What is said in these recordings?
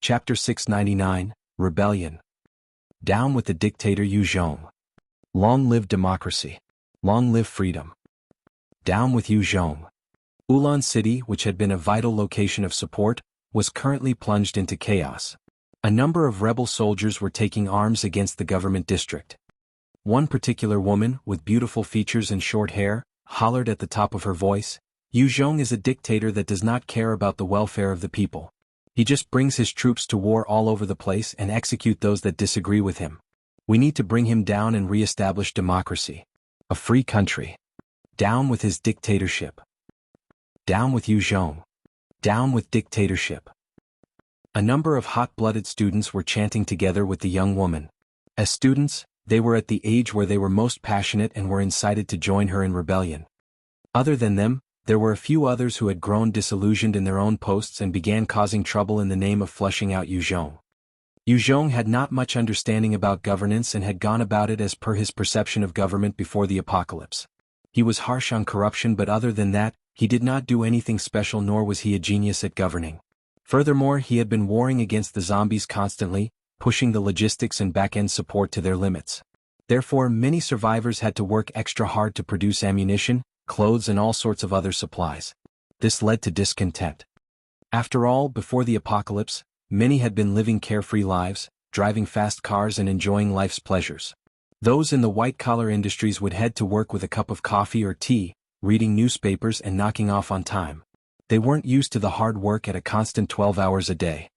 Chapter 699, Rebellion. Down with the dictator Yu Zhong. Long live democracy. Long live freedom. Down with Yu Zhong. Ulan City, which had been a vital location of support, was currently plunged into chaos. A number of rebel soldiers were taking arms against the government district. One particular woman, with beautiful features and short hair, hollered at the top of her voice, "Yu Zhong is a dictator that does not care about the welfare of the people. He just brings his troops to war all over the place and execute those that disagree with him. We need to bring him down and re-establish democracy. A free country. Down with his dictatorship. Down with Yu Zhong. Down with dictatorship." A number of hot-blooded students were chanting together with the young woman. As students, they were at the age where they were most passionate and were incited to join her in rebellion. Other than them, there were a few others who had grown disillusioned in their own posts and began causing trouble in the name of flushing out Yu Zhong. Yu Zhong had not much understanding about governance and had gone about it as per his perception of government before the apocalypse. He was harsh on corruption, but other than that, he did not do anything special, nor was he a genius at governing. Furthermore, he had been warring against the zombies constantly, pushing the logistics and back-end support to their limits. Therefore, many survivors had to work extra hard to produce ammunition, clothes and all sorts of other supplies. This led to discontent. After all, before the apocalypse, many had been living carefree lives, driving fast cars and enjoying life's pleasures. Those in the white-collar industries would head to work with a cup of coffee or tea, reading newspapers and knocking off on time. They weren't used to the hard work at a constant 12 hours a day.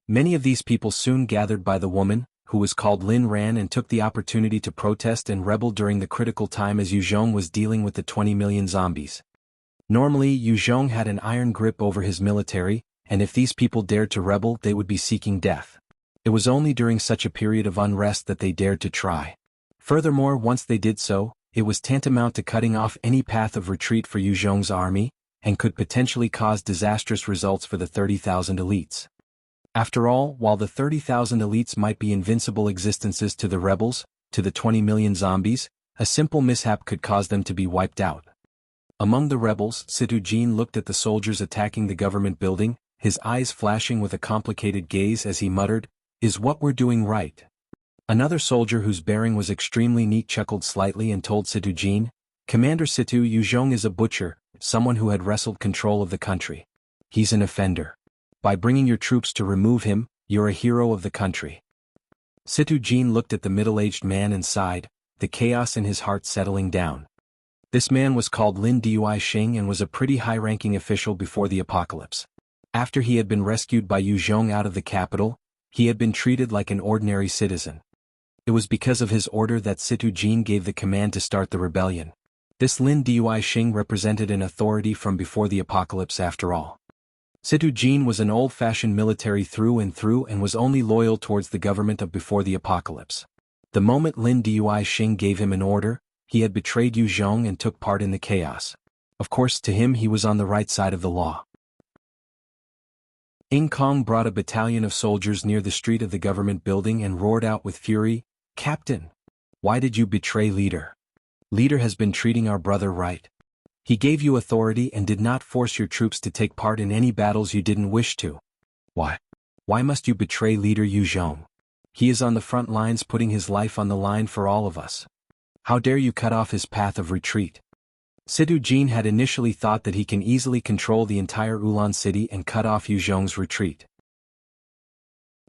Many of these people soon gathered by the woman, who was called Lin Ran, and took the opportunity to protest and rebel during the critical time as Yu Zhong was dealing with the 20 million zombies. Normally, Yu Zhong had an iron grip over his military, and if these people dared to rebel, they would be seeking death. It was only during such a period of unrest that they dared to try. Furthermore, once they did so, it was tantamount to cutting off any path of retreat for Yu Zhong's army, and could potentially cause disastrous results for the 30,000 elites. After all, while the 30,000 elites might be invincible existences to the rebels, to the 20 million zombies, a simple mishap could cause them to be wiped out. Among the rebels, Situ Jin looked at the soldiers attacking the government building, his eyes flashing with a complicated gaze as he muttered, "Is what we're doing right?" Another soldier whose bearing was extremely neat chuckled slightly and told Situ Jin, "Commander Situ, Yu Zhong is a butcher, someone who had wrestled control of the country. He's an offender. By bringing your troops to remove him, you're a hero of the country." Situ Jin looked at the middle-aged man and sighed, the chaos in his heart settling down. This man was called Lin Dui Xing and was a pretty high-ranking official before the apocalypse. After he had been rescued by Yu Zhong out of the capital, he had been treated like an ordinary citizen. It was because of his order that Situ Jin gave the command to start the rebellion. This Lin Dui Xing represented an authority from before the apocalypse after all. Situ Jin was an old-fashioned military through and through and was only loyal towards the government of before the apocalypse. The moment Lin Dui Xing gave him an order, he had betrayed Yu Zhong and took part in the chaos. Of course, to him he was on the right side of the law. Ing Kong brought a battalion of soldiers near the street of the government building and roared out with fury, "Captain! Why did you betray Leader? Leader has been treating our brother right. He gave you authority and did not force your troops to take part in any battles you didn't wish to. Why? Why must you betray Leader Yu Zhong? He is on the front lines putting his life on the line for all of us. How dare you cut off his path of retreat?" Situ Jin had initially thought that he can easily control the entire Ulan city and cut off Yu Zhong's retreat.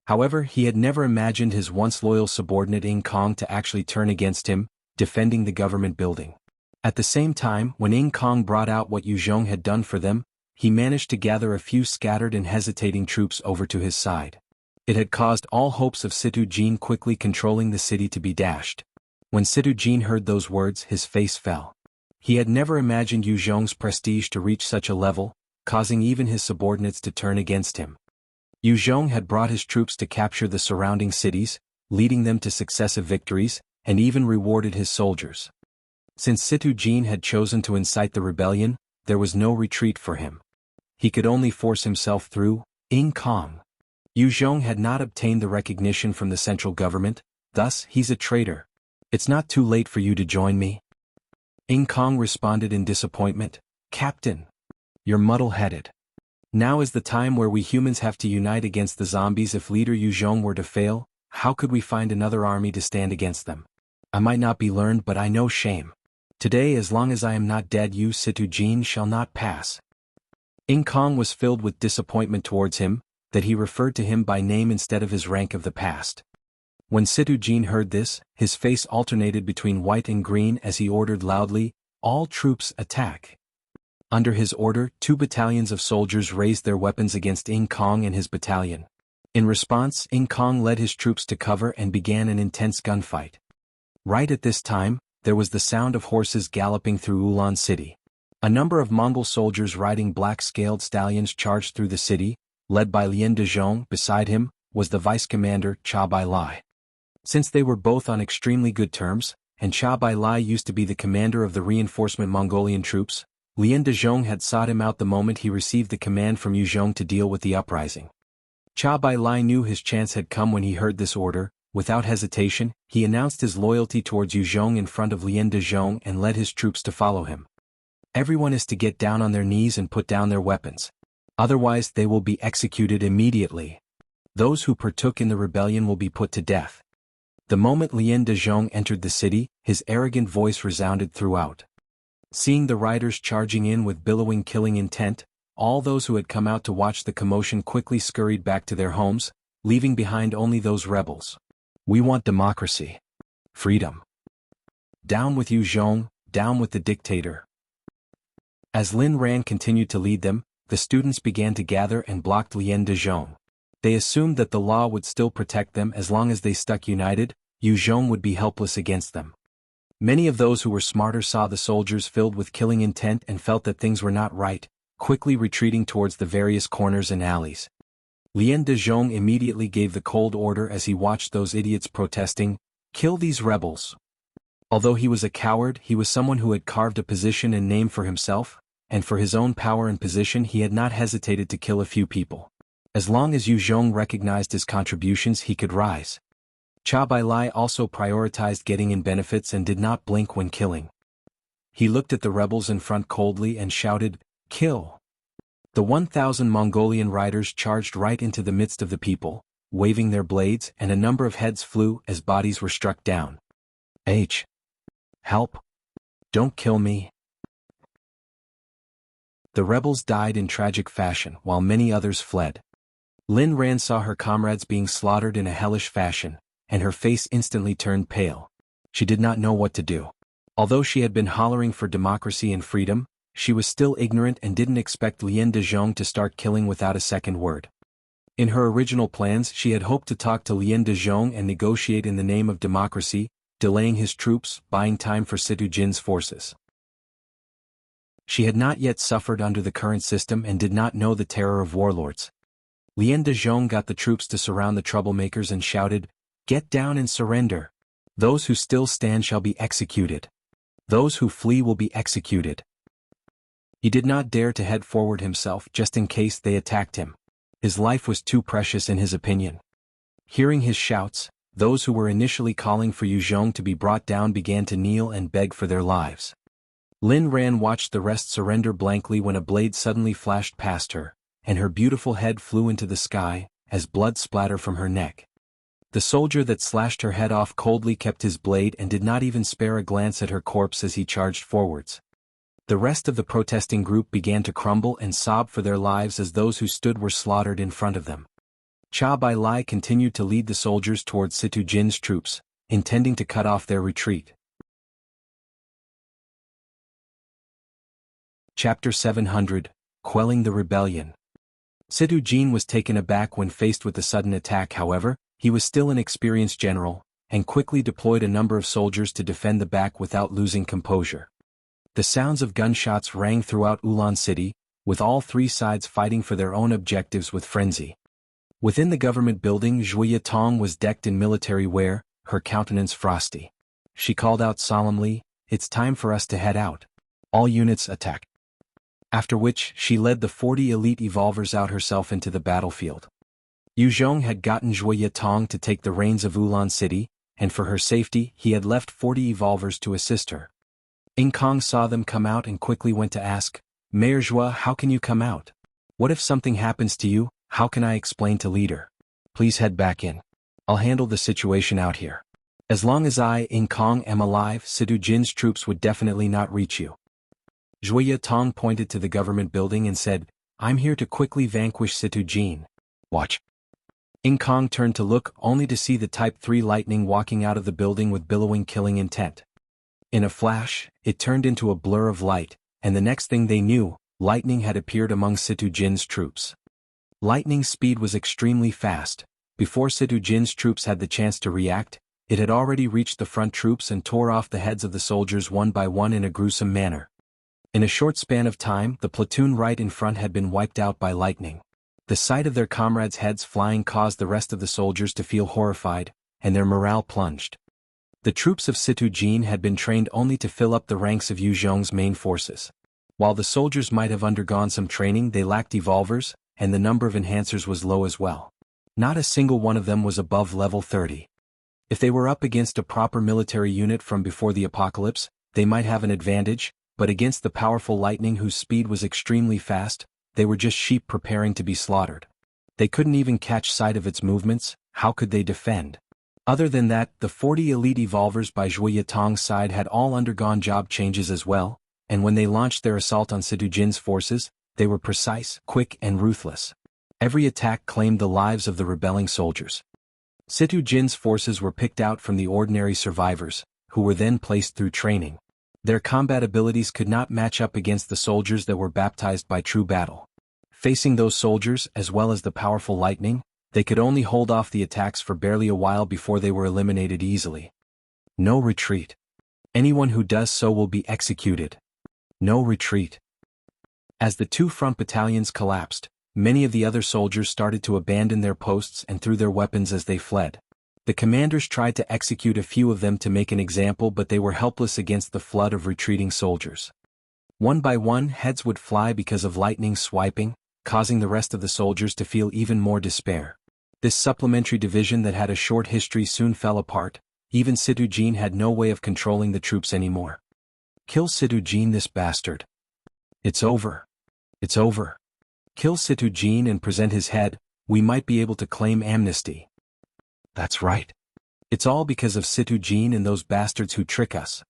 However, he had never imagined his once loyal subordinate Ing Kong to actually turn against him, defending the government building. At the same time, when Ing Kong brought out what Yu Zhong had done for them, he managed to gather a few scattered and hesitating troops over to his side. It had caused all hopes of Situ Jin quickly controlling the city to be dashed. When Situ Jin heard those words, his face fell. He had never imagined Yu Zhong's prestige to reach such a level, causing even his subordinates to turn against him. Yu Zhong had brought his troops to capture the surrounding cities, leading them to successive victories, and even rewarded his soldiers. Since Situ Jin had chosen to incite the rebellion, there was no retreat for him. He could only force himself through. Ing Kong. Yu Zhong had not obtained the recognition from the central government, thus he's a traitor. It's not too late for you to join me. Ing Kong responded in disappointment, "Captain. You're muddle-headed. Now is the time where we humans have to unite against the zombies. If leader Yu Zhong were to fail, how could we find another army to stand against them? I might not be learned, but I know shame. Today, as long as I am not dead, Yu Situ Jin shall not pass. Ing Kong was filled with disappointment towards him, that he referred to him by name instead of his rank of the past. When Situ Jin heard this, his face alternated between white and green as he ordered loudly, "All troops attack." Under his order, 2 battalions of soldiers raised their weapons against Ing Kong and his battalion. In response, Ing Kong led his troops to cover and began an intense gunfight. Right at this time, there was the sound of horses galloping through Ulan City. A number of Mongol soldiers riding black-scaled stallions charged through the city, led by Lien Dezhong. Beside him was the vice-commander Cha Bai Lai. Since they were both on extremely good terms, and Cha Bai Lai used to be the commander of the reinforcement Mongolian troops, Lien Dezhong had sought him out the moment he received the command from Yu Zhong to deal with the uprising. Cha Bai Lai knew his chance had come when he heard this order. Without hesitation, he announced his loyalty towards Yu Zhong in front of Lien Dezhong and led his troops to follow him. Everyone is to get down on their knees and put down their weapons. Otherwise they will be executed immediately. Those who partook in the rebellion will be put to death. The moment Lien Dezhong entered the city, his arrogant voice resounded throughout. Seeing the riders charging in with billowing killing intent, all those who had come out to watch the commotion quickly scurried back to their homes, leaving behind only those rebels. We want democracy. Freedom. Down with Yu Zhong, down with the dictator. As Lin Ran continued to lead them, the students began to gather and blocked Lien Dezhong. They assumed that the law would still protect them as long as they stuck united. Yu Zhong would be helpless against them. Many of those who were smarter saw the soldiers filled with killing intent and felt that things were not right, quickly retreating towards the various corners and alleys. Lien Dezhong immediately gave the cold order as he watched those idiots protesting, "Kill these rebels." Although he was a coward, he was someone who had carved a position and name for himself, and for his own power and position he had not hesitated to kill a few people. As long as Yu Zhong recognized his contributions, he could rise. Cha Bai Lai also prioritized getting in benefits and did not blink when killing. He looked at the rebels in front coldly and shouted, "Kill!" The 1,000 Mongolian riders charged right into the midst of the people, waving their blades, and a number of heads flew as bodies were struck down. Help! Don't kill me! The rebels died in tragic fashion while many others fled. Lin Ran saw her comrades being slaughtered in a hellish fashion, and her face instantly turned pale. She did not know what to do. Although she had been hollering for democracy and freedom, she was still ignorant and didn't expect Lien Dezhong to start killing without a second word. In her original plans, she had hoped to talk to Lien Dezhong and negotiate in the name of democracy, delaying his troops, buying time for Situ Jin's forces. She had not yet suffered under the current system and did not know the terror of warlords. Lien Dezhong got the troops to surround the troublemakers and shouted, "Get down and surrender. Those who still stand shall be executed. Those who flee will be executed." He did not dare to head forward himself just in case they attacked him. His life was too precious in his opinion. Hearing his shouts, those who were initially calling for Yu Zhong to be brought down began to kneel and beg for their lives. Lin Ran watched the rest surrender blankly when a blade suddenly flashed past her, and her beautiful head flew into the sky, as blood splattered from her neck. The soldier that slashed her head off coldly kept his blade and did not even spare a glance at her corpse as he charged forwards. The rest of the protesting group began to crumble and sob for their lives as those who stood were slaughtered in front of them. Cha Bai Lai continued to lead the soldiers towards Situ Jin's troops, intending to cut off their retreat. Chapter 700, Quelling the Rebellion. Situ Jin was taken aback when faced with the sudden attack. However, he was still an experienced general, and quickly deployed a number of soldiers to defend the back without losing composure. The sounds of gunshots rang throughout Ulan City, with all three sides fighting for their own objectives with frenzy. Within the government building, Zhuya Tong was decked in military wear, her countenance frosty. She called out solemnly, "It's time for us to head out. All units attack." After which, she led the 40 elite evolvers out herself into the battlefield. Yu Zhong had gotten Zhuya Tong to take the reins of Ulan City, and for her safety, he had left 40 evolvers to assist her. Ing Kong saw them come out and quickly went to ask, "Mayor Zhua, how can you come out? What if something happens to you? How can I explain to leader? Please head back in. I'll handle the situation out here. As long as I, In Kong, am alive, Situ Jin's troops would definitely not reach you. Zhuye Tong pointed to the government building and said, I'm here to quickly vanquish Situ Jin. Watch. In Kong turned to look only to see the Type 3 lightning walking out of the building with billowing killing intent. In a flash, it turned into a blur of light, and the next thing they knew, lightning had appeared among Situ Jin's troops. Lightning's speed was extremely fast. Before Situ Jin's troops had the chance to react, it had already reached the front troops and tore off the heads of the soldiers one by one in a gruesome manner. In a short span of time, the platoon right in front had been wiped out by lightning. The sight of their comrades' heads flying caused the rest of the soldiers to feel horrified, and their morale plunged. The troops of Situ Jin had been trained only to fill up the ranks of Yu Zhong's main forces. While the soldiers might have undergone some training, they lacked evolvers, and the number of enhancers was low as well. Not a single one of them was above level 30. If they were up against a proper military unit from before the apocalypse, they might have an advantage, but against the powerful lightning whose speed was extremely fast, they were just sheep preparing to be slaughtered. They couldn't even catch sight of its movements. How could they defend? Other than that, the 40 elite evolvers by Zhuye Tong's side had all undergone job changes as well, and when they launched their assault on Situ Jin's forces, they were precise, quick, and ruthless. Every attack claimed the lives of the rebelling soldiers. Situ Jin's forces were picked out from the ordinary survivors, who were then placed through training. Their combat abilities could not match up against the soldiers that were baptized by true battle. Facing those soldiers, as well as the powerful lightning, they could only hold off the attacks for barely a while before they were eliminated easily. No retreat. Anyone who does so will be executed. No retreat. As the two front battalions collapsed, many of the other soldiers started to abandon their posts and threw their weapons as they fled. The commanders tried to execute a few of them to make an example, but they were helpless against the flood of retreating soldiers. One by one, heads would fly because of lightning swiping, causing the rest of the soldiers to feel even more despair. This supplementary division that had a short history soon fell apart. Even Situ Jin had no way of controlling the troops anymore. Kill Situ Jin, this bastard. It's over. It's over. Kill Situ Jin and present his head, we might be able to claim amnesty. That's right. It's all because of Situ Jin and those bastards who trick us,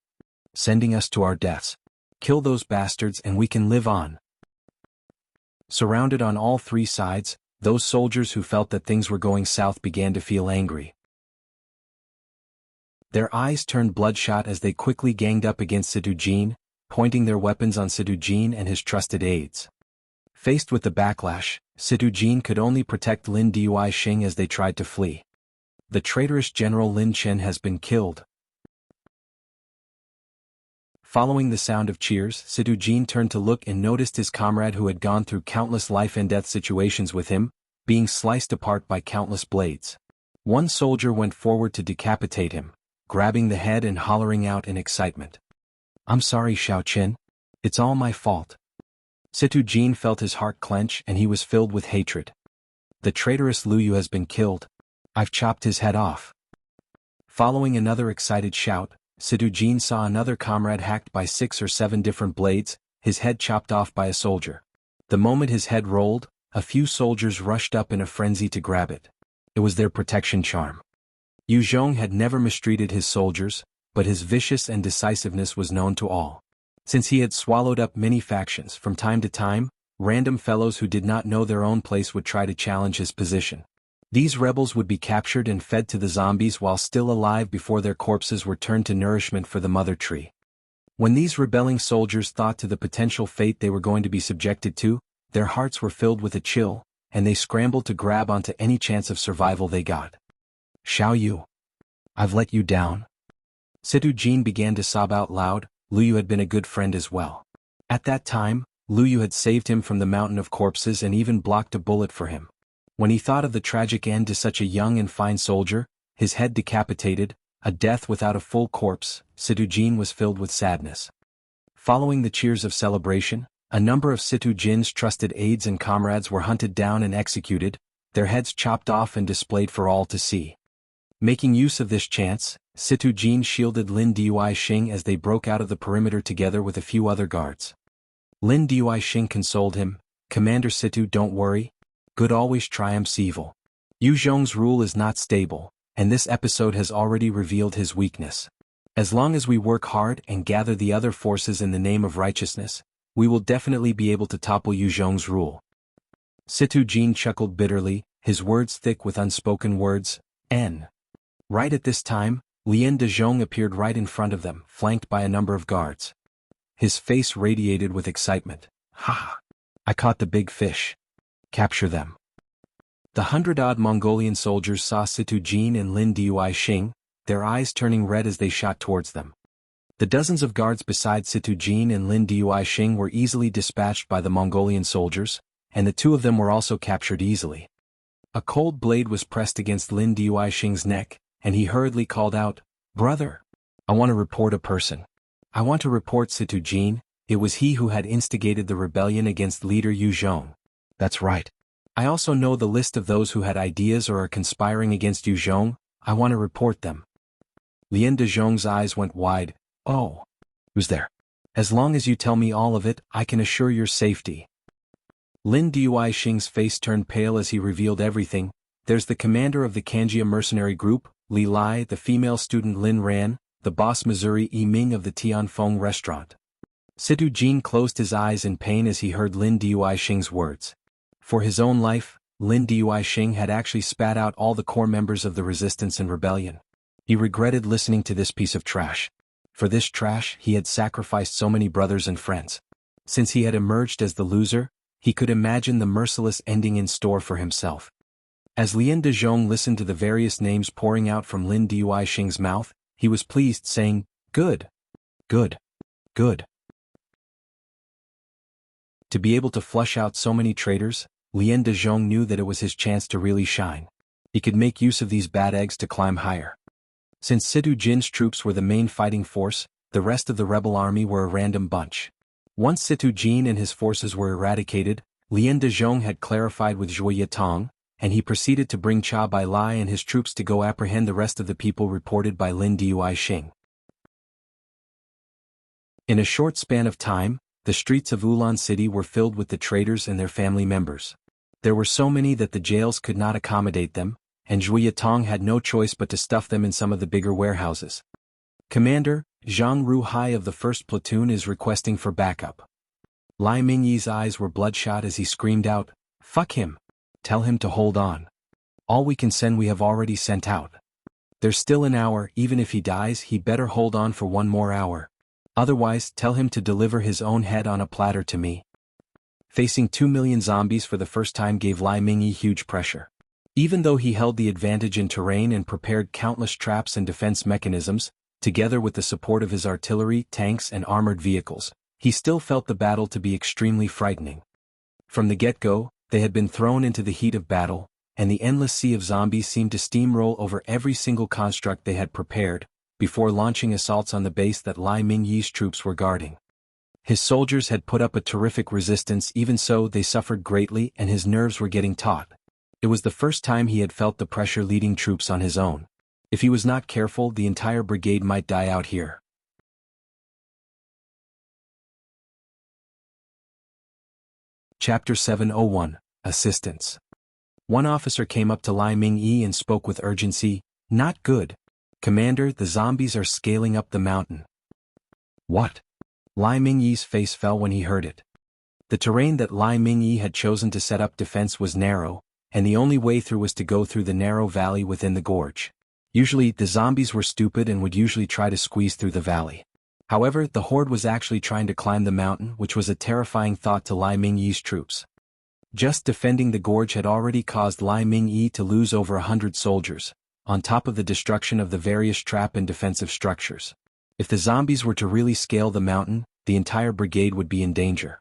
sending us to our deaths. Kill those bastards and we can live on. Surrounded on all three sides, those soldiers who felt that things were going south began to feel angry. Their eyes turned bloodshot as they quickly ganged up against Situ Jin, pointing their weapons on Situ Jin and his trusted aides. Faced with the backlash, Situ Jin could only protect Lin Duixing as they tried to flee. The traitorous General Luo Chen has been killed. Following the sound of cheers, Situ Jin turned to look and noticed his comrade who had gone through countless life-and-death situations with him, being sliced apart by countless blades. One soldier went forward to decapitate him, grabbing the head and hollering out in excitement. I'm sorry, Xiao Chen. It's all my fault. Situ Jin felt his heart clench and he was filled with hatred. The traitorous Lu Yu has been killed. I've chopped his head off. Following another excited shout, Situ Jin saw another comrade hacked by 6 or 7 different blades, his head chopped off by a soldier. The moment his head rolled, a few soldiers rushed up in a frenzy to grab it. It was their protection charm. Yu Zhong had never mistreated his soldiers, but his vicious and decisiveness was known to all. Since he had swallowed up many factions, from time to time, random fellows who did not know their own place would try to challenge his position. These rebels would be captured and fed to the zombies while still alive before their corpses were turned to nourishment for the mother tree. When these rebelling soldiers thought to the potential fate they were going to be subjected to, their hearts were filled with a chill, and they scrambled to grab onto any chance of survival they got. Xiao Yu. I've let you down. Situ Jin began to sob out loud. Lu Yu had been a good friend as well. At that time, Lu Yu had saved him from the mountain of corpses and even blocked a bullet for him. When he thought of the tragic end to such a young and fine soldier, his head decapitated, a death without a full corpse, Situ Jin was filled with sadness. Following the cheers of celebration, a number of Situ Jin's trusted aides and comrades were hunted down and executed, their heads chopped off and displayed for all to see. Making use of this chance, Situ Jin shielded Lin Duixing as they broke out of the perimeter together with a few other guards. Lin Duixing consoled him, Commander Situ, don't worry. Good always triumphs evil. Yu Zhong's rule is not stable, and this episode has already revealed his weakness. As long as we work hard and gather the other forces in the name of righteousness, we will definitely be able to topple Yu Zhong's rule. Situ Jin chuckled bitterly, his words thick with unspoken words. Right at this time, Lien de Zhong appeared right in front of them, flanked by a number of guards. His face radiated with excitement. Ha! I caught the big fish. Capture them. The 100-odd Mongolian soldiers saw Situ Jin and Lin Duixing, their eyes turning red as they shot towards them. The dozens of guards beside Situ Jin and Lin Duixing were easily dispatched by the Mongolian soldiers, and the two of them were also captured easily. A cold blade was pressed against Lin Duixing's neck, and he hurriedly called out, "Brother! I want to report a person. I want to report Situ Jin. It was he who had instigated the rebellion against leader Yu Zhong. That's right. I also know the list of those who had ideas or are conspiring against Yu Zhong. I want to report them." Lien de Zhong's eyes went wide. "Oh. Who's there? As long as you tell me all of it, I can assure your safety." Lin Duixing's face turned pale as he revealed everything. There's the commander of the Kanjia mercenary group, Li Lai, the female student Lin Ran, the boss Missouri Yi Ming of the Tianfeng restaurant. Situ Jin closed his eyes in pain as he heard Lin Duixing's words. For his own life, Lin Duixing had actually spat out all the core members of the resistance and rebellion. He regretted listening to this piece of trash. For this trash, he had sacrificed so many brothers and friends. Since he had emerged as the loser, he could imagine the merciless ending in store for himself. As Lien de Zhong listened to the various names pouring out from Lin Duixing's mouth, he was pleased, saying, "Good. Good. Good." To be able to flush out so many traitors, Lien de Zhong knew that it was his chance to really shine. He could make use of these bad eggs to climb higher. Since Situ Jin's troops were the main fighting force, the rest of the rebel army were a random bunch. Once Situ Jin and his forces were eradicated, Lien de Zhong had clarified with Zhuo Yitong, and he proceeded to bring Cha Bai Lai and his troops to go apprehend the rest of the people reported by Lin Duixing. In a short span of time, the streets of Ulan City were filled with the traitors and their family members. There were so many that the jails could not accommodate them, and Zhuo Yitong had no choice but to stuff them in some of the bigger warehouses. "Commander, Jianghu Hai of the 1st Platoon is requesting for backup." Lai Mingyi's eyes were bloodshot as he screamed out, "Fuck him! Tell him to hold on. All we can send we have already sent out. There's still an hour, even if he dies he better hold on for one more hour. Otherwise, tell him to deliver his own head on a platter to me." Facing 2 million zombies for the first time gave Lai Mingyi huge pressure. Even though he held the advantage in terrain and prepared countless traps and defense mechanisms, together with the support of his artillery, tanks and armored vehicles, he still felt the battle to be extremely frightening. From the get-go, they had been thrown into the heat of battle, and the endless sea of zombies seemed to steamroll over every single construct they had prepared, before launching assaults on the base that Lai Mingyi's troops were guarding. His soldiers had put up a terrific resistance, even so they suffered greatly and his nerves were getting taut. It was the first time he had felt the pressure leading troops on his own. If he was not careful, the entire brigade might die out here. Chapter 701, Assistance. One officer came up to Lai Mingyi and spoke with urgency. "Not good. Commander, the zombies are scaling up the mountain." "What?" Lai Mingyi's face fell when he heard it. The terrain that Lai Mingyi had chosen to set up defense was narrow, and the only way through was to go through the narrow valley within the gorge. Usually, the zombies were stupid and would usually try to squeeze through the valley. However, the horde was actually trying to climb the mountain, which was a terrifying thought to Lai Mingyi's troops. Just defending the gorge had already caused Lai Mingyi to lose over 100 soldiers, on top of the destruction of the various trap and defensive structures. If the zombies were to really scale the mountain, the entire brigade would be in danger.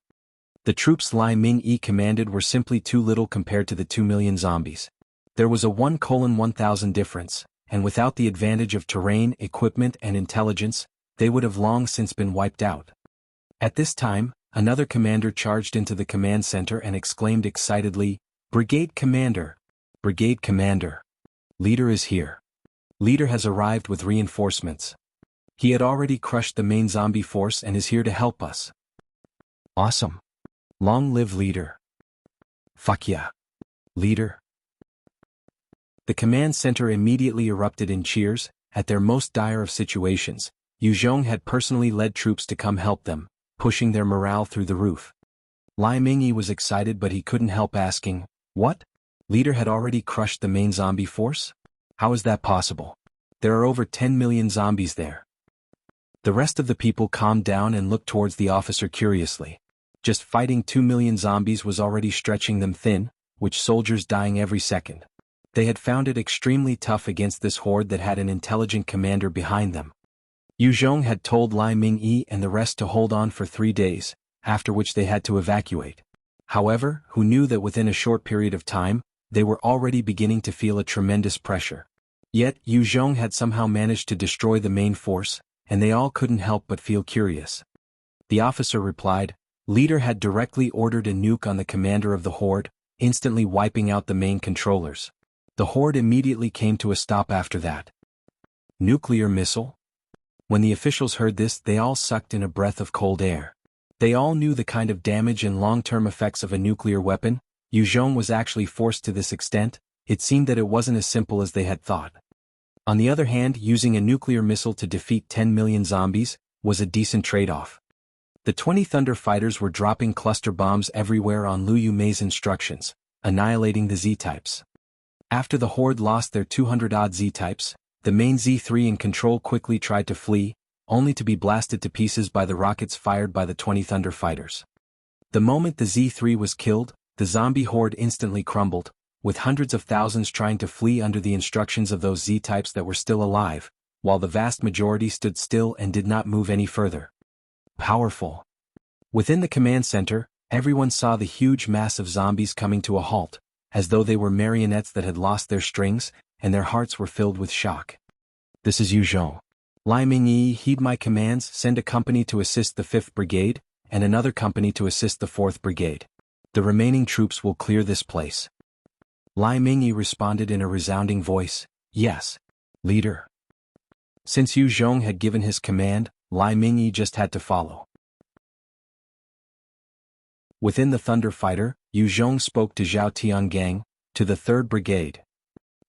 The troops Lai Mingyi commanded were simply too little compared to the 2 million zombies. There was a 1:1000 difference, and without the advantage of terrain, equipment and intelligence, they would have long since been wiped out. At this time, another commander charged into the command center and exclaimed excitedly, "Brigade Commander! Brigade Commander! Leader is here. Leader has arrived with reinforcements. He had already crushed the main zombie force and is here to help us." "Awesome. Long live Leader." Fuck yeah. Leader. The command center immediately erupted in cheers. At their most dire of situations, Yu Zhong had personally led troops to come help them, pushing their morale through the roof. Lai Mingyi was excited, but he couldn't help asking, "What? Leader had already crushed the main zombie force? How is that possible? There are over 10 million zombies there." The rest of the people calmed down and looked towards the officer curiously. Just fighting 2 million zombies was already stretching them thin, with soldiers dying every second. They had found it extremely tough against this horde that had an intelligent commander behind them. Yu Zhong had told Lai Mingyi and the rest to hold on for 3 days, after which they had to evacuate. However, who knew that within a short period of time, they were already beginning to feel a tremendous pressure. Yet, Yu Zhong had somehow managed to destroy the main force, and they all couldn't help but feel curious. The officer replied, "Leader had directly ordered a nuke on the commander of the horde, instantly wiping out the main controllers. The horde immediately came to a stop after that." Nuclear missile? When the officials heard this, they all sucked in a breath of cold air. They all knew the kind of damage and long-term effects of a nuclear weapon. Yu Zhong was actually forced to this extent. It seemed that it wasn't as simple as they had thought. On the other hand, using a nuclear missile to defeat 10 million zombies was a decent trade-off. The 20 Thunder Fighters were dropping cluster bombs everywhere on Liu Yumei's instructions, annihilating the Z-types. After the horde lost their 200-odd Z-types, the main Z3 in control quickly tried to flee, only to be blasted to pieces by the rockets fired by the 20 Thunder Fighters. The moment the Z3 was killed, the zombie horde instantly crumbled, with hundreds of thousands trying to flee under the instructions of those Z-types that were still alive, while the vast majority stood still and did not move any further. Powerful. Within the command center, everyone saw the huge mass of zombies coming to a halt, as though they were marionettes that had lost their strings, and their hearts were filled with shock. "This is Yu Zhong. Lai Mingyi, heed my commands, send a company to assist the 5th Brigade, and another company to assist the 4th Brigade. The remaining troops will clear this place." Lai Mingyi responded in a resounding voice, "Yes, leader." Since Yu Zhong had given his command, Lai Mingyi just had to follow. Within the Thunder Fighter, Yu Zhong spoke to Zhao Tiangang, to the 3rd Brigade.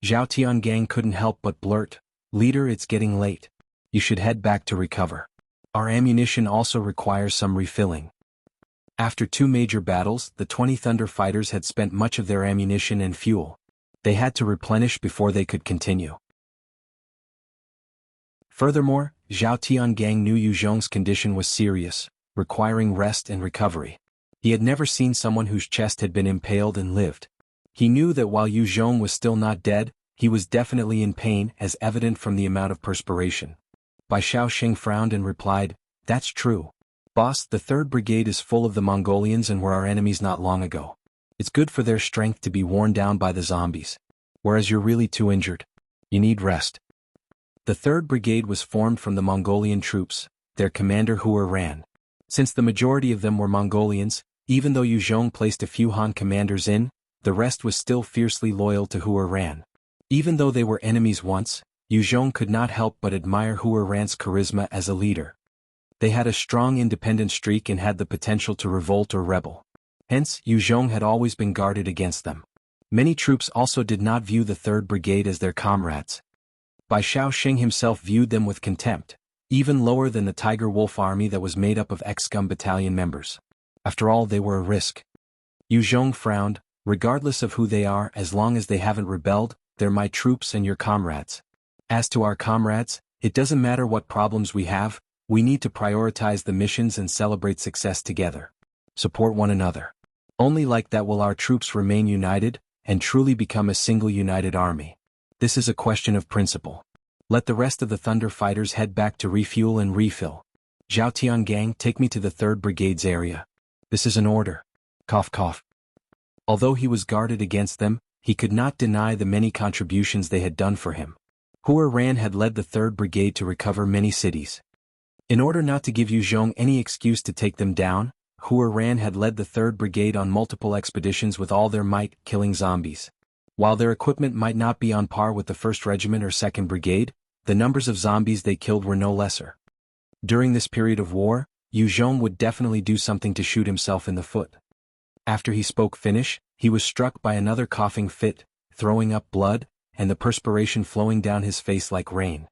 Zhao Tiangang couldn't help but blurt, "Leader, it's getting late. You should head back to recover. Our ammunition also requires some refilling." After 2 major battles, the 20 Thunder Fighters had spent much of their ammunition and fuel. They had to replenish before they could continue. Furthermore, Zhao Tiangang knew Yu Zhong's condition was serious, requiring rest and recovery. He had never seen someone whose chest had been impaled and lived. He knew that while Yu Zhong was still not dead, he was definitely in pain, as evident from the amount of perspiration. Bai Shaoxing frowned and replied, "That's true. Boss, the 3rd Brigade is full of the Mongolians and were our enemies not long ago. It's good for their strength to be worn down by the zombies. Whereas you're really too injured. You need rest." The 3rd Brigade was formed from the Mongolian troops, their commander Hua Ran. Since the majority of them were Mongolians, even though Yu Zhong placed a few Han commanders in, the rest was still fiercely loyal to Hua Ran. Even though they were enemies once, Yu Zhong could not help but admire Hua Ran's charisma as a leader. They had a strong independent streak and had the potential to revolt or rebel. Hence, Yu Zhong had always been guarded against them. Many troops also did not view the 3rd Brigade as their comrades. Bai Shaoxing himself viewed them with contempt, even lower than the Tiger Wolf army that was made up of ex-Scum battalion members. After all, they were a risk. Yu Zhong frowned, "Regardless of who they are, as long as they haven't rebelled, they're my troops and your comrades. As to our comrades, it doesn't matter what problems we have, we need to prioritize the missions and celebrate success together. Support one another. Only like that will our troops remain united, and truly become a single united army. This is a question of principle. Let the rest of the Thunder Fighters head back to refuel and refill. Zhao Tiangang, take me to the 3rd Brigade's area. This is an order." Cough cough. Although he was guarded against them, he could not deny the many contributions they had done for him. Hua Ran had led the 3rd Brigade to recover many cities. In order not to give Yu Zhong any excuse to take them down, Hua Ran had led the 3rd Brigade on multiple expeditions with all their might, killing zombies. While their equipment might not be on par with the 1st Regiment or 2nd Brigade, the numbers of zombies they killed were no lesser. During this period of war, Yu Zhong would definitely do something to shoot himself in the foot. After he spoke finish, he was struck by another coughing fit, throwing up blood, and the perspiration flowing down his face like rain.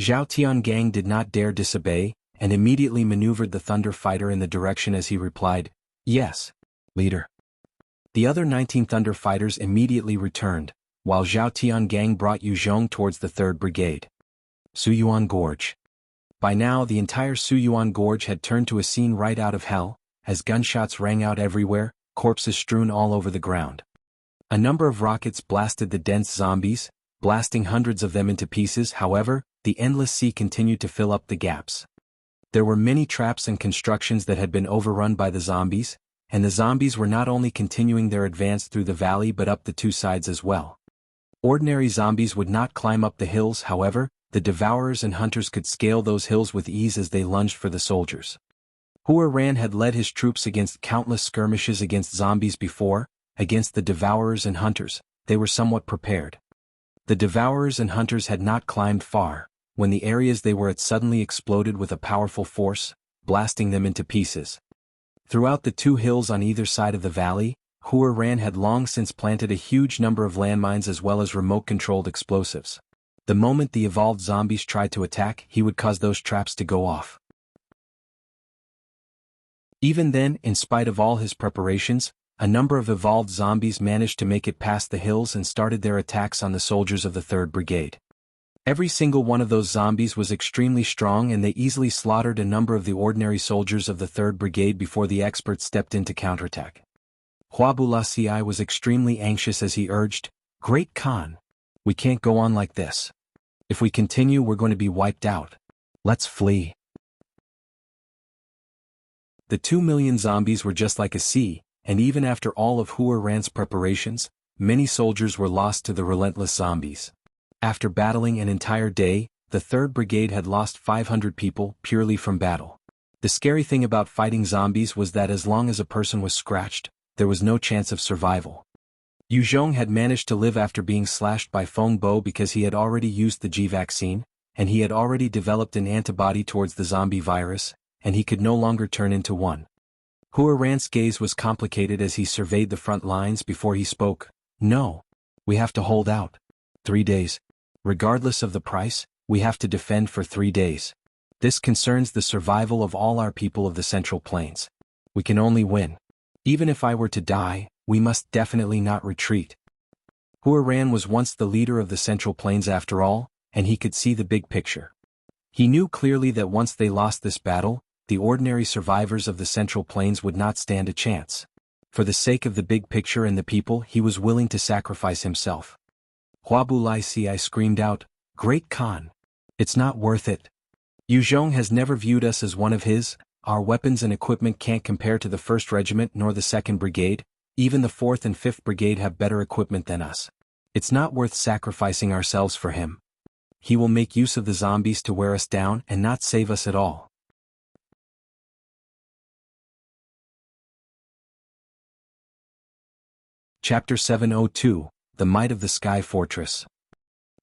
Zhao Tiangang did not dare disobey, and immediately maneuvered the Thunder Fighter in the direction as he replied, "Yes, leader." The other 19 Thunder Fighters immediately returned, while Zhao Tiangang brought Yu Zhong towards the 3rd Brigade. Suyuan Gorge. By now the entire Suyuan Gorge had turned to a scene right out of hell, as gunshots rang out everywhere, corpses strewn all over the ground. A number of rockets blasted the dense zombies, blasting hundreds of them into pieces. However, the endless sea continued to fill up the gaps. There were many traps and constructions that had been overrun by the zombies, and the zombies were not only continuing their advance through the valley but up the 2 sides as well. Ordinary zombies would not climb up the hills. However, the devourers and hunters could scale those hills with ease as they lunged for the soldiers. Hua Ran had led his troops against countless skirmishes against zombies before. Against the devourers and hunters, they were somewhat prepared. The devourers and hunters had not climbed far, when the areas they were at suddenly exploded with a powerful force, blasting them into pieces. Throughout the 2 hills on either side of the valley, Hua Ran had long since planted a huge number of landmines as well as remote-controlled explosives. The moment the evolved zombies tried to attack, he would cause those traps to go off. Even then, in spite of all his preparations, a number of evolved zombies managed to make it past the hills and started their attacks on the soldiers of the 3rd Brigade. Every single one of those zombies was extremely strong, and they easily slaughtered a number of the ordinary soldiers of the 3rd Brigade before the experts stepped in to counterattack. Huabulasi was extremely anxious as he urged, "Great Khan, we can't go on like this. If we continue, we're going to be wiped out. Let's flee." The 2 million zombies were just like a sea, and even after all of Hua Ran's preparations, many soldiers were lost to the relentless zombies. After battling an entire day, the 3rd Brigade had lost 500 people purely from battle. The scary thing about fighting zombies was that as long as a person was scratched, there was no chance of survival. Yu Zhong had managed to live after being slashed by Feng Bo because he had already used the G vaccine, and he had already developed an antibody towards the zombie virus, and he could no longer turn into one. Hua Ran's gaze was complicated as he surveyed the front lines before he spoke. "No. We have to hold out. 3 days. Regardless of the price, we have to defend for 3 days. This concerns the survival of all our people of the Central Plains. We can only win. Even if I were to die, we must definitely not retreat." Hua Ran was once the leader of the Central Plains after all, and he could see the big picture. He knew clearly that once they lost this battle, the ordinary survivors of the Central Plains would not stand a chance. For the sake of the big picture and the people, he was willing to sacrifice himself. Huabulai screamed out, "Great Khan! It's not worth it. Yu Zhong has never viewed us as one of his. Our weapons and equipment can't compare to the 1st Regiment nor the 2nd Brigade. Even the 4th and 5th Brigade have better equipment than us. It's not worth sacrificing ourselves for him. He will make use of the zombies to wear us down and not save us at all." Chapter 702, The Might of the Sky Fortress.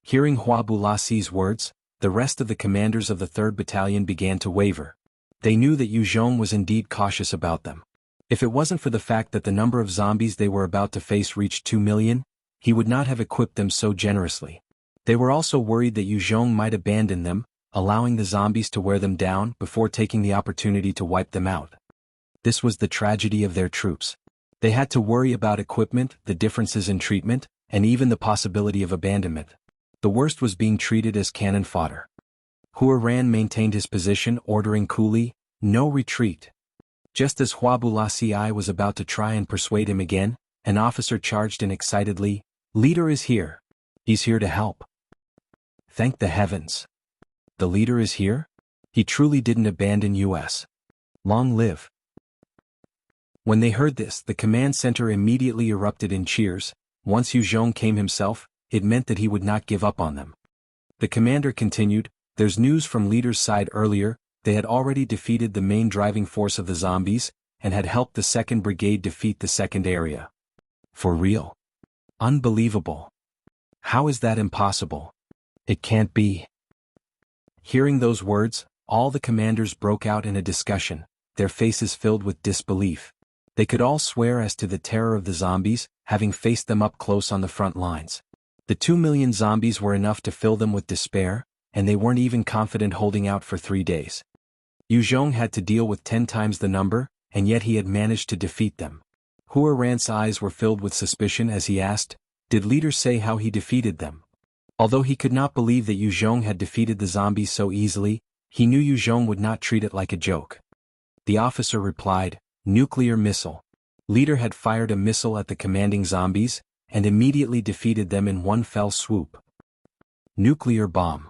Hearing Huabulasi's words, the rest of the commanders of the 3rd Battalion began to waver. They knew that Yu Zhong was indeed cautious about them. If it wasn't for the fact that the number of zombies they were about to face reached 2 million, he would not have equipped them so generously. They were also worried that Yu Zhong might abandon them, allowing the zombies to wear them down before taking the opportunity to wipe them out. This was the tragedy of their troops. They had to worry about equipment, the differences in treatment, and even the possibility of abandonment. The worst was being treated as cannon fodder. Hua Ran maintained his position, ordering coolly, "No retreat." Just as Huabulasi was about to try and persuade him again, an officer charged in excitedly, "Leader is here. He's here to help." Thank the heavens. The leader is here? He truly didn't abandon us. Long live. When they heard this, the command center immediately erupted in cheers. Once Yu Zhong came himself, it meant that he would not give up on them. The commander continued, "There's news from leader's side earlier. They had already defeated the main driving force of the zombies, and had helped the 2nd Brigade defeat the 2nd area." For real? Unbelievable. How is that impossible? It can't be. Hearing those words, all the commanders broke out in a discussion, their faces filled with disbelief. They could all swear as to the terror of the zombies, having faced them up close on the front lines. The 2 million zombies were enough to fill them with despair, and they weren't even confident holding out for 3 days. Yu Zhong had to deal with 10 times the number, and yet he had managed to defeat them. Hua Ran's eyes were filled with suspicion as he asked, "Did leader say how he defeated them?" Although he could not believe that Yu Zhong had defeated the zombies so easily, he knew Yu Zhong would not treat it like a joke. The officer replied, "Nuclear missile." Leader had fired a missile at the commanding zombies, and immediately defeated them in one fell swoop. Nuclear bomb.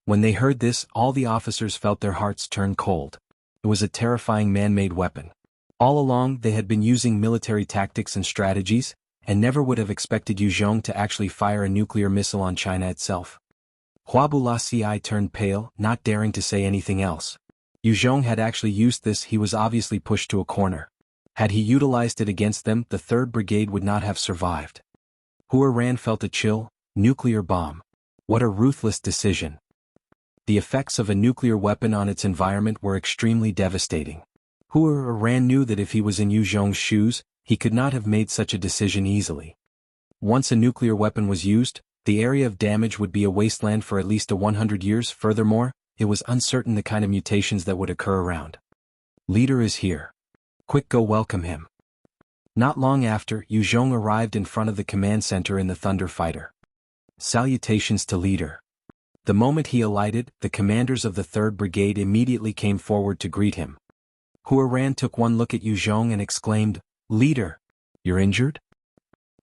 When they heard this, all the officers felt their hearts turn cold. It was a terrifying man-made weapon. All along they had been using military tactics and strategies, and never would have expected Yu Zhong to actually fire a nuclear missile on China itself. Hua Bulassi turned pale, not daring to say anything else. Yu Zhong had actually used this. He was obviously pushed to a corner. Had he utilized it against them, the 3rd Brigade would not have survived. Hua Ran felt a chill. Nuclear bomb. What a ruthless decision. The effects of a nuclear weapon on its environment were extremely devastating. Hua Ran knew that if he was in Yu Zhong's shoes, he could not have made such a decision easily. Once a nuclear weapon was used, the area of damage would be a wasteland for at least 100 years. Furthermore, it was uncertain the kind of mutations that would occur around. Leader is here. Quick, go welcome him. Not long after, Yu Zhong arrived in front of the command center in the Thunder Fighter. Salutations to leader. The moment he alighted, the commanders of the 3rd Brigade immediately came forward to greet him. Hua Ran took one look at Yu Zhong and exclaimed, "Leader, you're injured?"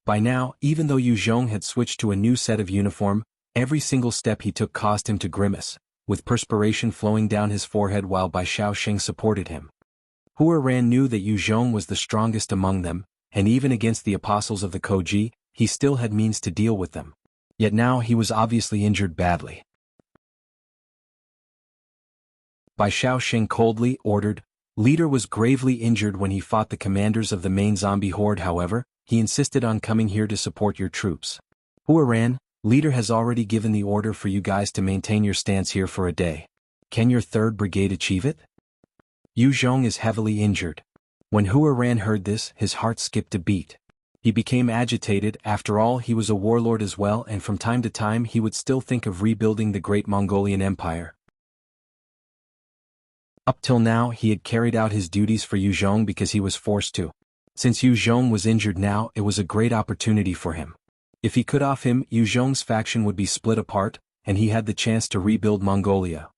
By now, even though Yu Zhong had switched to a new set of uniform, every single step he took caused him to grimace, with perspiration flowing down his forehead while Bai Shaoxing supported him. Hua Ran knew that Yu Zhong was the strongest among them, and even against the apostles of the Koji, he still had means to deal with them. Yet now he was obviously injured badly. Bai Shaoxing coldly ordered, "Leader was gravely injured when he fought the commanders of the main zombie horde. However, he insisted on coming here to support your troops. Hua Ran, leader has already given the order for you guys to maintain your stance here for a day. Can your 3rd Brigade achieve it?" Yu Zhong is heavily injured. When Hua Ran heard this, his heart skipped a beat. He became agitated. After all, he was a warlord as well, and from time to time he would still think of rebuilding the great Mongolian Empire. Up till now he had carried out his duties for Yu Zhong because he was forced to. Since Yu Zhong was injured now, it was a great opportunity for him. If he cut off him, Yu Zhong's faction would be split apart, and he had the chance to rebuild Mongolia.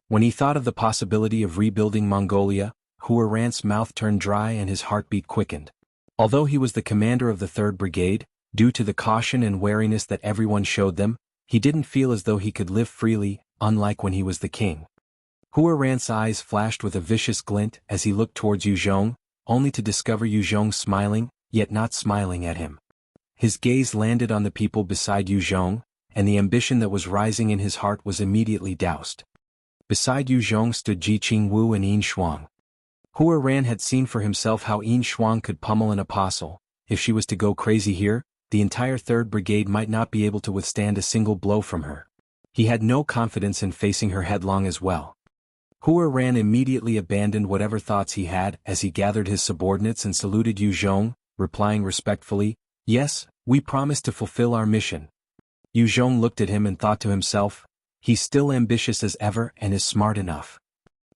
When he thought of the possibility of rebuilding Mongolia, Hua Ran's mouth turned dry and his heartbeat quickened. Although he was the commander of the 3rd Brigade, due to the caution and wariness that everyone showed them, he didn't feel as though he could live freely, unlike when he was the king. Hua Ran's eyes flashed with a vicious glint as he looked towards Yu Zhong, only to discover Yu Zhong smiling, yet not smiling at him. His gaze landed on the people beside Yu Zhong, and the ambition that was rising in his heart was immediately doused. Beside Yu Zhong stood Ji Qingwu and Yin Shuang. Hua Ran had seen for himself how Yin Shuang could pummel an apostle. If she was to go crazy here, the entire 3rd Brigade might not be able to withstand a single blow from her. He had no confidence in facing her headlong as well. Hua Ran immediately abandoned whatever thoughts he had as he gathered his subordinates and saluted Yu Zhong, replying respectfully, "Yes, we promise to fulfill our mission." Yu Zhong looked at him and thought to himself, he's still ambitious as ever and is smart enough.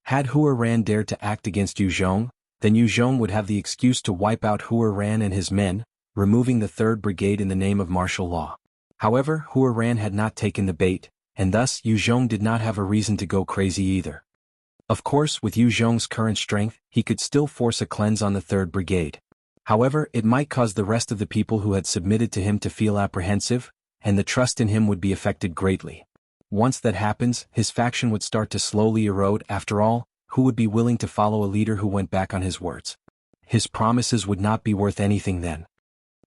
Had Hua Ran dared to act against Yu Zhong, then Yu Zhong would have the excuse to wipe out Hua Ran and his men, removing the 3rd Brigade in the name of martial law. However, Hua Ran had not taken the bait, and thus Yu Zhong did not have a reason to go crazy either. Of course, with Yu Zhong's current strength, he could still force a cleanse on the 3rd Brigade. However, it might cause the rest of the people who had submitted to him to feel apprehensive, and the trust in him would be affected greatly. Once that happens, his faction would start to slowly erode. After all, who would be willing to follow a leader who went back on his words? His promises would not be worth anything then.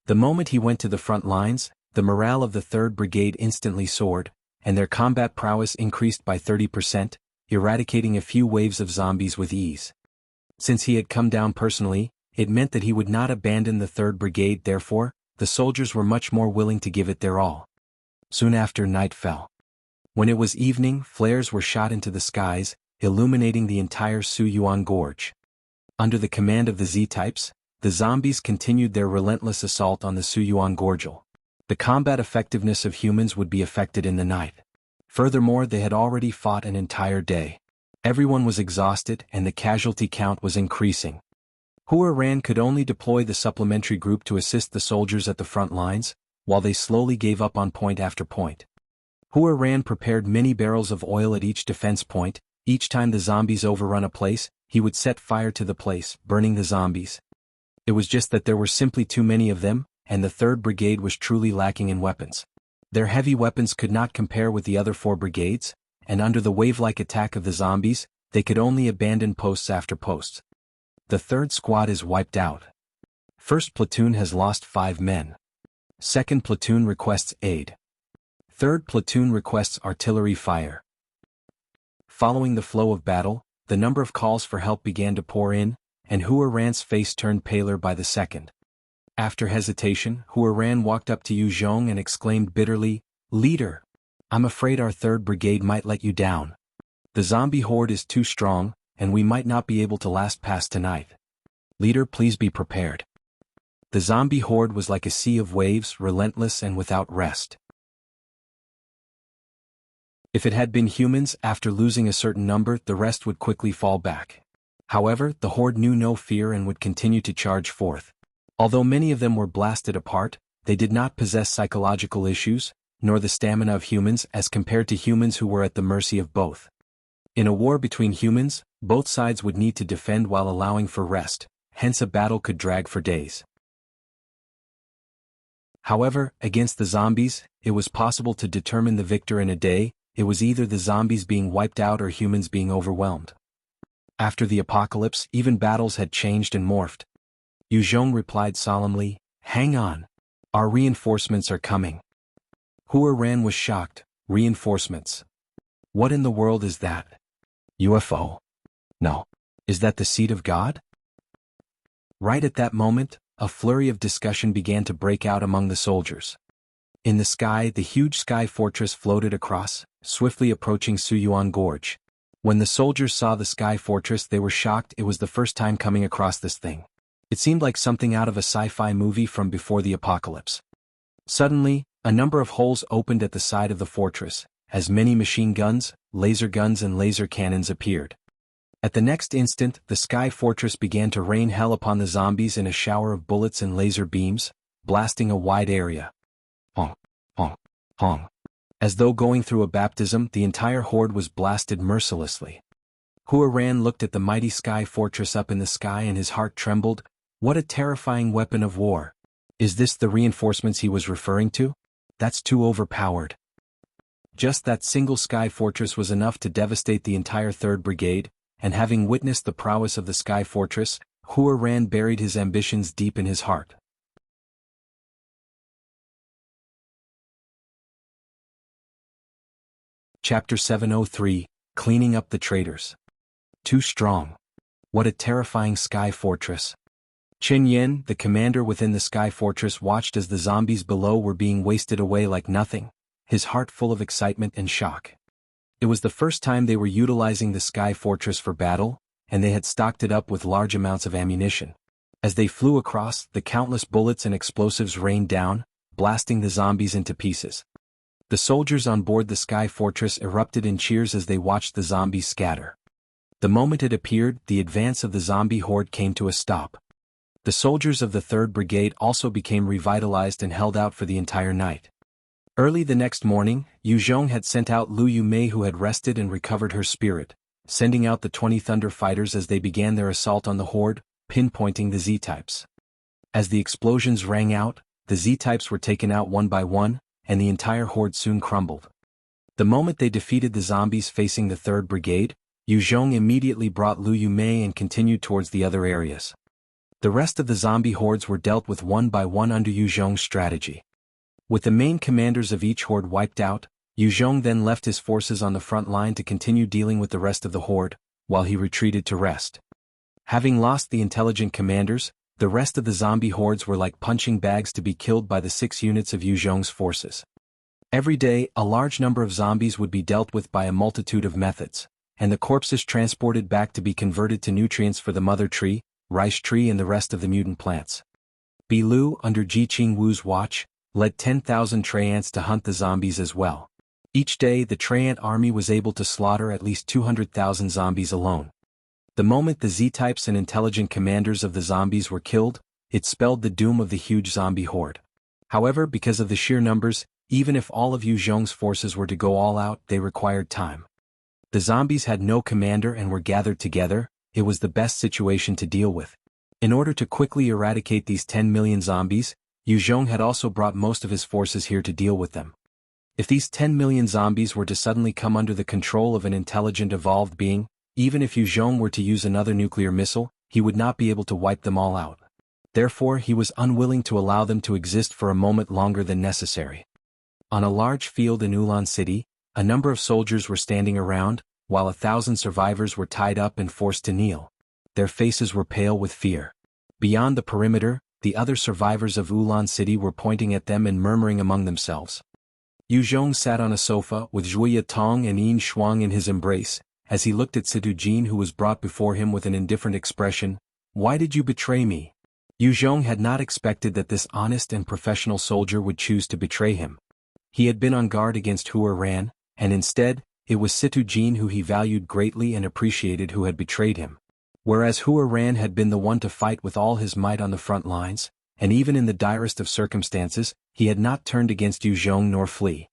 The moment he went to the front lines, the morale of the 3rd Brigade instantly soared, and their combat prowess increased by 30%, eradicating a few waves of zombies with ease. Since he had come down personally, it meant that he would not abandon the 3rd Brigade. Therefore, the soldiers were much more willing to give it their all. Soon after, night fell. When it was evening, flares were shot into the skies, illuminating the entire Suyuan Gorge. Under the command of the Z-types, the zombies continued their relentless assault on the Suyuan Gorgel. The combat effectiveness of humans would be affected in the night. Furthermore, they had already fought an entire day. Everyone was exhausted and the casualty count was increasing. Hua Ran could only deploy the supplementary group to assist the soldiers at the front lines, while they slowly gave up on point after point. Hua Ran prepared many barrels of oil at each defense point. Each time the zombies overrun a place, he would set fire to the place, burning the zombies. It was just that there were simply too many of them, and the 3rd Brigade was truly lacking in weapons. Their heavy weapons could not compare with the other 4 brigades, and under the wave-like attack of the zombies, they could only abandon posts after posts. The 3rd squad is wiped out. 1st platoon has lost 5 men. 2nd platoon requests aid. 3rd platoon requests artillery fire. Following the flow of battle, the number of calls for help began to pour in, and Hua Ran's face turned paler by the second. After hesitation, Hua Ran walked up to Yu Zhong and exclaimed bitterly, "Leader, I'm afraid our 3rd Brigade might let you down. The zombie horde is too strong, and we might not be able to last past tonight. Leader, please be prepared." The zombie horde was like a sea of waves, relentless and without rest. If it had been humans, after losing a certain number, the rest would quickly fall back. However, the horde knew no fear and would continue to charge forth. Although many of them were blasted apart, they did not possess psychological issues, nor the stamina of humans as compared to humans who were at the mercy of both. In a war between humans, both sides would need to defend while allowing for rest, hence a battle could drag for days. However, against the zombies, it was possible to determine the victor in a day. It was either the zombies being wiped out or humans being overwhelmed. After the apocalypse, even battles had changed and morphed. Yu Zhong replied solemnly, "Hang on. Our reinforcements are coming." Hua Ran was shocked. "Reinforcements? What in the world is that? UFO? No. Is that the seed of God?" Right at that moment, a flurry of discussion began to break out among the soldiers. In the sky, the huge sky fortress floated across, swiftly approaching Suyuan Gorge. When the soldiers saw the sky fortress, they were shocked. It was the first time coming across this thing. It seemed like something out of a sci-fi movie from before the apocalypse. Suddenly, a number of holes opened at the side of the fortress, as many machine guns, laser guns and laser cannons appeared. At the next instant, the sky fortress began to rain hell upon the zombies in a shower of bullets and laser beams, blasting a wide area. Honk, honk, honk. As though going through a baptism, the entire horde was blasted mercilessly. Hua Ran looked at the mighty sky fortress up in the sky and his heart trembled. What a terrifying weapon of war. Is this the reinforcements he was referring to? That's too overpowered. Just that single sky fortress was enough to devastate the entire 3rd Brigade, and having witnessed the prowess of the sky fortress, Hua Ran buried his ambitions deep in his heart. Chapter 703, Cleaning Up the Traitors. Too strong. What a terrifying sky fortress. Chen Yen, the commander within the sky fortress, watched as the zombies below were being wasted away like nothing, his heart full of excitement and shock. It was the first time they were utilizing the sky fortress for battle, and they had stocked it up with large amounts of ammunition. As they flew across, the countless bullets and explosives rained down, blasting the zombies into pieces. The soldiers on board the sky fortress erupted in cheers as they watched the zombies scatter. The moment it appeared, the advance of the zombie horde came to a stop. The soldiers of the 3rd Brigade also became revitalized and held out for the entire night. Early the next morning, Yu Zhong had sent out Lu Yumei, who had rested and recovered her spirit, sending out the 20 Thunder Fighters as they began their assault on the horde, pinpointing the Z-types. As the explosions rang out, the Z-types were taken out one by one, and the entire horde soon crumbled. The moment they defeated the zombies facing the 3rd Brigade, Yu Zhong immediately brought Lu Yumei and continued towards the other areas. The rest of the zombie hordes were dealt with one by one under Yu Zhong's strategy. With the main commanders of each horde wiped out, Yu Zhong then left his forces on the front line to continue dealing with the rest of the horde, while he retreated to rest. Having lost the intelligent commanders, the rest of the zombie hordes were like punching bags to be killed by the 6 units of Yu Zhong's forces. Every day, a large number of zombies would be dealt with by a multitude of methods, and the corpses transported back to be converted to nutrients for the mother tree, rice tree and the rest of the mutant plants. Lu, under Ji Qingwu's watch, led 10,000 Traitors to hunt the zombies as well. Each day the Traitor army was able to slaughter at least 200,000 zombies alone. The moment the Z-types and intelligent commanders of the zombies were killed, it spelled the doom of the huge zombie horde. However, because of the sheer numbers, even if all of Yu Zhong's forces were to go all out, they required time. The zombies had no commander and were gathered together. It was the best situation to deal with. In order to quickly eradicate these 10 million zombies, Yu Zhong had also brought most of his forces here to deal with them. If these 10 million zombies were to suddenly come under the control of an intelligent evolved being, even if Yu Zhong were to use another nuclear missile, he would not be able to wipe them all out. Therefore, he was unwilling to allow them to exist for a moment longer than necessary. On a large field in Ulan City, a number of soldiers were standing around, while 1,000 survivors were tied up and forced to kneel. Their faces were pale with fear. Beyond the perimeter, the other survivors of Ulan City were pointing at them and murmuring among themselves. Yu Zhong sat on a sofa with Zhuya Tong and Yin Shuang in his embrace, as he looked at Situ Jin, who was brought before him with an indifferent expression. "Why did you betray me?" Yu Zhong had not expected that this honest and professional soldier would choose to betray him. He had been on guard against Hua Ran, and instead, it was Situ Jin who he valued greatly and appreciated who had betrayed him. Whereas Hua Ran had been the one to fight with all his might on the front lines, and even in the direst of circumstances, he had not turned against Yu Zhong nor flee.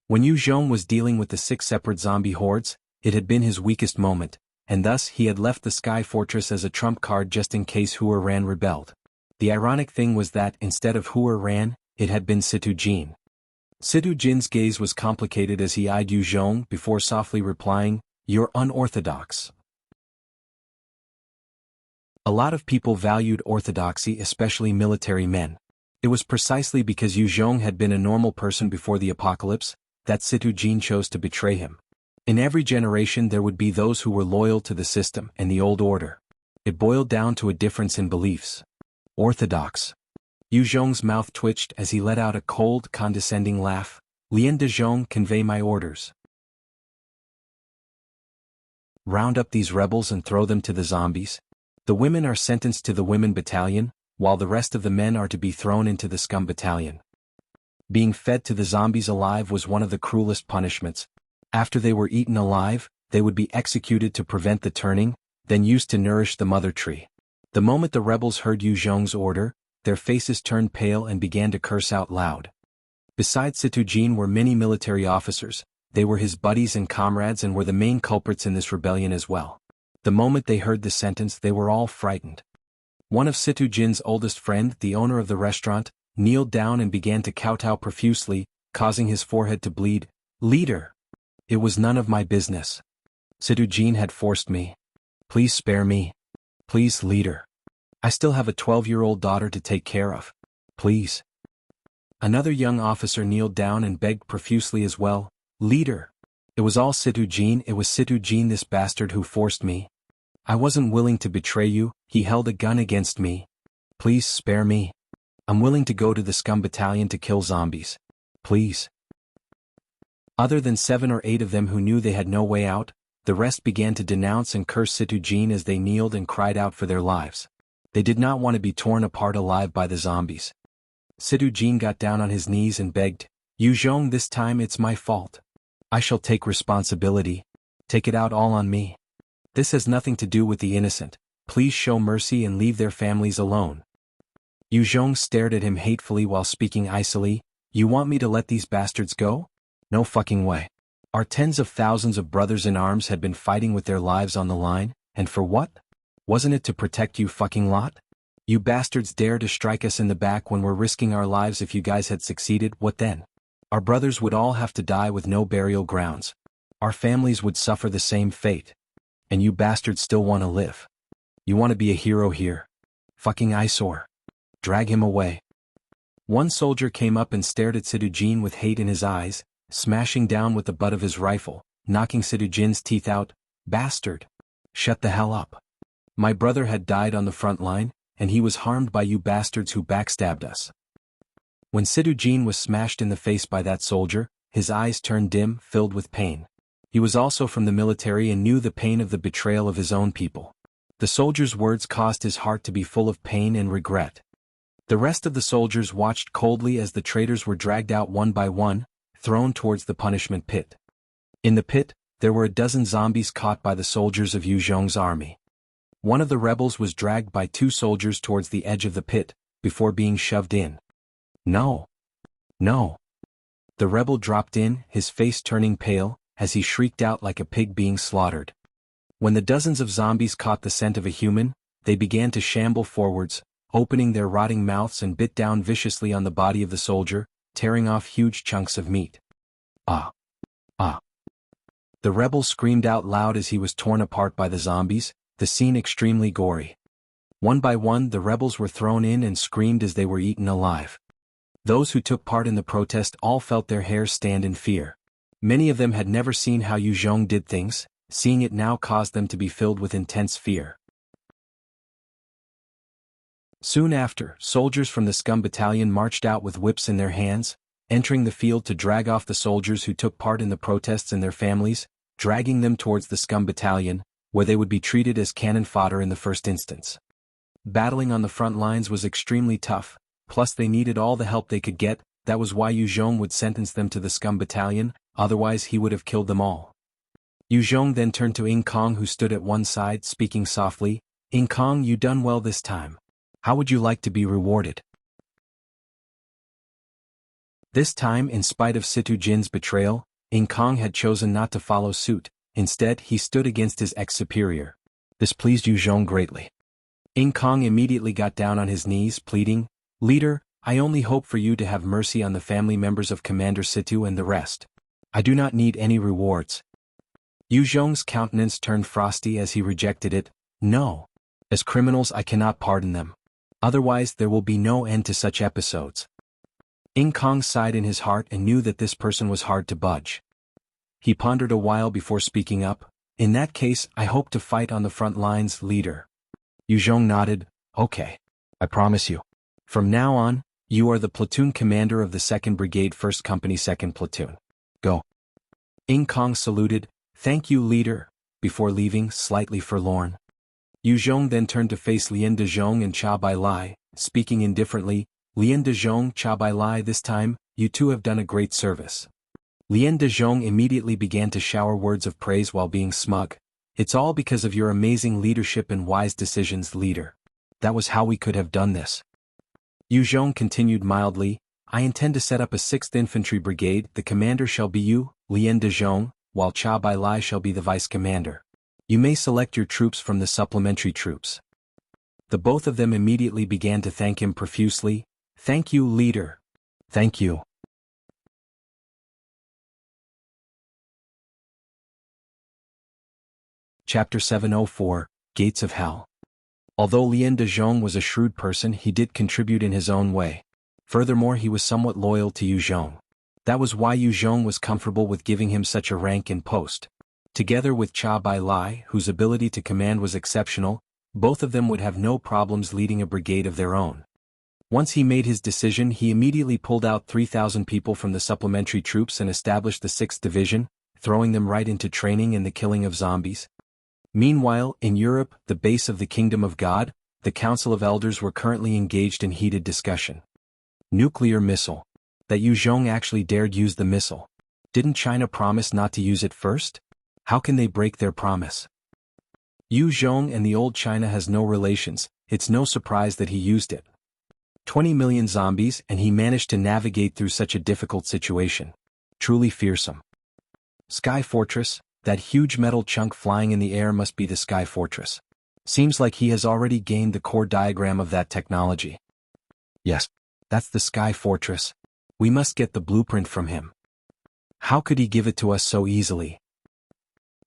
When Yu Zhong was dealing with the 6 separate zombie hordes, it had been his weakest moment, and thus he had left the Sky Fortress as a trump card just in case Hua Ran rebelled. The ironic thing was that, instead of Hua Ran, it had been Situ Jin. Situ Jin's gaze was complicated as he eyed Yu Zhong before softly replying, "You're unorthodox." A lot of people valued orthodoxy, especially military men. It was precisely because Yu Zhong had been a normal person before the apocalypse, that Situ Jin chose to betray him. In every generation there would be those who were loyal to the system and the old order. It boiled down to a difference in beliefs. Orthodox. Yu Zhong's mouth twitched as he let out a cold, condescending laugh. "Lian de Zhong, convey my orders. Round up these rebels and throw them to the zombies. The women are sentenced to the women battalion, while the rest of the men are to be thrown into the scum battalion." Being fed to the zombies alive was one of the cruelest punishments. After they were eaten alive, they would be executed to prevent the turning, then used to nourish the mother tree. The moment the rebels heard Yu Zhong's order, their faces turned pale and began to curse out loud. Besides Situ Jin were many military officers. They were his buddies and comrades and were the main culprits in this rebellion as well. The moment they heard the sentence, they were all frightened. One of Situ Jin's oldest friend, the owner of the restaurant, kneeled down and began to kowtow profusely, causing his forehead to bleed. "Leader! It was none of my business. Situ Jin had forced me. Please spare me. Please, leader. I still have a 12-year-old daughter to take care of. Please." Another young officer kneeled down and begged profusely as well. "Leader! It was all Situ Jin, it was Situ Jin, this bastard, who forced me. I wasn't willing to betray you, he held a gun against me. Please spare me. I'm willing to go to the scum battalion to kill zombies. Please." Other than 7 or 8 of them who knew they had no way out, the rest began to denounce and curse Situ Jin as they kneeled and cried out for their lives. They did not want to be torn apart alive by the zombies. Situ Jin got down on his knees and begged, "Yu Zhong, this time it's my fault. I shall take responsibility. Take it out all on me. This has nothing to do with the innocent. Please show mercy and leave their families alone." Yu Zhong stared at him hatefully while speaking icily. "You want me to let these bastards go? No fucking way. Our tens of thousands of brothers in arms had been fighting with their lives on the line, and for what? Wasn't it to protect you fucking lot? You bastards dare to strike us in the back when we're risking our lives. If you guys had succeeded, what then? Our brothers would all have to die with no burial grounds. Our families would suffer the same fate. And you bastards still want to live. You want to be a hero here. Fucking eyesore. Drag him away." One soldier came up and stared at Situ Jin with hate in his eyes, smashing down with the butt of his rifle, knocking Situ Jin's teeth out. "Bastard. Shut the hell up. My brother had died on the front line, and he was harmed by you bastards who backstabbed us." When Situ Jin was smashed in the face by that soldier, his eyes turned dim, filled with pain. He was also from the military and knew the pain of the betrayal of his own people. The soldier's words caused his heart to be full of pain and regret. The rest of the soldiers watched coldly as the traitors were dragged out one by one, thrown towards the punishment pit. In the pit, there were a dozen zombies caught by the soldiers of Yu Zhong's army. One of the rebels was dragged by 2 soldiers towards the edge of the pit, before being shoved in. No. No. The rebel dropped in, his face turning pale, as he shrieked out like a pig being slaughtered. When the dozens of zombies caught the scent of a human, they began to shamble forwards, opening their rotting mouths and bit down viciously on the body of the soldier, tearing off huge chunks of meat. Ah! Ah! The rebel screamed out loud as he was torn apart by the zombies, the scene extremely gory. One by one the rebels were thrown in and screamed as they were eaten alive. Those who took part in the protest all felt their hair stand in fear. Many of them had never seen how Yu Zhong did things, seeing it now caused them to be filled with intense fear. Soon after, soldiers from the Scum Battalion marched out with whips in their hands, entering the field to drag off the soldiers who took part in the protests and their families, dragging them towards the Scum Battalion, where they would be treated as cannon fodder in the first instance. Battling on the front lines was extremely tough, plus they needed all the help they could get. That was why Yu Zhong would sentence them to the Scum Battalion, otherwise he would have killed them all. Yu Zhong then turned to Ing Kong, who stood at one side, speaking softly. Ing Kong, you done well this time. How would you like to be rewarded? This time, in spite of Situ Jin's betrayal, Ing Kong had chosen not to follow suit. Instead, he stood against his ex-superior. This pleased Yu Zhong greatly. Ing Kong immediately got down on his knees, pleading, "Leader, I only hope for you to have mercy on the family members of Commander Situ and the rest. I do not need any rewards." Yu Zhong's countenance turned frosty as he rejected it. "No. As criminals I cannot pardon them. Otherwise there will be no end to such episodes." Ing Kong sighed in his heart and knew that this person was hard to budge. He pondered a while before speaking up. "In that case, I hope to fight on the front lines, leader." Yu Zhong nodded. "Okay. I promise you. From now on, you are the platoon commander of the 2nd Brigade 1st Company 2nd Platoon. Go." Ing Kong saluted. "Thank you, leader," before leaving, slightly forlorn. Yu Zhong then turned to face Lian Dezhong and Cha Bai Lai, speaking indifferently. "Lian Dezhong, Cha Bai Lai, this time, you two have done a great service." Lian Dezhong immediately began to shower words of praise while being smug. "It's all because of your amazing leadership and wise decisions, leader. That was how we could have done this." Yu Zhong continued mildly. "I intend to set up a 6th Infantry Brigade. The commander shall be you, Lian Dezhong, while Cha Bai Lai shall be the vice commander. You may select your troops from the supplementary troops." The both of them immediately began to thank him profusely. "Thank you, leader. Thank you." Chapter 704, Gates of Hell. Although Lian Dezhong was a shrewd person, he did contribute in his own way. Furthermore, he was somewhat loyal to Yu Zhong. That was why Yu Zhong was comfortable with giving him such a rank and post. Together with Cha Bai Lai, whose ability to command was exceptional, both of them would have no problems leading a brigade of their own. Once he made his decision, he immediately pulled out 3,000 people from the supplementary troops and established the 6th Division, throwing them right into training and the killing of zombies. Meanwhile, in Europe, the base of the Kingdom of God, the Council of Elders were currently engaged in heated discussion. Nuclear missile. That Yu Zhong actually dared use the missile. Didn't China promise not to use it first? How can they break their promise? Yu Zhong and the old China has no relations. It's no surprise that he used it. 20 million zombies, and he managed to navigate through such a difficult situation. Truly fearsome. Sky Fortress. That huge metal chunk flying in the air must be the Sky Fortress. Seems like he has already gained the core diagram of that technology. Yes, that's the Sky Fortress. We must get the blueprint from him. How could he give it to us so easily?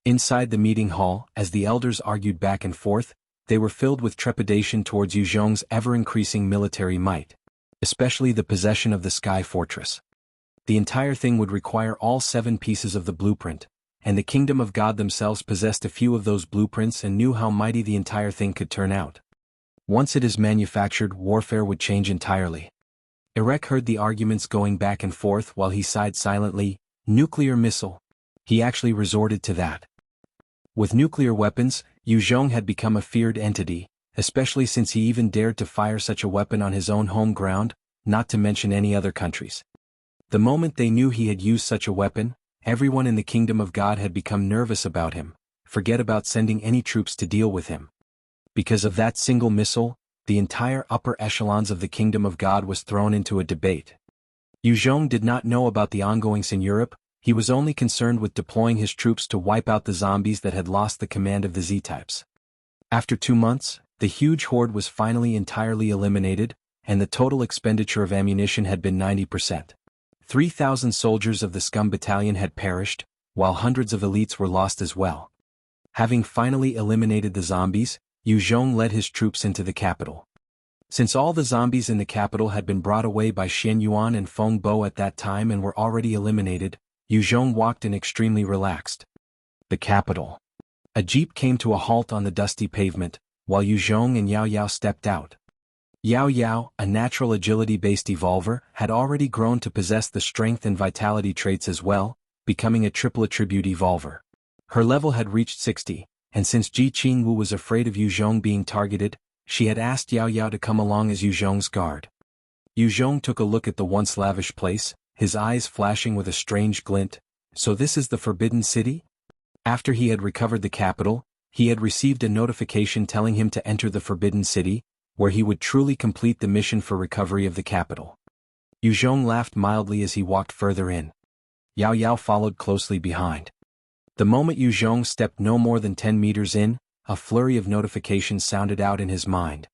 Inside the meeting hall, as the elders argued back and forth, they were filled with trepidation towards Yu Zhong's ever-increasing military might, especially the possession of the Sky Fortress. The entire thing would require all 7 pieces of the blueprint, and the Kingdom of God themselves possessed a few of those blueprints and knew how mighty the entire thing could turn out. Once it is manufactured, warfare would change entirely. Erek heard the arguments going back and forth while he sighed silently. Nuclear missile. He actually resorted to that. With nuclear weapons, Yu Zhong had become a feared entity, especially since he even dared to fire such a weapon on his own home ground, not to mention any other countries. The moment they knew he had used such a weapon, everyone in the Kingdom of God had become nervous about him, forget about sending any troops to deal with him. Because of that single missile, the entire upper echelons of the Kingdom of God was thrown into a debate. Yu Zhong did not know about the ongoings in Europe, he was only concerned with deploying his troops to wipe out the zombies that had lost the command of the Z-types. After 2 months, the huge horde was finally entirely eliminated, and the total expenditure of ammunition had been 90%. 3,000 soldiers of the Scum Battalion had perished, while hundreds of elites were lost as well. Having finally eliminated the zombies, Yu Zhong led his troops into the capital. Since all the zombies in the capital had been brought away by Xian Yuan and Feng Bo at that time and were already eliminated, Yu Zhong walked in extremely relaxed. The capital. A jeep came to a halt on the dusty pavement, while Yu Zhong and Yao Yao stepped out. Yao Yao, a natural agility-based evolver, had already grown to possess the strength and vitality traits as well, becoming a triple attribute evolver. Her level had reached 60, and since Jianghu was afraid of Yu Zhong being targeted, she had asked Yao Yao to come along as Yu Zhong's guard. Yu Zhong took a look at the once lavish place, his eyes flashing with a strange glint. So this is the Forbidden City? After he had recovered the capital, he had received a notification telling him to enter the Forbidden City, where he would truly complete the mission for recovery of the capital. Yu Zhong laughed mildly as he walked further in. Yao Yao followed closely behind. The moment Yu Zhong stepped no more than 10 meters in, a flurry of notifications sounded out in his mind.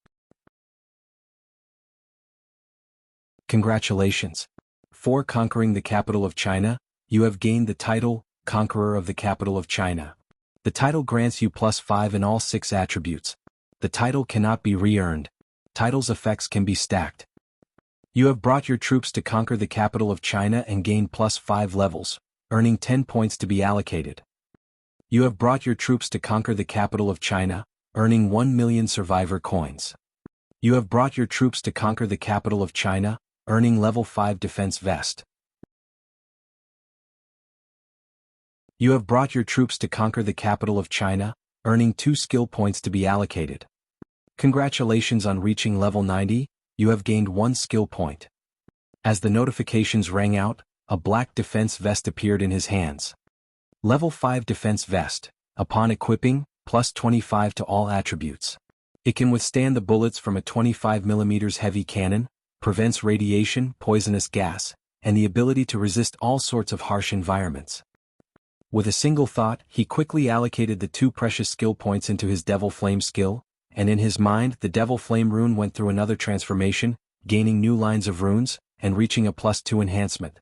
Congratulations. For conquering the capital of China, you have gained the title, Conqueror of the Capital of China. The title grants you +5 in all 6 attributes. The title cannot be re-earned. Title's effects can be stacked. You have brought your troops to conquer the capital of China and gained +5 levels, earning 10 points to be allocated. You have brought your troops to conquer the capital of China, earning 1 million survivor coins. You have brought your troops to conquer the capital of China, earning level 5 defense vest. You have brought your troops to conquer the capital of China, earning 2 skill points to be allocated. Congratulations on reaching level 90, you have gained 1 skill point. As the notifications rang out, a black defense vest appeared in his hands. Level 5 defense vest, upon equipping, +25 to all attributes. It can withstand the bullets from a 25mm heavy cannon, prevents radiation, poisonous gas, and the ability to resist all sorts of harsh environments. With a single thought, he quickly allocated the 2 precious skill points into his Devil Flame skill, and in his mind the Devil Flame rune went through another transformation, gaining new lines of runes, and reaching a +2 enhancement.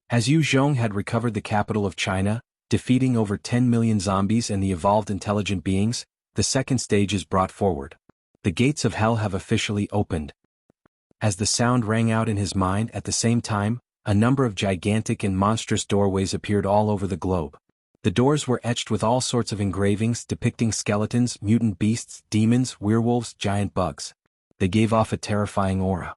As Yu Zhong had recovered the capital of China, defeating over 10 million zombies and the evolved intelligent beings, the second stage is brought forward. The gates of hell have officially opened. As the sound rang out in his mind at the same time, a number of gigantic and monstrous doorways appeared all over the globe. The doors were etched with all sorts of engravings depicting skeletons, mutant beasts, demons, werewolves, giant bugs. They gave off a terrifying aura.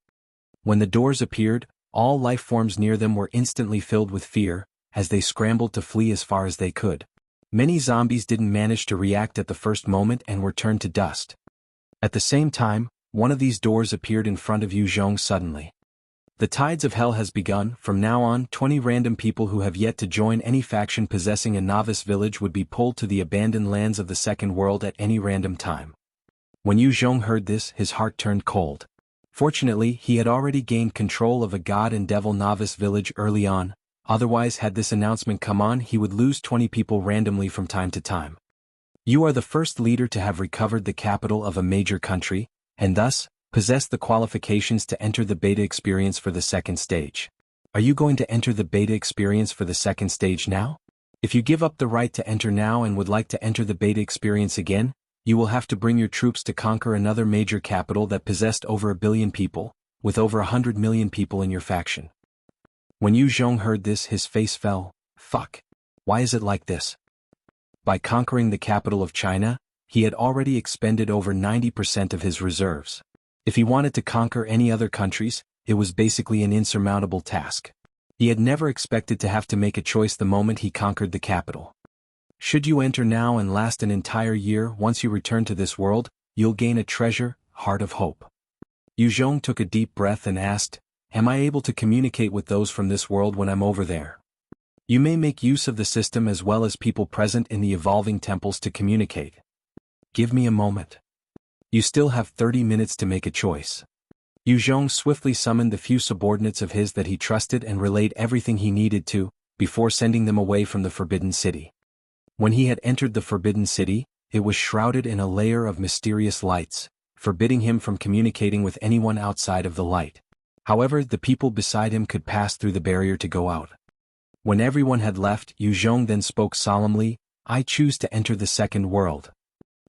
When the doors appeared, all life forms near them were instantly filled with fear, as they scrambled to flee as far as they could. Many zombies didn't manage to react at the first moment and were turned to dust. At the same time, one of these doors appeared in front of Yu Zhong suddenly. The tides of hell has begun. From now on, 20 random people who have yet to join any faction possessing a novice village would be pulled to the abandoned lands of the second world at any random time. When Yu Zhong heard this, his heart turned cold. Fortunately, he had already gained control of a god and devil novice village early on, otherwise had this announcement come on he would lose 20 people randomly from time to time. You are the first leader to have recovered the capital of a major country, and thus, possess the qualifications to enter the beta experience for the second stage. Are you going to enter the beta experience for the second stage now? If you give up the right to enter now and would like to enter the beta experience again, you will have to bring your troops to conquer another major capital that possessed over 1 billion people, with over 100 million people in your faction. When Yu Zhong heard this, his face fell. Fuck. Why is it like this? By conquering the capital of China, he had already expended over 90% of his reserves. If he wanted to conquer any other countries, it was basically an insurmountable task. He had never expected to have to make a choice the moment he conquered the capital. Should you enter now and last an entire year, once you return to this world, you'll gain a treasure, Heart of Hope. Yu Zhong took a deep breath and asked, am I able to communicate with those from this world when I'm over there? You may make use of the system as well as people present in the evolving temples to communicate. Give me a moment. You still have 30 minutes to make a choice. Yu Zhong swiftly summoned the few subordinates of his that he trusted and relayed everything he needed to, before sending them away from the Forbidden City. When he had entered the Forbidden City, it was shrouded in a layer of mysterious lights, forbidding him from communicating with anyone outside of the light. However, the people beside him could pass through the barrier to go out. When everyone had left, Yu Zhong then spoke solemnly, I choose to enter the second world.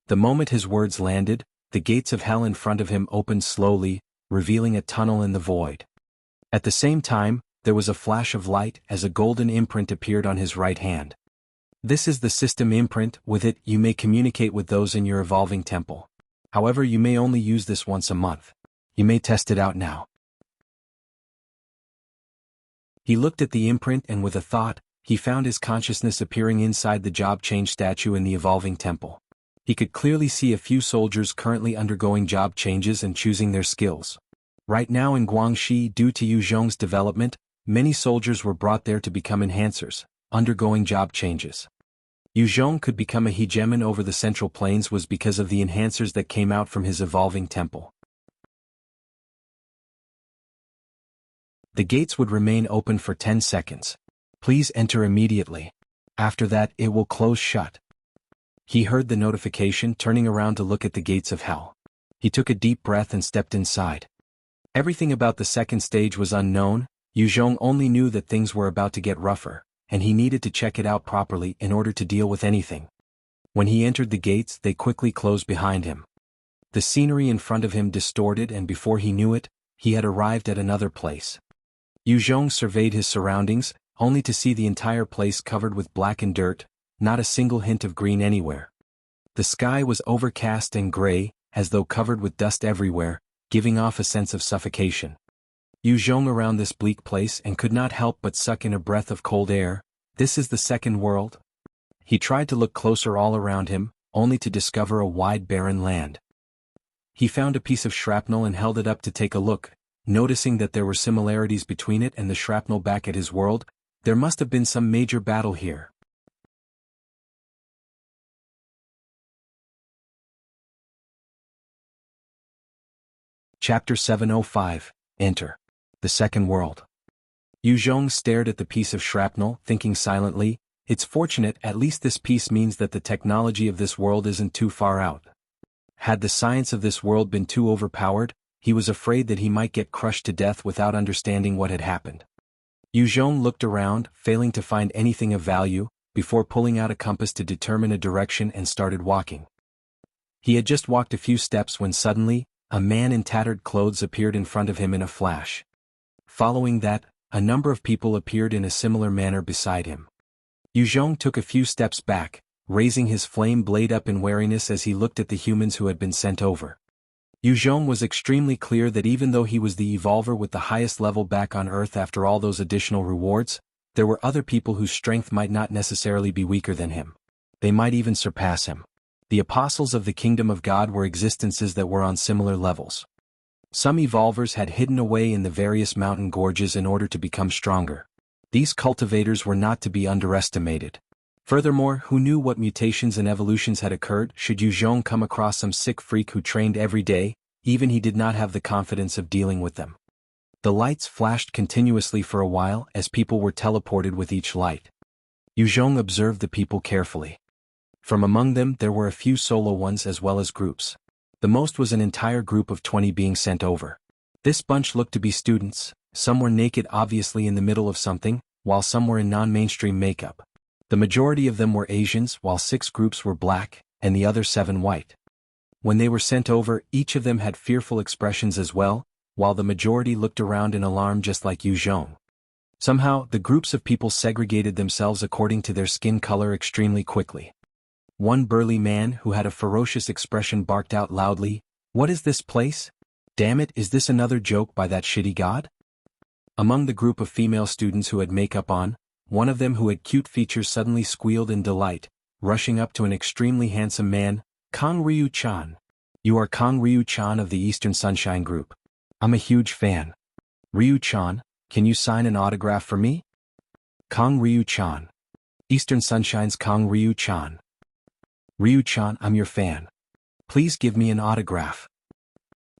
The moment his words landed, the gates of hell in front of him opened slowly, revealing a tunnel in the void. At the same time, there was a flash of light as a golden imprint appeared on his right hand. This is the system imprint. With it, you may communicate with those in your evolving temple. However, you may only use this once a month. You may test it out now. He looked at the imprint and with a thought, he found his consciousness appearing inside the job change statue in the evolving temple. He could clearly see a few soldiers currently undergoing job changes and choosing their skills. Right now in Guangxi, due to Yu Zhong's development, many soldiers were brought there to become enhancers, undergoing job changes. Yu Zhong could become a hegemon over the Central Plains was because of the enhancers that came out from his evolving temple. The gates would remain open for 10 seconds. Please enter immediately. After that, it will close shut. He heard the notification, turning around to look at the gates of hell. He took a deep breath and stepped inside. Everything about the second stage was unknown. Yu Zhong only knew that things were about to get rougher, and he needed to check it out properly in order to deal with anything. When he entered the gates, they quickly closed behind him. The scenery in front of him distorted, and before he knew it, he had arrived at another place. Yu Zhong surveyed his surroundings, only to see the entire place covered with blackened dirt, not a single hint of green anywhere. The sky was overcast and gray, as though covered with dust everywhere, giving off a sense of suffocation. Yu Zhong around this bleak place and could not help but suck in a breath of cold air. This is the second world? He tried to look closer all around him, only to discover a wide barren land. He found a piece of shrapnel and held it up to take a look, noticing that there were similarities between it and the shrapnel back at his world. There must have been some major battle here. Chapter 705, Enter. The Second World. Yu Zhong stared at the piece of shrapnel, thinking silently, it's fortunate, at least this piece means that the technology of this world isn't too far out. Had the science of this world been too overpowered, he was afraid that he might get crushed to death without understanding what had happened. Yu Zhong looked around, failing to find anything of value, before pulling out a compass to determine a direction and started walking. He had just walked a few steps when suddenly, a man in tattered clothes appeared in front of him in a flash. Following that, a number of people appeared in a similar manner beside him. Yu Zhong took a few steps back, raising his flame blade up in wariness as he looked at the humans who had been sent over. Yu Zhong was extremely clear that even though he was the evolver with the highest level back on Earth after all those additional rewards, there were other people whose strength might not necessarily be weaker than him. They might even surpass him. The apostles of the kingdom of God were existences that were on similar levels. Some evolvers had hidden away in the various mountain gorges in order to become stronger. These cultivators were not to be underestimated. Furthermore, who knew what mutations and evolutions had occurred should Yu Zhong come across some sick freak who trained every day, even he did not have the confidence of dealing with them. The lights flashed continuously for a while as people were teleported with each light. Yu Zhong observed the people carefully. From among them there were a few solo ones as well as groups. The most was an entire group of 20 being sent over. This bunch looked to be students, some were naked obviously in the middle of something, while some were in non-mainstream makeup. The majority of them were Asians while 6 groups were black, and the other 7 white. When they were sent over, each of them had fearful expressions as well, while the majority looked around in alarm just like Yu Zhong. Somehow, the groups of people segregated themselves according to their skin color extremely quickly. One burly man who had a ferocious expression barked out loudly, "What is this place? Damn it, is this another joke by that shitty god?" Among the group of female students who had makeup on, one of them who had cute features suddenly squealed in delight, rushing up to an extremely handsome man. Kang Ryu-chan. You are Kang Ryu-chan of the Eastern Sunshine Group. I'm a huge fan. Ryu-chan, can you sign an autograph for me? Kang Ryu-chan. Eastern Sunshine's Kang Ryu-chan. Ryu-chan, I'm your fan. Please give me an autograph.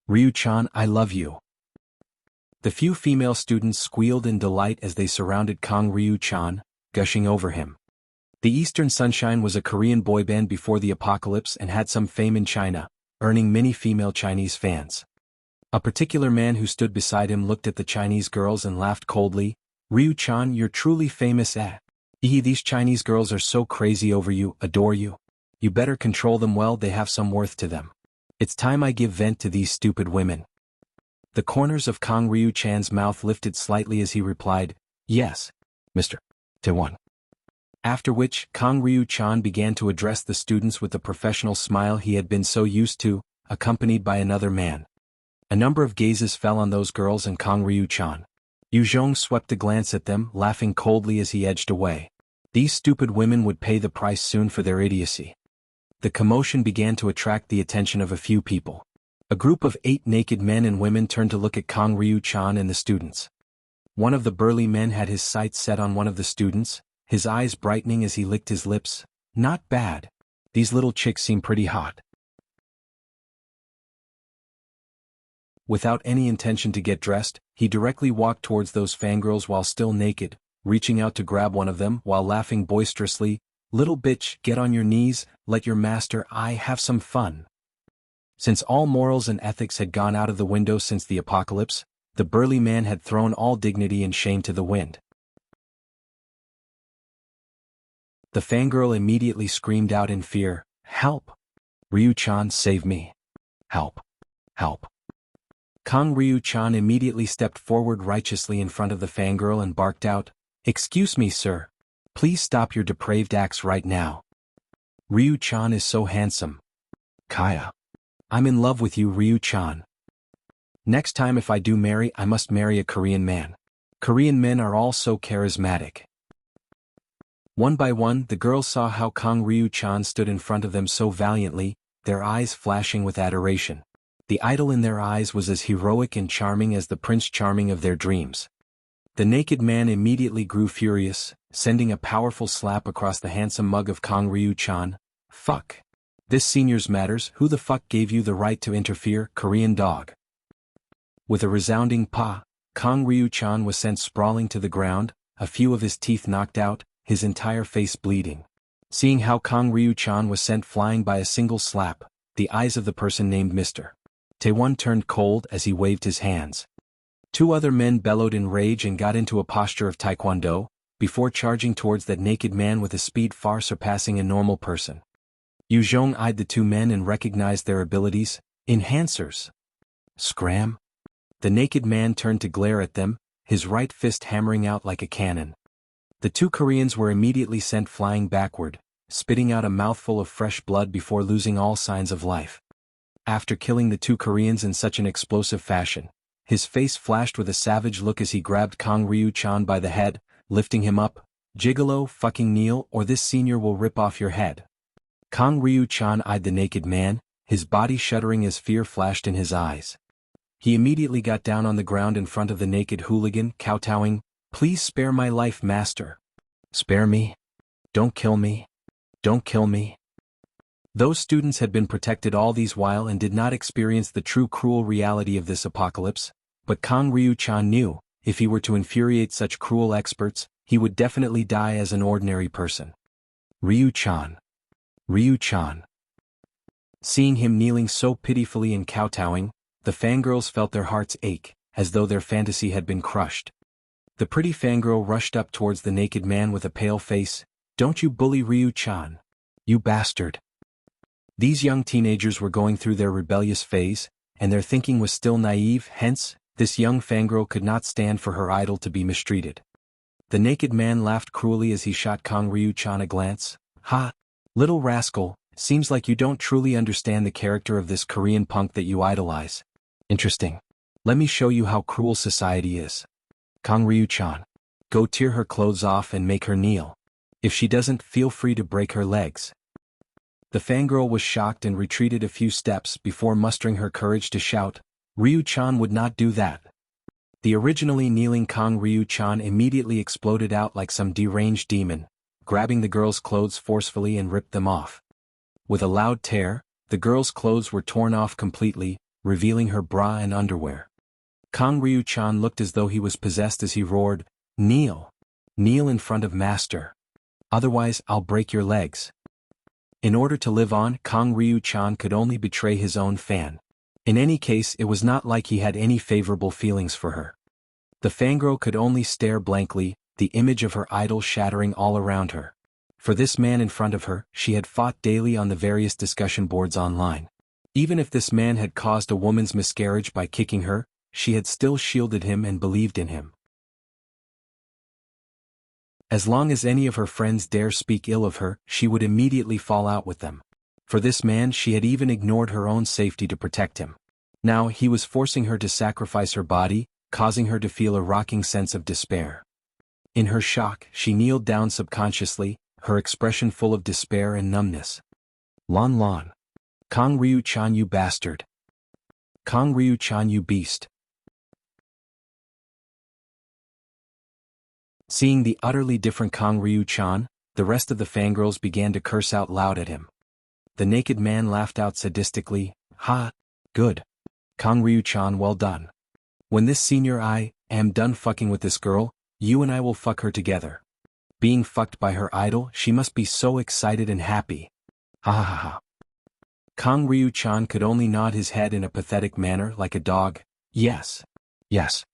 Ryu-chan, I love you. The few female students squealed in delight as they surrounded Kang Ryu-chan, gushing over him. The Eastern Sunshine was a Korean boy band before the apocalypse and had some fame in China, earning many female Chinese fans. A particular man who stood beside him looked at the Chinese girls and laughed coldly. Ryu-chan, you're truly famous these Chinese girls are so crazy over you, adore you. You better control them well, they have some worth to them. It's time I give vent to these stupid women. The corners of Kang Ryu-chan's mouth lifted slightly as he replied, yes, Mr. Taewon. After which, Kang Ryu-chan began to address the students with the professional smile he had been so used to, accompanied by another man. A number of gazes fell on those girls and Kang Ryu-chan. Yu Zhong swept a glance at them, laughing coldly as he edged away. These stupid women would pay the price soon for their idiocy. The commotion began to attract the attention of a few people. A group of 8 naked men and women turned to look at Kang Ryu-chan and the students. One of the burly men had his sights set on one of the students, his eyes brightening as he licked his lips. Not bad. These little chicks seem pretty hot. Without any intention to get dressed, he directly walked towards those fangirls while still naked, reaching out to grab one of them while laughing boisterously. Little bitch, get on your knees, let your master I have some fun. Since all morals and ethics had gone out of the window since the apocalypse, the burly man had thrown all dignity and shame to the wind. The fangirl immediately screamed out in fear, help! Ryu-chan, save me! Help! Help! Kang Ryu-chan immediately stepped forward righteously in front of the fangirl and barked out, excuse me, sir. Please stop your depraved acts right now. Ryu-chan is so handsome. Kaya. I'm in love with you, Ryu-chan. Next time if I do marry, I must marry a Korean man. Korean men are all so charismatic. One by one, the girls saw how Kang Ryu-chan stood in front of them so valiantly, their eyes flashing with adoration. The idol in their eyes was as heroic and charming as the Prince Charming of their dreams. The naked man immediately grew furious, sending a powerful slap across the handsome mug of Kang Ryu-chan. Fuck. This seniors matters, who the fuck gave you the right to interfere, Korean dog? With a resounding pa, Kang Ryu-chan was sent sprawling to the ground, a few of his teeth knocked out, his entire face bleeding. Seeing how Kang Ryu-chan was sent flying by a single slap, the eyes of the person named Mr. Taewon turned cold as he waved his hands. 2 other men bellowed in rage and got into a posture of taekwondo, before charging towards that naked man with a speed far surpassing a normal person. Yu Zhong eyed the 2 men and recognized their abilities. Enhancers. Scram? The naked man turned to glare at them, his right fist hammering out like a cannon. The 2 Koreans were immediately sent flying backward, spitting out a mouthful of fresh blood before losing all signs of life. After killing the 2 Koreans in such an explosive fashion, his face flashed with a savage look as he grabbed Kang Ryu-chan by the head, lifting him up. Gigolo, fucking kneel, or this senior will rip off your head. Kang Ryu-chan eyed the naked man, his body shuddering as fear flashed in his eyes. He immediately got down on the ground in front of the naked hooligan, kowtowing, please spare my life, master. Spare me? Don't kill me. Don't kill me. Those students had been protected all these while and did not experience the true cruel reality of this apocalypse, but Kang Ryu-chan knew, if he were to infuriate such cruel experts, he would definitely die as an ordinary person. Ryu-chan. Ryu-chan. Seeing him kneeling so pitifully and kowtowing, the fangirls felt their hearts ache, as though their fantasy had been crushed. The pretty fangirl rushed up towards the naked man with a pale face. Don't you bully Ryu-chan. You bastard. These young teenagers were going through their rebellious phase, and their thinking was still naive, hence, this young fangirl could not stand for her idol to be mistreated. The naked man laughed cruelly as he shot Kang Ryu-chan a glance. Ha! Little rascal, seems like you don't truly understand the character of this Korean punk that you idolize. Interesting. Let me show you how cruel society is. Kang Ryu-chan. Go tear her clothes off and make her kneel. If she doesn't, feel free to break her legs. The fangirl was shocked and retreated a few steps before mustering her courage to shout, Ryu-chan would not do that. The originally kneeling Kong Ryu-chan immediately exploded out like some deranged demon, grabbing the girl's clothes forcefully and ripped them off. With a loud tear, the girl's clothes were torn off completely, revealing her bra and underwear. Kong Ryu-chan looked as though he was possessed as he roared, Kneel! Kneel in front of Master. Otherwise, I'll break your legs. In order to live on, Kong Ryu-chan could only betray his own fan. In any case, it was not like he had any favorable feelings for her. The fangirl could only stare blankly, the image of her idol shattering all around her. For this man in front of her, she had fought daily on the various discussion boards online. Even if this man had caused a woman's miscarriage by kicking her, she had still shielded him and believed in him. As long as any of her friends dare speak ill of her, she would immediately fall out with them. For this man, she had even ignored her own safety to protect him. Now he was forcing her to sacrifice her body, causing her to feel a rocking sense of despair. In her shock, she kneeled down subconsciously, her expression full of despair and numbness. Lon Lon. Kong Ryu-chan, you bastard. Kong Ryu-chan, you beast. Seeing the utterly different Kong Ryu-chan, the rest of the fangirls began to curse out loud at him. The naked man laughed out sadistically, Ha! Good. Kong Ryu-chan, well done. When this senior I am done fucking with this girl, you and I will fuck her together. Being fucked by her idol, she must be so excited and happy. Ha ha ha ha. Kong Ryu-chan could only nod his head in a pathetic manner like a dog. Yes. Yes.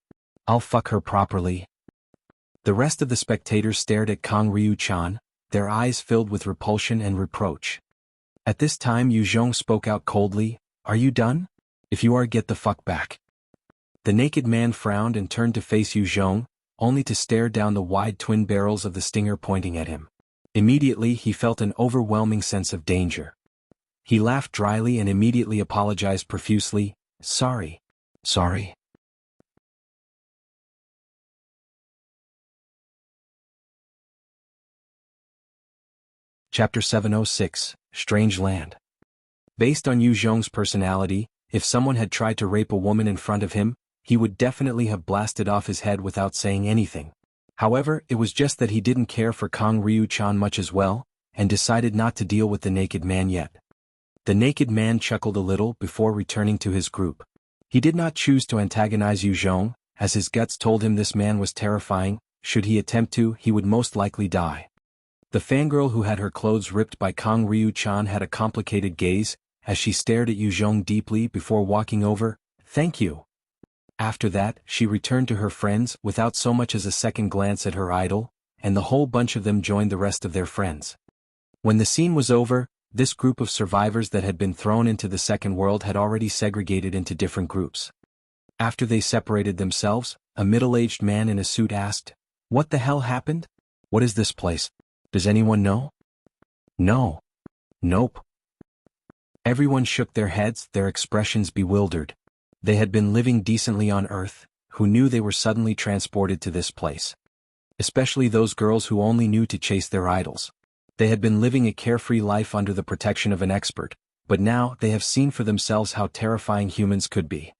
I'll fuck her properly. The rest of the spectators stared at Kong Ryu-chan, their eyes filled with repulsion and reproach. At this time Yu Zhong spoke out coldly, Are you done? If you are, get the fuck back. The naked man frowned and turned to face Yu Zhong, only to stare down the wide twin barrels of the stinger pointing at him. Immediately he felt an overwhelming sense of danger. He laughed dryly and immediately apologized profusely, Sorry. Sorry. Chapter 706, Strange Land. Based on Yu Zhong's personality, if someone had tried to rape a woman in front of him, he would definitely have blasted off his head without saying anything. However, it was just that he didn't care for Kong Ryu-chan much as well, and decided not to deal with the naked man yet. The naked man chuckled a little before returning to his group. He did not choose to antagonize Yu Zhong, as his guts told him this man was terrifying. Should he attempt to, he would most likely die. The fangirl who had her clothes ripped by Kong Ryu-chan had a complicated gaze, as she stared at Yu Zhong deeply before walking over, Thank you. After that, she returned to her friends without so much as a second glance at her idol, and the whole bunch of them joined the rest of their friends. When the scene was over, this group of survivors that had been thrown into the second world had already segregated into different groups. After they separated themselves, a middle-aged man in a suit asked, What the hell happened? What is this place? Does anyone know? No. Nope. Everyone shook their heads, their expressions bewildered. They had been living decently on Earth, who knew they were suddenly transported to this place. Especially those girls who only knew to chase their idols. They had been living a carefree life under the protection of an expert, but now they have seen for themselves how terrifying humans could be.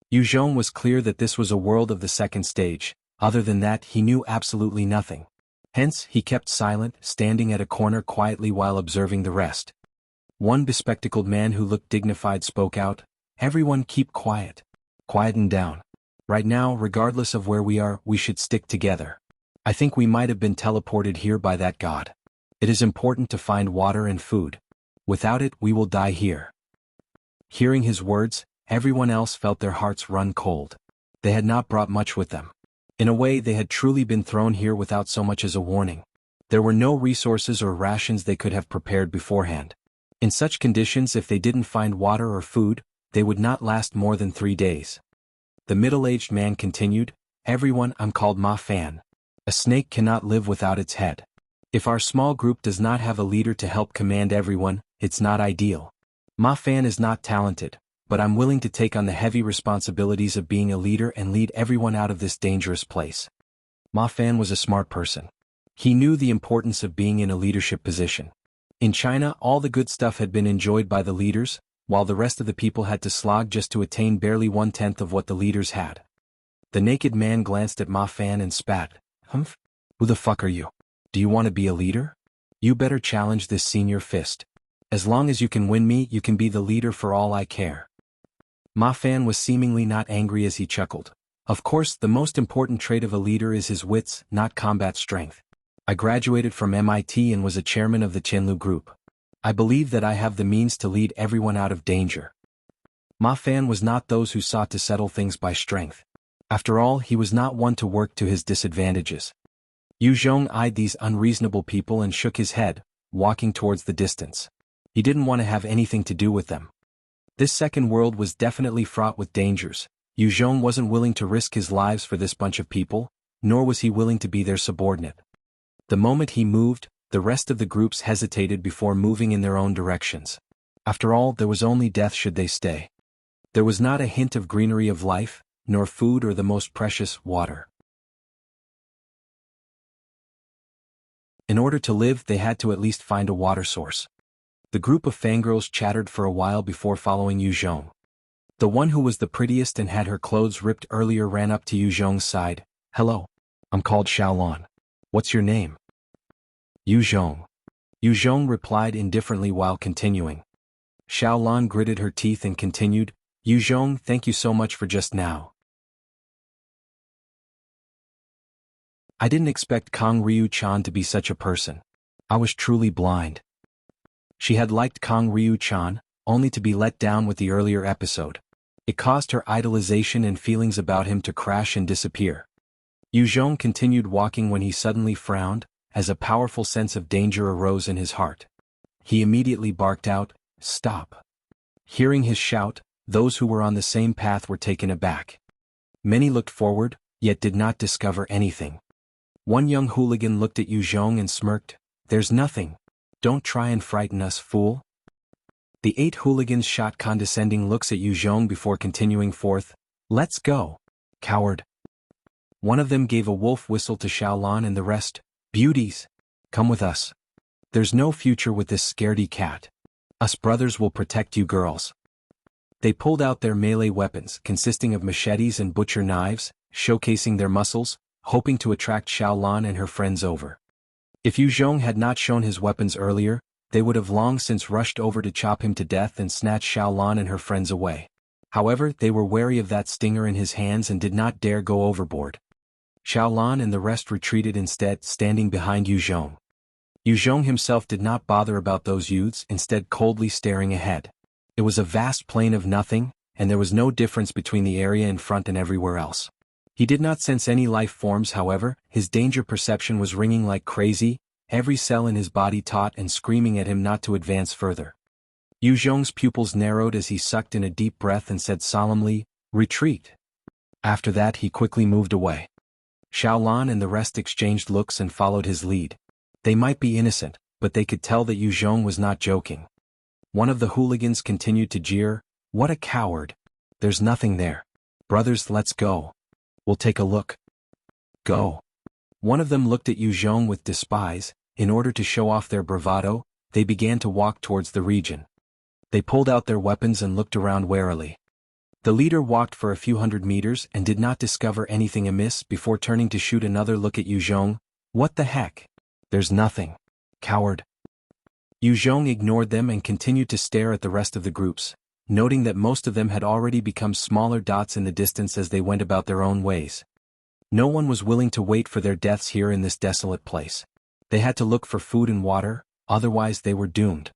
Yu Zhong was clear that this was a world of the second stage. Other than that, he knew absolutely nothing. Hence, he kept silent, standing at a corner quietly while observing the rest. One bespectacled man who looked dignified spoke out, Everyone keep quiet. Quieten down. Right now, regardless of where we are, we should stick together. I think we might have been teleported here by that god. It is important to find water and food. Without it, we will die here. Hearing his words, everyone else felt their hearts run cold. They had not brought much with them. In a way, they had truly been thrown here without so much as a warning. There were no resources or rations they could have prepared beforehand. In such conditions, if they didn't find water or food, they would not last more than 3 days. The middle-aged man continued, Everyone, I'm called Ma Fan. A snake cannot live without its head. If our small group does not have a leader to help command everyone, it's not ideal. Ma Fan is not talented, but I'm willing to take on the heavy responsibilities of being a leader and lead everyone out of this dangerous place. Ma Fan was a smart person. He knew the importance of being in a leadership position. In China, all the good stuff had been enjoyed by the leaders, while the rest of the people had to slog just to attain barely 1/10 of what the leaders had. The naked man glanced at Ma Fan and spat. Humph? Who the fuck are you? Do you want to be a leader? You better challenge this senior fist. As long as you can win me, you can be the leader for all I care. Ma Fan was seemingly not angry as he chuckled. Of course, the most important trait of a leader is his wits, not combat strength. I graduated from MIT and was a chairman of the Qianlu group. I believe that I have the means to lead everyone out of danger. Ma Fan was not those who sought to settle things by strength. After all, he was not one to work to his disadvantages. Yu Zhong eyed these unreasonable people and shook his head, walking towards the distance. He didn't want to have anything to do with them. This second world was definitely fraught with dangers. Yu Zhong wasn't willing to risk his lives for this bunch of people, nor was he willing to be their subordinate. The moment he moved, the rest of the groups hesitated before moving in their own directions. After all, there was only death should they stay. There was not a hint of greenery of life, nor food or the most precious water. In order to live, they had to at least find a water source. The group of fangirls chattered for a while before following Yu Zhong. The one who was the prettiest and had her clothes ripped earlier ran up to Yu Zhong's side. Hello. I'm called Xiaolan. What's your name? Yu Zhong. Yu Zhong replied indifferently while continuing. Xiaolan gritted her teeth and continued, Yu Zhong, thank you so much for just now. I didn't expect Kang Ryu-chan to be such a person. I was truly blind. She had liked Kang Ryu-chan, only to be let down with the earlier episode. It caused her idolization and feelings about him to crash and disappear. Yu Zhong continued walking when he suddenly frowned, as a powerful sense of danger arose in his heart. He immediately barked out, Stop. Hearing his shout, those who were on the same path were taken aback. Many looked forward, yet did not discover anything. One young hooligan looked at Yu Zhong and smirked, There's nothing. Don't try and frighten us, fool. The 8 hooligans shot condescending looks at Yu Zhong before continuing forth, Let's go. Coward. One of them gave a wolf whistle to Xiaolan and the rest, Beauties. Come with us. There's no future with this scaredy cat. Us brothers will protect you girls. They pulled out their melee weapons, consisting of machetes and butcher knives, showcasing their muscles, hoping to attract Xiaolan and her friends over. If Yu Zhong had not shown his weapons earlier, they would have long since rushed over to chop him to death and snatch Xiaolan and her friends away. However, they were wary of that stinger in his hands and did not dare go overboard. Xiaolan and the rest retreated instead, standing behind Yu Zhong. Yu Zhong himself did not bother about those youths, instead coldly staring ahead. It was a vast plain of nothing, and there was no difference between the area in front and everywhere else. He did not sense any life forms, however, his danger perception was ringing like crazy, every cell in his body taut and screaming at him not to advance further. Yu Zhong's pupils narrowed as he sucked in a deep breath and said solemnly, Retreat. After that he quickly moved away. Xiaolan and the rest exchanged looks and followed his lead. They might be innocent, but they could tell that Yu Zhong was not joking. One of the hooligans continued to jeer, What a coward. There's nothing there. Brothers, let's go. We'll take a look. Go. One of them looked at Yu Zhong with despise. In order to show off their bravado, they began to walk towards the region. They pulled out their weapons and looked around warily. The leader walked for a few hundred meters and did not discover anything amiss before turning to shoot another look at Yu Zhong. What the heck? There's nothing. Coward. Yu Zhong ignored them and continued to stare at the rest of the groups, noting that most of them had already become smaller dots in the distance as they went about their own ways. No one was willing to wait for their deaths here in this desolate place. They had to look for food and water, otherwise they were doomed.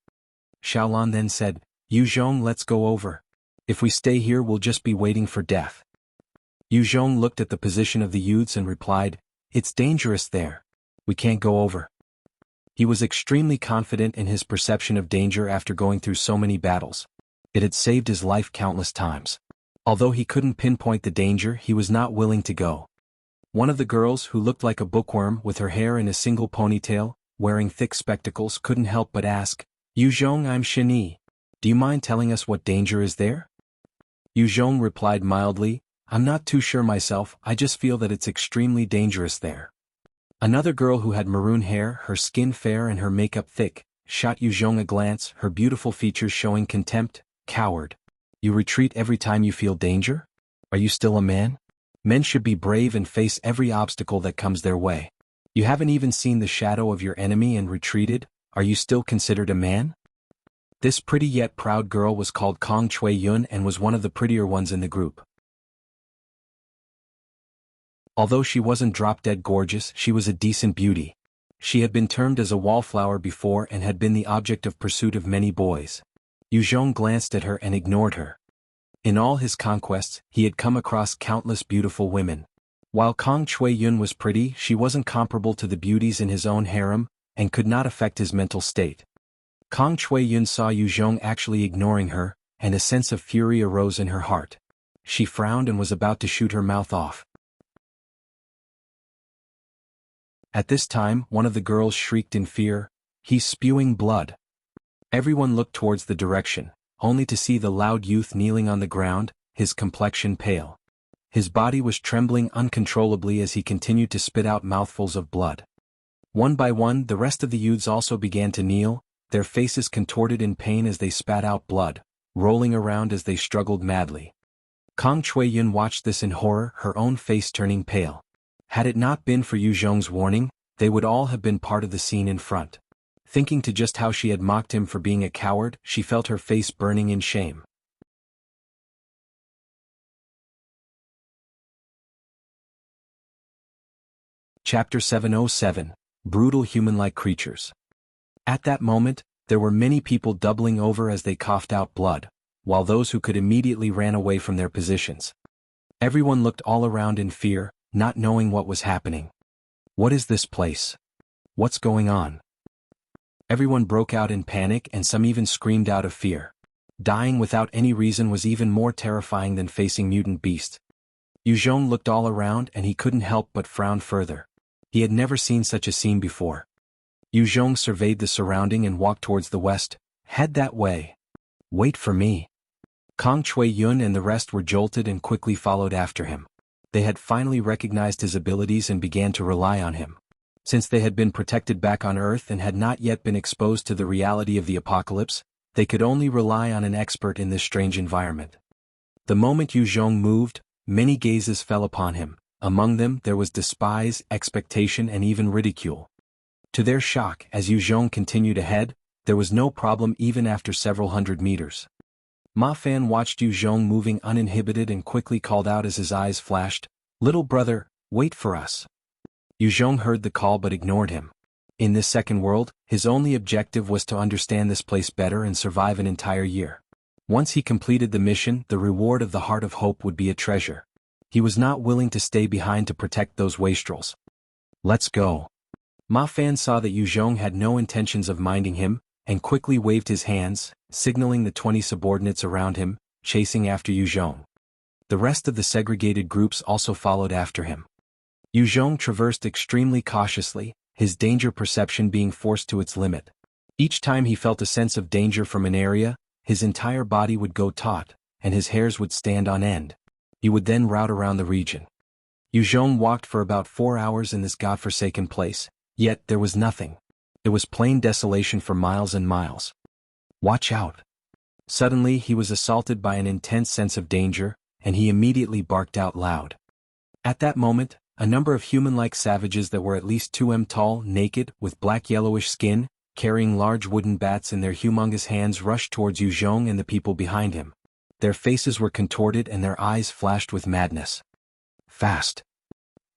Xiaolan then said, Yu Zhong, let's go over. If we stay here we'll just be waiting for death. Yu Zhong looked at the position of the youths and replied, It's dangerous there. We can't go over. He was extremely confident in his perception of danger after going through so many battles. It had saved his life countless times. Although he couldn't pinpoint the danger, he was not willing to go. One of the girls, who looked like a bookworm with her hair in a single ponytail, wearing thick spectacles, couldn't help but ask, Yu Zhong, I'm Shini. Do you mind telling us what danger is there? Yu Zhong replied mildly, I'm not too sure myself, I just feel that it's extremely dangerous there. Another girl who had maroon hair, her skin fair and her makeup thick, shot Yu Zhong a glance, her beautiful features showing contempt. Coward. You retreat every time you feel danger? Are you still a man? Men should be brave and face every obstacle that comes their way. You haven't even seen the shadow of your enemy and retreated? Are you still considered a man? This pretty yet proud girl was called Kong Chui Yun and was one of the prettier ones in the group. Although she wasn't drop-dead gorgeous, she was a decent beauty. She had been termed as a wallflower before and had been the object of pursuit of many boys. Yu Zhong glanced at her and ignored her. In all his conquests, he had come across countless beautiful women. While Kong Chui Yun was pretty, she wasn't comparable to the beauties in his own harem, and could not affect his mental state. Kong Chui Yun saw Yu Zhong actually ignoring her, and a sense of fury arose in her heart. She frowned and was about to shoot her mouth off. At this time, one of the girls shrieked in fear, "He's spewing blood." Everyone looked towards the direction, only to see the loud youth kneeling on the ground, his complexion pale. His body was trembling uncontrollably as he continued to spit out mouthfuls of blood. One by one, the rest of the youths also began to kneel, their faces contorted in pain as they spat out blood, rolling around as they struggled madly. Kong Chui Yun watched this in horror, her own face turning pale. Had it not been for Yu Zhong's warning, they would all have been part of the scene in front. Thinking to just how she had mocked him for being a coward, she felt her face burning in shame. Chapter 707, Brutal Human-like Creatures. At that moment, there were many people doubling over as they coughed out blood, while those who could immediately ran away from their positions. Everyone looked all around in fear, not knowing what was happening. What is this place? What's going on? Everyone broke out in panic and some even screamed out of fear. Dying without any reason was even more terrifying than facing mutant beasts. Yu Zhong looked all around and he couldn't help but frown further. He had never seen such a scene before. Yu Zhong surveyed the surrounding and walked towards the west. Head that way. Wait for me. Kong Chui Yun and the rest were jolted and quickly followed after him. They had finally recognized his abilities and began to rely on him. Since they had been protected back on Earth and had not yet been exposed to the reality of the apocalypse, they could only rely on an expert in this strange environment. The moment Yu Zhong moved, many gazes fell upon him. Among them there was despise, expectation and even ridicule. To their shock, as Yu Zhong continued ahead, there was no problem even after several hundred meters. Ma Fan watched Yu Zhong moving uninhibited and quickly called out as his eyes flashed, "Little brother, wait for us." Yu Zhong heard the call but ignored him. In this second world, his only objective was to understand this place better and survive an entire year. Once he completed the mission, the reward of the Heart of Hope would be a treasure. He was not willing to stay behind to protect those wastrels. "Let's go." Ma Fan saw that Yu Zhong had no intentions of minding him, and quickly waved his hands, signaling the 20 subordinates around him, chasing after Yu Zhong. The rest of the segregated groups also followed after him. Yu Zhong traversed extremely cautiously, his danger perception being forced to its limit. Each time he felt a sense of danger from an area, his entire body would go taut, and his hairs would stand on end. He would then rout around the region. Yu Zhong walked for about 4 hours in this godforsaken place, yet there was nothing. It was plain desolation for miles and miles. Watch out. Suddenly he was assaulted by an intense sense of danger, and he immediately barked out loud. At that moment, a number of human-like savages that were at least 2 m tall, naked, with black-yellowish skin, carrying large wooden bats in their humongous hands rushed towards Yu Zhong and the people behind him. Their faces were contorted and their eyes flashed with madness. Fast.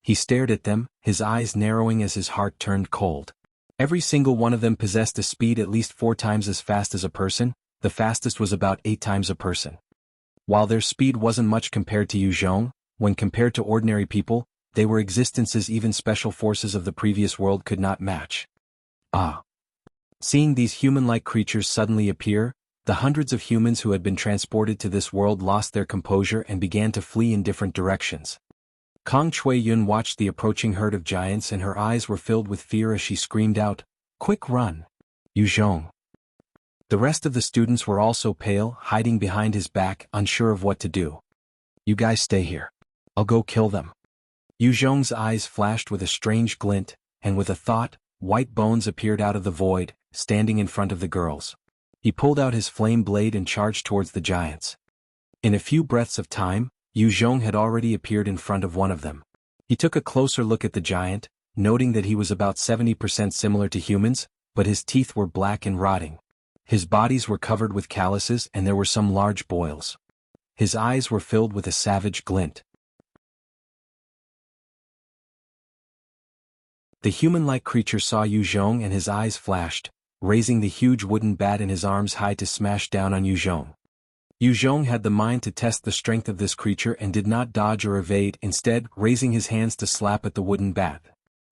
He stared at them, his eyes narrowing as his heart turned cold. Every single one of them possessed a speed at least 4 times as fast as a person, the fastest was about 8 times a person. While their speed wasn't much compared to Yu Zhong, when compared to ordinary people, they were existences even special forces of the previous world could not match. Ah! Seeing these human-like creatures suddenly appear, the hundreds of humans who had been transported to this world lost their composure and began to flee in different directions. Kong Chui Yun watched the approaching herd of giants and her eyes were filled with fear as she screamed out, "Quick run! Yu Zhong!" The rest of the students were also pale, hiding behind his back, unsure of what to do. "You guys stay here. I'll go kill them." Yu Zhong's eyes flashed with a strange glint, and with a thought, white bones appeared out of the void, standing in front of the girls. He pulled out his flame blade and charged towards the giants. In a few breaths of time, Yu Zhong had already appeared in front of one of them. He took a closer look at the giant, noting that he was about 70% similar to humans, but his teeth were black and rotting. His bodies were covered with calluses and there were some large boils. His eyes were filled with a savage glint. The human-like creature saw Yu Zhong and his eyes flashed, raising the huge wooden bat in his arms high to smash down on Yu Zhong. Yu Zhong had the mind to test the strength of this creature and did not dodge or evade, instead raising his hands to slap at the wooden bat.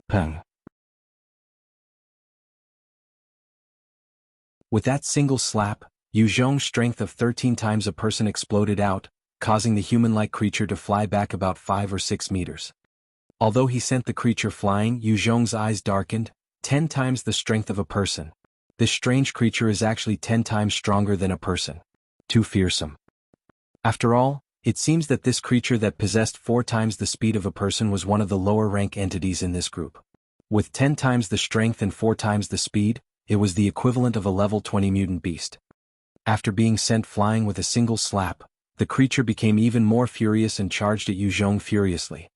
Peng. With that single slap, Yu Zhong's strength of 13 times a person exploded out, causing the human-like creature to fly back about 5 or 6 meters. Although he sent the creature flying, Yu Zhong's eyes darkened, 10 times the strength of a person. This strange creature is actually 10 times stronger than a person. Too fearsome. After all, it seems that this creature that possessed 4 times the speed of a person was one of the lower-rank entities in this group. With 10 times the strength and 4 times the speed, it was the equivalent of a level 20 mutant beast. After being sent flying with a single slap, the creature became even more furious and charged at Yu Zhong furiously.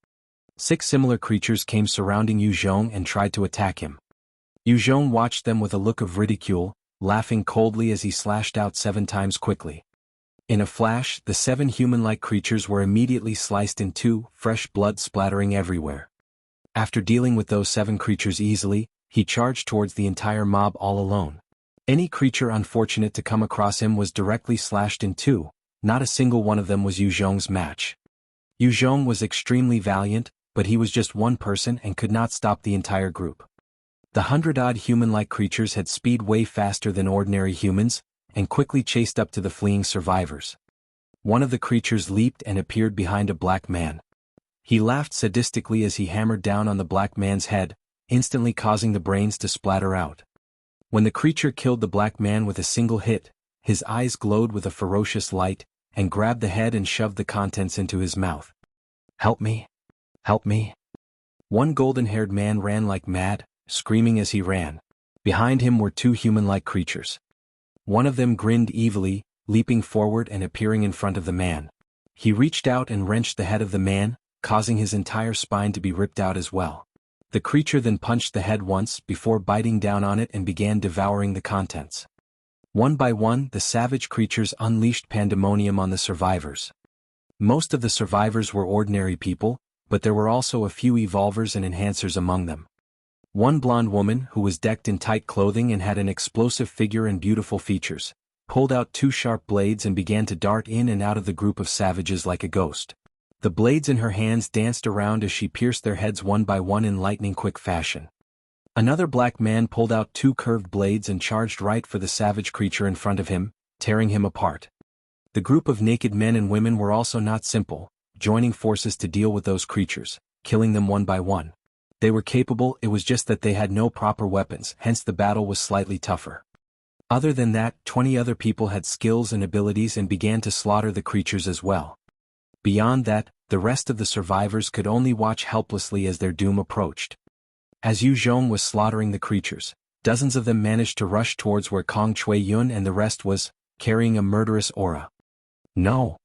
6 similar creatures came surrounding Yu Zhong and tried to attack him. Yu Zhong watched them with a look of ridicule, laughing coldly as he slashed out 7 times quickly. In a flash, the 7 human-like creatures were immediately sliced in 2, fresh blood splattering everywhere. After dealing with those 7 creatures easily, he charged towards the entire mob all alone. Any creature unfortunate to come across him was directly slashed in 2, not a single one of them was Yu Zhong's match. Yu Zhong was extremely valiant, but he was just one person and could not stop the entire group. The 100-odd human-like creatures had speed way faster than ordinary humans, and quickly chased up to the fleeing survivors. One of the creatures leaped and appeared behind a black man. He laughed sadistically as he hammered down on the black man's head, instantly causing the brains to splatter out. When the creature killed the black man with a single hit, his eyes glowed with a ferocious light, and grabbed the head and shoved the contents into his mouth. "Help me! Help me!" One golden-haired man ran like mad, screaming as he ran. Behind him were 2 human-like creatures. One of them grinned evilly, leaping forward and appearing in front of the man. He reached out and wrenched the head of the man, causing his entire spine to be ripped out as well. The creature then punched the head once before biting down on it and began devouring the contents. One by one, the savage creatures unleashed pandemonium on the survivors. Most of the survivors were ordinary people, but there were also a few evolvers and enhancers among them. One blonde woman, who was decked in tight clothing and had an explosive figure and beautiful features, pulled out 2 sharp blades and began to dart in and out of the group of savages like a ghost. The blades in her hands danced around as she pierced their heads one by one in lightning-quick fashion. Another black man pulled out 2 curved blades and charged right for the savage creature in front of him, tearing him apart. The group of naked men and women were also not simple, joining forces to deal with those creatures, killing them one by one. They were capable, it was just that they had no proper weapons, hence the battle was slightly tougher. Other than that, 20 other people had skills and abilities and began to slaughter the creatures as well. Beyond that, the rest of the survivors could only watch helplessly as their doom approached. As Yu Zhong was slaughtering the creatures, dozens of them managed to rush towards where Kong Chui Yun and the rest was, carrying a murderous aura. No!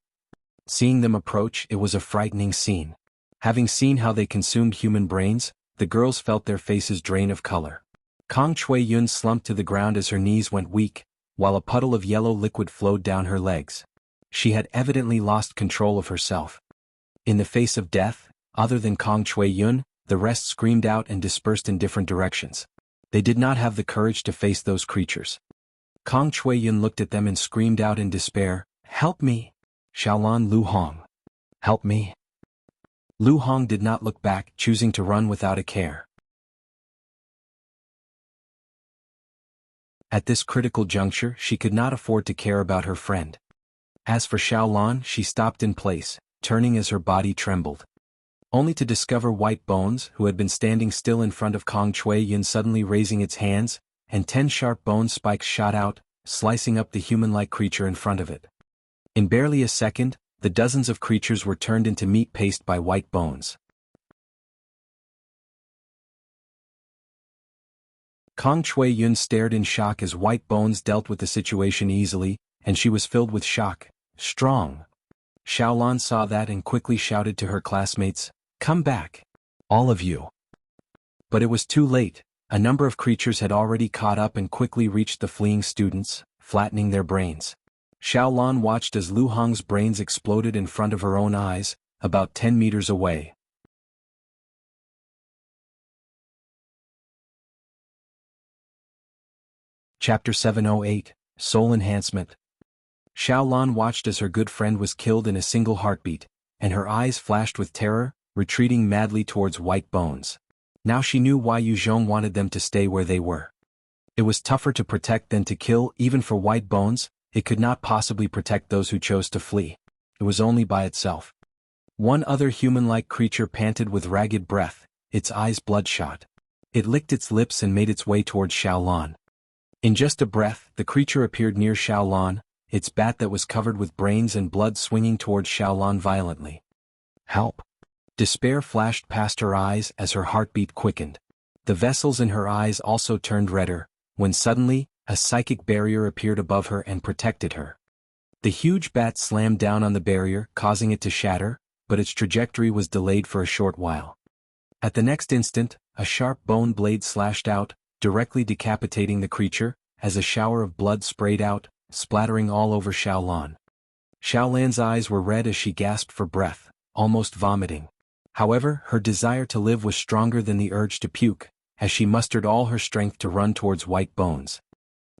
Seeing them approach, it was a frightening scene. Having seen how they consumed human brains, the girls felt their faces drain of color. Kong Chui Yun slumped to the ground as her knees went weak, while a puddle of yellow liquid flowed down her legs. She had evidently lost control of herself. In the face of death, other than Kong Chui Yun, the rest screamed out and dispersed in different directions. They did not have the courage to face those creatures. Kong Chui Yun looked at them and screamed out in despair, "Help me! Xiaolan Lu Hong! Help me!" Lu Hong did not look back, choosing to run without a care. At this critical juncture, she could not afford to care about her friend. As for Xiaolan, she stopped in place, turning as her body trembled. Only to discover White Bones, who had been standing still in front of Kong Chui Yun, suddenly raising its hands, and 10 sharp bone spikes shot out, slicing up the human-like creature in front of it. In barely a second, the dozens of creatures were turned into meat paste by White Bones. Kong Shui Yun stared in shock as White Bones dealt with the situation easily, and she was filled with shock. Strong. Xiaolan saw that and quickly shouted to her classmates, "Come back. All of you." But it was too late. A number of creatures had already caught up and quickly reached the fleeing students, flattening their brains. Xiaolan watched as Lu Hong's brains exploded in front of her own eyes, about 10 meters away. Chapter 708, Soul Enhancement. Xiaolan watched as her good friend was killed in a single heartbeat, and her eyes flashed with terror, retreating madly towards White Bones. Now she knew why Yu Zhong wanted them to stay where they were. It was tougher to protect than to kill. Even for White Bones, it could not possibly protect those who chose to flee. It was only by itself. One other human-like creature panted with ragged breath, its eyes bloodshot. It licked its lips and made its way towards Xiaolan. In just a breath, the creature appeared near Xiaolan, its bat that was covered with brains and blood swinging towards Xiaolan violently. "Help!" Despair flashed past her eyes as her heartbeat quickened. The vessels in her eyes also turned redder, when suddenly, a psychic barrier appeared above her and protected her. The huge bat slammed down on the barrier, causing it to shatter, but its trajectory was delayed for a short while. At the next instant, a sharp bone blade slashed out, directly decapitating the creature, as a shower of blood sprayed out, splattering all over Xiaolan. Xiaolan's eyes were red as she gasped for breath, almost vomiting. However, her desire to live was stronger than the urge to puke, as she mustered all her strength to run towards White Bones.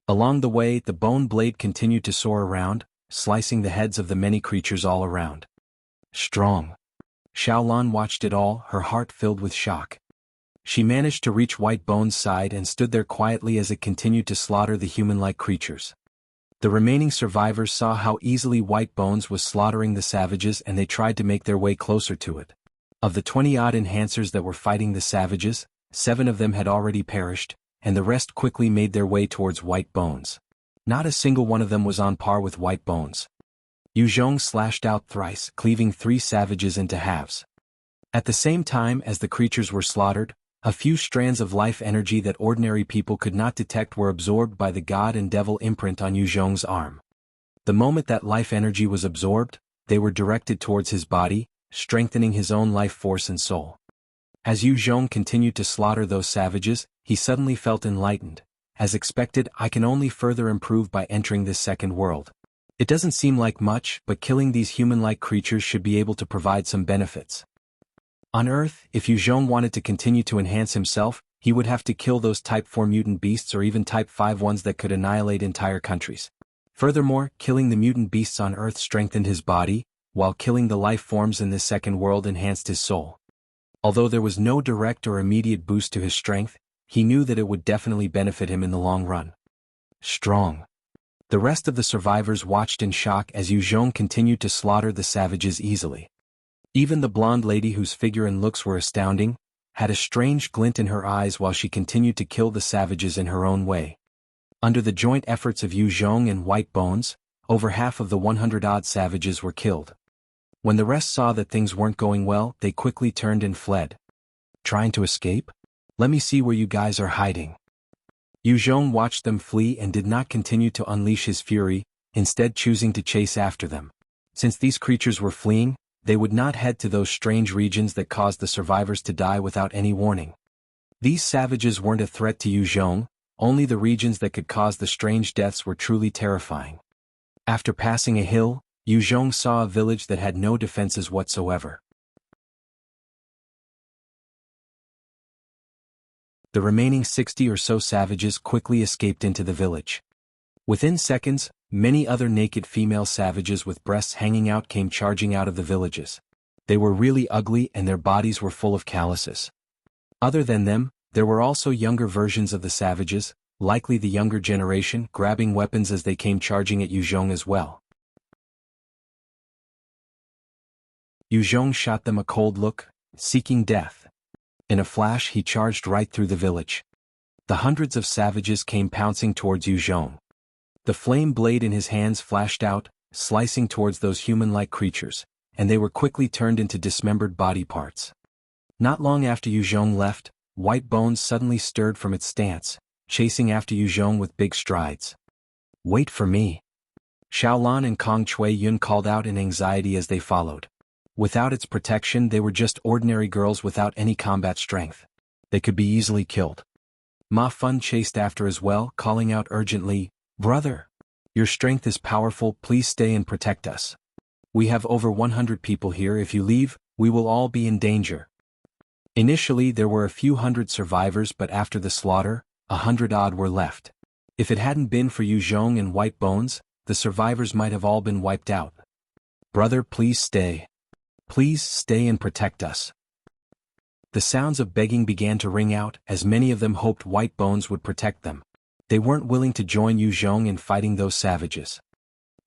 Along the way, the bone blade continued to soar around, slicing the heads of the many creatures all around. Strong. Xiaolan watched it all, her heart filled with shock. She managed to reach White Bones' side and stood there quietly as it continued to slaughter the human-like creatures. The remaining survivors saw how easily White Bones was slaughtering the savages, and they tried to make their way closer to it. Of the 20-odd enhancers that were fighting the savages, 7 of them had already perished, and the rest quickly made their way towards White Bones. Not a single one of them was on par with White Bones. Yu Zhong slashed out thrice, cleaving 3 savages into halves. At the same time as the creatures were slaughtered, a few strands of life energy that ordinary people could not detect were absorbed by the God and Devil imprint on Yu Zhong's arm. The moment that life energy was absorbed, they were directed towards his body, strengthening his own life force and soul. As Yu Zhong continued to slaughter those savages, he suddenly felt enlightened. As expected, I can only further improve by entering this second world. It doesn't seem like much, but killing these human-like creatures should be able to provide some benefits. On Earth, if Yu Zhong wanted to continue to enhance himself, he would have to kill those Type 4 mutant beasts or even Type 5 ones that could annihilate entire countries. Furthermore, killing the mutant beasts on Earth strengthened his body, while killing the life forms in this second world enhanced his soul. Although there was no direct or immediate boost to his strength, he knew that it would definitely benefit him in the long run. Strong. The rest of the survivors watched in shock as Yu Zhong continued to slaughter the savages easily. Even the blonde lady, whose figure and looks were astounding, had a strange glint in her eyes while she continued to kill the savages in her own way. Under the joint efforts of Yu Zhong and White Bones, over half of the 100-odd savages were killed. When the rest saw that things weren't going well, they quickly turned and fled. Trying to escape? Let me see where you guys are hiding. Yu Zhong watched them flee and did not continue to unleash his fury, instead choosing to chase after them. Since these creatures were fleeing, they would not head to those strange regions that caused the survivors to die without any warning. These savages weren't a threat to Yu Zhong, only the regions that could cause the strange deaths were truly terrifying. After passing a hill, Yu Zhong saw a village that had no defenses whatsoever. The remaining 60 or so savages quickly escaped into the village. Within seconds, many other naked female savages with breasts hanging out came charging out of the villages. They were really ugly and their bodies were full of calluses. Other than them, there were also younger versions of the savages, likely the younger generation, grabbing weapons as they came charging at Yu Zhong as well. Yu Zhong shot them a cold look, seeking death. In a flash he charged right through the village. The hundreds of savages came pouncing towards Yu Zhong. The flame blade in his hands flashed out, slicing towards those human-like creatures, and they were quickly turned into dismembered body parts. Not long after Yu Zhong left, White Bones suddenly stirred from its stance, chasing after Yu Zhong with big strides. "Wait for me." Xiaolan and Kong Chui Yun called out in anxiety as they followed. Without its protection, they were just ordinary girls without any combat strength. They could be easily killed. Ma Fun chased after as well, calling out urgently, "Brother! Your strength is powerful, please stay and protect us. We have over 100 people here, if you leave, we will all be in danger." Initially there were a few hundred survivors, but after the slaughter, 100-odd were left. If it hadn't been for Yu Zhong and White Bones, the survivors might have all been wiped out. "Brother, please stay. Please stay and protect us." The sounds of begging began to ring out, as many of them hoped White Bones would protect them. They weren't willing to join Yu Zhong in fighting those savages.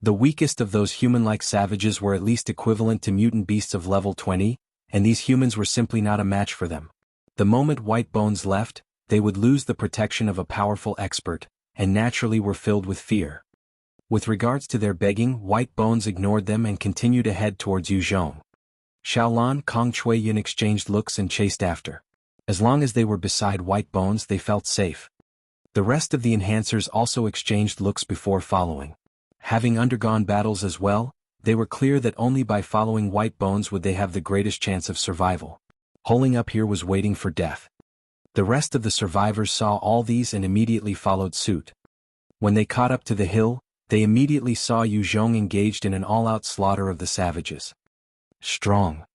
The weakest of those human-like savages were at least equivalent to mutant beasts of level 20, and these humans were simply not a match for them. The moment White Bones left, they would lose the protection of a powerful expert, and naturally were filled with fear. With regards to their begging, White Bones ignored them and continued ahead towards Yu Zhong. Xiaolan, Kong Chui Yun exchanged looks and chased after. As long as they were beside White Bones, they felt safe. The rest of the enhancers also exchanged looks before following. Having undergone battles as well, they were clear that only by following White Bones would they have the greatest chance of survival. Holding up here was waiting for death. The rest of the survivors saw all these and immediately followed suit. When they caught up to the hill, they immediately saw Yu Zhong engaged in an all-out slaughter of the savages. Strong.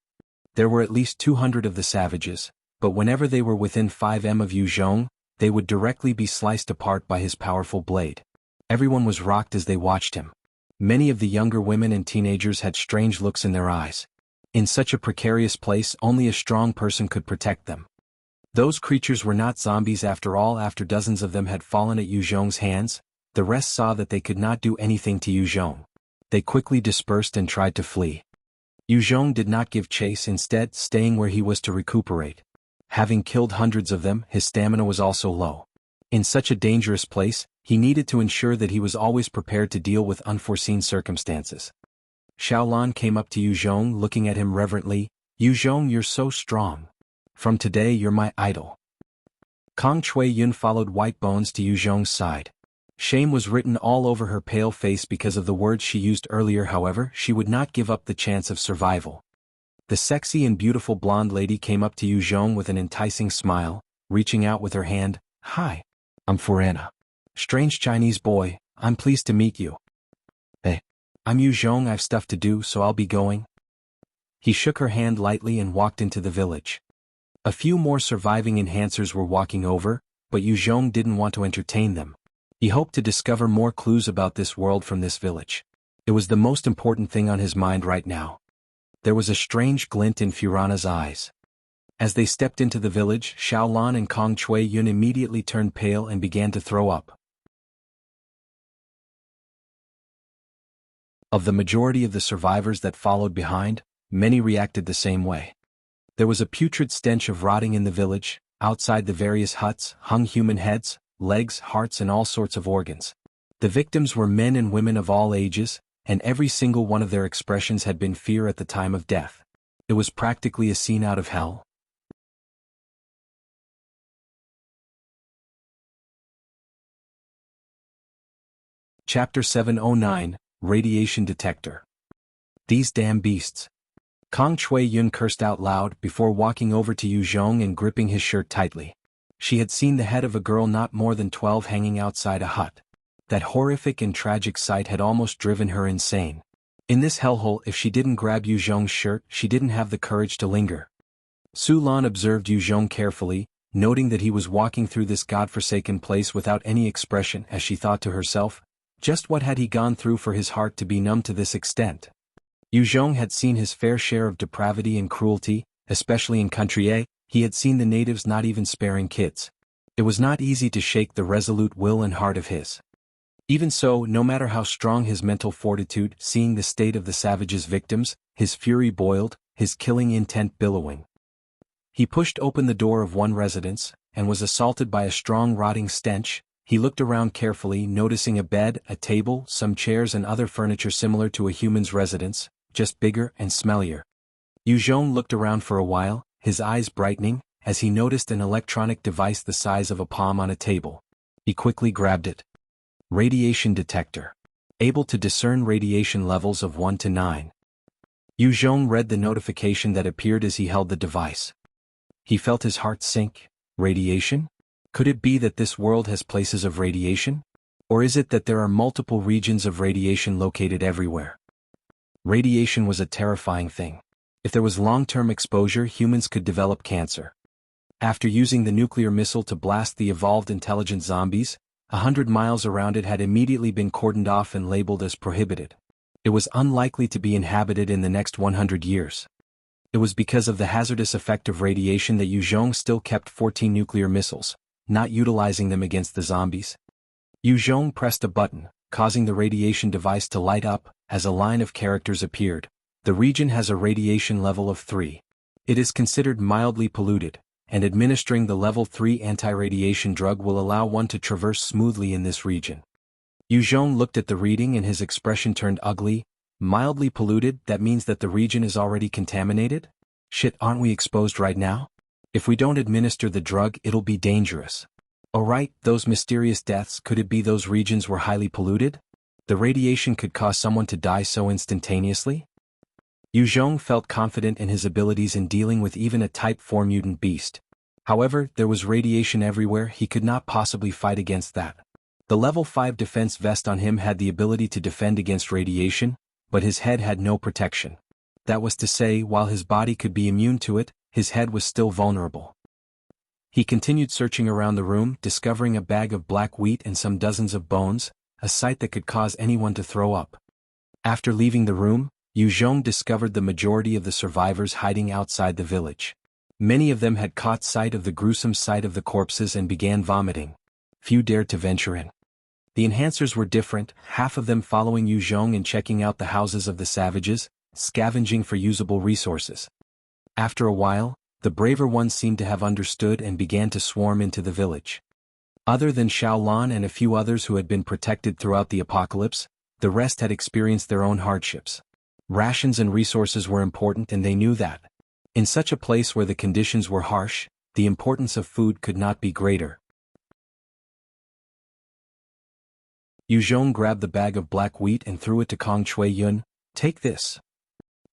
There were at least 200 of the savages, but whenever they were within 5 m of Yu Zhong, they would directly be sliced apart by his powerful blade. Everyone was rocked as they watched him. Many of the younger women and teenagers had strange looks in their eyes. In such a precarious place, only a strong person could protect them. Those creatures were not zombies after all. After dozens of them had fallen at Yu Zhong's hands, the rest saw that they could not do anything to Yu Zhong. They quickly dispersed and tried to flee. Yu Zhong did not give chase, instead staying where he was to recuperate. Having killed hundreds of them, his stamina was also low. In such a dangerous place, he needed to ensure that he was always prepared to deal with unforeseen circumstances. Xiaolan came up to Yu Zhong, looking at him reverently. "Yu Zhong, you're so strong. From today you're my idol." Kong Chui Yun followed White Bones to Yu Zhong's side. Shame was written all over her pale face because of the words she used earlier. However, she would not give up the chance of survival. The sexy and beautiful blonde lady came up to Yu Zhong with an enticing smile, reaching out with her hand. "Hi. I'm Forana. Strange Chinese boy, I'm pleased to meet you." "Hey. I'm Yu Zhong, I've stuff to do, so I'll be going." He shook her hand lightly and walked into the village. A few more surviving enhancers were walking over, but Yu Zhong didn't want to entertain them. He hoped to discover more clues about this world from this village. It was the most important thing on his mind right now. There was a strange glint in Furana's eyes. As they stepped into the village, Xiaolan and Kong Chui Yun immediately turned pale and began to throw up. Of the majority of the survivors that followed behind, many reacted the same way. There was a putrid stench of rotting in the village. Outside the various huts hung human heads, legs, hearts, and all sorts of organs. The victims were men and women of all ages, and every single one of their expressions had been fear at the time of death. It was practically a scene out of hell. Chapter 709, Radiation Detector. These damn beasts. Kong Chui Yun cursed out loud before walking over to Yu Zhong and gripping his shirt tightly. She had seen the head of a girl not more than 12 hanging outside a hut. That horrific and tragic sight had almost driven her insane. In this hellhole, if she didn't grab Yu Zhong's shirt, she didn't have the courage to linger. Su Lan observed Yu Zhong carefully, noting that he was walking through this godforsaken place without any expression, as she thought to herself, just what had he gone through for his heart to be numb to this extent? Yu Zhong had seen his fair share of depravity and cruelty, especially in Country A. He had seen the natives not even sparing kids. It was not easy to shake the resolute will and heart of his. Even so, no matter how strong his mental fortitude, seeing the state of the savages' victims, his fury boiled, his killing intent billowing. He pushed open the door of one residence, and was assaulted by a strong rotting stench. He looked around carefully, noticing a bed, a table, some chairs and other furniture similar to a human's residence, just bigger and smellier. Yu Zhong looked around for a while, his eyes brightening, as he noticed an electronic device the size of a palm on a table. He quickly grabbed it. Radiation detector. Able to discern radiation levels of 1 to 9. Yu Zhong read the notification that appeared as he held the device. He felt his heart sink. Radiation? Could it be that this world has places of radiation? Or is it that there are multiple regions of radiation located everywhere? Radiation was a terrifying thing. If there was long-term exposure, humans could develop cancer. After using the nuclear missile to blast the evolved intelligent zombies, 100 miles around it had immediately been cordoned off and labeled as prohibited. It was unlikely to be inhabited in the next 100 years. It was because of the hazardous effect of radiation that Yu Zhong still kept 14 nuclear missiles, not utilizing them against the zombies. Yu Zhong pressed a button, causing the radiation device to light up, as a line of characters appeared. The region has a radiation level of 3. It is considered mildly polluted, and administering the level 3 anti-radiation drug will allow one to traverse smoothly in this region. Yu Zhong looked at the reading and his expression turned ugly. Mildly polluted, that means that the region is already contaminated? Shit, aren't we exposed right now? If we don't administer the drug, it'll be dangerous. Alright, those mysterious deaths, could it be those regions were highly polluted? The radiation could cause someone to die so instantaneously? Yu Zhong felt confident in his abilities in dealing with even a Type 4 mutant beast. However, there was radiation everywhere, he could not possibly fight against that. The level 5 defense vest on him had the ability to defend against radiation, but his head had no protection. That was to say, while his body could be immune to it, his head was still vulnerable. He continued searching around the room, discovering a bag of black wheat and some dozens of bones, a sight that could cause anyone to throw up. After leaving the room, Yu Zhong discovered the majority of the survivors hiding outside the village. Many of them had caught sight of the gruesome sight of the corpses and began vomiting. Few dared to venture in. The enhancers were different, half of them following Yu Zhong and checking out the houses of the savages, scavenging for usable resources. After a while, the braver ones seemed to have understood and began to swarm into the village. Other than Xiaolan and a few others who had been protected throughout the apocalypse, the rest had experienced their own hardships. Rations and resources were important and they knew that. In such a place where the conditions were harsh, the importance of food could not be greater. Yu Zhong grabbed the bag of black wheat and threw it to Kong Chui Yun. "Take this."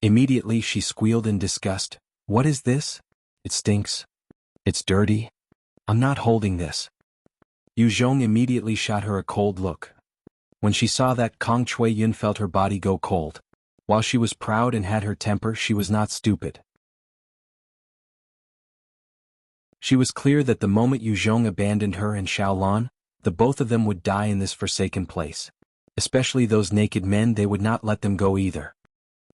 Immediately she squealed in disgust. "What is this? It stinks. It's dirty. I'm not holding this." Yu Zhong immediately shot her a cold look. When she saw that, Kong Chui Yun felt her body go cold. While she was proud and had her temper, she was not stupid. She was clear that the moment Yu Zhong abandoned her and Xiaolan, the both of them would die in this forsaken place. Especially those naked men, they would not let them go either.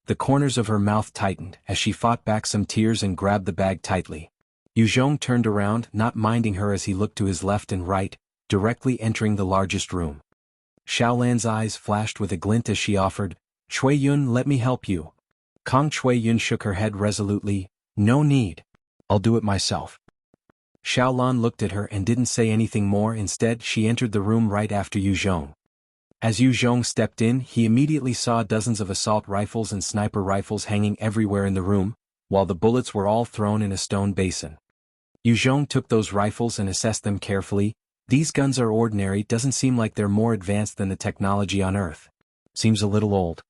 The corners of her mouth tightened as she fought back some tears and grabbed the bag tightly. Yu Zhong turned around, not minding her as he looked to his left and right, directly entering the largest room. Xiaolan's eyes flashed with a glint as she offered, "Chui Yun, let me help you." Kong Chui Yun shook her head resolutely, "No need. I'll do it myself." Xiaolan looked at her and didn't say anything more. Instead, she entered the room right after Yu Zhong. As Yu Zhong stepped in, he immediately saw dozens of assault rifles and sniper rifles hanging everywhere in the room, while the bullets were all thrown in a stone basin. Yu Zhong took those rifles and assessed them carefully. "These guns are ordinary, doesn't seem like they're more advanced than the technology on Earth. Seems a little old."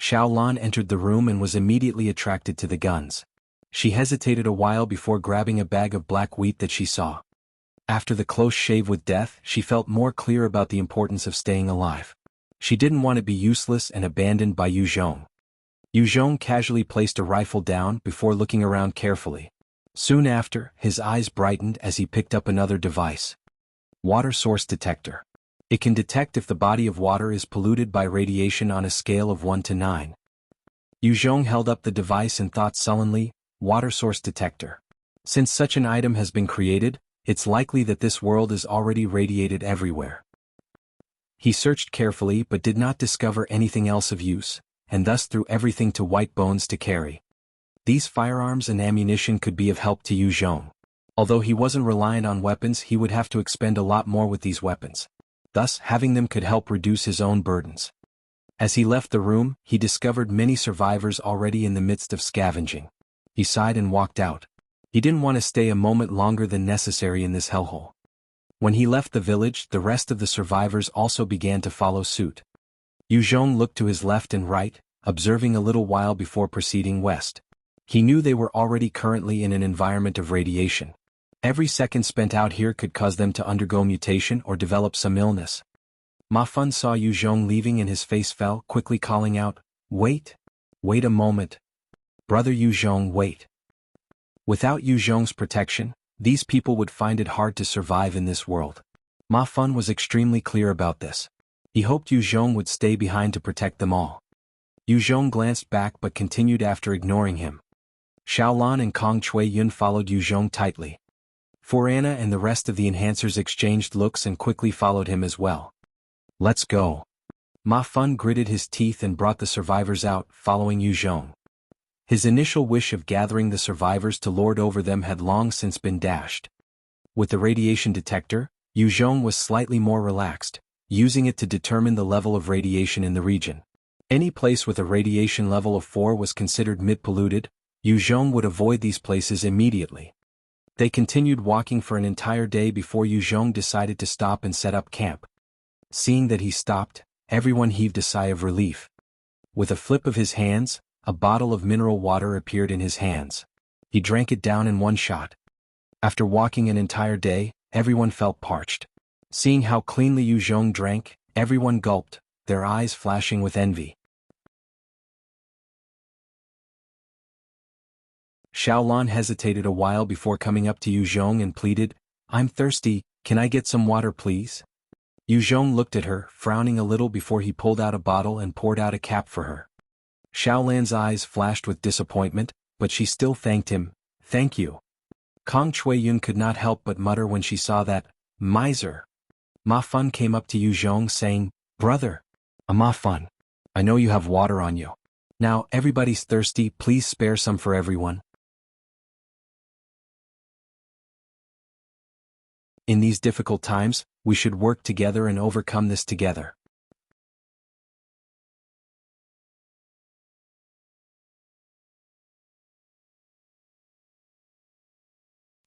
Xiaolan entered the room and was immediately attracted to the guns. She hesitated a while before grabbing a bag of black wheat that she saw. After the close shave with death, she felt more clear about the importance of staying alive. She didn't want to be useless and abandoned by Yu Zhong. Yu Zhong casually placed a rifle down before looking around carefully. Soon after, his eyes brightened as he picked up another device. Water source detector. It can detect if the body of water is polluted by radiation on a scale of 1 to 9. Yu Zhong held up the device and thought sullenly, water source detector. Since such an item has been created, it's likely that this world is already radiated everywhere. He searched carefully but did not discover anything else of use, and thus threw everything to White Bones to carry. These firearms and ammunition could be of help to Yu Zhong. Although he wasn't reliant on weapons, he would have to expend a lot more with these weapons. Thus, having them could help reduce his own burdens. As he left the room, he discovered many survivors already in the midst of scavenging. He sighed and walked out. He didn't want to stay a moment longer than necessary in this hellhole. When he left the village, the rest of the survivors also began to follow suit. Yu Zhong looked to his left and right, observing a little while before proceeding west. He knew they were already currently in an environment of radiation. Every second spent out here could cause them to undergo mutation or develop some illness. Ma Fun saw Yu Zhong leaving and his face fell, quickly calling out, "Wait! Wait a moment. Brother Yu Zhong, wait." Without Yu Zhong's protection, these people would find it hard to survive in this world. Ma Fun was extremely clear about this. He hoped Yu Zhong would stay behind to protect them all. Yu Zhong glanced back but continued after ignoring him. Xiaolan and Kong Chui Yun followed Yu Zhong tightly. Forana and the rest of the enhancers exchanged looks and quickly followed him as well. "Let's go." Ma Fun gritted his teeth and brought the survivors out, following Yu Zhong. His initial wish of gathering the survivors to lord over them had long since been dashed. With the radiation detector, Yu Zhong was slightly more relaxed, using it to determine the level of radiation in the region. Any place with a radiation level of 4 was considered mid-polluted. Yu Zhong would avoid these places immediately. They continued walking for an entire day before Yu Zhong decided to stop and set up camp. Seeing that he stopped, everyone heaved a sigh of relief. With a flip of his hands, a bottle of mineral water appeared in his hands. He drank it down in one shot. After walking an entire day, everyone felt parched. Seeing how cleanly Yu Zhong drank, everyone gulped, their eyes flashing with envy. Xiaolan hesitated a while before coming up to Yu Zhong and pleaded, "I'm thirsty, can I get some water please?" Yu Zhong looked at her, frowning a little before he pulled out a bottle and poured out a cap for her. Xiaolan's eyes flashed with disappointment, but she still thanked him, "Thank you." Kong Chui Yun could not help but mutter when she saw that miser. Ma Fun came up to Yu Zhong saying, "Brother, Ma Fun, I know you have water on you. Now everybody's thirsty, please spare some for everyone." In these difficult times, we should work together and overcome this together.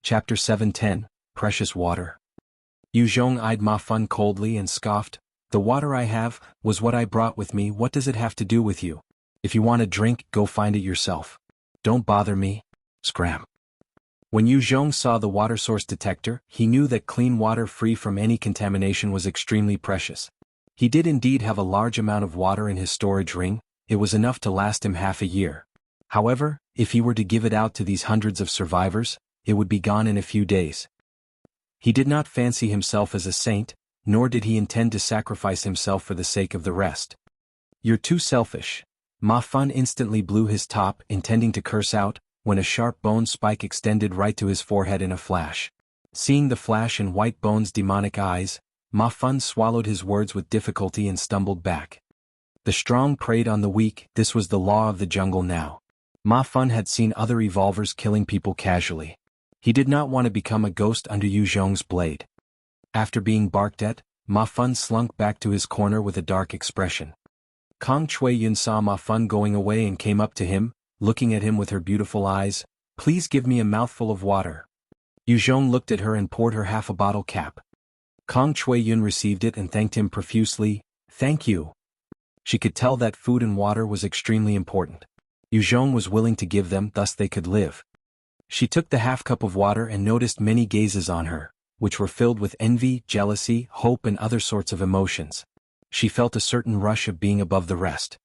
Chapter 710, Precious Water. Yu Zhong eyed Ma Fun coldly and scoffed, "The water I have, was what I brought with me, what does it have to do with you? If you want a drink, go find it yourself. Don't bother me." Scram. When Yu Zhong saw the water source detector, he knew that clean water free from any contamination was extremely precious. He did indeed have a large amount of water in his storage ring. It was enough to last him half a year. However, if he were to give it out to these hundreds of survivors, it would be gone in a few days. He did not fancy himself as a saint, nor did he intend to sacrifice himself for the sake of the rest. "You're too selfish." Ma Fun instantly blew his top, intending to curse out, when a sharp bone spike extended right to his forehead in a flash. Seeing the flash in White Bone's demonic eyes, Ma Fun swallowed his words with difficulty and stumbled back. The strong preyed on the weak, this was the law of the jungle now. Ma Fun had seen other evolvers killing people casually. He did not want to become a ghost under Yu Zhong's blade. After being barked at, Ma Fun slunk back to his corner with a dark expression. Kong Chui Yun saw Ma Fun going away and came up to him, looking at him with her beautiful eyes, "Please give me a mouthful of water." Yu Zhong looked at her and poured her half a bottle cap. Kong Chui Yun received it and thanked him profusely, "Thank you." She could tell that food and water was extremely important. Yu Zhong was willing to give them, thus they could live. She took the half cup of water and noticed many gazes on her, which were filled with envy, jealousy, hope and other sorts of emotions. She felt a certain rush of being above the rest.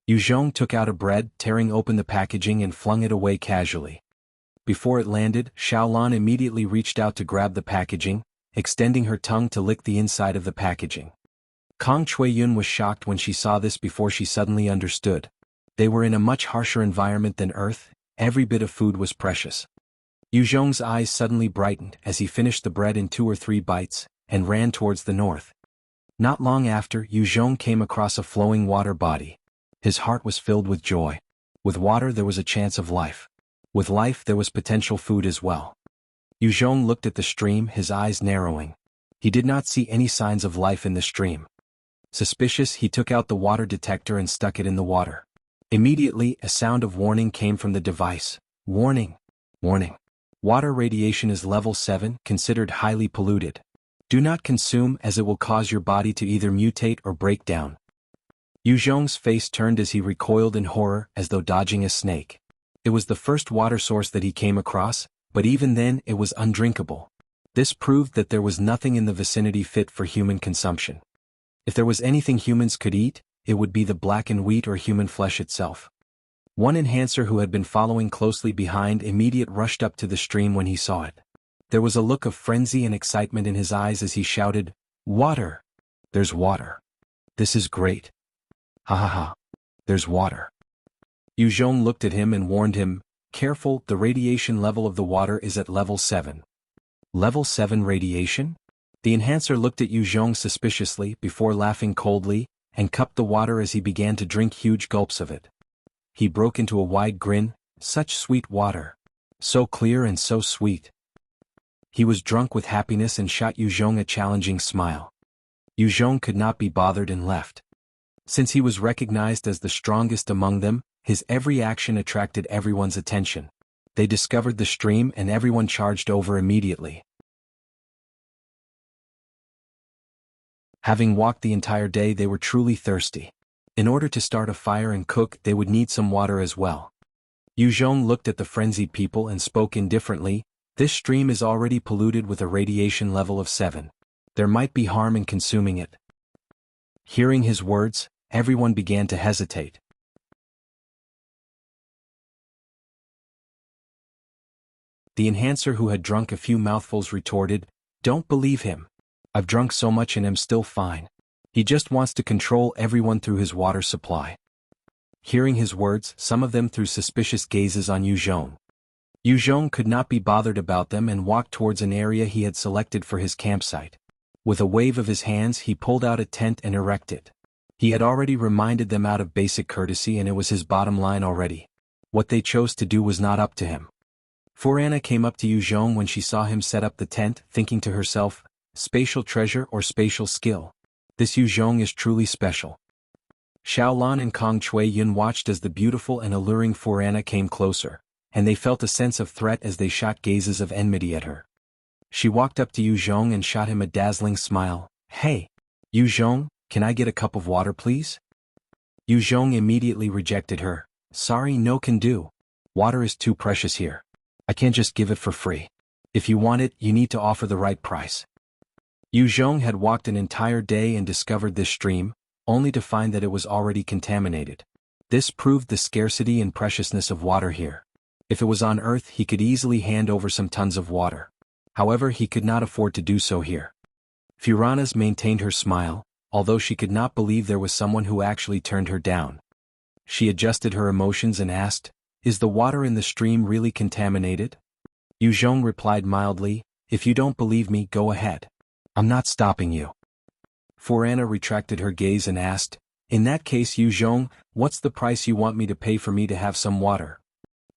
Yu Zhong took out a bread, tearing open the packaging and flung it away casually. Before it landed, Xiaolan immediately reached out to grab the packaging, extending her tongue to lick the inside of the packaging. Kong Chui Yun was shocked when she saw this before she suddenly understood. They were in a much harsher environment than Earth, every bit of food was precious. Yu Zhong's eyes suddenly brightened as he finished the bread in 2 or 3 bites, and ran towards the north. Not long after, Yu Zhong came across a flowing water body. His heart was filled with joy. With water there was a chance of life. With life there was potential food as well. Yu Zhong looked at the stream, his eyes narrowing. He did not see any signs of life in the stream. Suspicious, he took out the water detector and stuck it in the water. Immediately, a sound of warning came from the device. "Warning. Warning. Water radiation is level 7, considered highly polluted. Do not consume, as it will cause your body to either mutate or break down. Yu Zhong's face turned as he recoiled in horror, as though dodging a snake. It was the first water source that he came across, but even then it was undrinkable. This proved that there was nothing in the vicinity fit for human consumption. If there was anything humans could eat, it would be the blackened wheat or human flesh itself. One enhancer who had been following closely behind immediately rushed up to the stream when he saw it. There was a look of frenzy and excitement in his eyes as he shouted, "Water! There's water! This is great! Ha ha ha! There's water!" Yu Zhong looked at him and warned him, "Careful, the radiation level of the water is at level 7. Level 7 radiation?" The enhancer looked at Yu Zhong suspiciously before laughing coldly, and cupped the water as he began to drink huge gulps of it. He broke into a wide grin. Such sweet water! So clear and so sweet! He was drunk with happiness and shot Yu Zhong a challenging smile. Yu Zhong could not be bothered and left. Since he was recognized as the strongest among them, his every action attracted everyone's attention. They discovered the stream and everyone charged over immediately. Having walked the entire day, they were truly thirsty. In order to start a fire and cook, they would need some water as well. Yu Zhong looked at the frenzied people and spoke indifferently, "This stream is already polluted with a radiation level of 7. There might be harm in consuming it." Hearing his words, everyone began to hesitate. The enhancer who had drunk a few mouthfuls retorted, "Don't believe him. I've drunk so much and am still fine. He just wants to control everyone through his water supply." Hearing his words, some of them threw suspicious gazes on Yu Zhong. Yu Zhong could not be bothered about them and walked towards an area he had selected for his campsite. With a wave of his hands, he pulled out a tent and erected it. He had already reminded them out of basic courtesy, and it was his bottom line already. What they chose to do was not up to him. Forana came up to Yu Zhong when she saw him set up the tent, thinking to herself, "Spatial treasure or spatial skill. This Yu Zhong is truly special." Xiaolan and Kong Chui Yun watched as the beautiful and alluring Forana came closer, and they felt a sense of threat as they shot gazes of enmity at her. She walked up to Yu Zhong and shot him a dazzling smile. "Hey! Yu Zhong, can I get a cup of water please?" Yu Zhong immediately rejected her. "Sorry, no can do. Water is too precious here. I can't just give it for free. If you want it, you need to offer the right price." Yu Zhong had walked an entire day and discovered this stream, only to find that it was already contaminated. This proved the scarcity and preciousness of water here. If it was on Earth, he could easily hand over some tons of water. However, he could not afford to do so here. Furanas maintained her smile, although she could not believe there was someone who actually turned her down. She adjusted her emotions and asked, "Is the water in the stream really contaminated?" Yu Zhong replied mildly, "If you don't believe me, go ahead. I'm not stopping you." Forana retracted her gaze and asked, "In that case, Yu Zhong, what's the price you want me to pay for me to have some water?"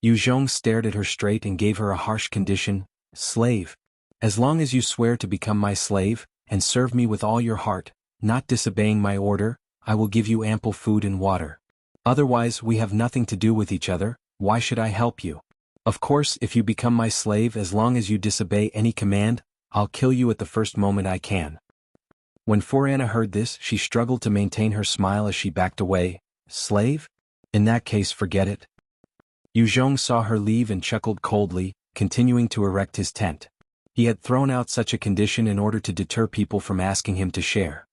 Yu Zhong stared at her straight and gave her a harsh condition, "Slave. As long as you swear to become my slave, and serve me with all your heart, not disobeying my order, I will give you ample food and water. Otherwise, we have nothing to do with each other. Why should I help you? Of course, if you become my slave, as long as you disobey any command, I'll kill you at the first moment I can." When Forana heard this, she struggled to maintain her smile as she backed away. "Slave? In that case, forget it." Yu Zhong saw her leave and chuckled coldly, continuing to erect his tent. He had thrown out such a condition in order to deter people from asking him to share.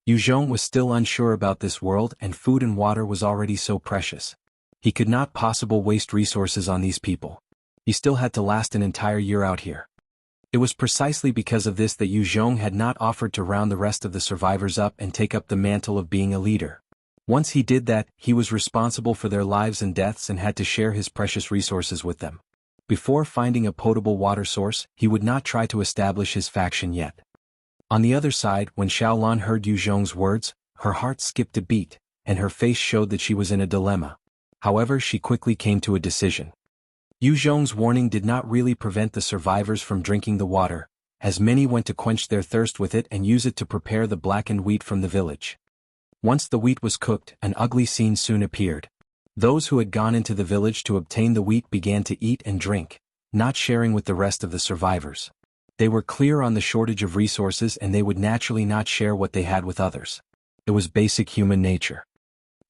Yu Zhong was still unsure about this world, and food and water was already so precious. He could not possibly waste resources on these people. He still had to last an entire year out here. It was precisely because of this that Yu Zhong had not offered to round the rest of the survivors up and take up the mantle of being a leader. Once he did that, he was responsible for their lives and deaths and had to share his precious resources with them. Before finding a potable water source, he would not try to establish his faction yet. On the other side, when Xiaolan heard Yu Zhong's words, her heart skipped a beat, and her face showed that she was in a dilemma. However, she quickly came to a decision. Yu Zhong's warning did not really prevent the survivors from drinking the water, as many went to quench their thirst with it and use it to prepare the blackened wheat from the village. Once the wheat was cooked, an ugly scene soon appeared. Those who had gone into the village to obtain the wheat began to eat and drink, not sharing with the rest of the survivors. They were clear on the shortage of resources and they would naturally not share what they had with others. It was basic human nature.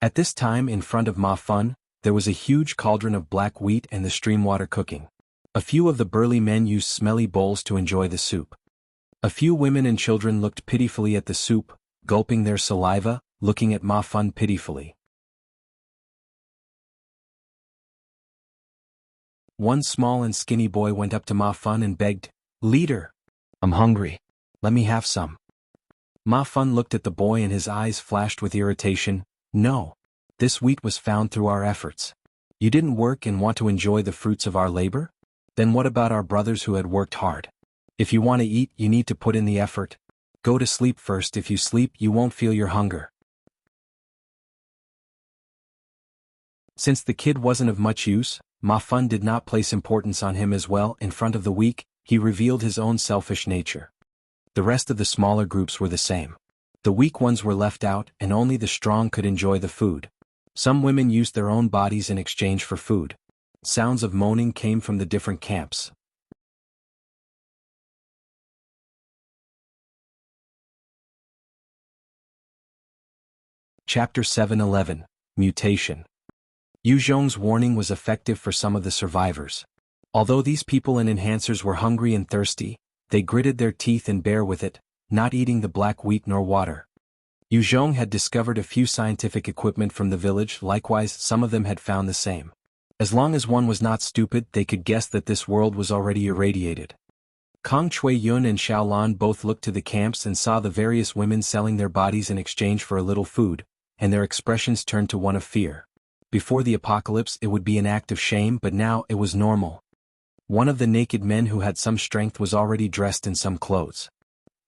At this time in front of Ma Fun, there was a huge cauldron of black wheat and the stream water cooking. A few of the burly men used smelly bowls to enjoy the soup. A few women and children looked pitifully at the soup, gulping their saliva, looking at Ma Fun pitifully. One small and skinny boy went up to Ma Fun and begged, "Leader, I'm hungry. Let me have some." Ma Fun looked at the boy and his eyes flashed with irritation. "No. This wheat was found through our efforts. You didn't work and want to enjoy the fruits of our labor? Then what about our brothers who had worked hard? If you want to eat, you need to put in the effort. Go to sleep first. If you sleep, you won't feel your hunger." Since the kid wasn't of much use, Ma Fun did not place importance on him as well. In front of the weak, he revealed his own selfish nature. The rest of the smaller groups were the same. The weak ones were left out and only the strong could enjoy the food. Some women used their own bodies in exchange for food. Sounds of moaning came from the different camps. Chapter 7:11, Mutation. Yu Zhong's warning was effective for some of the survivors. Although these people and enhancers were hungry and thirsty, they gritted their teeth and bare with it, not eating the black wheat nor water. Yu Zhong had discovered a few scientific equipment from the village. Likewise, some of them had found the same. As long as one was not stupid, they could guess that this world was already irradiated. Kong Chui Yun and Xiaolan both looked to the camps and saw the various women selling their bodies in exchange for a little food, and their expressions turned to one of fear. Before the apocalypse it would be an act of shame, but now it was normal. One of the naked men who had some strength was already dressed in some clothes.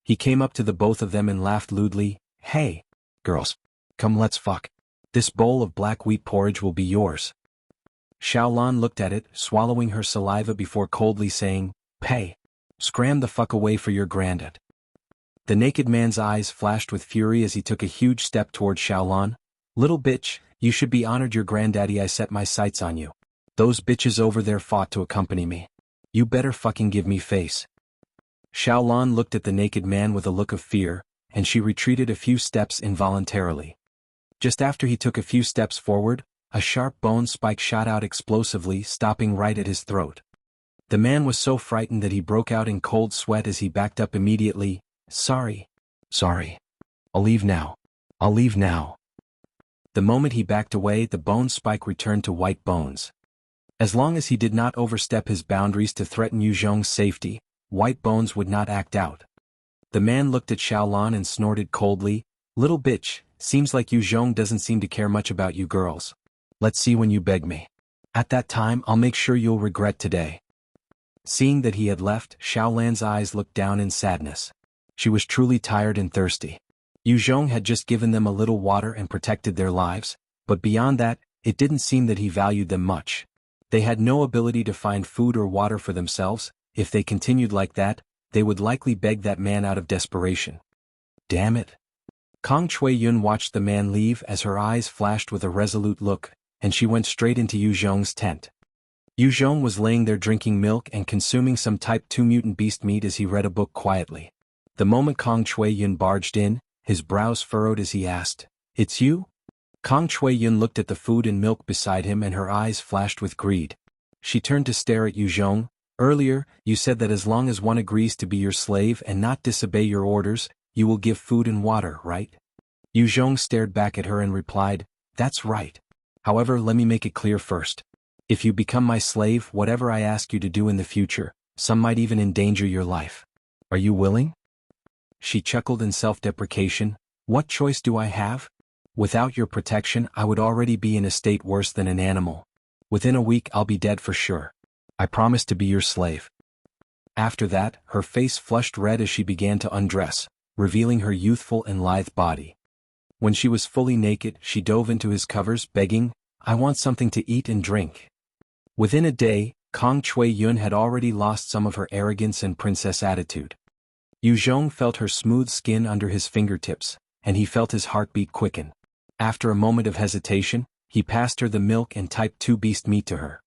He came up to the both of them and laughed lewdly. "Hey, girls. Come, let's fuck. This bowl of black wheat porridge will be yours." Xiaolan looked at it, swallowing her saliva before coldly saying, "Pay. Scram the fuck away for your granddad." The naked man's eyes flashed with fury as he took a huge step toward Xiaolan. "Little bitch, you should be honored your granddaddy. I set my sights on you. Those bitches over there fought to accompany me. You better fucking give me face." Xiaolan looked at the naked man with a look of fear, and she retreated a few steps involuntarily. Just after he took a few steps forward, a sharp bone spike shot out explosively, stopping right at his throat. The man was so frightened that he broke out in cold sweat as he backed up immediately. Sorry. I'll leave now. The moment he backed away, the bone spike returned to white bones. As long as he did not overstep his boundaries to threaten Yu Zhong's safety, white bones would not act out. The man looked at Xiaolan and snorted coldly. "Little bitch, seems like Yu Zhong doesn't seem to care much about you girls. Let's see when you beg me. At that time I'll make sure you'll regret today." Seeing that he had left, Xiaolan's eyes looked down in sadness. She was truly tired and thirsty. Yu Zhong had just given them a little water and protected their lives, but beyond that, it didn't seem that he valued them much. They had no ability to find food or water for themselves. If they continued like that, they would likely beg that man out of desperation. Damn it. Kong Chui Yun watched the man leave as her eyes flashed with a resolute look, and she went straight into Yu Zhong's tent. Yu Zhong was laying there drinking milk and consuming some Type 2 mutant beast meat as he read a book quietly. The moment Kong Chui Yun barged in, his brows furrowed as he asked, "It's you?" Kong Chui Yun looked at the food and milk beside him and her eyes flashed with greed. She turned to stare at Yu Zhong. "Earlier, you said that as long as one agrees to be your slave and not disobey your orders, you will give food and water, right?" Yu Zhong stared back at her and replied, "That's right. However, let me make it clear first. If you become my slave, whatever I ask you to do in the future, some might even endanger your life. Are you willing?" She chuckled in self-deprecation. "What choice do I have? Without your protection, I would already be in a state worse than an animal. Within a week I'll be dead for sure. I promise to be your slave." After that, her face flushed red as she began to undress, revealing her youthful and lithe body. When she was fully naked, she dove into his covers, begging, "I want something to eat and drink." Within a day, Kong Chui Yun had already lost some of her arrogance and princess attitude. Yu Zhong felt her smooth skin under his fingertips, and he felt his heartbeat quicken. After a moment of hesitation, he passed her the milk and Type 2 beast meat to her.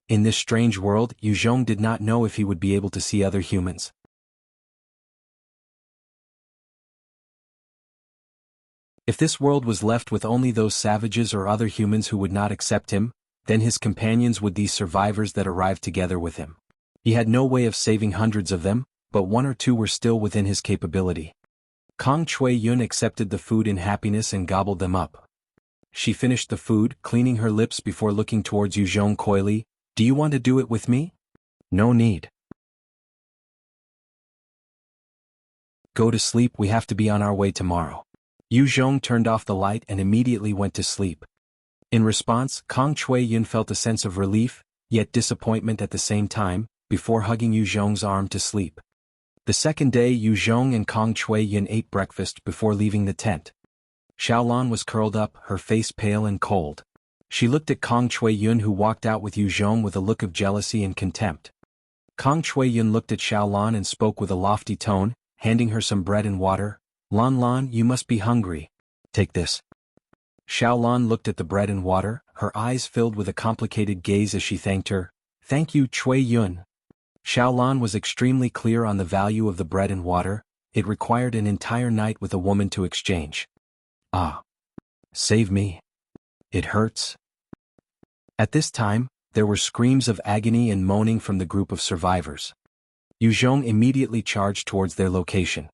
In this strange world, Yu Zhong did not know if he would be able to see other humans. If this world was left with only those savages or other humans who would not accept him, then his companions would these survivors that arrived together with him. He had no way of saving hundreds of them, but one or two were still within his capability. Kang Chui-yun accepted the food in happiness and gobbled them up. She finished the food, cleaning her lips before looking towards Yu Zhong coyly. Do you want to do it with me? No need. Go to sleep, we have to be on our way tomorrow. Yu Zhong turned off the light and immediately went to sleep. In response, Kang Chui-yun felt a sense of relief, yet disappointment at the same time, before hugging Yu Zhong's arm to sleep. The second day Yu Zhong and Kang Chui-yun ate breakfast before leaving the tent. Xiaolan was curled up, her face pale and cold. She looked at Kang Chui-yun who walked out with Yu Zhong with a look of jealousy and contempt. Kang Chui-yun looked at Xiaolan and spoke with a lofty tone, handing her some bread and water. Lan Lan, you must be hungry. Take this. Xiaolan looked at the bread and water, her eyes filled with a complicated gaze as she thanked her. Thank you, Chui-yun. Xiaolan was extremely clear on the value of the bread and water. It required an entire night with a woman to exchange. Ah. Save me. It hurts. At this time, there were screams of agony and moaning from the group of survivors. Yu Zhong immediately charged towards their location.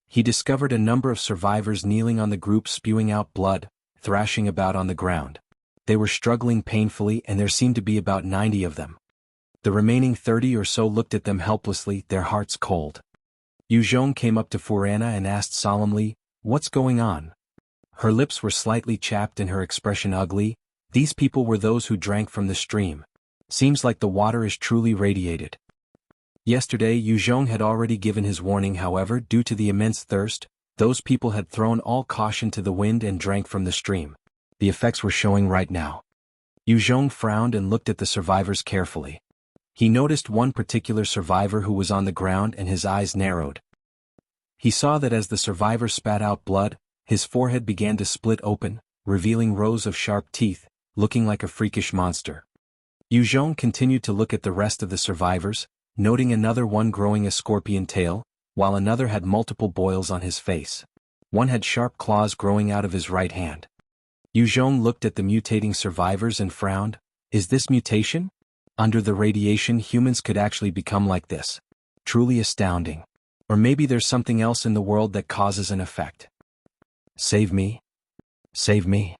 He discovered a number of survivors kneeling on the group spewing out blood, thrashing about on the ground. They were struggling painfully and there seemed to be about 90 of them. The remaining 30 or so looked at them helplessly, their hearts cold. Yu Zhong came up to Furana and asked solemnly, "What's going on?" Her lips were slightly chapped and her expression ugly. These people were those who drank from the stream. Seems like the water is truly radiated. Yesterday Yu Zhong had already given his warning, however, due to the immense thirst, those people had thrown all caution to the wind and drank from the stream. The effects were showing right now. Yu Zhong frowned and looked at the survivors carefully. He noticed one particular survivor who was on the ground and his eyes narrowed. He saw that as the survivor spat out blood, his forehead began to split open, revealing rows of sharp teeth, looking like a freakish monster. Yu Zhong continued to look at the rest of the survivors, noting another one growing a scorpion tail, while another had multiple boils on his face. One had sharp claws growing out of his right hand. Yu Zhong looked at the mutating survivors and frowned. Is this mutation? Under the radiation humans could actually become like this. Truly astounding. Or maybe there's something else in the world that causes an effect. Save me. Save me.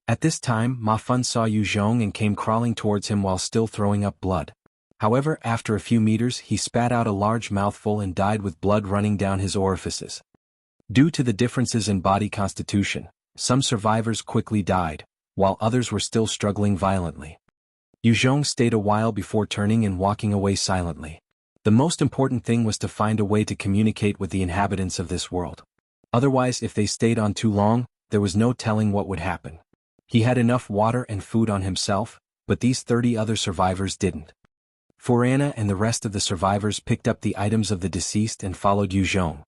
At this time Ma Fun saw Yu Zhong and came crawling towards him while still throwing up blood. However, after a few meters he spat out a large mouthful and died with blood running down his orifices. Due to the differences in body constitution, some survivors quickly died, while others were still struggling violently. Yu Zhong stayed a while before turning and walking away silently. The most important thing was to find a way to communicate with the inhabitants of this world. Otherwise, if they stayed on too long, there was no telling what would happen. He had enough water and food on himself, but these 30 other survivors didn't. Furana and the rest of the survivors picked up the items of the deceased and followed Yu Zhong.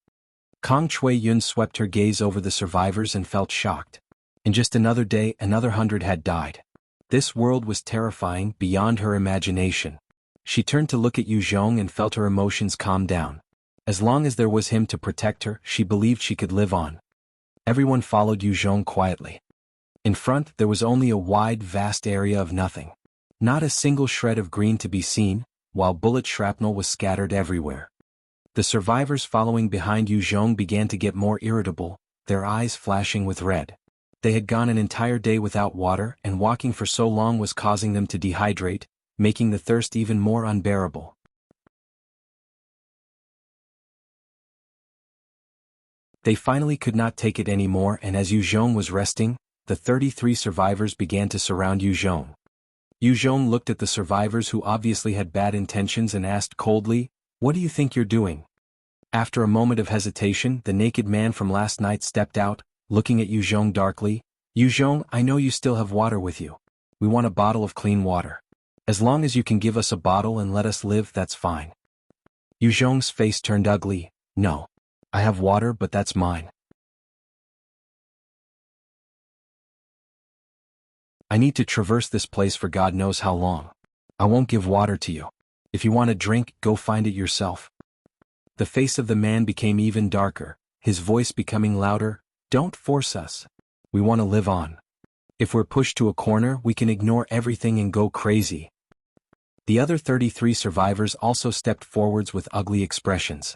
Kang Chui-yun swept her gaze over the survivors and felt shocked. In just another day, another 100 had died. This world was terrifying, beyond her imagination. She turned to look at Yu Zhong and felt her emotions calm down. As long as there was him to protect her, she believed she could live on. Everyone followed Yu Zhong quietly. In front, there was only a wide, vast area of nothing. Not a single shred of green to be seen, while bullet shrapnel was scattered everywhere. The survivors following behind Yu Zhong began to get more irritable, their eyes flashing with red. They had gone an entire day without water, and walking for so long was causing them to dehydrate, making the thirst even more unbearable. They finally could not take it anymore, and as Yu Zhong was resting, the 33 survivors began to surround Yu Zhong. Yu Zhong looked at the survivors who obviously had bad intentions and asked coldly, "What do you think you're doing?" After a moment of hesitation, the naked man from last night stepped out, looking at Yu Zhong darkly. "Yu Zhong, I know you still have water with you. We want a bottle of clean water. As long as you can give us a bottle and let us live, that's fine." Yu Zhong's face turned ugly. "No. I have water, but that's mine. I need to traverse this place for God knows how long. I won't give water to you. If you want a drink, go find it yourself." The face of the man became even darker, his voice becoming louder. Don't force us. We want to live on. If we're pushed to a corner, we can ignore everything and go crazy. The other 33 survivors also stepped forwards with ugly expressions.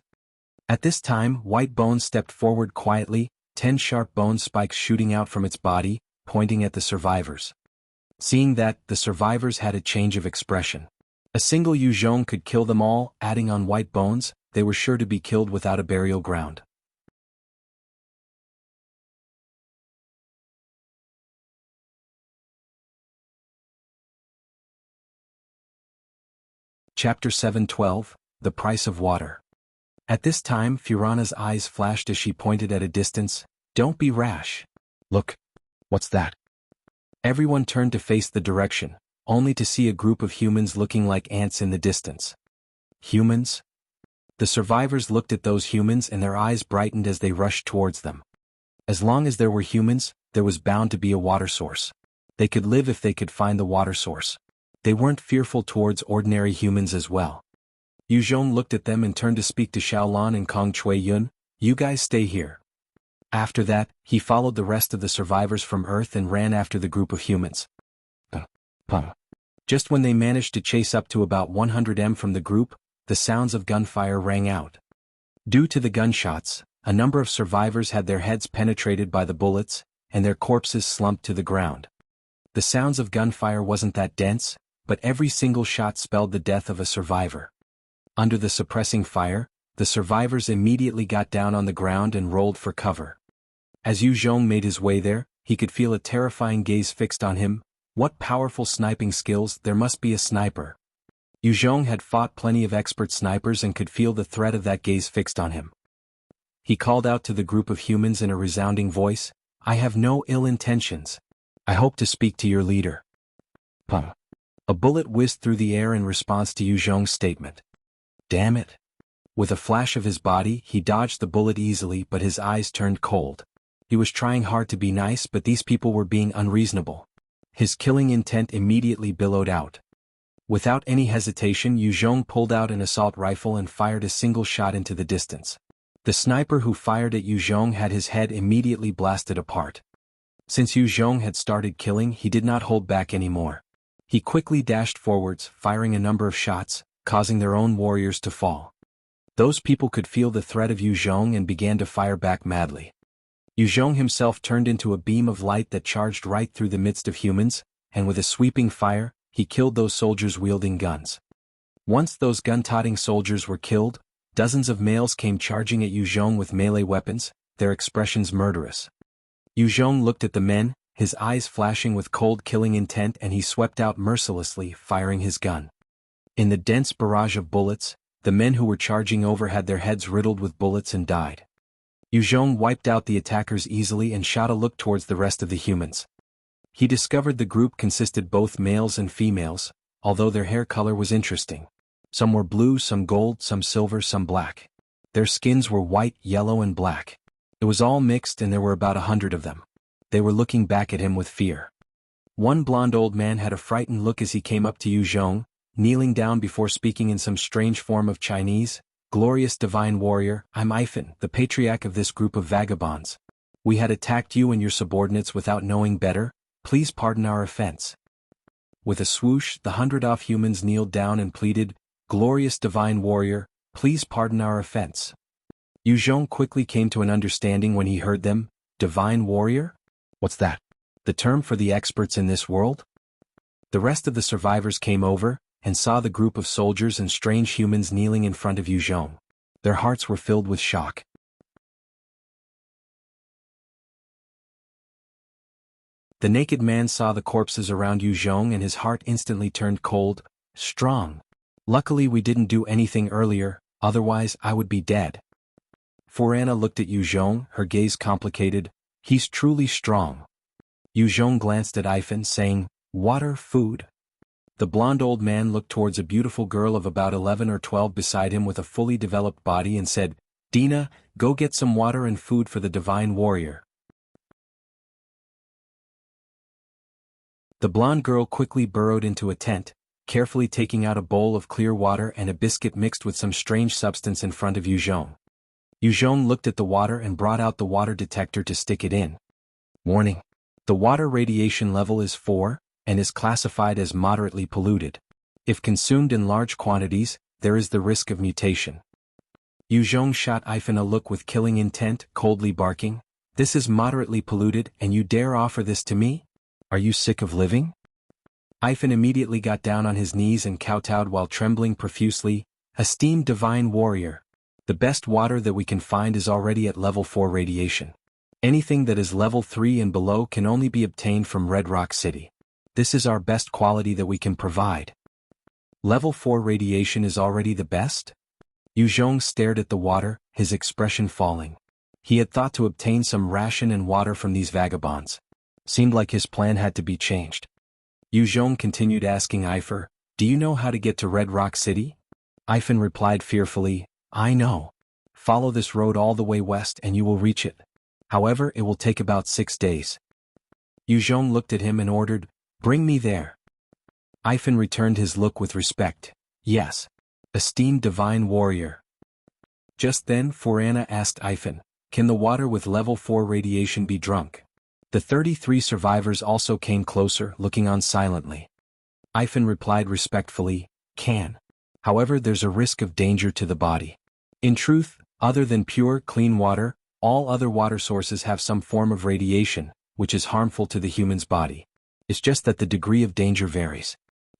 At this time, White Bones stepped forward quietly, 10 sharp bone spikes shooting out from its body, pointing at the survivors. Seeing that, the survivors had a change of expression. A single Yuzhong could kill them all, adding on White Bones, they were sure to be killed without a burial ground. Chapter 7:12, The Price of Water. At this time, Furana's eyes flashed as she pointed at a distance. Don't be rash. Look. What's that? Everyone turned to face the direction, only to see a group of humans looking like ants in the distance. Humans? The survivors looked at those humans and their eyes brightened as they rushed towards them. As long as there were humans, there was bound to be a water source. They could live if they could find the water source. They weren't fearful towards ordinary humans as well. Yuzhong looked at them and turned to speak to Xiaolan and Kong Chui Yun. You guys stay here. After that, he followed the rest of the survivors from Earth and ran after the group of humans. Just when they managed to chase up to about 100 m from the group, the sounds of gunfire rang out. Due to the gunshots, a number of survivors had their heads penetrated by the bullets, and their corpses slumped to the ground. The sounds of gunfire wasn't that dense, but every single shot spelled the death of a survivor. Under the suppressing fire, the survivors immediately got down on the ground and rolled for cover. As Yuzhong made his way there, he could feel a terrifying gaze fixed on him. What powerful sniping skills, there must be a sniper. Yuzhong had fought plenty of expert snipers and could feel the threat of that gaze fixed on him. He called out to the group of humans in a resounding voice, I have no ill intentions. I hope to speak to your leader. A bullet whizzed through the air in response to Yuzhong's statement. Damn it. With a flash of his body, he dodged the bullet easily, but his eyes turned cold. He was trying hard to be nice, but these people were being unreasonable. His killing intent immediately billowed out. Without any hesitation, Yuzhong pulled out an assault rifle and fired a single shot into the distance. The sniper who fired at Yuzhong had his head immediately blasted apart. Since Yuzhong had started killing, he did not hold back anymore. He quickly dashed forwards, firing a number of shots, causing their own warriors to fall. Those people could feel the threat of Yuzhong and began to fire back madly. Yuzhong himself turned into a beam of light that charged right through the midst of humans, and with a sweeping fire, he killed those soldiers wielding guns. Once those gun-toting soldiers were killed, dozens of males came charging at Yuzhong with melee weapons, their expressions murderous. Yuzhong looked at the men, his eyes flashing with cold killing intent, and he swept out mercilessly, firing his gun. In the dense barrage of bullets, the men who were charging over had their heads riddled with bullets and died. Yuzhong wiped out the attackers easily and shot a look towards the rest of the humans. He discovered the group consisted both males and females, although their hair color was interesting. Some were blue, some gold, some silver, some black. Their skins were white, yellow and black. It was all mixed and there were about 100 of them. They were looking back at him with fear. One blond old man had a frightened look as he came up to Yuzhong, kneeling down before speaking in some strange form of Chinese. Glorious divine warrior, I'm Ifan, the patriarch of this group of vagabonds. We had attacked you and your subordinates without knowing better, please pardon our offense. With a swoosh, the 100 off humans kneeled down and pleaded, Glorious divine warrior, please pardon our offense. Yuzhong quickly came to an understanding when he heard them. Divine warrior? What's that? The term for the experts in this world? The rest of the survivors came over, and saw the group of soldiers and strange humans kneeling in front of Yuzhong. Their hearts were filled with shock. The naked man saw the corpses around Yuzhong and his heart instantly turned cold. Strong. Luckily we didn't do anything earlier, otherwise I would be dead. Furana looked at Yuzhong, her gaze complicated. He's truly strong. Yuzhong glanced at Ifan, saying, Water, food. The blond old man looked towards a beautiful girl of about 11 or 12 beside him with a fully developed body and said, Dina, go get some water and food for the divine warrior. The blonde girl quickly burrowed into a tent, carefully taking out a bowl of clear water and a biscuit mixed with some strange substance in front of Yuzhong. Yu Zhong looked at the water and brought out the water detector to stick it in. Warning. The water radiation level is 4, and is classified as moderately polluted. If consumed in large quantities, there is the risk of mutation. Yu Zhong shot Ifan a look with killing intent, coldly barking, "This is moderately polluted and you dare offer this to me? Are you sick of living?" Ifan immediately got down on his knees and kowtowed while trembling profusely, "Esteemed divine warrior. The best water that we can find is already at level 4 radiation. Anything that is level 3 and below can only be obtained from Red Rock City. This is our best quality that we can provide." Level 4 radiation is already the best? Yu Zhong stared at the water, his expression falling. He had thought to obtain some ration and water from these vagabonds. Seemed like his plan had to be changed. Yu Zhong continued asking Ifan, "Do you know how to get to Red Rock City?" Ifan replied fearfully, "I know. Follow this road all the way west and you will reach it. However, it will take about 6 days." Yu Zhong looked at him and ordered, "Bring me there." Ifan returned his look with respect. "Yes. Esteemed divine warrior." Just then Forana asked Ifan, "Can the water with level 4 radiation be drunk?" The 33 survivors also came closer, looking on silently. Ifan replied respectfully, "Can. However, there's a risk of danger to the body. In truth, other than pure, clean water, all other water sources have some form of radiation, which is harmful to the human's body. It's just that the degree of danger varies.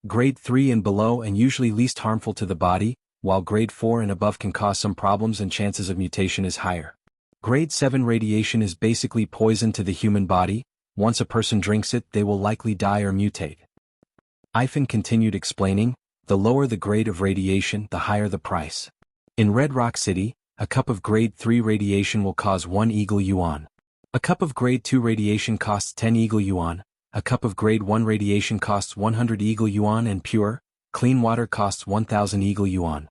Grade 3 and below and usually least harmful to the body, while grade 4 and above can cause some problems and chances of mutation is higher. Grade 7 radiation is basically poison to the human body. Once a person drinks it, they will likely die or mutate." Ifan continued explaining, "The lower the grade of radiation, the higher the price. In Red Rock City, a cup of grade 3 radiation will cause 1 eagle yuan. A cup of grade 2 radiation costs 10 eagle yuan. A cup of grade 1 radiation costs 100 eagle yuan and pure, clean water costs 1000 eagle yuan."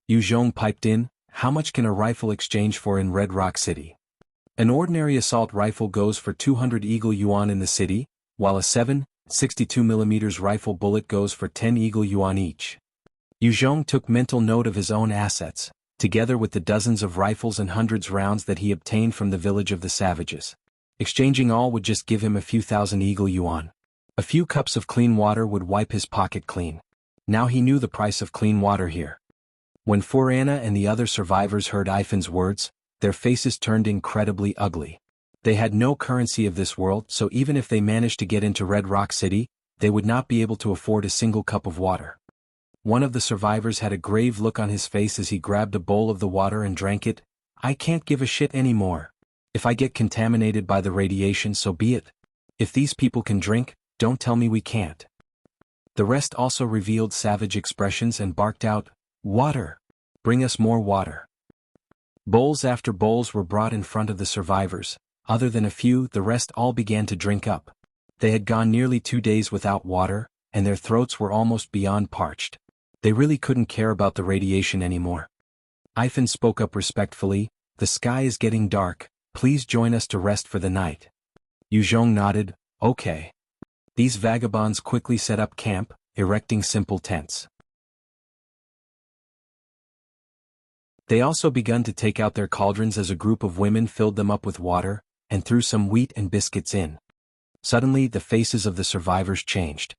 Yu Zhong piped in, "How much can a rifle exchange for in Red Rock City?" An ordinary assault rifle goes for 200 eagle yuan in the city, while a 7.62mm rifle bullet goes for 10 eagle yuan each. Yu Zhong took mental note of his own assets, together with the dozens of rifles and hundreds rounds that he obtained from the village of the savages. Exchanging all would just give him a few thousand eagle yuan. A few cups of clean water would wipe his pocket clean. Now he knew the price of clean water here. When Forana and the other survivors heard Ifan's words, their faces turned incredibly ugly. They had no currency of this world, so even if they managed to get into Red Rock City, they would not be able to afford a single cup of water. One of the survivors had a grave look on his face as he grabbed a bowl of the water and drank it. "I can't give a shit anymore. If I get contaminated by the radiation, so be it. If these people can drink, don't tell me we can't." The rest also revealed savage expressions and barked out, "Water! Bring us more water." Bowls after bowls were brought in front of the survivors. Other than a few, the rest all began to drink up. They had gone nearly 2 days without water, and their throats were almost beyond parched. They really couldn't care about the radiation anymore. Ifan spoke up respectfully, "The sky is getting dark. Please join us to rest for the night." Yu Zhong nodded, "Okay." These vagabonds quickly set up camp, erecting simple tents. They also begun to take out their cauldrons as a group of women filled them up with water, and threw some wheat and biscuits in. Suddenly the faces of the survivors changed.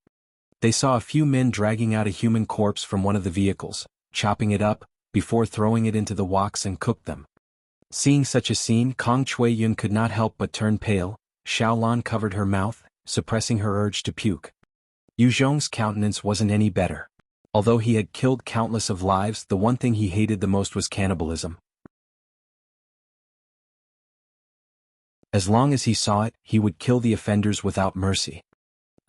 They saw a few men dragging out a human corpse from one of the vehicles, chopping it up, before throwing it into the woks and cooked them. Seeing such a scene, Kong Chui-yun could not help but turn pale. Xiaolan covered her mouth, suppressing her urge to puke. Yu Zhong's countenance wasn't any better. Although he had killed countless of lives, the one thing he hated the most was cannibalism. As long as he saw it, he would kill the offenders without mercy.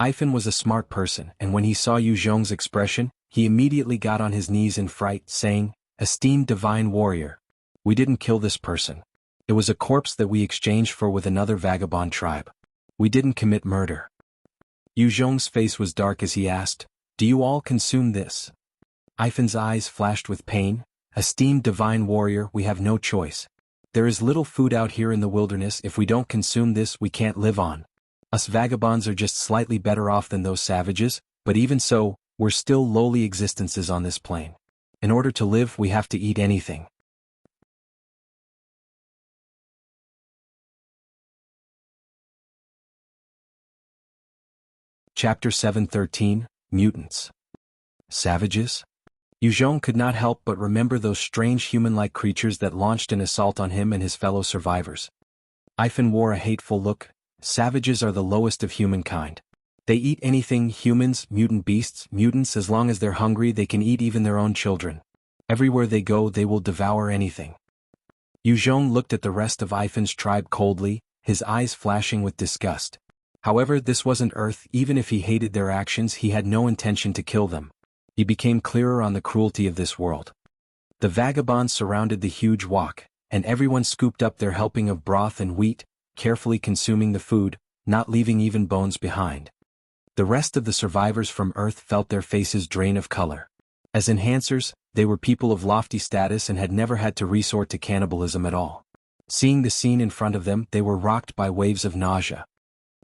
Ifan was a smart person, and when he saw Yu Zhong's expression, he immediately got on his knees in fright, saying, "Esteemed divine warrior. We didn't kill this person. It was a corpse that we exchanged for with another vagabond tribe. We didn't commit murder." Yu Zhong's face was dark as he asked, "Do you all consume this?" Ifan's eyes flashed with pain. "Esteemed divine warrior, we have no choice. There is little food out here in the wilderness. If we don't consume this, we can't live on. Us vagabonds are just slightly better off than those savages, but even so, we're still lowly existences on this plane. In order to live, we have to eat anything." Chapter 713, Mutants. Savages? Yu Zhong could not help but remember those strange human-like creatures that launched an assault on him and his fellow survivors. Ivan wore a hateful look. Savages are the lowest of humankind. They eat anything, humans, mutant beasts, mutants. As long as they're hungry they can eat even their own children. Everywhere they go they will devour anything. Yu Zhong looked at the rest of Ivan's tribe coldly, his eyes flashing with disgust. However, this wasn't Earth. Even if he hated their actions, he had no intention to kill them. He became clearer on the cruelty of this world. The vagabonds surrounded the huge wok, and everyone scooped up their helping of broth and wheat, carefully consuming the food, not leaving even bones behind. The rest of the survivors from Earth felt their faces drain of color. As enhancers, they were people of lofty status and had never had to resort to cannibalism at all. Seeing the scene in front of them, they were rocked by waves of nausea.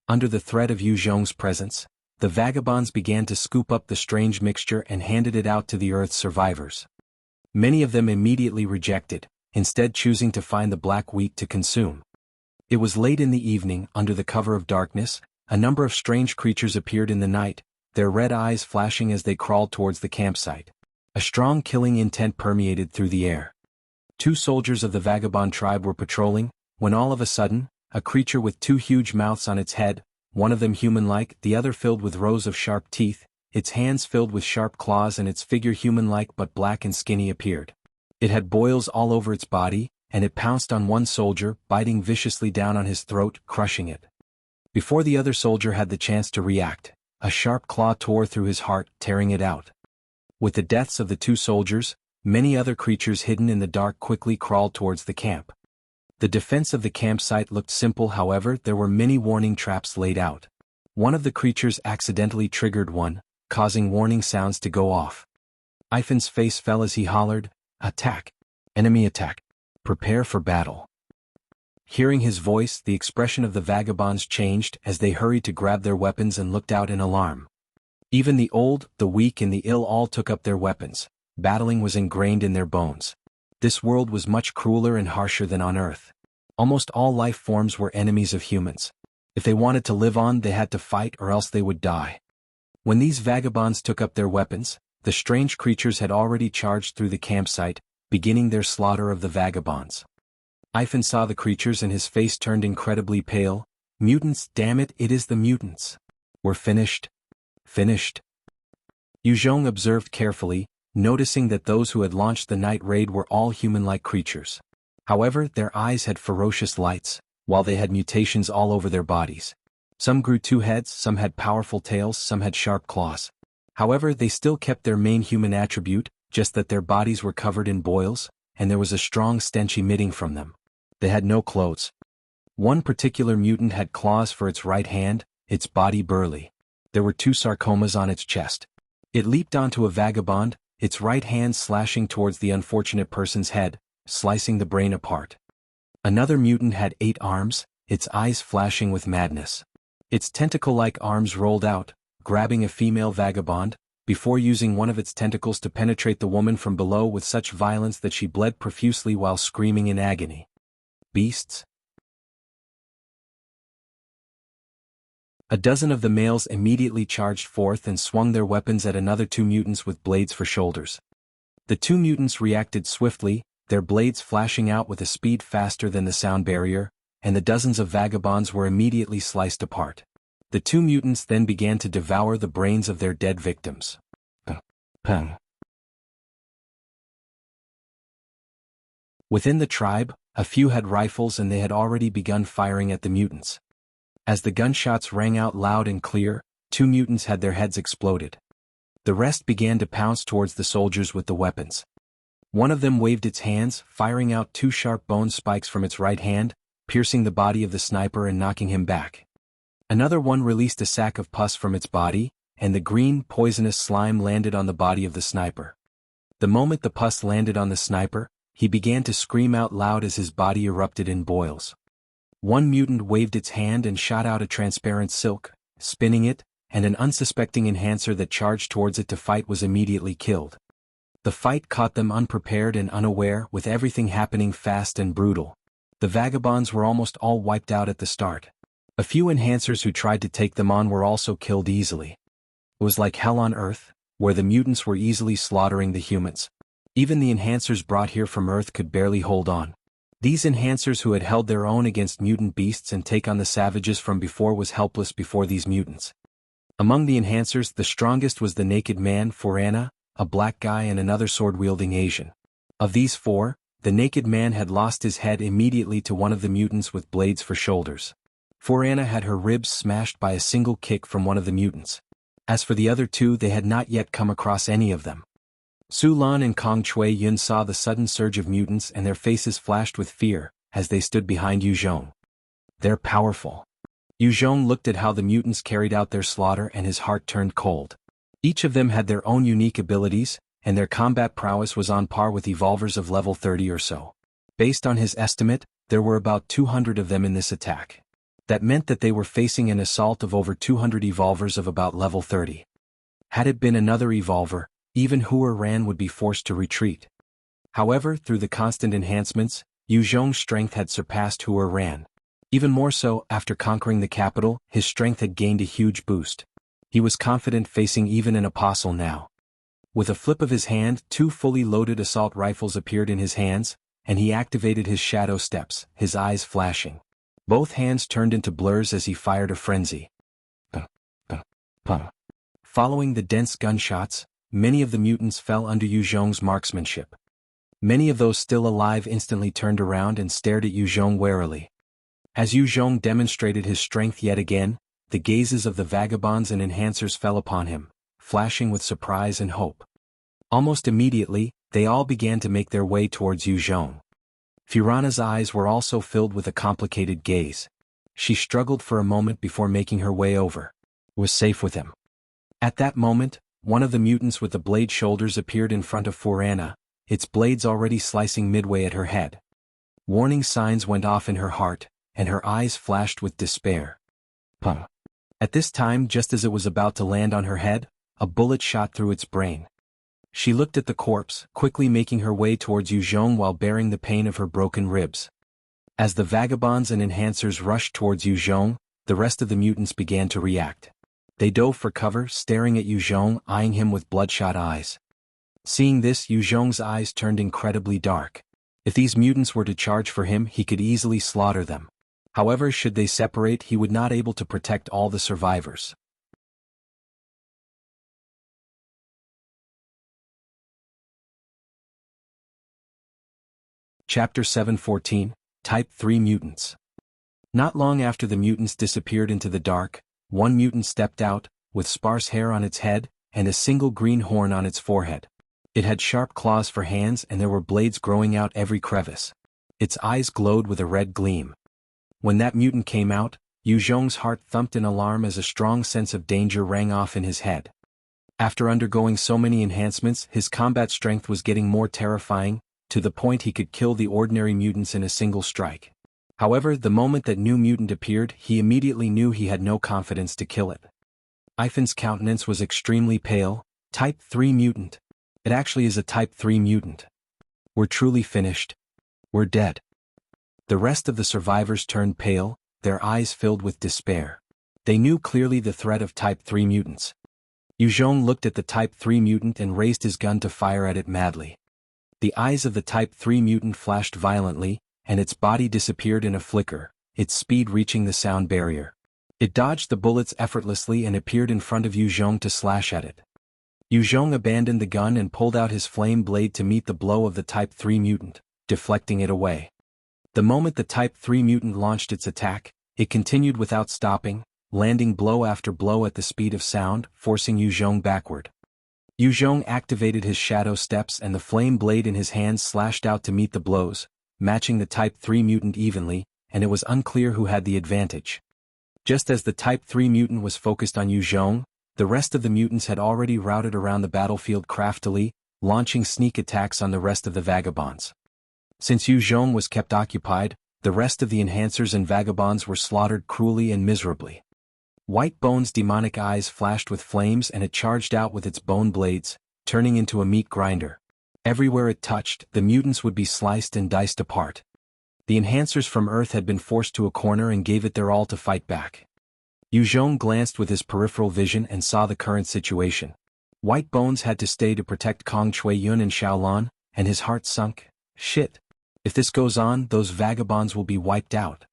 Under the threat of Yu Zhong's presence, the vagabonds began to scoop up the strange mixture and handed it out to the Earth's survivors. Many of them immediately rejected, instead choosing to find the black wheat to consume. It was late in the evening. Under the cover of darkness, a number of strange creatures appeared in the night, their red eyes flashing as they crawled towards the campsite. A strong killing intent permeated through the air. 2 soldiers of the vagabond tribe were patrolling, when all of a sudden, a creature with 2 huge mouths on its head, one of them human-like, the other filled with rows of sharp teeth, its hands filled with sharp claws and its figure human-like but black and skinny appeared. It had boils all over its body, and it pounced on one soldier, biting viciously down on his throat, crushing it. Before the other soldier had the chance to react, a sharp claw tore through his heart, tearing it out. With the deaths of the 2 soldiers, many other creatures hidden in the dark quickly crawled towards the camp. The defense of the campsite looked simple. However, there were many warning traps laid out. One of the creatures accidentally triggered one, causing warning sounds to go off. Ivan's face fell as he hollered, "Attack! Enemy attack! Prepare for battle!" Hearing his voice, the expression of the vagabonds changed as they hurried to grab their weapons and looked out in alarm. Even the old, the weak and the ill all took up their weapons. Battling was ingrained in their bones. This world was much crueler and harsher than on Earth. Almost all life forms were enemies of humans. If they wanted to live on, they had to fight or else they would die. When these vagabonds took up their weapons, the strange creatures had already charged through the campsite, beginning their slaughter of the vagabonds. Ivan saw the creatures and his face turned incredibly pale. "Mutants, damn it, it is the mutants. We're finished. Finished." Yu Zhong observed carefully, noticing that those who had launched the night raid were all human-like creatures. However, their eyes had ferocious lights, while they had mutations all over their bodies. Some grew 2 heads, some had powerful tails, some had sharp claws. However, they still kept their main human attribute, just that their bodies were covered in boils, and there was a strong stench emitting from them. They had no clothes. One particular mutant had claws for its right hand, its body burly. There were 2 sarcomas on its chest. It leaped onto a vagabond, its right hand slashing towards the unfortunate person's head, slicing the brain apart. Another mutant had 8 arms, its eyes flashing with madness. Its tentacle-like arms rolled out, grabbing a female vagabond, before using one of its tentacles to penetrate the woman from below with such violence that she bled profusely while screaming in agony. Beasts? A dozen of the males immediately charged forth and swung their weapons at another 2 mutants with blades for shoulders. The 2 mutants reacted swiftly, their blades flashing out with a speed faster than the sound barrier, and the dozens of vagabonds were immediately sliced apart. The 2 mutants then began to devour the brains of their dead victims. Pung. Within the tribe, a few had rifles and they had already begun firing at the mutants. As the gunshots rang out loud and clear, 2 mutants had their heads exploded. The rest began to pounce towards the soldiers with the weapons. One of them waved its hands, firing out 2 sharp bone spikes from its right hand, piercing the body of the sniper and knocking him back. Another one released a sack of pus from its body, and the green, poisonous slime landed on the body of the sniper. The moment the pus landed on the sniper, he began to scream out loud as his body erupted in boils. One mutant waved its hand and shot out a transparent silk, spinning it, and an unsuspecting enhancer that charged towards it to fight was immediately killed. The fight caught them unprepared and unaware, with everything happening fast and brutal. The vagabonds were almost all wiped out at the start. A few enhancers who tried to take them on were also killed easily. It was like hell on Earth, where the mutants were easily slaughtering the humans. Even the enhancers brought here from Earth could barely hold on. These enhancers who had held their own against mutant beasts and take on the savages from before was helpless before these mutants. Among the enhancers, the strongest was the naked man, Forana, a black guy and another sword-wielding Asian. Of these four, the naked man had lost his head immediately to one of the mutants with blades for shoulders. Forana had her ribs smashed by a single kick from one of the mutants. As for the other two, they had not yet come across any of them. Su Lan and Kong Chui Yun saw the sudden surge of mutants and their faces flashed with fear, as they stood behind Yu Zhong. They're powerful. Yu Zhong looked at how the mutants carried out their slaughter and his heart turned cold. Each of them had their own unique abilities, and their combat prowess was on par with evolvers of level 30 or so. Based on his estimate, there were about 200 of them in this attack. That meant that they were facing an assault of over 200 evolvers of about level 30. Had it been another evolver, even Hua Ran would be forced to retreat. However, through the constant enhancements, Yu Zhong's strength had surpassed Hua Ran. Even more so, after conquering the capital, his strength had gained a huge boost. He was confident facing even an apostle now. With a flip of his hand, 2 fully loaded assault rifles appeared in his hands, and he activated his shadow steps, his eyes flashing. Both hands turned into blurs as he fired a frenzy. Following the dense gunshots, many of the mutants fell under Yu Zhong's marksmanship. Many of those still alive instantly turned around and stared at Yu Zhong warily. As Yu Zhong demonstrated his strength yet again, the gazes of the vagabonds and enhancers fell upon him, flashing with surprise and hope. Almost immediately, they all began to make their way towards Yu Zhong. Furana's eyes were also filled with a complicated gaze. She struggled for a moment before making her way over. Was safe with him. At that moment, one of the mutants with the blade shoulders appeared in front of Furana, its blades already slicing midway at her head. Warning signs went off in her heart, and her eyes flashed with despair. At this time, just as it was about to land on her head, a bullet shot through its brain. She looked at the corpse, quickly making her way towards Yu Zhong while bearing the pain of her broken ribs. As the vagabonds and enhancers rushed towards Yu Zhong, the rest of the mutants began to react. They dove for cover, staring at Yu Zhong, eyeing him with bloodshot eyes. Seeing this, Yu Zhong's eyes turned incredibly dark. If these mutants were to charge for him, he could easily slaughter them. However, should they separate, he would not be able to protect all the survivors. Chapter 714, Type 3 Mutants. Not long after the mutants disappeared into the dark, one mutant stepped out, with sparse hair on its head, and a single green horn on its forehead. It had sharp claws for hands and there were blades growing out every crevice. Its eyes glowed with a red gleam. When that mutant came out, Yu Zhong's heart thumped in alarm as a strong sense of danger rang off in his head. After undergoing so many enhancements, his combat strength was getting more terrifying, to the point he could kill the ordinary mutants in a single strike. However, the moment that new mutant appeared, he immediately knew he had no confidence to kill it. Ifan's countenance was extremely pale. Type 3 mutant. It actually is a Type 3 mutant. We're truly finished. We're dead. The rest of the survivors turned pale, their eyes filled with despair. They knew clearly the threat of Type 3 mutants. Yu Zhong looked at the Type 3 mutant and raised his gun to fire at it madly. The eyes of the Type 3 mutant flashed violently, and its body disappeared in a flicker, its speed reaching the sound barrier. It dodged the bullets effortlessly and appeared in front of Yu Zhong to slash at it. Yu Zhong abandoned the gun and pulled out his flame blade to meet the blow of the Type 3 mutant, deflecting it away. The moment the Type 3 mutant launched its attack, it continued without stopping, landing blow after blow at the speed of sound, forcing Yu Zhong backward. Yu Zhong activated his shadow steps and the flame blade in his hands slashed out to meet the blows, matching the Type 3 mutant evenly, and it was unclear who had the advantage. Just as the Type 3 mutant was focused on Yu Zhong, the rest of the mutants had already routed around the battlefield craftily, launching sneak attacks on the rest of the vagabonds. Since Yu Zhong was kept occupied, the rest of the enhancers and vagabonds were slaughtered cruelly and miserably. White Bone's demonic eyes flashed with flames and it charged out with its bone blades, turning into a meat grinder. Everywhere it touched, the mutants would be sliced and diced apart. The enhancers from Earth had been forced to a corner and gave it their all to fight back. Yu Zhong glanced with his peripheral vision and saw the current situation. White Bones had to stay to protect Kong Chui Yun and Xiaolan, and his heart sunk. Shit. If this goes on, those vagabonds will be wiped out.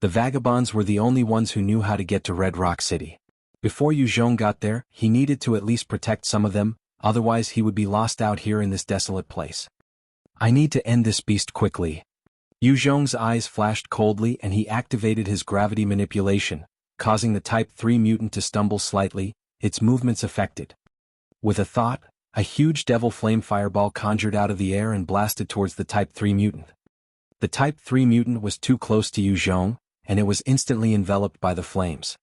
The vagabonds were the only ones who knew how to get to Red Rock City. Before Yu Zhong got there, he needed to at least protect some of them, otherwise he would be lost out here in this desolate place. I need to end this beast quickly. Yu Zhong's eyes flashed coldly and he activated his gravity manipulation, causing the Type 3 mutant to stumble slightly, its movements affected. With a thought, a huge devil flame fireball conjured out of the air and blasted towards the Type 3 mutant. The Type 3 mutant was too close to Yu Zhong, and it was instantly enveloped by the flames.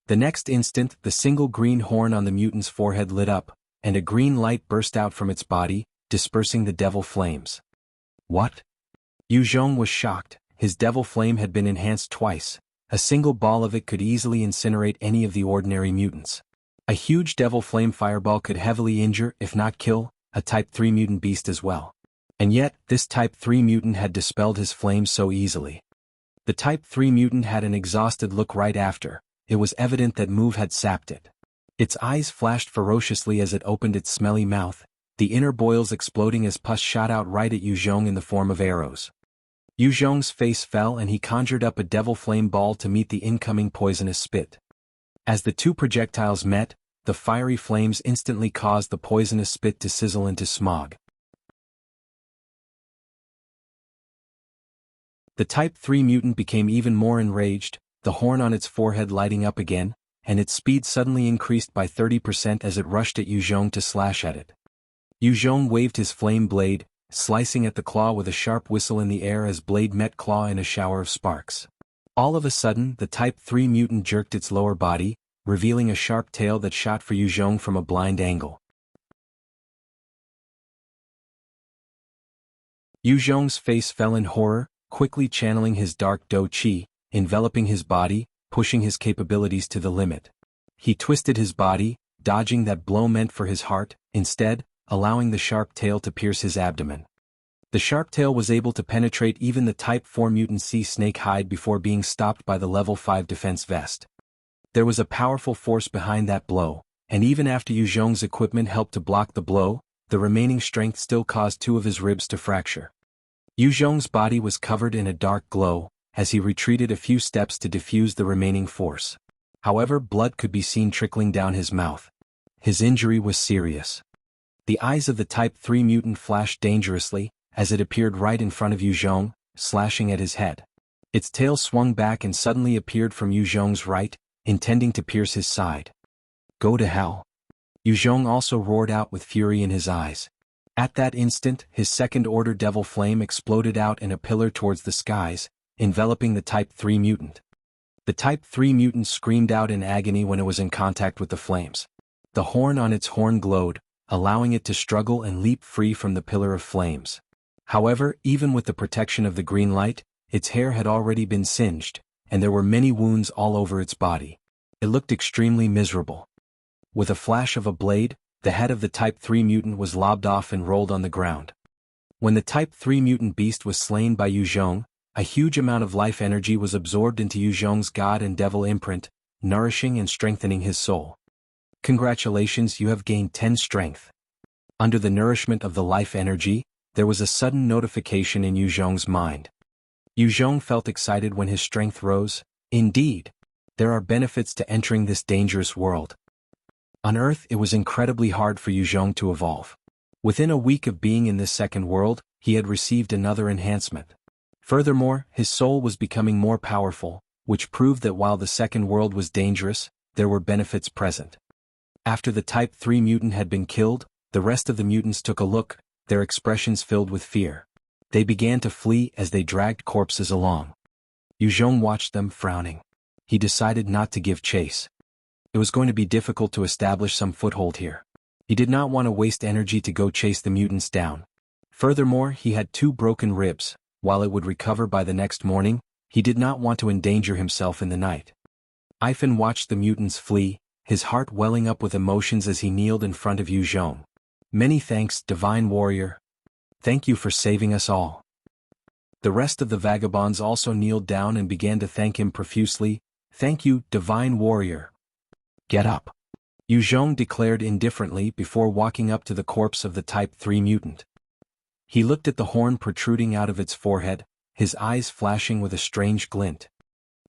The next instant, the single green horn on the mutant's forehead lit up, and a green light burst out from its body, dispersing the devil flames. What? Yu Zhong was shocked. His devil flame had been enhanced twice. A single ball of it could easily incinerate any of the ordinary mutants. A huge devil flame fireball could heavily injure, if not kill, a Type 3 mutant beast as well. And yet, this Type 3 mutant had dispelled his flames so easily. The Type 3 mutant had an exhausted look right after. It was evident that move had sapped it. Its eyes flashed ferociously as it opened its smelly mouth, the inner boils exploding as pus shot out right at Yu Zhong in the form of arrows. Yu Zhong's face fell and he conjured up a devil flame ball to meet the incoming poisonous spit. As the two projectiles met, the fiery flames instantly caused the poisonous spit to sizzle into smog. The Type 3 mutant became even more enraged, the horn on its forehead lighting up again, and its speed suddenly increased by 30% as it rushed at Yu Zhong to slash at it. Yu Zhong waved his flame blade, slicing at the claw with a sharp whistle in the air as blade met claw in a shower of sparks. All of a sudden, the Type 3 mutant jerked its lower body, revealing a sharp tail that shot for Yu Zhong from a blind angle. Yu Zhong's face fell in horror, quickly channeling his dark Do Qi, enveloping his body, pushing his capabilities to the limit. He twisted his body, dodging that blow meant for his heart, instead, allowing the sharp tail to pierce his abdomen. The sharp tail was able to penetrate even the Type 4 mutant sea snake hide before being stopped by the level 5 defense vest. There was a powerful force behind that blow, and even after Yu Zhong's equipment helped to block the blow, the remaining strength still caused two of his ribs to fracture. Yu Zhong's body was covered in a dark glow, as he retreated a few steps to defuse the remaining force. However, blood could be seen trickling down his mouth. His injury was serious. The eyes of the Type 3 mutant flashed dangerously, as it appeared right in front of Yu Zhong, slashing at his head. Its tail swung back and suddenly appeared from Yu Zhong's right, intending to pierce his side. Go to hell. Yu Zhong also roared out with fury in his eyes. At that instant, his second-order devil flame exploded out in a pillar towards the skies, enveloping the Type 3 mutant. The Type 3 mutant screamed out in agony when it was in contact with the flames. The horn on its horn glowed, allowing it to struggle and leap free from the pillar of flames. However, even with the protection of the green light, its hair had already been singed, and there were many wounds all over its body. It looked extremely miserable. With a flash of a blade, the head of the Type 3 mutant was lobbed off and rolled on the ground. When the Type 3 mutant beast was slain by Yu Zhong, a huge amount of life energy was absorbed into Yu Zhong's god and devil imprint, nourishing and strengthening his soul. Congratulations, you have gained 10 strength. Under the nourishment of the life energy, there was a sudden notification in Yu Zhong's mind. Yu Zhong felt excited when his strength rose. Indeed, there are benefits to entering this dangerous world. On Earth, it was incredibly hard for Yu Zhong to evolve. Within a week of being in this second world, he had received another enhancement. Furthermore, his soul was becoming more powerful, which proved that while the second world was dangerous, there were benefits present. After the Type 3 mutant had been killed, the rest of the mutants took a look, their expressions filled with fear. They began to flee as they dragged corpses along. Yu Zhong watched them, frowning. He decided not to give chase. It was going to be difficult to establish some foothold here. He did not want to waste energy to go chase the mutants down. Furthermore, he had 2 broken ribs. While it would recover by the next morning, he did not want to endanger himself in the night. Ivan watched the mutants flee, his heart welling up with emotions as he kneeled in front of Yu Zhong. Many thanks, Divine Warrior. Thank you for saving us all. The rest of the vagabonds also kneeled down and began to thank him profusely. "Thank you, divine warrior." "Get up," Yu Zhong declared indifferently before walking up to the corpse of the Type 3 mutant. He looked at the horn protruding out of its forehead, his eyes flashing with a strange glint.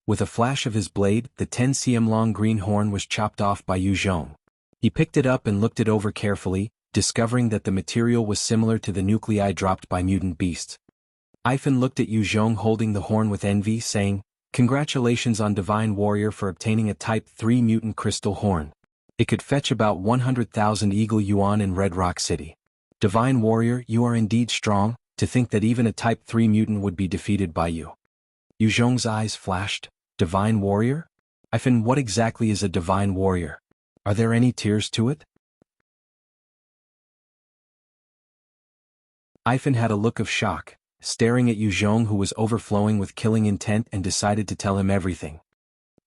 With a flash of his blade, the 10 cm long green horn was chopped off by Yu Zhong. He picked it up and looked it over carefully, discovering that the material was similar to the nuclei dropped by mutant beasts. Ivan looked at Yu Zhong holding the horn with envy, saying, "Congratulations on Divine Warrior for obtaining a Type 3 mutant crystal horn. It could fetch about 100,000 Eagle Yuan in Red Rock City. Divine Warrior, you are indeed strong. To think that even a Type 3 mutant would be defeated by you." Yu Zhong's eyes flashed. "Divine Warrior? Ivan, what exactly is a Divine Warrior? Are there any tiers to it?" Ivan had a look of shock, staring at Yu Zhong, who was overflowing with killing intent, and decided to tell him everything.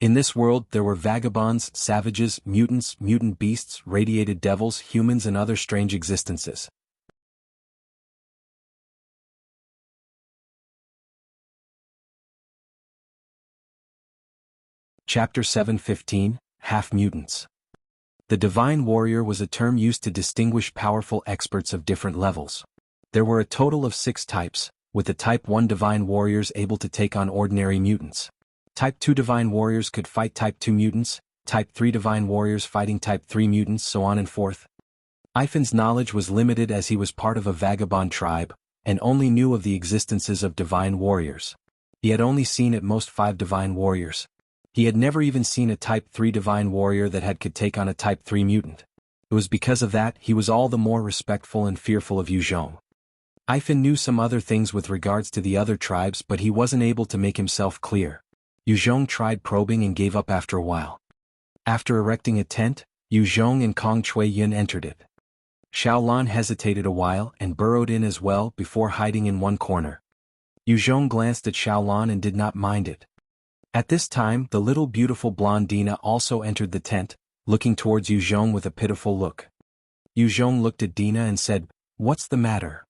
In this world there were vagabonds, savages, mutants, mutant beasts, radiated devils, humans and other strange existences. Chapter 7:15, Half-Mutants. The Divine Warrior was a term used to distinguish powerful experts of different levels. There were a total of 6 types, with the Type 1 Divine Warriors able to take on ordinary mutants. Type 2 Divine Warriors could fight Type 2 mutants, Type 3 Divine Warriors fighting Type 3 mutants, so on and forth. Ivan's knowledge was limited as he was part of a vagabond tribe, and only knew of the existences of Divine Warriors. He had only seen at most 5 Divine Warriors. He had never even seen a Type 3 Divine Warrior that could take on a Type 3 mutant. It was because of that he was all the more respectful and fearful of Yu Zhong. Ivan knew some other things with regards to the other tribes, but he wasn't able to make himself clear. Yu Zhong tried probing and gave up after a while. After erecting a tent, Yu Zhong and Kong Chui Yun entered it. Xiaolan hesitated a while and burrowed in as well before hiding in one corner. Yu Zhong glanced at Xiaolan and did not mind it. At this time the little beautiful blonde Dina also entered the tent, looking towards Yu Zhong with a pitiful look. Yu Zhong looked at Dina and said, "What's the matter?"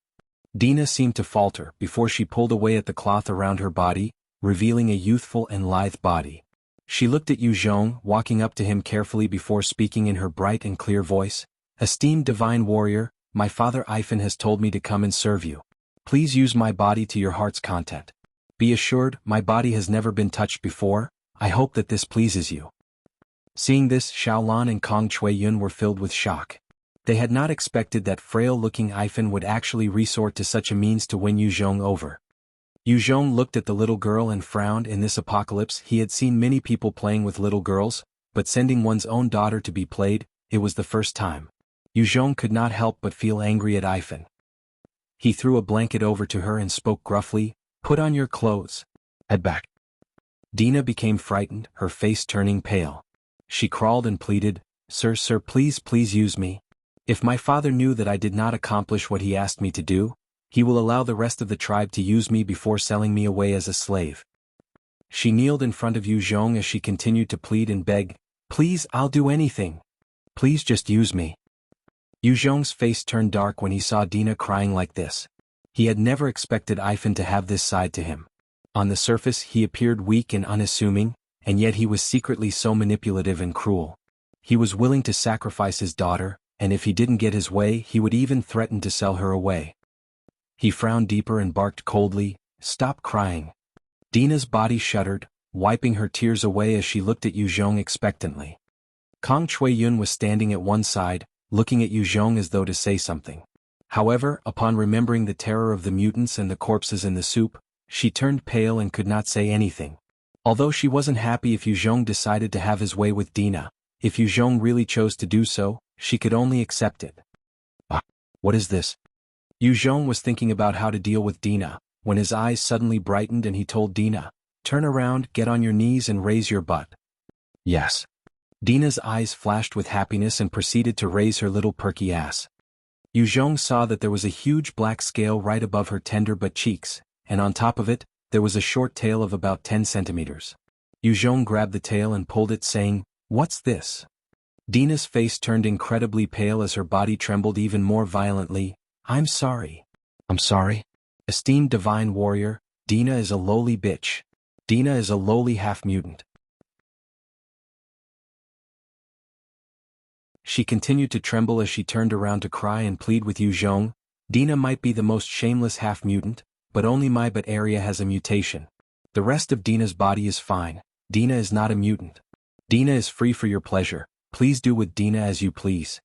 Dina seemed to falter before she pulled away at the cloth around her body, revealing a youthful and lithe body. She looked at Yu Zhong, walking up to him carefully before speaking in her bright and clear voice. "Esteemed Divine Warrior, my father Ivan has told me to come and serve you. Please use my body to your heart's content. Be assured, my body has never been touched before. I hope that this pleases you." Seeing this, Xiaolan and Kong Chui Yun were filled with shock. They had not expected that frail-looking Ivan would actually resort to such a means to win Yu Zhong over. Yu Zhong looked at the little girl and frowned. In this apocalypse he had seen many people playing with little girls, but sending one's own daughter to be played, it was the first time. Yu Zhong could not help but feel angry at Ivan. He threw a blanket over to her and spoke gruffly, "Put on your clothes. Head back." Dina became frightened, her face turning pale. She crawled and pleaded, Sir, please use me. If my father knew that I did not accomplish what he asked me to do, he will allow the rest of the tribe to use me before selling me away as a slave." She kneeled in front of Yu Zhong as she continued to plead and beg, "Please, I'll do anything. Please just use me." Yu Zhong's face turned dark when he saw Dina crying like this. He had never expected Ivan to have this side to him. On the surface he appeared weak and unassuming, and yet he was secretly so manipulative and cruel. He was willing to sacrifice his daughter, and if he didn't get his way he would even threaten to sell her away. He frowned deeper and barked coldly, "Stop crying." Dina's body shuddered, wiping her tears away as she looked at Yu Zhong expectantly. Kong Chui Yun was standing at one side, looking at Yu Zhong as though to say something. However, upon remembering the terror of the mutants and the corpses in the soup, she turned pale and could not say anything. Although she wasn't happy if Yu Zhong decided to have his way with Dina, if Yu Zhong really chose to do so, she could only accept it. What is this? Yu Zhong was thinking about how to deal with Dina, when his eyes suddenly brightened and he told Dina, "Turn around, get on your knees and raise your butt." "Yes." Dina's eyes flashed with happiness and proceeded to raise her little perky ass. Yu Zhong saw that there was a huge black scale right above her tender butt cheeks, and on top of it, there was a short tail of about 10 centimeters. Yu Zhong grabbed the tail and pulled it, saying, "What's this?" Dina's face turned incredibly pale as her body trembled even more violently. "I'm sorry." "I'm sorry?" "Esteemed Divine Warrior, Dina is a lowly bitch. Dina is a lowly half-mutant. She continued to tremble as she turned around to cry and plead with Yu Zhong. Dina might be the most shameless half-mutant, but only my butt area has a mutation. The rest of Dina's body is fine. Dina is not a mutant. Dina is free for your pleasure. Please do with Dina as you please.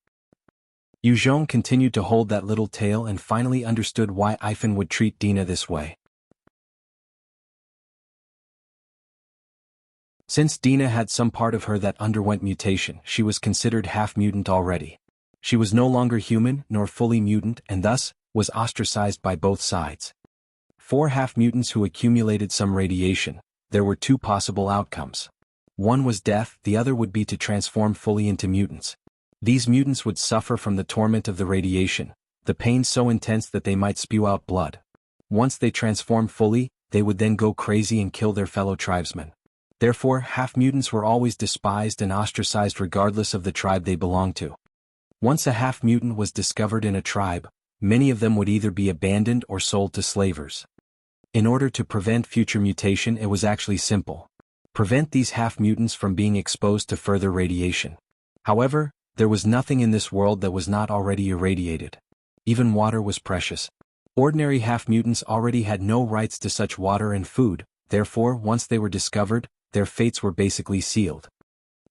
Yu Zhong continued to hold that little tail and finally understood why Ifan would treat Dina this way. Since Dina had some part of her that underwent mutation, she was considered half-mutant already. She was no longer human nor fully mutant and thus was ostracized by both sides. For half-mutants who accumulated some radiation, there were two possible outcomes. One was death, the other would be to transform fully into mutants. These mutants would suffer from the torment of the radiation, the pain so intense that they might spew out blood. Once they transformed fully, they would then go crazy and kill their fellow tribesmen. Therefore, half-mutants were always despised and ostracized regardless of the tribe they belonged to. Once a half-mutant was discovered in a tribe, many of them would either be abandoned or sold to slavers. In order to prevent future mutation, it was actually simple. Prevent these half-mutants from being exposed to further radiation. However, there was nothing in this world that was not already irradiated. Even water was precious. Ordinary half-mutants already had no rights to such water and food, therefore once they were discovered, their fates were basically sealed.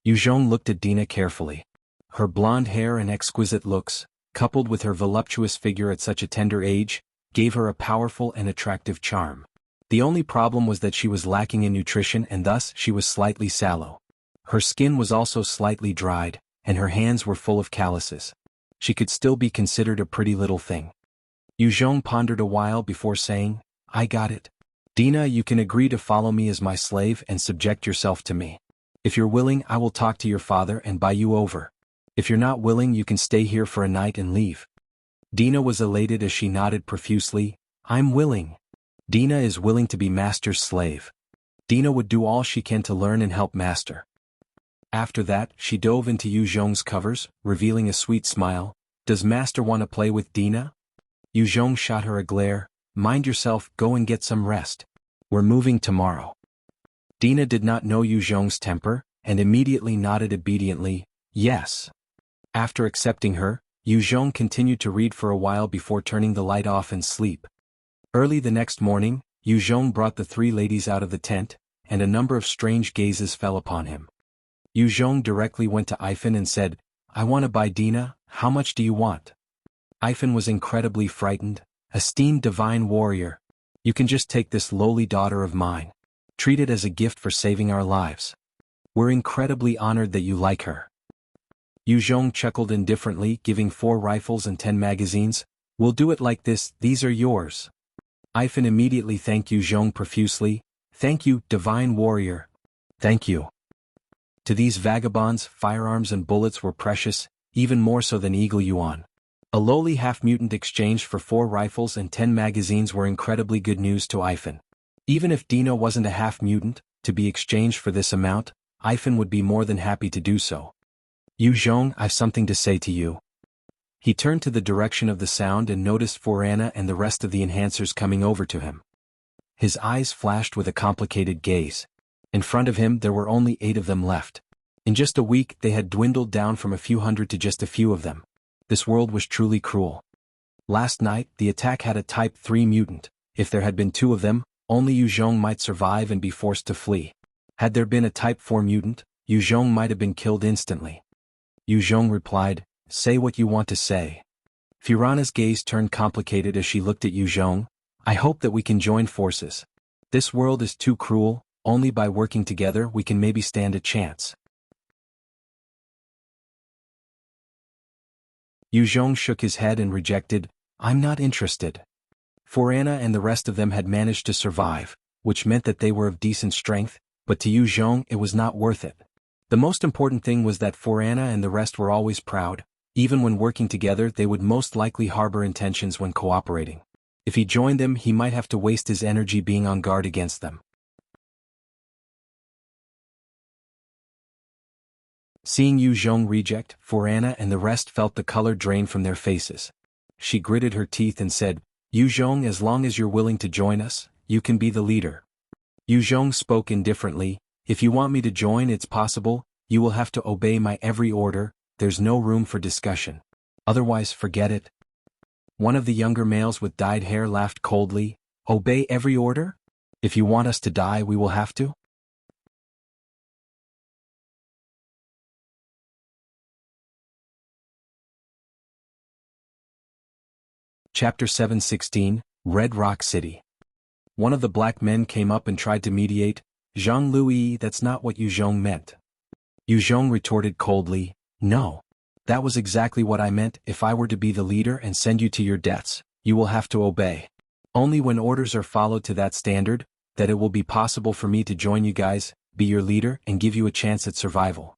Yu Zhong looked at Dina carefully. Her blonde hair and exquisite looks, coupled with her voluptuous figure at such a tender age, gave her a powerful and attractive charm. The only problem was that she was lacking in nutrition and thus she was slightly sallow. Her skin was also slightly dried, and her hands were full of calluses. She could still be considered a pretty little thing. Yu Zhong pondered a while before saying, I got it. Dina, you can agree to follow me as my slave and subject yourself to me. If you're willing, I will talk to your father and buy you over. If you're not willing, you can stay here for a night and leave. Dina was elated as she nodded profusely. I'm willing. Dina is willing to be Master's slave. Dina would do all she can to learn and help Master. After that, she dove into Yu Zhong's covers, revealing a sweet smile. Does Master want to play with Dina? Yu Zhong shot her a glare. Mind yourself, go and get some rest. We're moving tomorrow. Dina did not know Yu Zhong's temper, and immediately nodded obediently, yes. After accepting her, Yu Zhong continued to read for a while before turning the light off and sleep. Early the next morning, Yu Zhong brought the three ladies out of the tent, and a number of strange gazes fell upon him. Yu Zhong directly went to Ifan and said, I want to buy Dina, how much do you want? Ifan was incredibly frightened. Esteemed divine warrior, you can just take this lowly daughter of mine. Treat it as a gift for saving our lives. We're incredibly honored that you like her. Yu Zhong chuckled indifferently, giving 4 rifles and 10 magazines. We'll do it like this, these are yours. Ifan immediately thanked Yu Zhong profusely. Thank you, divine warrior. Thank you. To these vagabonds, firearms and bullets were precious, even more so than Eagle Yuan. A lowly half-mutant exchanged for 4 rifles and 10 magazines were incredibly good news to Ifan. Even if Dina wasn't a half-mutant, to be exchanged for this amount, Ifan would be more than happy to do so. Yu Zhong, I've something to say to you. He turned to the direction of the sound and noticed Forana and the rest of the enhancers coming over to him. His eyes flashed with a complicated gaze. In front of him there were only 8 of them left. In just a week they had dwindled down from a few hundred to just a few of them. This world was truly cruel. Last night, the attack had a Type 3 mutant. If there had been 2 of them, only Yu Zhong might survive and be forced to flee. Had there been a Type 4 mutant, Yu Zhong might have been killed instantly. Yu Zhong replied, say what you want to say. Furana's gaze turned complicated as she looked at Yu Zhong. I hope that we can join forces. This world is too cruel, only by working together we can maybe stand a chance. Yu Zhong shook his head and rejected, I'm not interested. Forana and the rest of them had managed to survive, which meant that they were of decent strength, but to Yu Zhong it was not worth it. The most important thing was that Forana and the rest were always proud. Even when working together they would most likely harbor intentions when cooperating. If he joined them he might have to waste his energy being on guard against them. Seeing Yu Zhong reject, Forana and the rest felt the color drain from their faces. She gritted her teeth and said, Yu Zhong, as long as you're willing to join us, you can be the leader. Yu Zhong spoke indifferently, if you want me to join it's possible, you will have to obey my every order, there's no room for discussion. Otherwise forget it. One of the younger males with dyed hair laughed coldly, obey every order? If you want us to die we will have to? Chapter 716, Red Rock City. One of the black men came up and tried to mediate, Zhang Lui, that's not what Yu Zhong meant. Yu Zhong retorted coldly, no. That was exactly what I meant, if I were to be the leader and send you to your deaths, you will have to obey. Only when orders are followed to that standard, that it will be possible for me to join you guys, be your leader and give you a chance at survival.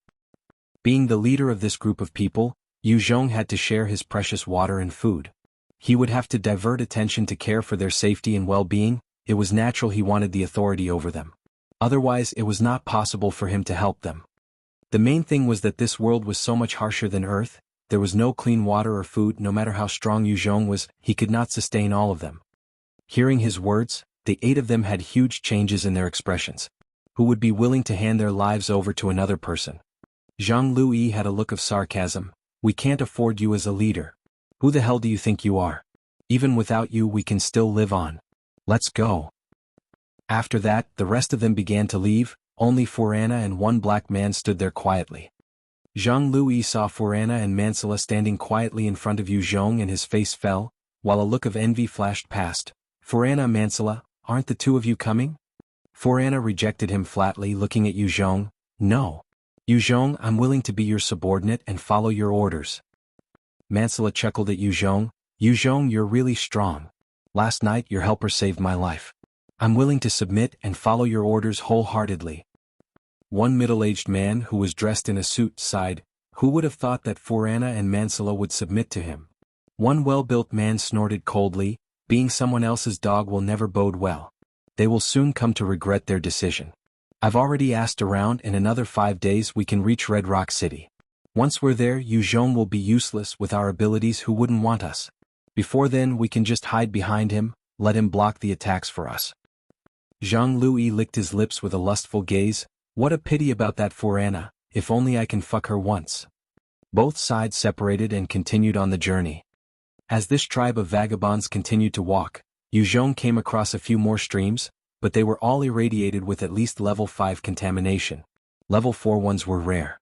Being the leader of this group of people, Yu Zhong had to share his precious water and food. He would have to divert attention to care for their safety and well-being, it was natural he wanted the authority over them. Otherwise it was not possible for him to help them. The main thing was that this world was so much harsher than Earth, there was no clean water or food no matter how strong Yu Zhong was, he could not sustain all of them. Hearing his words, the 8 of them had huge changes in their expressions. Who would be willing to hand their lives over to another person? Zhang Lui had a look of sarcasm, we can't afford you as a leader. Who the hell do you think you are? Even without you we can still live on. Let's go. After that, the rest of them began to leave, only Forana and one black man stood there quietly. Zhang Lui saw Forana and Mansala standing quietly in front of Yu Zhong and his face fell, while a look of envy flashed past. Forana, Mansala, aren't the 2 of you coming? Forana rejected him flatly, looking at Yu Zhong, no. Yu Zhong, I'm willing to be your subordinate and follow your orders. Mansala chuckled at Yu Zhong, you're really strong. Last night your helper saved my life. I'm willing to submit and follow your orders wholeheartedly. One middle-aged man who was dressed in a suit sighed, who would have thought that Forana and Mansala would submit to him? One well-built man snorted coldly, being someone else's dog will never bode well. They will soon come to regret their decision. I've already asked around, in another 5 days we can reach Red Rock City. Once we're there Yu Zhong will be useless with our abilities, who wouldn't want us? Before then we can just hide behind him, let him block the attacks for us. Zhang Lui licked his lips with a lustful gaze, what a pity about that Forana, if only I can fuck her once. Both sides separated and continued on the journey. As this tribe of vagabonds continued to walk, Yu Zhong came across a few more streams, but they were all irradiated with at least level 5 contamination. Level 4 ones were rare.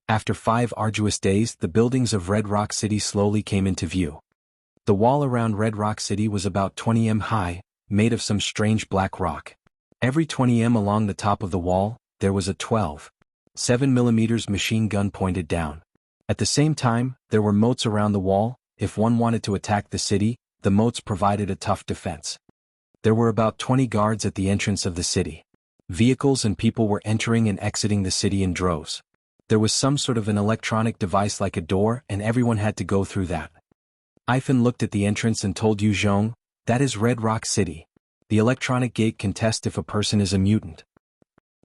After 5 arduous days the buildings of Red Rock City slowly came into view. The wall around Red Rock City was about 20 m high, made of some strange black rock. Every 20 m along the top of the wall, there was a 12.7 mm machine gun pointed down. At the same time, there were moats around the wall, if one wanted to attack the city, the moats provided a tough defense. There were about 20 guards at the entrance of the city. Vehicles and people were entering and exiting the city in droves. There was some sort of an electronic device like a door and everyone had to go through that. Ivan looked at the entrance and told Yu Zhong, that is Red Rock City. The electronic gate can test if a person is a mutant.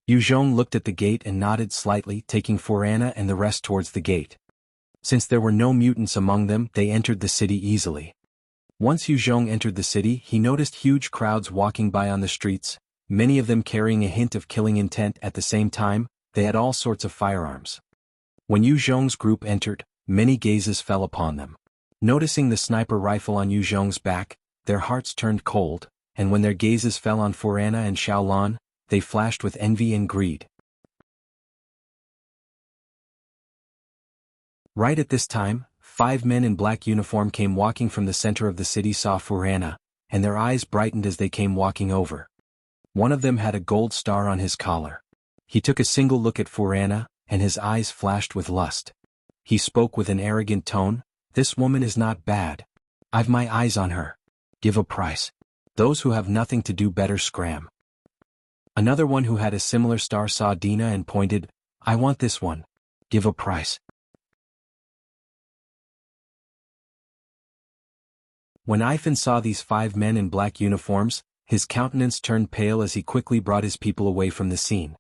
Yu Zhong looked at the gate and nodded slightly, taking Forana and the rest towards the gate. Since there were no mutants among them, they entered the city easily. Once Yu Zhong entered the city, he noticed huge crowds walking by on the streets, many of them carrying a hint of killing intent. At the same time, they had all sorts of firearms. When Yu Zhong's group entered, many gazes fell upon them. Noticing the sniper rifle on Yu Zhong's back, their hearts turned cold, and when their gazes fell on Forana and Xiaolan, they flashed with envy and greed. Right at this time, 5 men in black uniform came walking from the center of the city, saw Forana, and their eyes brightened as they came walking over. One of them had a gold star on his collar. He took a single look at Forana, and his eyes flashed with lust. He spoke with an arrogant tone, this woman is not bad. I've my eyes on her. Give a price. Those who have nothing to do better scram. Another one who had a similar star saw Dina and pointed, I want this one. Give a price. When Ivan saw these 5 men in black uniforms, his countenance turned pale as he quickly brought his people away from the scene.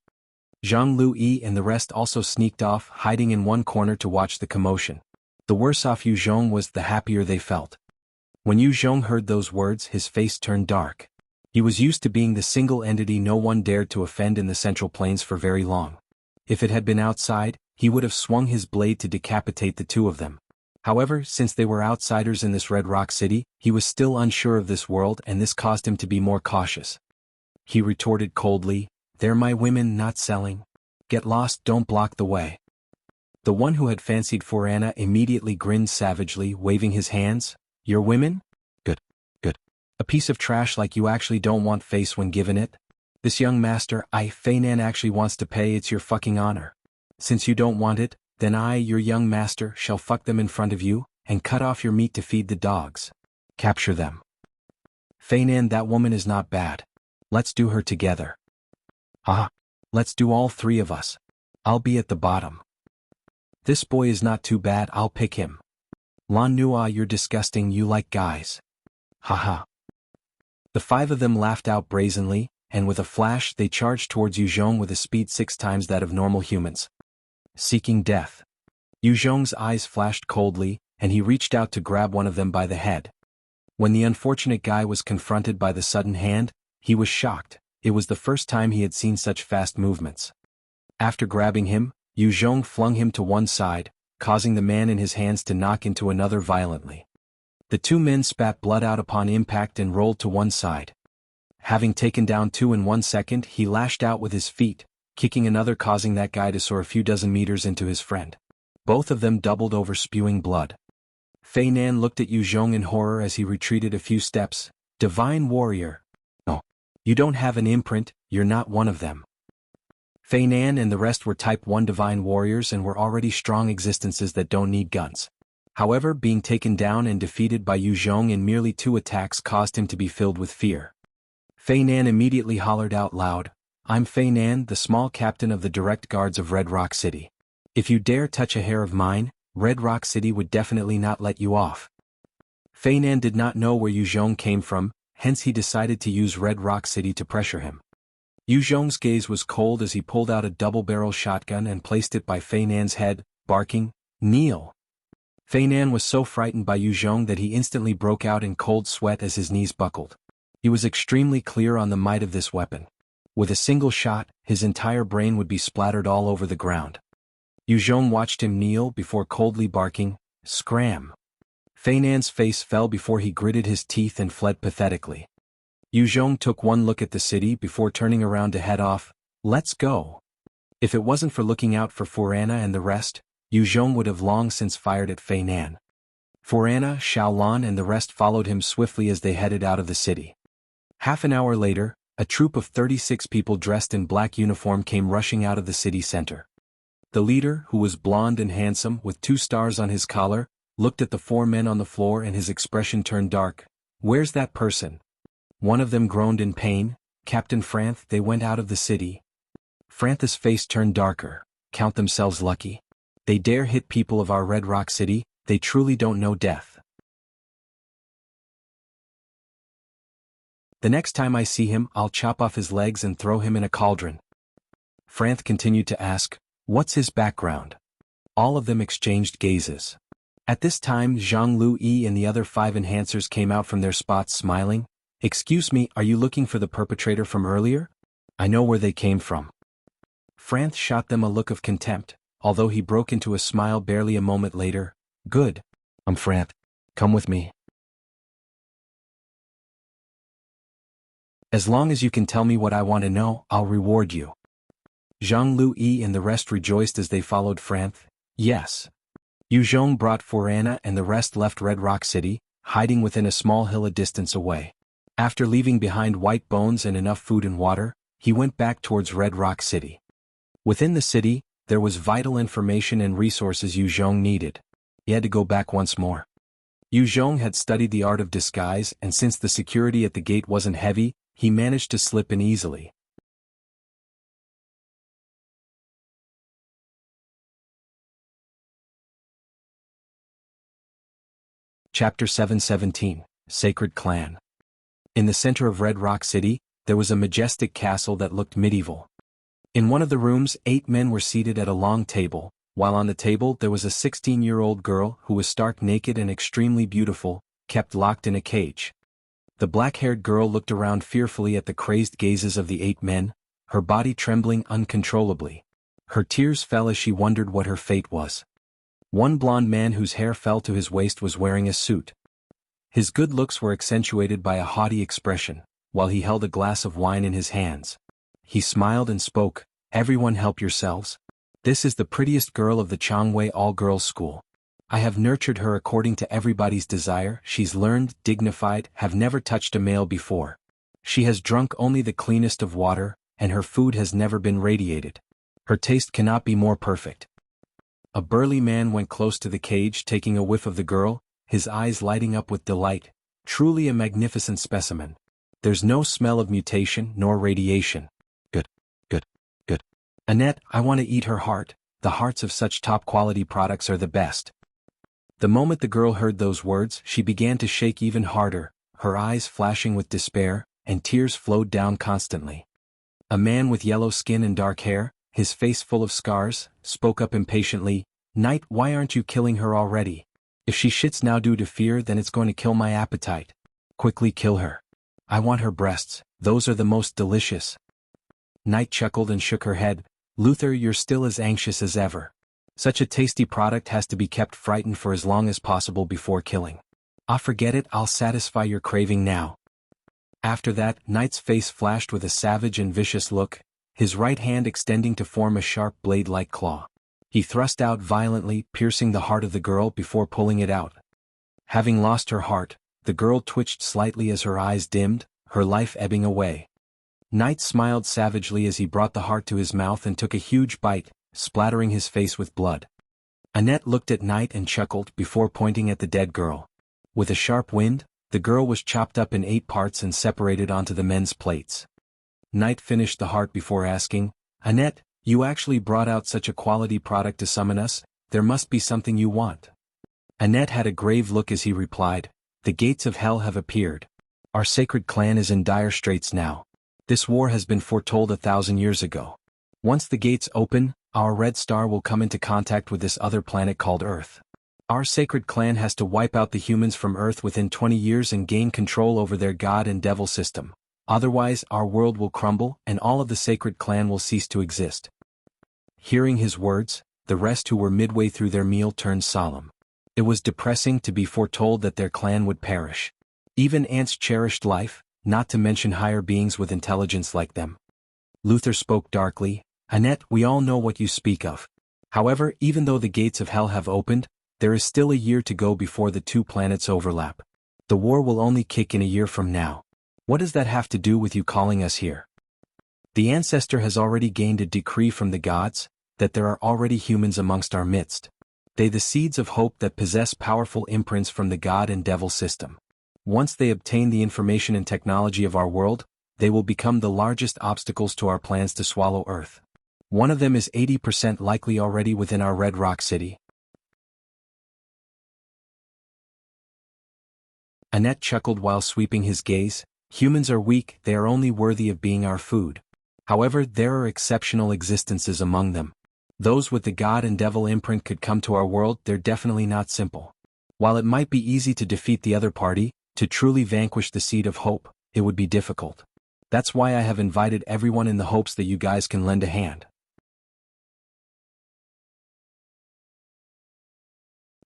Zhang Lui and the rest also sneaked off, hiding in one corner to watch the commotion. The worse off Yu Zhong was, the happier they felt. When Yu Zhong heard those words, his face turned dark. He was used to being the single entity no one dared to offend in the Central Plains for very long. If it had been outside, he would have swung his blade to decapitate the two of them. However, since they were outsiders in this Red Rock City, he was still unsure of this world and this caused him to be more cautious. He retorted coldly, "They're my women, not selling. Get lost, don't block the way." The one who had fancied Forana immediately grinned savagely, waving his hands. "Your women? Good, good. A piece of trash like you actually don't want face when given it? This young master, Feinan, actually wants to pay, it's your fucking honor. Since you don't want it, then I, your young master, shall fuck them in front of you, and cut off your meat to feed the dogs. Capture them. Feinan, that woman is not bad. Let's do her together." "Ah, let's do all three of us. I'll be at the bottom." "This boy is not too bad, I'll pick him." "Lan Nua, you're disgusting, you like guys." Haha. The five of them laughed out brazenly, and with a flash they charged towards Yuzhong with a speed 6 times that of normal humans. Seeking death. Yuzhong's eyes flashed coldly, and he reached out to grab one of them by the head. When the unfortunate guy was confronted by the sudden hand, he was shocked. It was the first time he had seen such fast movements. After grabbing him, Yuzhong flung him to one side, causing the man in his hands to knock into another violently. The two men spat blood out upon impact and rolled to one side. Having taken down two in 1 second, he lashed out with his feet, kicking another, causing that guy to soar a few dozen meters into his friend. Both of them doubled over, spewing blood. Feinan looked at Yuzhong in horror as he retreated a few steps. "Divine warrior. No. You don't have an imprint, you're not one of them." Feinan and the rest were Type 1 divine warriors and were already strong existences that don't need guns. However, being taken down and defeated by Yuzhong in merely 2 attacks caused him to be filled with fear. Feinan immediately hollered out loud, "I'm Feinan, the small captain of the direct guards of Red Rock City. If you dare touch a hair of mine, Red Rock City would definitely not let you off." Feinan did not know where Yuzhong came from, hence he decided to use Red Rock City to pressure him. Yuzhong's gaze was cold as he pulled out a double-barrel shotgun and placed it by Feinan's head, barking, "Kneel." Feinan was so frightened by Yuzhong that he instantly broke out in cold sweat as his knees buckled. He was extremely clear on the might of this weapon. With a single shot, his entire brain would be splattered all over the ground. Yuzhong watched him kneel before coldly barking, "Scram." Feinan's face fell before he gritted his teeth and fled pathetically. Yuzhong took one look at the city before turning around to head off. "Let's go." If it wasn't for looking out for Forana and the rest, Yuzhong would have long since fired at Feinan. Forana, Xiaolan and the rest followed him swiftly as they headed out of the city. Half an hour later, a troop of 36 people dressed in black uniform came rushing out of the city center. The leader, who was blond and handsome with 2 stars on his collar, looked at the 4 men on the floor and his expression turned dark. "Where's that person?" One of them groaned in pain. "Captain Franth, they went out of the city." Franth's face turned darker. "Count themselves lucky. They dare hit people of our Red Rock City, they truly don't know death. The next time I see him, I'll chop off his legs and throw him in a cauldron." Franth continued to ask, "What's his background?" All of them exchanged gazes. At this time, Jianghu and the other 5 enhancers came out from their spots smiling. "Excuse me, are you looking for the perpetrator from earlier? I know where they came from." Franth shot them a look of contempt, although he broke into a smile barely a moment later. "Good. I'm Franth. Come with me. As long as you can tell me what I want to know, I'll reward you." Jianghu and the rest rejoiced as they followed Franth. "Yes." Yuzhong brought Forana and the rest left Red Rock City, hiding within a small hill a distance away. After leaving behind white bones and enough food and water, he went back towards Red Rock City. Within the city, there was vital information and resources Yuzhong needed. He had to go back once more. Yuzhong had studied the art of disguise, and since the security at the gate wasn't heavy, he managed to slip in easily. Chapter 717, Sacred Clan. In the center of Red Rock City, there was a majestic castle that looked medieval. In one of the rooms, 8 men were seated at a long table, while on the table there was a 16-year-old girl who was stark naked and extremely beautiful, kept locked in a cage. The black-haired girl looked around fearfully at the crazed gazes of the 8 men, her body trembling uncontrollably. Her tears fell as she wondered what her fate was. One blond man whose hair fell to his waist was wearing a suit. His good looks were accentuated by a haughty expression, while he held a glass of wine in his hands. He smiled and spoke, "Everyone help yourselves. This is the prettiest girl of the Changwei all-girls school. I have nurtured her according to everybody's desire. She's learned, dignified, have never touched a male before. She has drunk only the cleanest of water, and her food has never been radiated. Her taste cannot be more perfect." A burly man went close to the cage, taking a whiff of the girl, his eyes lighting up with delight. "Truly a magnificent specimen. There's no smell of mutation nor radiation. Good, good, good. Annette, I want to eat her heart. The hearts of such top-quality products are the best." The moment the girl heard those words, she began to shake even harder, her eyes flashing with despair, and tears flowed down constantly. A man with yellow skin and dark hair, his face full of scars, spoke up impatiently, "Knight, why aren't you killing her already? If she shits now due to fear, then it's going to kill my appetite. Quickly kill her. I want her breasts, those are the most delicious." Knight chuckled and shook her head. "Luther, you're still as anxious as ever. Such a tasty product has to be kept frightened for as long as possible before killing. Ah, forget it, I'll satisfy your craving now." After that, Knight's face flashed with a savage and vicious look, his right hand extending to form a sharp blade-like claw. He thrust out violently, piercing the heart of the girl before pulling it out. Having lost her heart, the girl twitched slightly as her eyes dimmed, her life ebbing away. Knight smiled savagely as he brought the heart to his mouth and took a huge bite, splattering his face with blood. Annette looked at Knight and chuckled before pointing at the dead girl. With a sharp wind, the girl was chopped up in 8 parts and separated onto the men's plates. Knight finished the heart before asking, "Annette, you actually brought out such a quality product to summon us, there must be something you want." Annette had a grave look as he replied, "The gates of hell have appeared. Our sacred clan is in dire straits now. This war has been foretold 1,000 years ago. Once the gates open, our red star will come into contact with this other planet called Earth. Our sacred clan has to wipe out the humans from Earth within 20 years and gain control over their god and devil system. Otherwise, our world will crumble and all of the sacred clan will cease to exist." Hearing his words, the rest who were midway through their meal turned solemn. It was depressing to be foretold that their clan would perish. Even ants cherished life, not to mention higher beings with intelligence like them. Luther spoke darkly, "Annette, we all know what you speak of. However, even though the gates of hell have opened, there is still a year to go before the 2 planets overlap. The war will only kick in a year from now. What does that have to do with you calling us here? The ancestor has already gained a decree from the gods, that there are already humans amongst our midst. They the seeds of hope that possess powerful imprints from the god and devil system. Once they obtain the information and technology of our world, they will become the largest obstacles to our plans to swallow Earth. One of them is 80% likely already within our Red Rock City." Annette chuckled while sweeping his gaze, "Humans are weak, they are only worthy of being our food. However, there are exceptional existences among them. Those with the god and devil imprint could come to our world, they're definitely not simple. While it might be easy to defeat the other party, to truly vanquish the seed of hope, it would be difficult. That's why I have invited everyone in the hopes that you guys can lend a hand.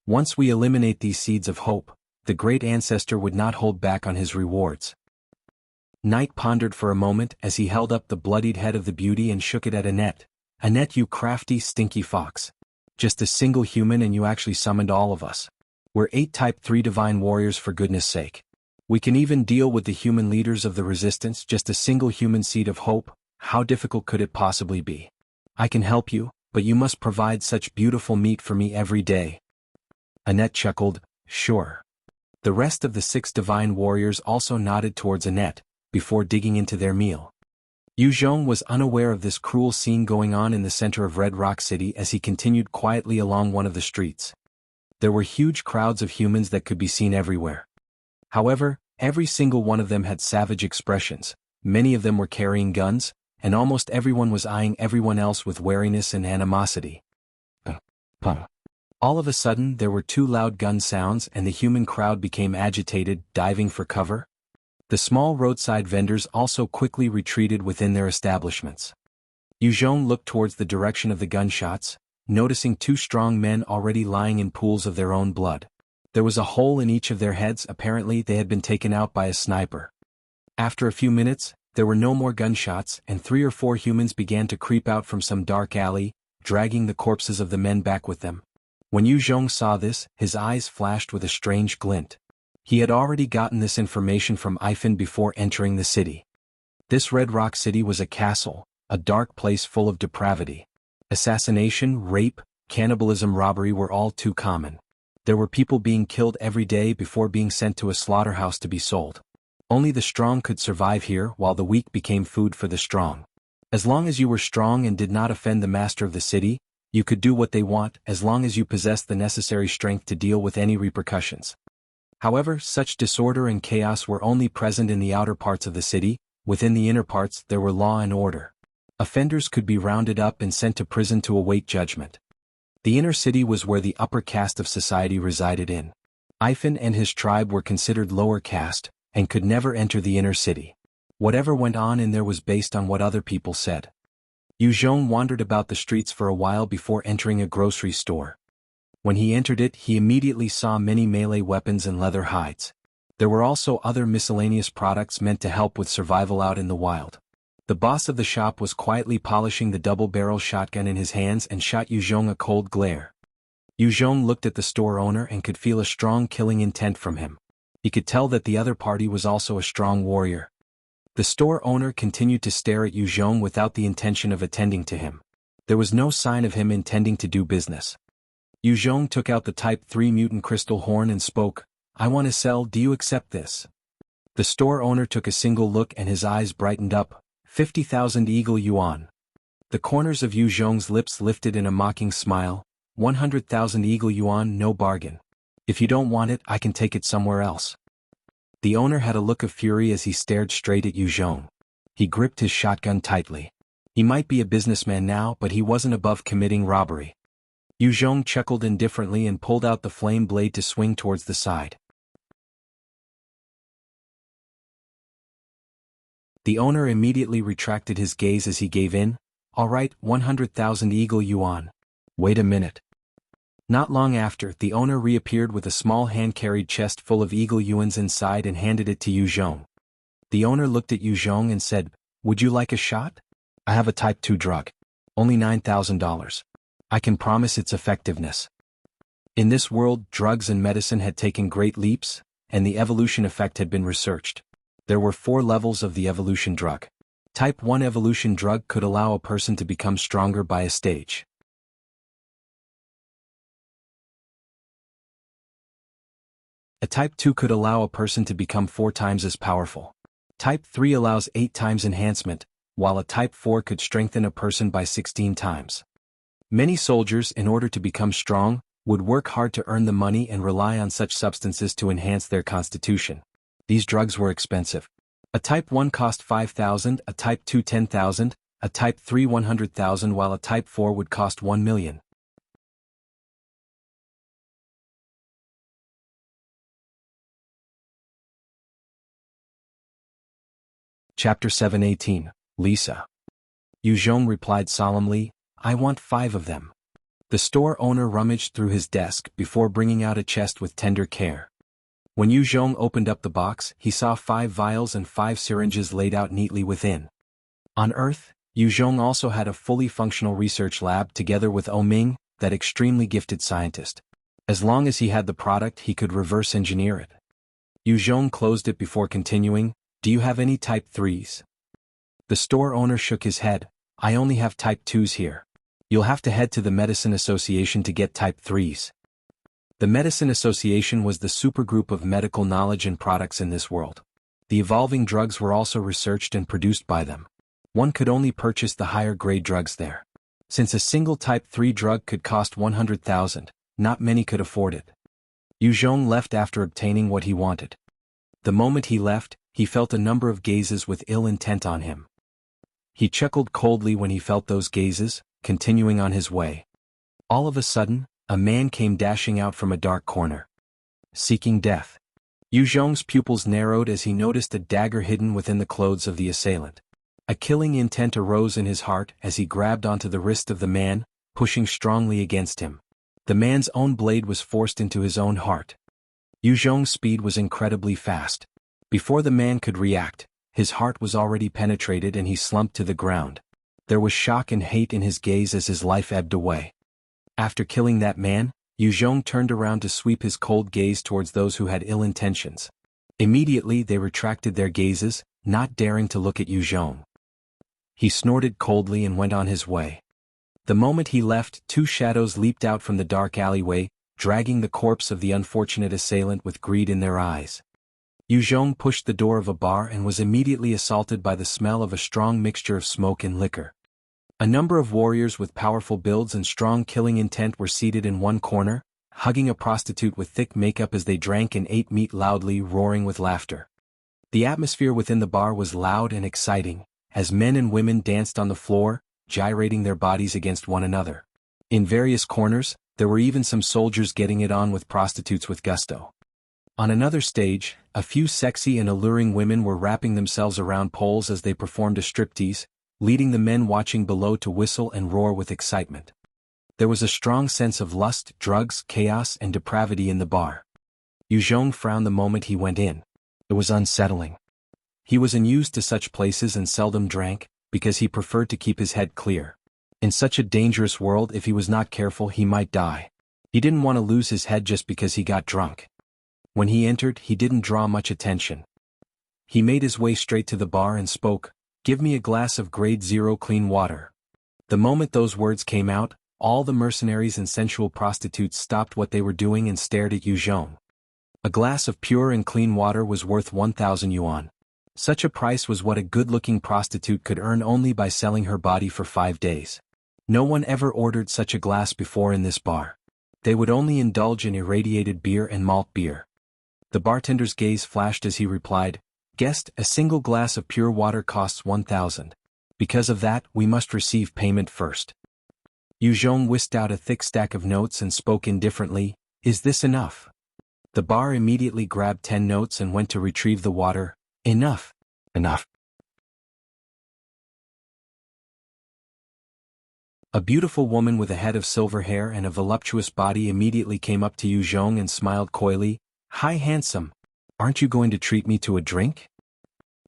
Once we eliminate these seeds of hope, the great ancestor would not hold back on his rewards." Knight pondered for a moment as he held up the bloodied head of the beauty and shook it at Annette. "Annette, you crafty, stinky fox. Just a single human and you actually summoned all of us. We're 8 Type 3 divine warriors for goodness sake. We can even deal with the human leaders of the resistance, just a single human seed of hope, how difficult could it possibly be? I can help you, but you must provide such beautiful meat for me every day." Annette chuckled, "Sure." The rest of the 6 divine warriors also nodded towards Annette, before digging into their meal. Yu Zhong was unaware of this cruel scene going on in the center of Red Rock City as he continued quietly along one of the streets. There were huge crowds of humans that could be seen everywhere. However, every single one of them had savage expressions, many of them were carrying guns, and almost everyone was eyeing everyone else with wariness and animosity. All of a sudden there were 2 loud gun sounds and the human crowd became agitated, diving for cover. The small roadside vendors also quickly retreated within their establishments. Yuzhong looked towards the direction of the gunshots, noticing two strong men already lying in pools of their own blood. There was a hole in each of their heads. Apparently they had been taken out by a sniper. After a few minutes, there were no more gunshots and 3 or 4 humans began to creep out from some dark alley, dragging the corpses of the men back with them. When Yuzhong saw this, his eyes flashed with a strange glint. He had already gotten this information from Ifan before entering the city. This Red Rock City was a castle, a dark place full of depravity. Assassination, rape, cannibalism, robbery were all too common. There were people being killed every day before being sent to a slaughterhouse to be sold. Only the strong could survive here, while the weak became food for the strong. As long as you were strong and did not offend the master of the city, you could do what they want as long as you possessed the necessary strength to deal with any repercussions. However, such disorder and chaos were only present in the outer parts of the city. Within the inner parts there were law and order. Offenders could be rounded up and sent to prison to await judgment. The inner city was where the upper caste of society resided in. Ifan and his tribe were considered lower caste, and could never enter the inner city. Whatever went on in there was based on what other people said. Yuzhong wandered about the streets for a while before entering a grocery store. When he entered it, he immediately saw many melee weapons and leather hides. There were also other miscellaneous products meant to help with survival out in the wild. The boss of the shop was quietly polishing the double-barrel shotgun in his hands and shot Yuzhong a cold glare. Yuzhong looked at the store owner and could feel a strong killing intent from him. He could tell that the other party was also a strong warrior. The store owner continued to stare at Yuzhong without the intention of attending to him. There was no sign of him intending to do business. Yuzhong took out the Type 3 mutant crystal horn and spoke, "I want to sell, do you accept this?" The store owner took a single look and his eyes brightened up, 50,000 eagle yuan. The corners of Yuzhong's lips lifted in a mocking smile, 100,000 eagle yuan, no bargain. If you don't want it, I can take it somewhere else. The owner had a look of fury as he stared straight at Yuzhong. He gripped his shotgun tightly. He might be a businessman now, but he wasn't above committing robbery. Yuzhong chuckled indifferently and pulled out the flame blade to swing towards the side. The owner immediately retracted his gaze as he gave in. "All right, 100,000 eagle yuan. Wait a minute." Not long after, the owner reappeared with a small hand-carried chest full of eagle yuans inside and handed it to Yuzhong. The owner looked at Yuzhong and said, "Would you like a shot? I have a Type 2 drug. Only $9,000. I can promise its effectiveness." In this world, drugs and medicine had taken great leaps, and the evolution effect had been researched. There were 4 levels of the evolution drug. Type 1 evolution drug could allow a person to become stronger by a stage. A Type 2 could allow a person to become 4 times as powerful. Type 3 allows 8 times enhancement, while a Type 4 could strengthen a person by 16 times. Many soldiers, in order to become strong, would work hard to earn the money and rely on such substances to enhance their constitution. These drugs were expensive. A Type 1 cost 5,000, a Type 2 10,000, a Type 3 100,000, while a Type 4 would cost 1 million. Chapter 718, Lisa. Yuzhong replied solemnly, "I want 5 of them." The store owner rummaged through his desk before bringing out a chest with tender care. When Yuzhong opened up the box, he saw 5 vials and 5 syringes laid out neatly within. On Earth, Yuzhong also had a fully functional research lab together with Oming, that extremely gifted scientist. As long as he had the product, he could reverse engineer it. Yuzhong closed it before continuing, "Do you have any Type 3s? The store owner shook his head, "I only have Type 2s here. You'll have to head to the Medicine Association to get Type 3s. The Medicine Association was the supergroup of medical knowledge and products in this world. The evolving drugs were also researched and produced by them. One could only purchase the higher-grade drugs there. Since a single Type 3 drug could cost 100,000, not many could afford it. Yuzhong left after obtaining what he wanted. The moment he left, he felt a number of gazes with ill intent on him. He chuckled coldly when he felt those gazes, continuing on his way. All of a sudden, a man came dashing out from a dark corner. Seeking death. Yu Zhong's pupils narrowed as he noticed a dagger hidden within the clothes of the assailant. A killing intent arose in his heart as he grabbed onto the wrist of the man, pushing strongly against him. The man's own blade was forced into his own heart. Yu Zhong's speed was incredibly fast. Before the man could react, his heart was already penetrated and he slumped to the ground. There was shock and hate in his gaze as his life ebbed away. After killing that man, Yu Zhong turned around to sweep his cold gaze towards those who had ill intentions. Immediately they retracted their gazes, not daring to look at Yu Zhong. He snorted coldly and went on his way. The moment he left, two shadows leaped out from the dark alleyway, dragging the corpse of the unfortunate assailant with greed in their eyes. Yu Zhong pushed the door of a bar and was immediately assaulted by the smell of a strong mixture of smoke and liquor. A number of warriors with powerful builds and strong killing intent were seated in one corner, hugging a prostitute with thick makeup as they drank and ate meat loudly, roaring with laughter. The atmosphere within the bar was loud and exciting, as men and women danced on the floor, gyrating their bodies against one another. In various corners, there were even some soldiers getting it on with prostitutes with gusto. On another stage, a few sexy and alluring women were wrapping themselves around poles as they performed a striptease, leading the men watching below to whistle and roar with excitement. There was a strong sense of lust, drugs, chaos, and depravity in the bar. Yu Zhong frowned the moment he went in. It was unsettling. He was unused to such places and seldom drank, because he preferred to keep his head clear. In such a dangerous world, if he was not careful, he might die. He didn't want to lose his head just because he got drunk. When he entered, he didn't draw much attention. He made his way straight to the bar and spoke, "Give me a glass of grade 0 clean water." The moment those words came out, all the mercenaries and sensual prostitutes stopped what they were doing and stared at Yu Zhong. A glass of pure and clean water was worth 1,000 yuan. Such a price was what a good-looking prostitute could earn only by selling her body for 5 days. No one ever ordered such a glass before in this bar. They would only indulge in irradiated beer and malt beer. The bartender's gaze flashed as he replied, "Guest, a single glass of pure water costs 1,000. Because of that, we must receive payment first." Yu Zhong whisked out a thick stack of notes and spoke indifferently, "Is this enough?" The bar immediately grabbed 10 notes and went to retrieve the water. "Enough. Enough." A beautiful woman with a head of silver hair and a voluptuous body immediately came up to Yu Zhong and smiled coyly, "Hi handsome. Aren't you going to treat me to a drink?"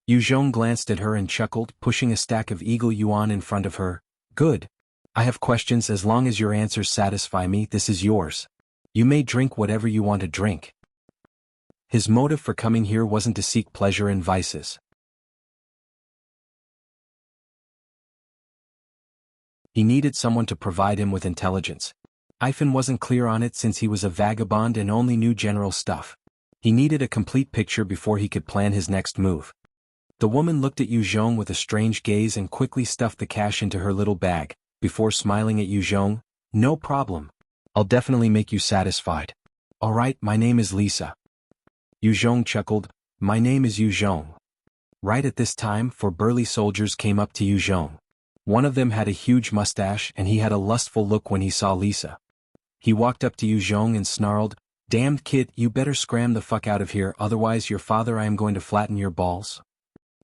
Yu Zhong glanced at her and chuckled, pushing a stack of eagle yuan in front of her. "Good. I have questions. As long as your answers satisfy me, this is yours. You may drink whatever you want to drink." His motive for coming here wasn't to seek pleasure and vices. He needed someone to provide him with intelligence. Ivan wasn't clear on it since he was a vagabond and only knew general stuff. He needed a complete picture before he could plan his next move. The woman looked at Yu Zhong with a strange gaze and quickly stuffed the cash into her little bag, before smiling at Yu Zhong. "No problem. I'll definitely make you satisfied. All right, my name is Lisa." Yu Zhong chuckled, "My name is Yu Zhong." Right at this time, 4 burly soldiers came up to Yu Zhong. One of them had a huge mustache and he had a lustful look when he saw Lisa. He walked up to Yu Zhong and snarled, "Damned kid, you better scram the fuck out of here, otherwise your father I am going to flatten your balls."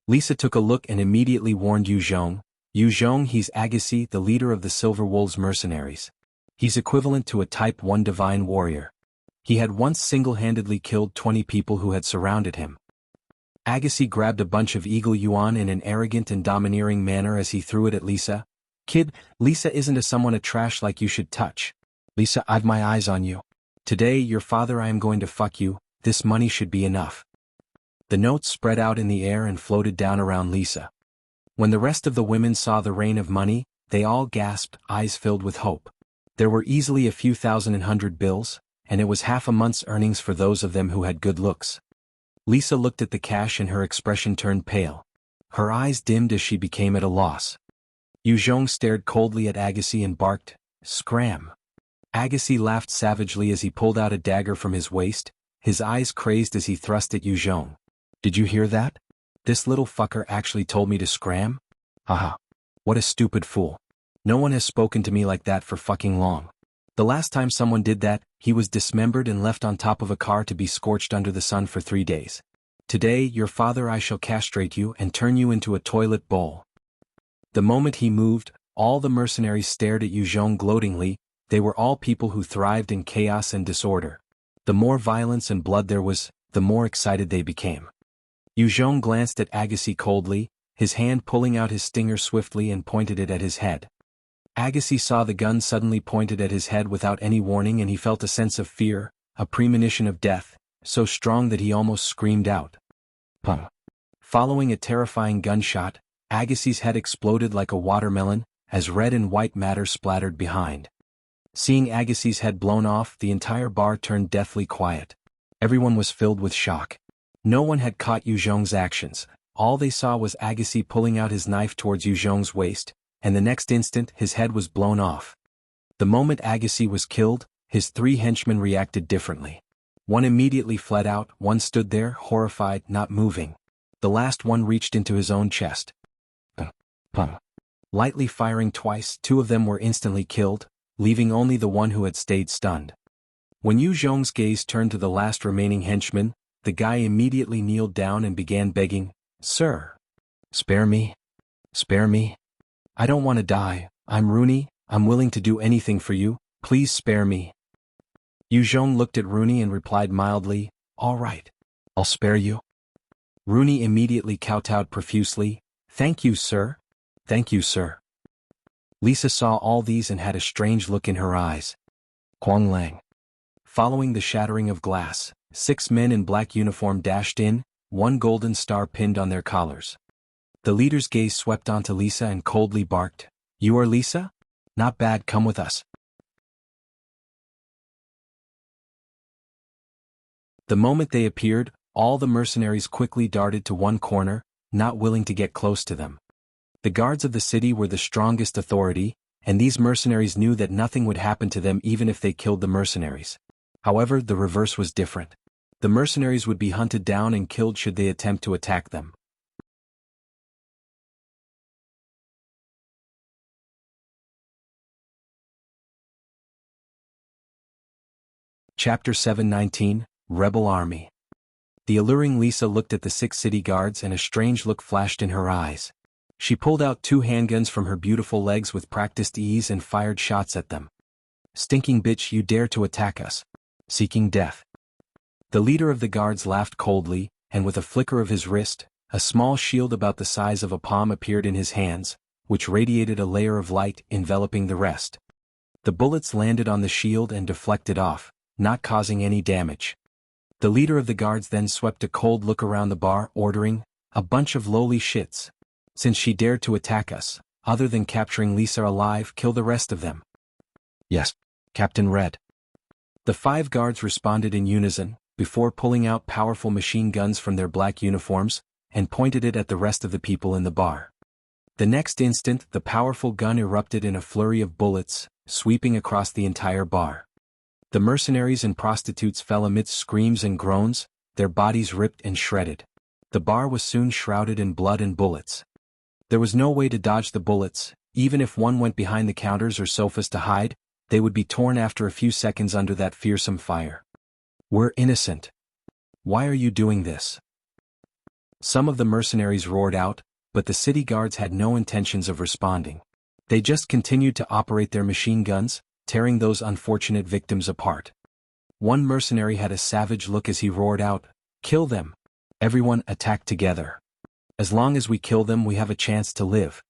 Lisa took a look and immediately warned Yu Zhong, "Yu Zhong, he's Agassi, the leader of the Silver Wolves mercenaries. He's equivalent to a Type 1 divine warrior. He had once single-handedly killed 20 people who had surrounded him." Agassi grabbed a bunch of eagle yuan in an arrogant and domineering manner as he threw it at Lisa. "Kid, Lisa isn't a someone a trash like you should touch. Lisa, I've my eyes on you. Today, your father I am going to fuck you, this money should be enough." The notes spread out in the air and floated down around Lisa. When the rest of the women saw the rain of money, they all gasped, eyes filled with hope. There were easily a few thousand and 100 bills, and it was half a month's earnings for those of them who had good looks. Lisa looked at the cash and her expression turned pale. Her eyes dimmed as she became at a loss. Yu Zhong stared coldly at Agassi and barked, "Scram." Agassi laughed savagely as he pulled out a dagger from his waist, his eyes crazed as he thrust at Yu Zhong. "Did you hear that? This little fucker actually told me to scram? Haha. What a stupid fool. No one has spoken to me like that for fucking long. The last time someone did that, he was dismembered and left on top of a car to be scorched under the sun for 3 days. Today, your father I shall castrate you and turn you into a toilet bowl. The moment he moved, all the mercenaries stared at Yu Zhong gloatingly. They were all people who thrived in chaos and disorder. The more violence and blood there was, the more excited they became. Yu Zhong glanced at Agassi coldly, his hand pulling out his stinger swiftly and pointed it at his head. Agassi saw the gun suddenly pointed at his head without any warning, and he felt a sense of fear, a premonition of death, so strong that he almost screamed out. Pum! Following a terrifying gunshot, Agassi's head exploded like a watermelon, as red and white matter splattered behind. Seeing Agassi's head blown off, the entire bar turned deathly quiet. Everyone was filled with shock. No one had caught Yu Zhong's actions. All they saw was Agassi pulling out his knife towards Yu Zhong's waist, and the next instant his head was blown off. The moment Agassi was killed, his 3 henchmen reacted differently. One immediately fled out, one stood there, horrified, not moving. The last one reached into his own chest. Pum. Lightly firing twice, 2 of them were instantly killed, leaving only the one who had stayed stunned. When Yu Zhong's gaze turned to the last remaining henchman, the guy immediately kneeled down and began begging, "Sir, spare me. Spare me. I don't want to die. I'm Rooney, I'm willing to do anything for you, please spare me." Yu Zhong looked at Rooney and replied mildly, "All right. I'll spare you." Rooney immediately kowtowed profusely, "Thank you, sir. Thank you, sir." Lisa saw all these and had a strange look in her eyes. Quang Lang. Following the shattering of glass, 6 men in black uniform dashed in, 1 golden star pinned on their collars. The leader's gaze swept onto Lisa and coldly barked, "You are Lisa? Not bad, come with us." The moment they appeared, all the mercenaries quickly darted to one corner, not willing to get close to them. The guards of the city were the strongest authority, and these mercenaries knew that nothing would happen to them even if they killed the mercenaries. However, the reverse was different. The mercenaries would be hunted down and killed should they attempt to attack them. Chapter 719, Rebel Army. The alluring Lisa looked at the 6 city guards and a strange look flashed in her eyes. She pulled out 2 handguns from her beautiful legs with practiced ease and fired shots at them. "Stinking bitch, you dare to attack us. Seeking death." The leader of the guards laughed coldly, and with a flicker of his wrist, a small shield about the size of a palm appeared in his hands, which radiated a layer of light enveloping the rest. The bullets landed on the shield and deflected off, not causing any damage. The leader of the guards then swept a cold look around the bar, ordering, "A bunch of lowly shits. Since she dared to attack us, other than capturing Lisa alive, kill the rest of them." "Yes, Captain Red." The 5 guards responded in unison, before pulling out powerful machine guns from their black uniforms, and pointed it at the rest of the people in the bar. The next instant, the powerful gun erupted in a flurry of bullets, sweeping across the entire bar. The mercenaries and prostitutes fell amidst screams and groans, their bodies ripped and shredded. The bar was soon shrouded in blood and bullets. There was no way to dodge the bullets. Even if one went behind the counters or sofas to hide, they would be torn after a few seconds under that fearsome fire. "We're innocent. Why are you doing this?" Some of the mercenaries roared out, but the city guards had no intentions of responding. They just continued to operate their machine guns, tearing those unfortunate victims apart. One mercenary had a savage look as he roared out, "Kill them! Everyone attack together. As long as we kill them, we have a chance to live."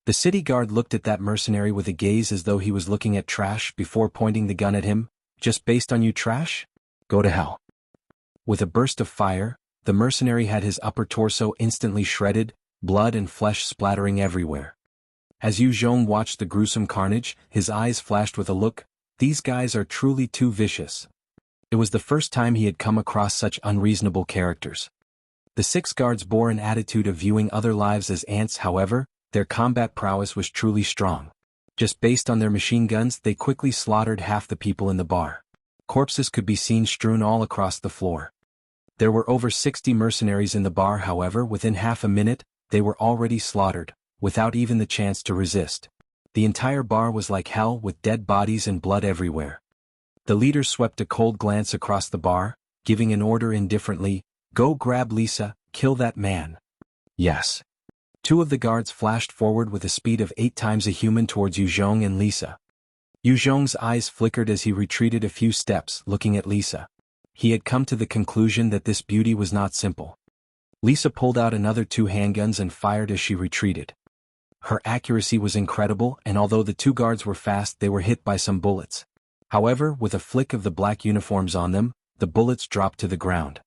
The city guard looked at that mercenary with a gaze as though he was looking at trash before pointing the gun at him. "Just based on you trash? Go to hell." With a burst of fire, the mercenary had his upper torso instantly shredded, blood and flesh splattering everywhere. As Yu Zhong watched the gruesome carnage, his eyes flashed with a look, "These guys are truly too vicious." It was the first time he had come across such unreasonable characters. The 6 guards bore an attitude of viewing other lives as ants. However, their combat prowess was truly strong. Just based on their machine guns, they quickly slaughtered half the people in the bar. Corpses could be seen strewn all across the floor. There were over 60 mercenaries in the bar. However, within half a minute, they were already slaughtered, without even the chance to resist. The entire bar was like hell, with dead bodies and blood everywhere. The leader swept a cold glance across the bar, giving an order indifferently, "Go grab Lisa, kill that man." Yes. Two of the guards flashed forward with a speed of 8 times a human towards Yu Zhong and Lisa. Yu Zhong's eyes flickered as he retreated a few steps, looking at Lisa. He had come to the conclusion that this beauty was not simple. Lisa pulled out another 2 handguns and fired as she retreated. Her accuracy was incredible, and although the 2 guards were fast, they were hit by some bullets. However, with a flick of the black uniforms on them, the bullets dropped to the ground.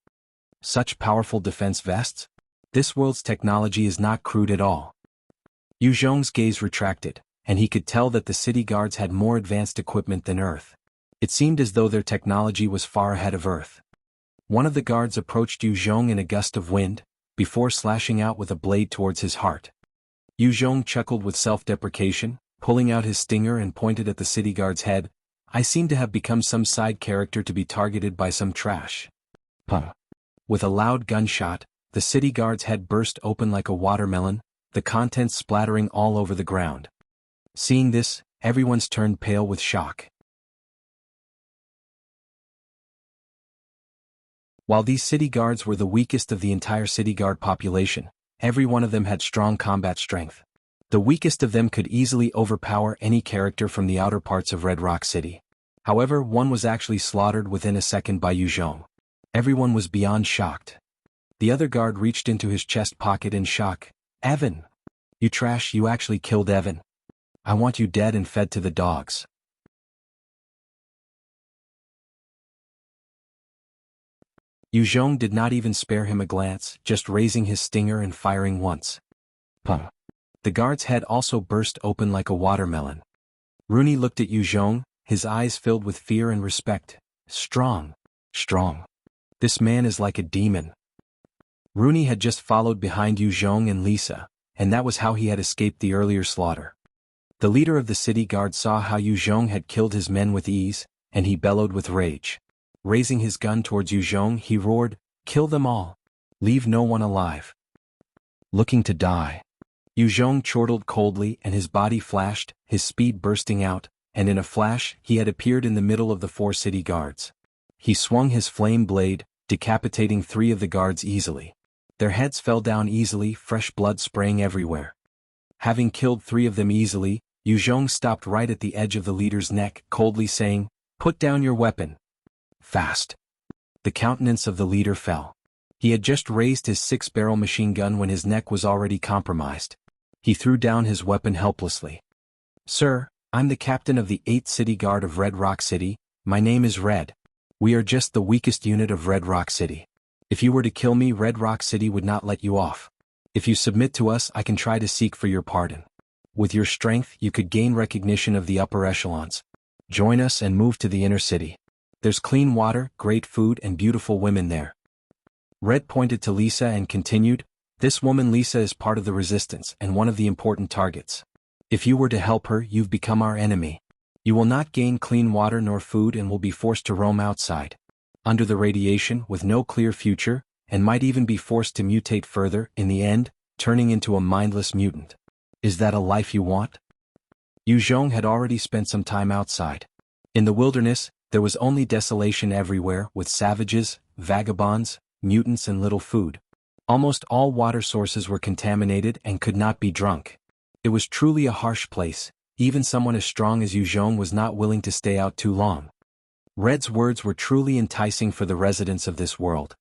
Such powerful defense vests? This world's technology is not crude at all. Yu Zhong's gaze retracted, and he could tell that the city guards had more advanced equipment than Earth. It seemed as though their technology was far ahead of Earth. One of the guards approached Yu Zhong in a gust of wind, before slashing out with a blade towards his heart. Yu Zhong chuckled with self-deprecation, pulling out his stinger and pointed at the city guard's head. "I seem to have become some side character to be targeted by some trash." Puh. With a loud gunshot, the city guard's head burst open like a watermelon, the contents splattering all over the ground. Seeing this, everyone's turned pale with shock. While these city guards were the weakest of the entire city guard population, every one of them had strong combat strength. The weakest of them could easily overpower any character from the outer parts of Red Rock City. However, one was actually slaughtered within a second by Yu Zhong. Everyone was beyond shocked. The other guard reached into his chest pocket in shock. "Evan! You trash, you actually killed Evan. I want you dead and fed to the dogs." Yu Zhong did not even spare him a glance, just raising his stinger and firing once. Puh. The guard's head also burst open like a watermelon. Rooney looked at Yu Zhong, his eyes filled with fear and respect. Strong. Strong. This man is like a demon. Rooney had just followed behind Yu Zhong and Lisa, and that was how he had escaped the earlier slaughter. The leader of the city guard saw how Yu Zhong had killed his men with ease, and he bellowed with rage. Raising his gun towards Yu Zhong, he roared, "Kill them all. Leave no one alive." Looking to die. Yu Zhong chortled coldly and his body flashed, his speed bursting out, and in a flash, he had appeared in the middle of the 4 city guards. He swung his flame blade, decapitating 3 of the guards easily. Their heads fell down easily, fresh blood spraying everywhere. Having killed 3 of them easily, Yu Zhong stopped right at the edge of the leader's neck, coldly saying, "Put down your weapon." Fast. The countenance of the leader fell. He had just raised his 6-barrel machine gun when his neck was already compromised. He threw down his weapon helplessly. "Sir, I'm the captain of the 8th City Guard of Red Rock City. My name is Red. We are just the weakest unit of Red Rock City. If you were to kill me, Red Rock City would not let you off. If you submit to us, I can try to seek for your pardon. With your strength, you could gain recognition of the upper echelons. Join us and move to the inner city. There's clean water, great food, and beautiful women there." Red pointed to Lisa and continued, "This woman Lisa is part of the resistance and one of the important targets. If you were to help her, you've become our enemy. You will not gain clean water nor food and will be forced to roam outside, under the radiation, with no clear future, and might even be forced to mutate further, in the end, turning into a mindless mutant. Is that a life you want?" Yu Zhong had already spent some time outside. In the wilderness, there was only desolation everywhere, with savages, vagabonds, mutants and little food. Almost all water sources were contaminated and could not be drunk. It was truly a harsh place. Even someone as strong as Yu Zhong was not willing to stay out too long. Red's words were truly enticing for the residents of this world.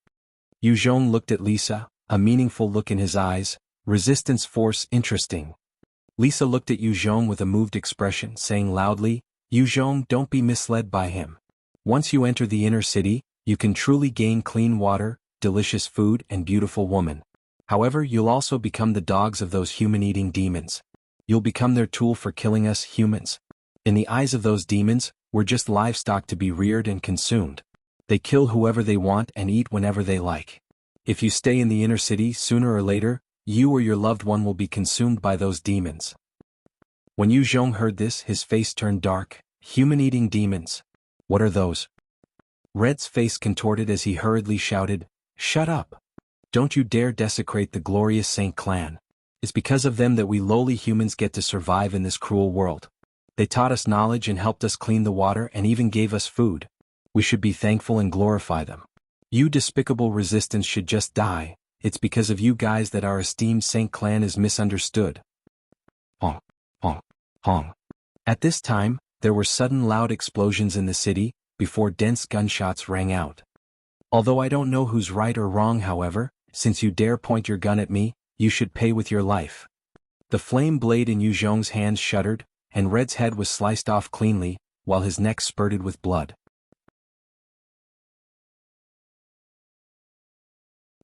Yu Zhong looked at Lisa, a meaningful look in his eyes. "Resistance force, interesting." Lisa looked at Yu Zhong with a moved expression, saying loudly, "Yu Zhong, don't be misled by him. Once you enter the inner city, you can truly gain clean water, delicious food, and beautiful women. However, you'll also become the dogs of those human-eating demons. You'll become their tool for killing us humans. In the eyes of those demons, we're just livestock to be reared and consumed. They kill whoever they want and eat whenever they like. If you stay in the inner city, sooner or later, you or your loved one will be consumed by those demons." When Yu Zhong heard this, his face turned dark. Human-eating demons. What are those? Red's face contorted as he hurriedly shouted, "Shut up! Don't you dare desecrate the glorious Saint Clan. It's because of them that we lowly humans get to survive in this cruel world. They taught us knowledge and helped us clean the water and even gave us food. We should be thankful and glorify them. You despicable resistance should just die. It's because of you guys that our esteemed Saint clan is misunderstood. Honk, honk, honk. At this time, there were sudden loud explosions in the city, before dense gunshots rang out. Although I don't know who's right or wrong, however, since you dare point your gun at me, you should pay with your life. The flame blade in Yu Zhong's hands shuddered, and Red's head was sliced off cleanly, while his neck spurted with blood.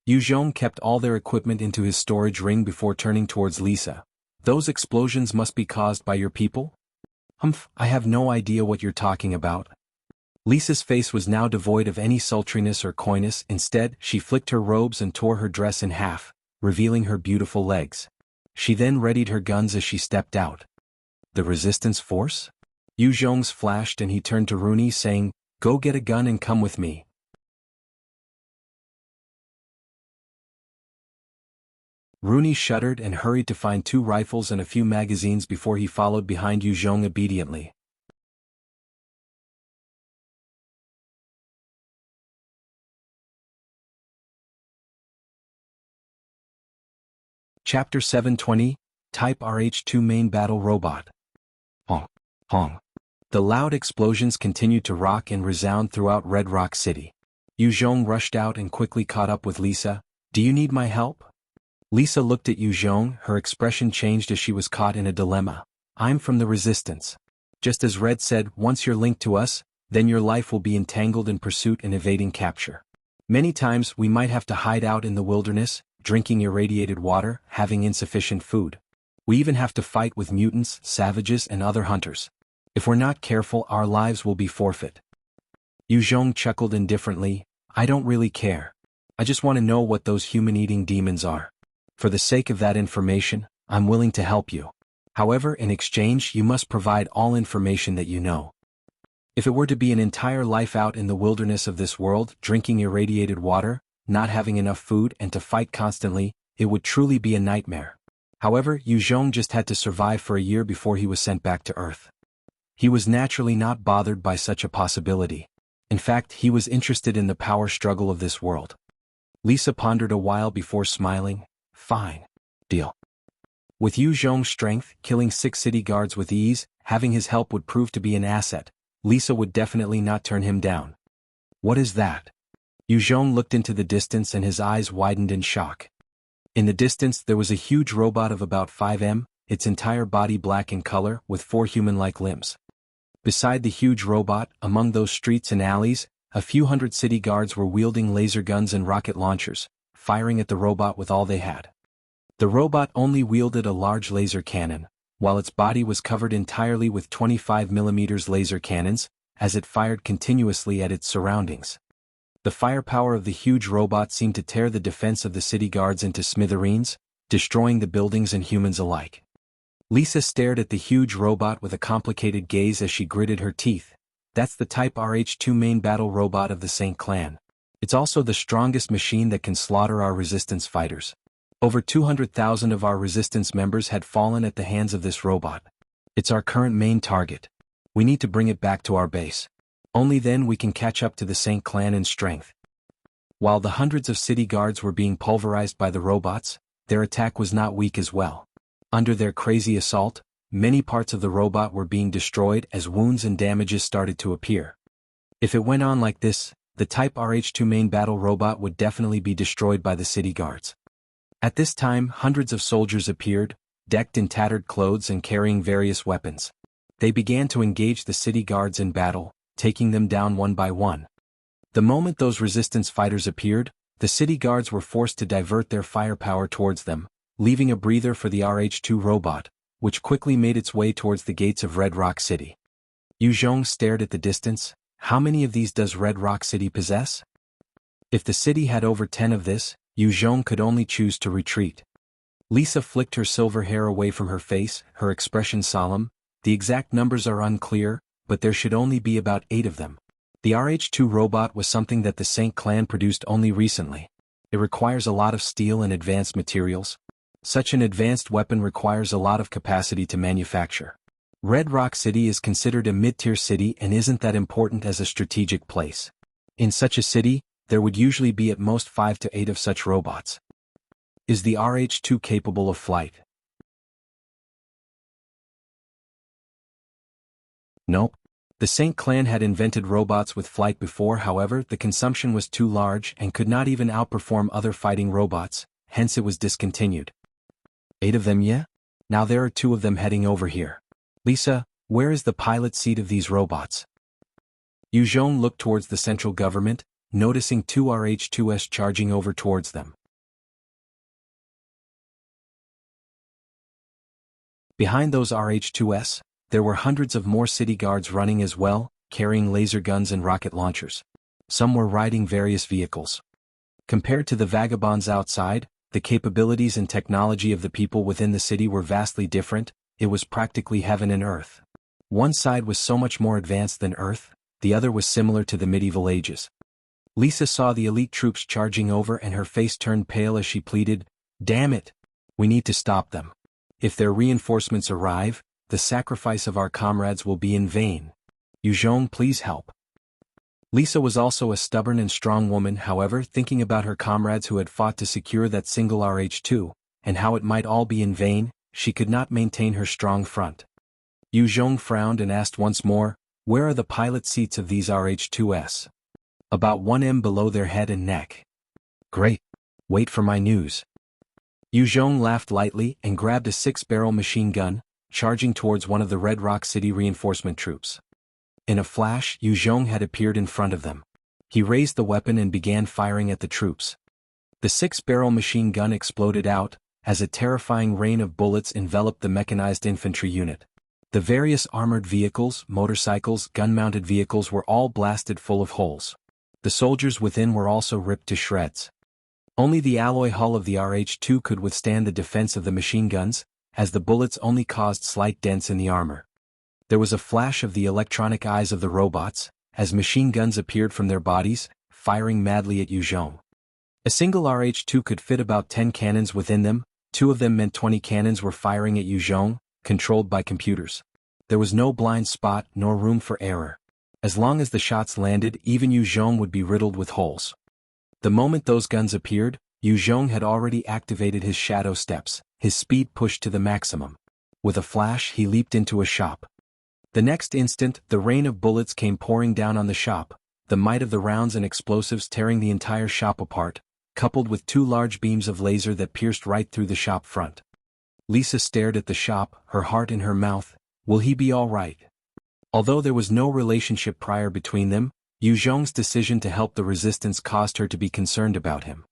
Yu Zhong kept all their equipment into his storage ring before turning towards Lisa. Those explosions must be caused by your people? Humph, I have no idea what you're talking about. Lisa's face was now devoid of any sultriness or coyness. Instead, she flicked her robes and tore her dress in half, revealing her beautiful legs. She then readied her guns as she stepped out. The resistance force? Yu Zhong's flashed and he turned to Rooney saying, "Go get a gun and come with me." Rooney shuddered and hurried to find 2 rifles and a few magazines before he followed behind Yu Zhong obediently. Chapter 720, Type RH2 Main Battle Robot. Honk, honk. The loud explosions continued to rock and resound throughout Red Rock City. Yu Zhong rushed out and quickly caught up with Lisa. "Do you need my help?" Lisa looked at Yu Zhong, her expression changed as she was caught in a dilemma. "I'm from the Resistance. Just as Red said, once you're linked to us, then your life will be entangled in pursuit and evading capture. Many times we might have to hide out in the wilderness, drinking irradiated water, having insufficient food. We even have to fight with mutants, savages and other hunters. If we're not careful, our lives will be forfeit." Yu Zhong chuckled indifferently. "I don't really care. I just want to know what those human-eating demons are. For the sake of that information, I'm willing to help you. However, in exchange you must provide all information that you know. If it were to be an entire life out in the wilderness of this world, drinking irradiated water, not having enough food and to fight constantly, it would truly be a nightmare." However, Yu Zhong just had to survive for a year before he was sent back to Earth. He was naturally not bothered by such a possibility. In fact, he was interested in the power struggle of this world. Lisa pondered a while before smiling. "Fine. Deal." With Yu Zhong's strength, killing 6 city guards with ease, having his help would prove to be an asset. Lisa would definitely not turn him down. "What is that?" Yu Zhong looked into the distance and his eyes widened in shock. In the distance there was a huge robot of about 5 m, its entire body black in color, with 4 human-like limbs. Beside the huge robot, among those streets and alleys, a few hundred city guards were wielding laser guns and rocket launchers, firing at the robot with all they had. The robot only wielded a large laser cannon, while its body was covered entirely with 25mm laser cannons, as it fired continuously at its surroundings. The firepower of the huge robot seemed to tear the defense of the city guards into smithereens, destroying the buildings and humans alike. Lisa stared at the huge robot with a complicated gaze as she gritted her teeth. "That's the Type RH2 main battle robot of the Saint clan. It's also the strongest machine that can slaughter our resistance fighters. Over 200,000 of our resistance members had fallen at the hands of this robot. It's our current main target. We need to bring it back to our base. Only then we can catch up to the Saint clan in strength." While the hundreds of city guards were being pulverized by the robots, their attack was not weak as well. Under their crazy assault, many parts of the robot were being destroyed as wounds and damages started to appear. If it went on like this, the Type RH2 main battle robot would definitely be destroyed by the city guards. At this time, hundreds of soldiers appeared, decked in tattered clothes and carrying various weapons. They began to engage the city guards in battle, taking them down one by one. The moment those resistance fighters appeared, the city guards were forced to divert their firepower towards them, leaving a breather for the RH2 robot, which quickly made its way towards the gates of Red Rock City. Yu Zhong stared at the distance. How many of these does Red Rock City possess? If the city had over 10 of this, Yu Zhong could only choose to retreat. Lisa flicked her silver hair away from her face, her expression solemn. "The exact numbers are unclear, but there should only be about 8 of them. The RH2 robot was something that the Saint clan produced only recently. It requires a lot of steel and advanced materials. Such an advanced weapon requires a lot of capacity to manufacture. Red Rock City is considered a mid-tier city and isn't that important as a strategic place. In such a city, there would usually be at most 5 to 8 of such robots. Is the RH-2 capable of flight? Nope. The Saint Clan had invented robots with flight before, however, the consumption was too large and could not even outperform other fighting robots, hence it was discontinued. 8 of them, yeah? Now there are 2 of them heading over here. Lisa, where is the pilot seat of these robots? Yu Zhong looked towards the central government, noticing 2 RH-2s charging over towards them. Behind those RH-2s, there were hundreds of more city guards running as well, carrying laser guns and rocket launchers. Some were riding various vehicles. Compared to the vagabonds outside, the capabilities and technology of the people within the city were vastly different. It was practically heaven and earth. One side was so much more advanced than Earth, the other was similar to the medieval ages. Lisa saw the elite troops charging over and her face turned pale as she pleaded, "Damn it! We need to stop them. If their reinforcements arrive, the sacrifice of our comrades will be in vain. Yu Zhong, please help." Lisa was also a stubborn and strong woman, however, thinking about her comrades who had fought to secure that single RH-2, and how it might all be in vain, she could not maintain her strong front. Yu Zhong frowned and asked once more, "Where are the pilot seats of these RH-2s?" "About 1 m below their head and neck." "Great. Wait for my news." Yu Zhong laughed lightly and grabbed a 6-barrel machine gun, charging towards one of the Red Rock City reinforcement troops. In a flash, Yu Zhong had appeared in front of them. He raised the weapon and began firing at the troops. The 6-barrel machine gun exploded out, as a terrifying rain of bullets enveloped the mechanized infantry unit. The various armored vehicles, motorcycles, gun-mounted vehicles were all blasted full of holes. The soldiers within were also ripped to shreds. Only the alloy hull of the RH-2 could withstand the defense of the machine guns, as the bullets only caused slight dents in the armor. There was a flash of the electronic eyes of the robots, as machine guns appeared from their bodies, firing madly at Yu Zhong. A single RH-2 could fit about 10 cannons within them. 2 of them meant 20 cannons were firing at Yu Zhong, controlled by computers. There was no blind spot nor room for error. As long as the shots landed, even Yu Zhong would be riddled with holes. The moment those guns appeared, Yu Zhong had already activated his shadow steps, his speed pushed to the maximum. With a flash, he leaped into a shop. The next instant, the rain of bullets came pouring down on the shop, the might of the rounds and explosives tearing the entire shop apart, coupled with 2 large beams of laser that pierced right through the shop front. Lisa stared at the shop, her heart in her mouth. Will he be all right? Although there was no relationship prior between them, Yu Zhong's decision to help the resistance caused her to be concerned about him.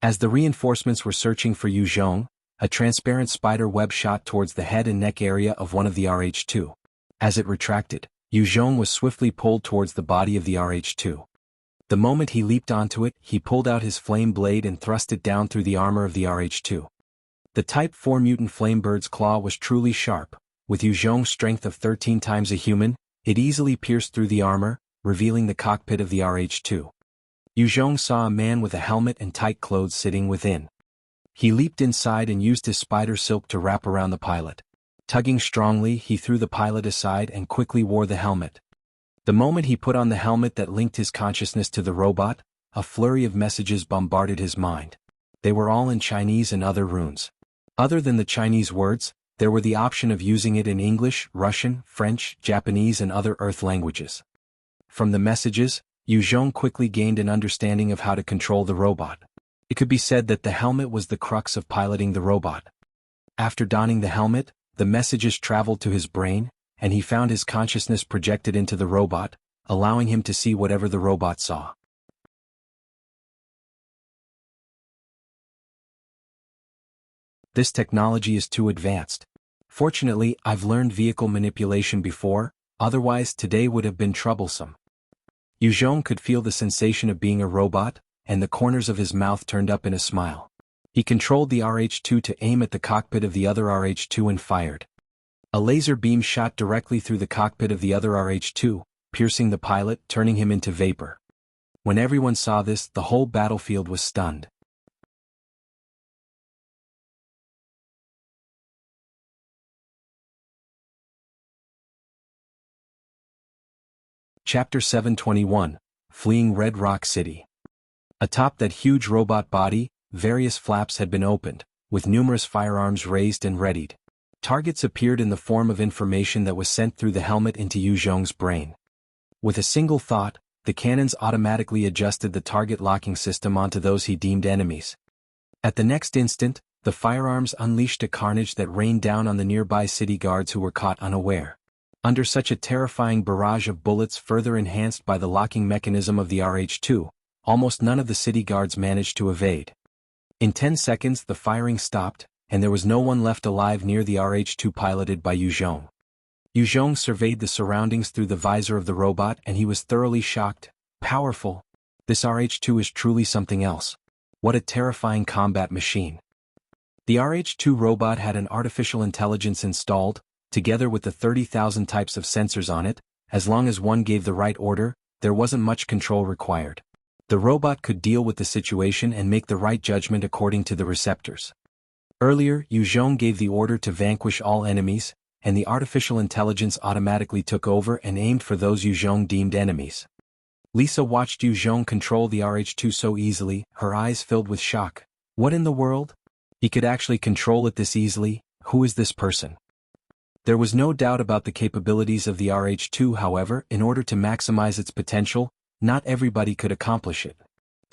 As the reinforcements were searching for Yu Zhong, a transparent spider web shot towards the head and neck area of one of the RH-2. As it retracted, Yu Zhong was swiftly pulled towards the body of the RH-2. The moment he leaped onto it, he pulled out his flame blade and thrust it down through the armor of the RH-2. The Type 4 mutant Flamebird's claw was truly sharp. With Yu Zhong's strength of 13 times a human, it easily pierced through the armor, revealing the cockpit of the RH-2. Yu Zhong saw a man with a helmet and tight clothes sitting within. He leaped inside and used his spider silk to wrap around the pilot. Tugging strongly, he threw the pilot aside and quickly wore the helmet. The moment he put on the helmet that linked his consciousness to the robot, a flurry of messages bombarded his mind. They were all in Chinese and other runes. Other than the Chinese words, there were the option of using it in English, Russian, French, Japanese and other Earth languages. From the messages, Yu Zhong quickly gained an understanding of how to control the robot. It could be said that the helmet was the crux of piloting the robot. After donning the helmet, the messages traveled to his brain, and he found his consciousness projected into the robot, allowing him to see whatever the robot saw. This technology is too advanced. Fortunately, I've learned vehicle manipulation before, otherwise today would have been troublesome. Yu Zhong could feel the sensation of being a robot, and the corners of his mouth turned up in a smile. He controlled the RH-2 to aim at the cockpit of the other RH-2 and fired. A laser beam shot directly through the cockpit of the other RH-2, piercing the pilot, turning him into vapor. When everyone saw this, the whole battlefield was stunned. Chapter 721, Fleeing Red Rock City. Atop that huge robot body, various flaps had been opened, with numerous firearms raised and readied. Targets appeared in the form of information that was sent through the helmet into Yu Zhong's brain. With a single thought, the cannons automatically adjusted the target locking system onto those he deemed enemies. At the next instant, the firearms unleashed a carnage that rained down on the nearby city guards who were caught unaware. Under such a terrifying barrage of bullets further enhanced by the locking mechanism of the RH-2, almost none of the city guards managed to evade. In 10 seconds the firing stopped, and there was no one left alive near the RH-2 piloted by Yu Zhong. Yu Zhong surveyed the surroundings through the visor of the robot and he was thoroughly shocked. Powerful. This RH-2 is truly something else. What a terrifying combat machine. The RH-2 robot had an artificial intelligence installed, together with the 30,000 types of sensors on it. As long as one gave the right order, there wasn't much control required. The robot could deal with the situation and make the right judgment according to the receptors. Earlier, Yu Zhong gave the order to vanquish all enemies, and the artificial intelligence automatically took over and aimed for those Yu Zhong deemed enemies. Lisa watched Yu Zhong control the RH-2 so easily, her eyes filled with shock. What in the world? He could actually control it this easily? Who is this person? There was no doubt about the capabilities of the RH-2, however, in order to maximize its potential, not everybody could accomplish it.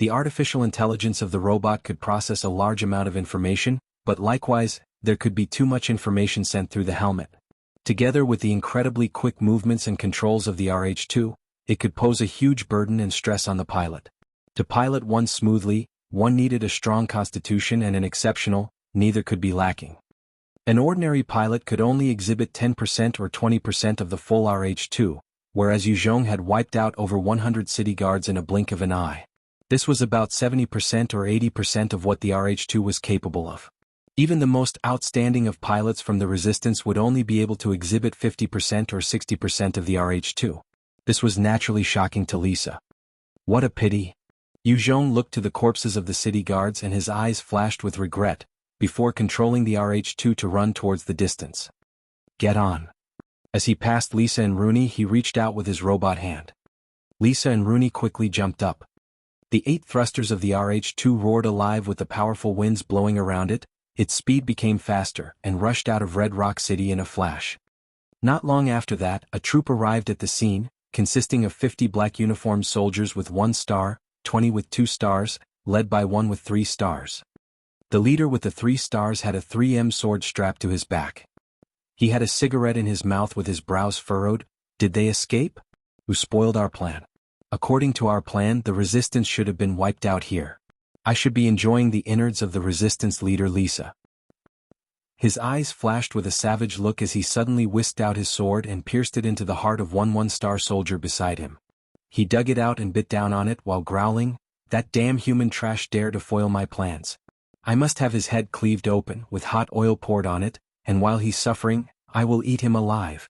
The artificial intelligence of the robot could process a large amount of information, but likewise, there could be too much information sent through the helmet. Together with the incredibly quick movements and controls of the RH-2, it could pose a huge burden and stress on the pilot. To pilot one smoothly, one needed a strong constitution and an exceptional, neither could be lacking. An ordinary pilot could only exhibit 10% or 20% of the full RH-2, whereas Yu Zhong had wiped out over 100 city guards in a blink of an eye. This was about 70% or 80% of what the RH-2 was capable of. Even the most outstanding of pilots from the resistance would only be able to exhibit 50% or 60% of the RH-2. This was naturally shocking to Lisa. What a pity. Yu Zhong looked to the corpses of the city guards and his eyes flashed with regret, before controlling the RH-2 to run towards the distance. Get on. As he passed Lisa and Rooney, he reached out with his robot hand. Lisa and Rooney quickly jumped up. The 8 thrusters of the RH-2 roared alive with the powerful winds blowing around it. Its speed became faster and rushed out of Red Rock City in a flash. Not long after that, a troop arrived at the scene, consisting of 50 black uniformed soldiers with 1 star, 20 with 2 stars, led by one with 3 stars. The leader with the 3 stars had a 3M sword strapped to his back. He had a cigarette in his mouth with his brows furrowed. Did they escape? Who spoiled our plan? According to our plan, the resistance should have been wiped out here. I should be enjoying the innards of the resistance leader Lisa. His eyes flashed with a savage look as he suddenly whisked out his sword and pierced it into the heart of one 1-star soldier beside him. He dug it out and bit down on it while growling, "That damn human trash dare to foil my plans. I must have his head cleaved open with hot oil poured on it, and while he's suffering, I will eat him alive."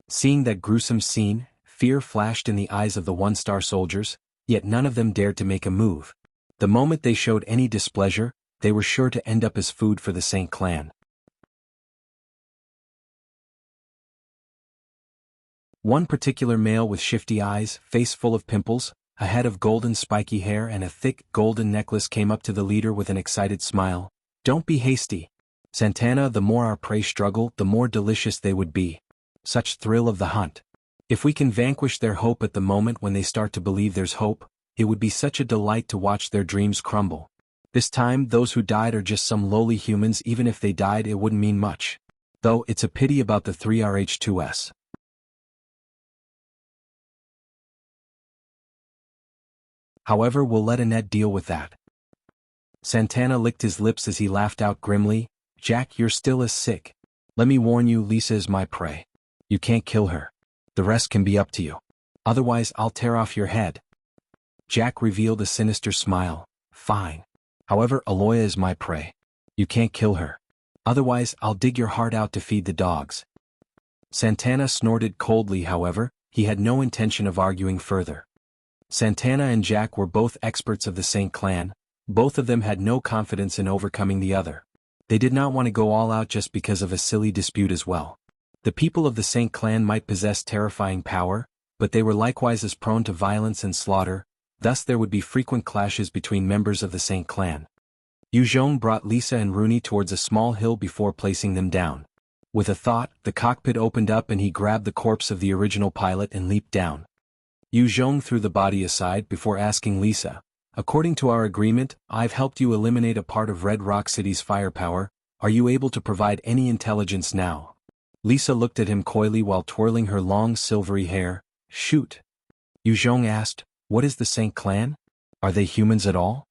Seeing that gruesome scene, fear flashed in the eyes of the 1-star soldiers, yet none of them dared to make a move. The moment they showed any displeasure, they were sure to end up as food for the Saint clan. One particular male with shifty eyes, face full of pimples, a head of golden spiky hair and a thick, golden necklace came up to the leader with an excited smile. "Don't be hasty. Santana, the more our prey struggle, the more delicious they would be. Such thrill of the hunt. If we can vanquish their hope at the moment when they start to believe there's hope, it would be such a delight to watch their dreams crumble. This time, those who died are just some lowly humans. Even if they died, it wouldn't mean much. Though, it's a pity about the 3 RH-2s. However, we'll let Annette deal with that." Santana licked his lips as he laughed out grimly. "Jack, you're still as sick. Let me warn you, Lisa is my prey. You can't kill her. The rest can be up to you. Otherwise, I'll tear off your head." Jack revealed a sinister smile. "Fine. However, Aloya is my prey. You can't kill her. Otherwise, I'll dig your heart out to feed the dogs." Santana snorted coldly. However, he had no intention of arguing further. Santana and Jack were both experts of the Saint clan. Both of them had no confidence in overcoming the other. They did not want to go all out just because of a silly dispute as well. The people of the Saint clan might possess terrifying power, but they were likewise as prone to violence and slaughter, thus there would be frequent clashes between members of the Saint clan. Yu Zhong brought Lisa and Rooney towards a small hill before placing them down. With a thought, the cockpit opened up and he grabbed the corpse of the original pilot and leaped down. Yu Zhong threw the body aside before asking Lisa, "According to our agreement, I've helped you eliminate a part of Red Rock City's firepower. Are you able to provide any intelligence now?" Lisa looked at him coyly while twirling her long silvery hair. "Shoot." Yu Zhong asked, "What is the Saint clan? Are they humans at all?"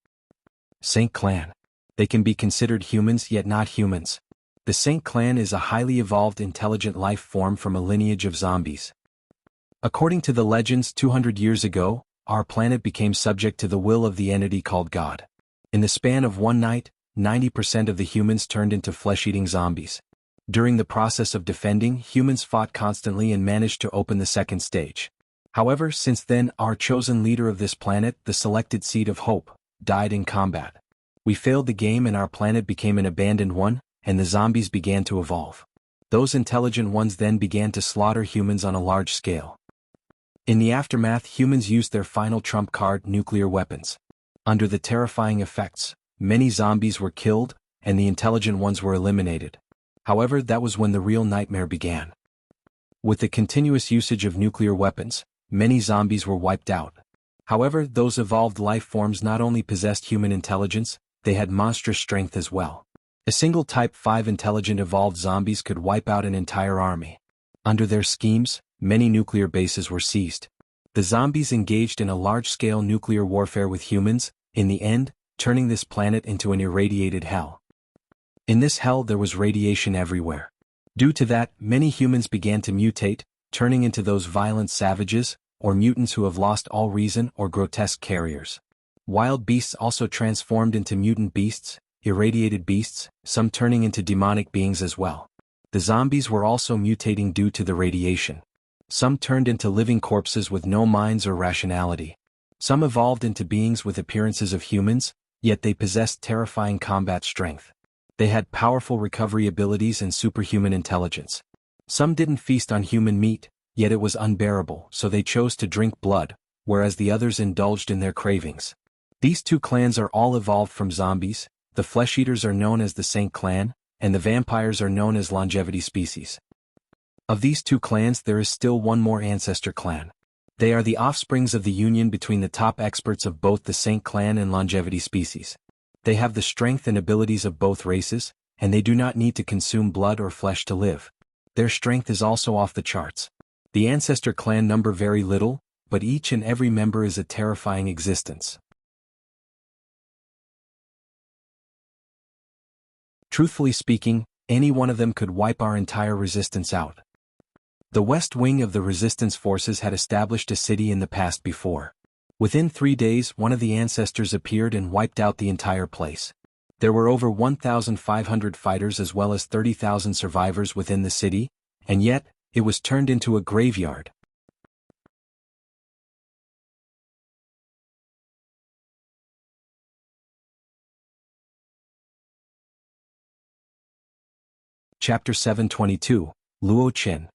Saint clan. They can be considered humans yet not humans. The Saint clan is a highly evolved intelligent life form from a lineage of zombies. According to the legends 200 years ago, our planet became subject to the will of the entity called God. In the span of one night, 90% of the humans turned into flesh-eating zombies. During the process of defending, humans fought constantly and managed to open the second stage. However, since then, our chosen leader of this planet, the selected seed of hope, died in combat. We failed the game and our planet became an abandoned one, and the zombies began to evolve. Those intelligent ones then began to slaughter humans on a large scale. In the aftermath, humans used their final trump card, nuclear weapons. Under the terrifying effects, many zombies were killed, and the intelligent ones were eliminated. However, that was when the real nightmare began. With the continuous usage of nuclear weapons, many zombies were wiped out. However, those evolved life forms not only possessed human intelligence, they had monstrous strength as well. A single Type 5 intelligent evolved zombies could wipe out an entire army. Under their schemes, many nuclear bases were seized. The zombies engaged in a large-scale nuclear warfare with humans, in the end, turning this planet into an irradiated hell. In this hell there was radiation everywhere. Due to that, many humans began to mutate, turning into those violent savages, or mutants who have lost all reason, or grotesque carriers. Wild beasts also transformed into mutant beasts, irradiated beasts, some turning into demonic beings as well. The zombies were also mutating due to the radiation. Some turned into living corpses with no minds or rationality. Some evolved into beings with appearances of humans, yet they possessed terrifying combat strength. They had powerful recovery abilities and superhuman intelligence. Some didn't feast on human meat, yet it was unbearable, so they chose to drink blood, whereas the others indulged in their cravings. These two clans are all evolved from zombies. The flesh-eaters are known as the Saint clan, and the vampires are known as longevity species. Of these two clans there is still one more ancestor clan. They are the offsprings of the union between the top experts of both the Saint clan and longevity species. They have the strength and abilities of both races, and they do not need to consume blood or flesh to live. Their strength is also off the charts. The ancestor clan number very little, but each and every member is a terrifying existence. Truthfully speaking, any one of them could wipe our entire resistance out. The west wing of the resistance forces had established a city in the past before. Within 3 days, one of the ancestors appeared and wiped out the entire place. There were over 1,500 fighters as well as 30,000 survivors within the city, and yet, it was turned into a graveyard. Chapter 722, Luo Chen.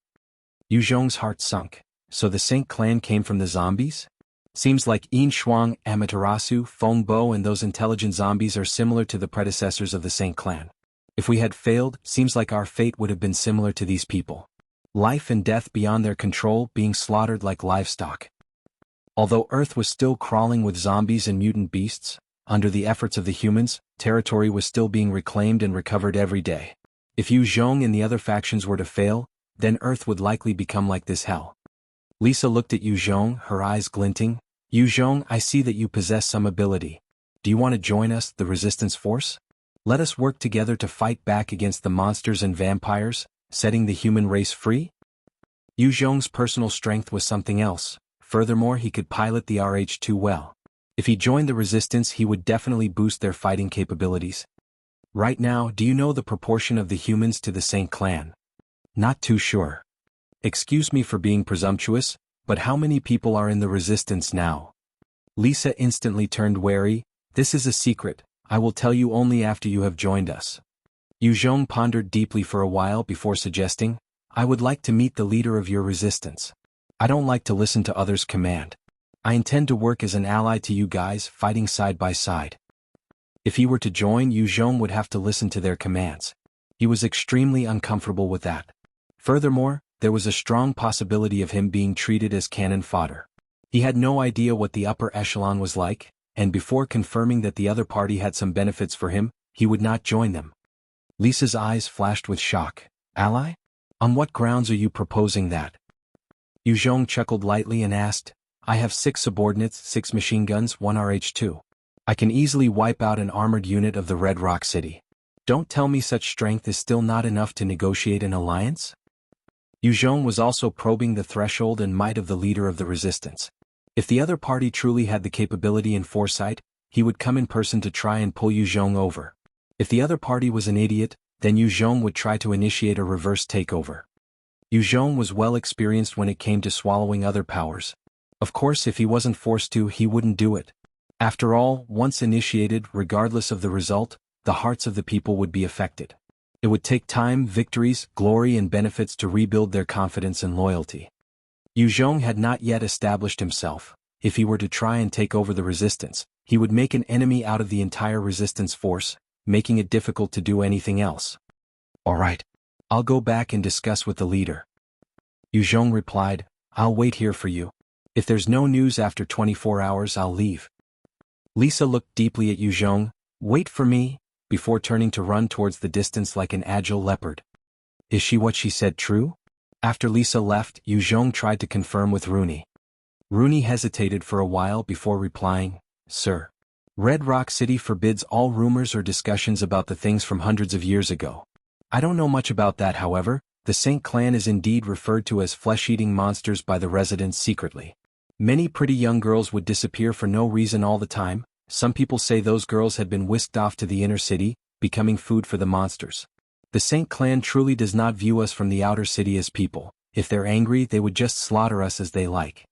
Yu Zhong's heart sunk. So the Saint clan came from the zombies? Seems like Yin Shuang, Amaterasu, Feng Bo and those intelligent zombies are similar to the predecessors of the Saint clan. If we had failed, seems like our fate would have been similar to these people. Life and death beyond their control, being slaughtered like livestock. Although Earth was still crawling with zombies and mutant beasts, under the efforts of the humans, territory was still being reclaimed and recovered every day. If Yu Zhong and the other factions were to fail, then Earth would likely become like this hell. Lisa looked at Yu Zhong, her eyes glinting. Yu Zhong, I see that you possess some ability. Do you want to join us, the resistance force? Let us work together to fight back against the monsters and vampires, setting the human race free? Yu Zhong's personal strength was something else. Furthermore, he could pilot the RH-2 well. If he joined the resistance, he would definitely boost their fighting capabilities. Right now, do you know the proportion of the humans to the Saint clan? Not too sure. Excuse me for being presumptuous, but how many people are in the resistance now? Lisa instantly turned wary. This is a secret. I will tell you only after you have joined us. Yu Zhong pondered deeply for a while before suggesting, I would like to meet the leader of your resistance. I don't like to listen to others' command. I intend to work as an ally to you guys, fighting side by side. If he were to join, Yu Zhong would have to listen to their commands. He was extremely uncomfortable with that. Furthermore, there was a strong possibility of him being treated as cannon fodder. He had no idea what the upper echelon was like, and before confirming that the other party had some benefits for him, he would not join them. Lisa's eyes flashed with shock. Ally? On what grounds are you proposing that? Yu Zhong chuckled lightly and asked, I have 6 subordinates, 6 machine guns, 1 RH-2. I can easily wipe out an armored unit of the Red Rock City. Don't tell me such strength is still not enough to negotiate an alliance? Yu Zhong was also probing the threshold and might of the leader of the resistance. If the other party truly had the capability and foresight, he would come in person to try and pull Yu Zhong over. If the other party was an idiot, then Yu Zhong would try to initiate a reverse takeover. Yu Zhong was well experienced when it came to swallowing other powers. Of course, if he wasn't forced to, he wouldn't do it. After all, once initiated, regardless of the result, the hearts of the people would be affected. It would take time, victories, glory and benefits to rebuild their confidence and loyalty. Yu Zhong had not yet established himself. If he were to try and take over the resistance, he would make an enemy out of the entire resistance force, making it difficult to do anything else. All right. I'll go back and discuss with the leader. Yu Zhong replied, I'll wait here for you. If there's no news after 24 hours, I'll leave. Lisa looked deeply at Yu Zhong. Wait for me, before turning to run towards the distance like an agile leopard. Is she what she said true? After Lisa left, Yu Zhong tried to confirm with Rooney. Rooney hesitated for a while before replying, Sir. Red Rock City forbids all rumors or discussions about the things from hundreds of years ago. I don't know much about that, however. The Saint clan is indeed referred to as flesh-eating monsters by the residents secretly. Many pretty young girls would disappear for no reason all the time. Some people say those girls had been whisked off to the inner city, becoming food for the monsters. The Saint clan truly does not view us from the outer city as people. If they're angry, they would just slaughter us as they like.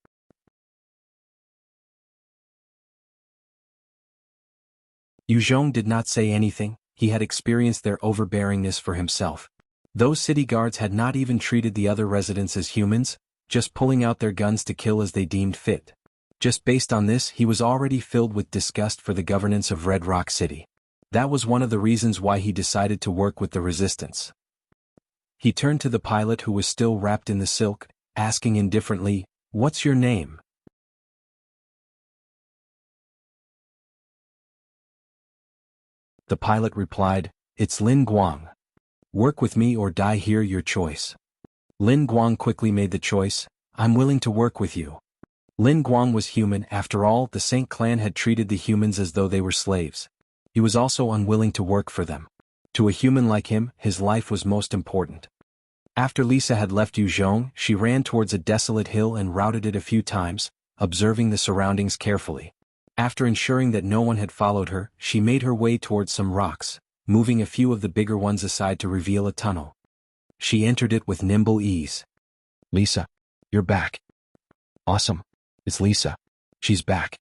Yu Zhong did not say anything. He had experienced their overbearingness for himself. Those city guards had not even treated the other residents as humans, just pulling out their guns to kill as they deemed fit. Just based on this, he was already filled with disgust for the governance of Red Rock City. That was one of the reasons why he decided to work with the resistance. He turned to the pilot who was still wrapped in the silk, asking indifferently, What's your name? The pilot replied, It's Lin Guang. Work with me or die here, your choice. Lin Guang quickly made the choice, I'm willing to work with you. Lin Guang was human. After all, the Saint clan had treated the humans as though they were slaves. He was also unwilling to work for them. To a human like him, his life was most important. After Lisa had left Yu Zhong, she ran towards a desolate hill and routed it a few times, observing the surroundings carefully. After ensuring that no one had followed her, she made her way towards some rocks, moving a few of the bigger ones aside to reveal a tunnel. She entered it with nimble ease. Lisa, you're back. Awesome. It's Lisa. She's back.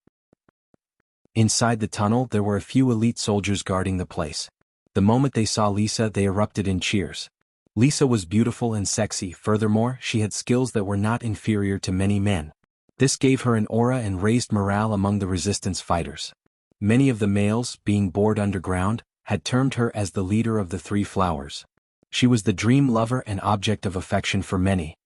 Inside the tunnel, there were a few elite soldiers guarding the place. The moment they saw Lisa, they erupted in cheers. Lisa was beautiful and sexy. Furthermore, she had skills that were not inferior to many men. This gave her an aura and raised morale among the resistance fighters. Many of the males, being bored underground, had termed her as the leader of the Three Flowers. She was the dream lover and object of affection for many.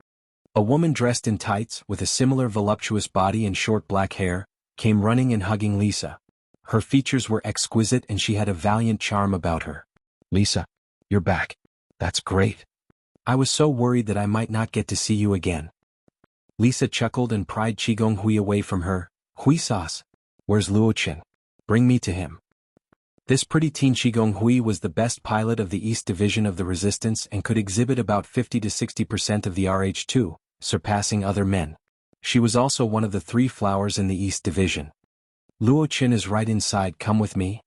A woman dressed in tights, with a similar voluptuous body and short black hair, came running and hugging Lisa. Her features were exquisite and she had a valiant charm about her. Lisa, you're back. That's great. I was so worried that I might not get to see you again. Lisa chuckled and pried Qigong Hui away from her. Hui sauce. Where's Luo Chen? Bring me to him. This pretty teen Qigong Hui was the best pilot of the East Division of the Resistance and could exhibit about 50 to 60% of the RH2, surpassing other men. She was also one of the Three Flowers in the East Division. Luo Chen is right inside, come with me.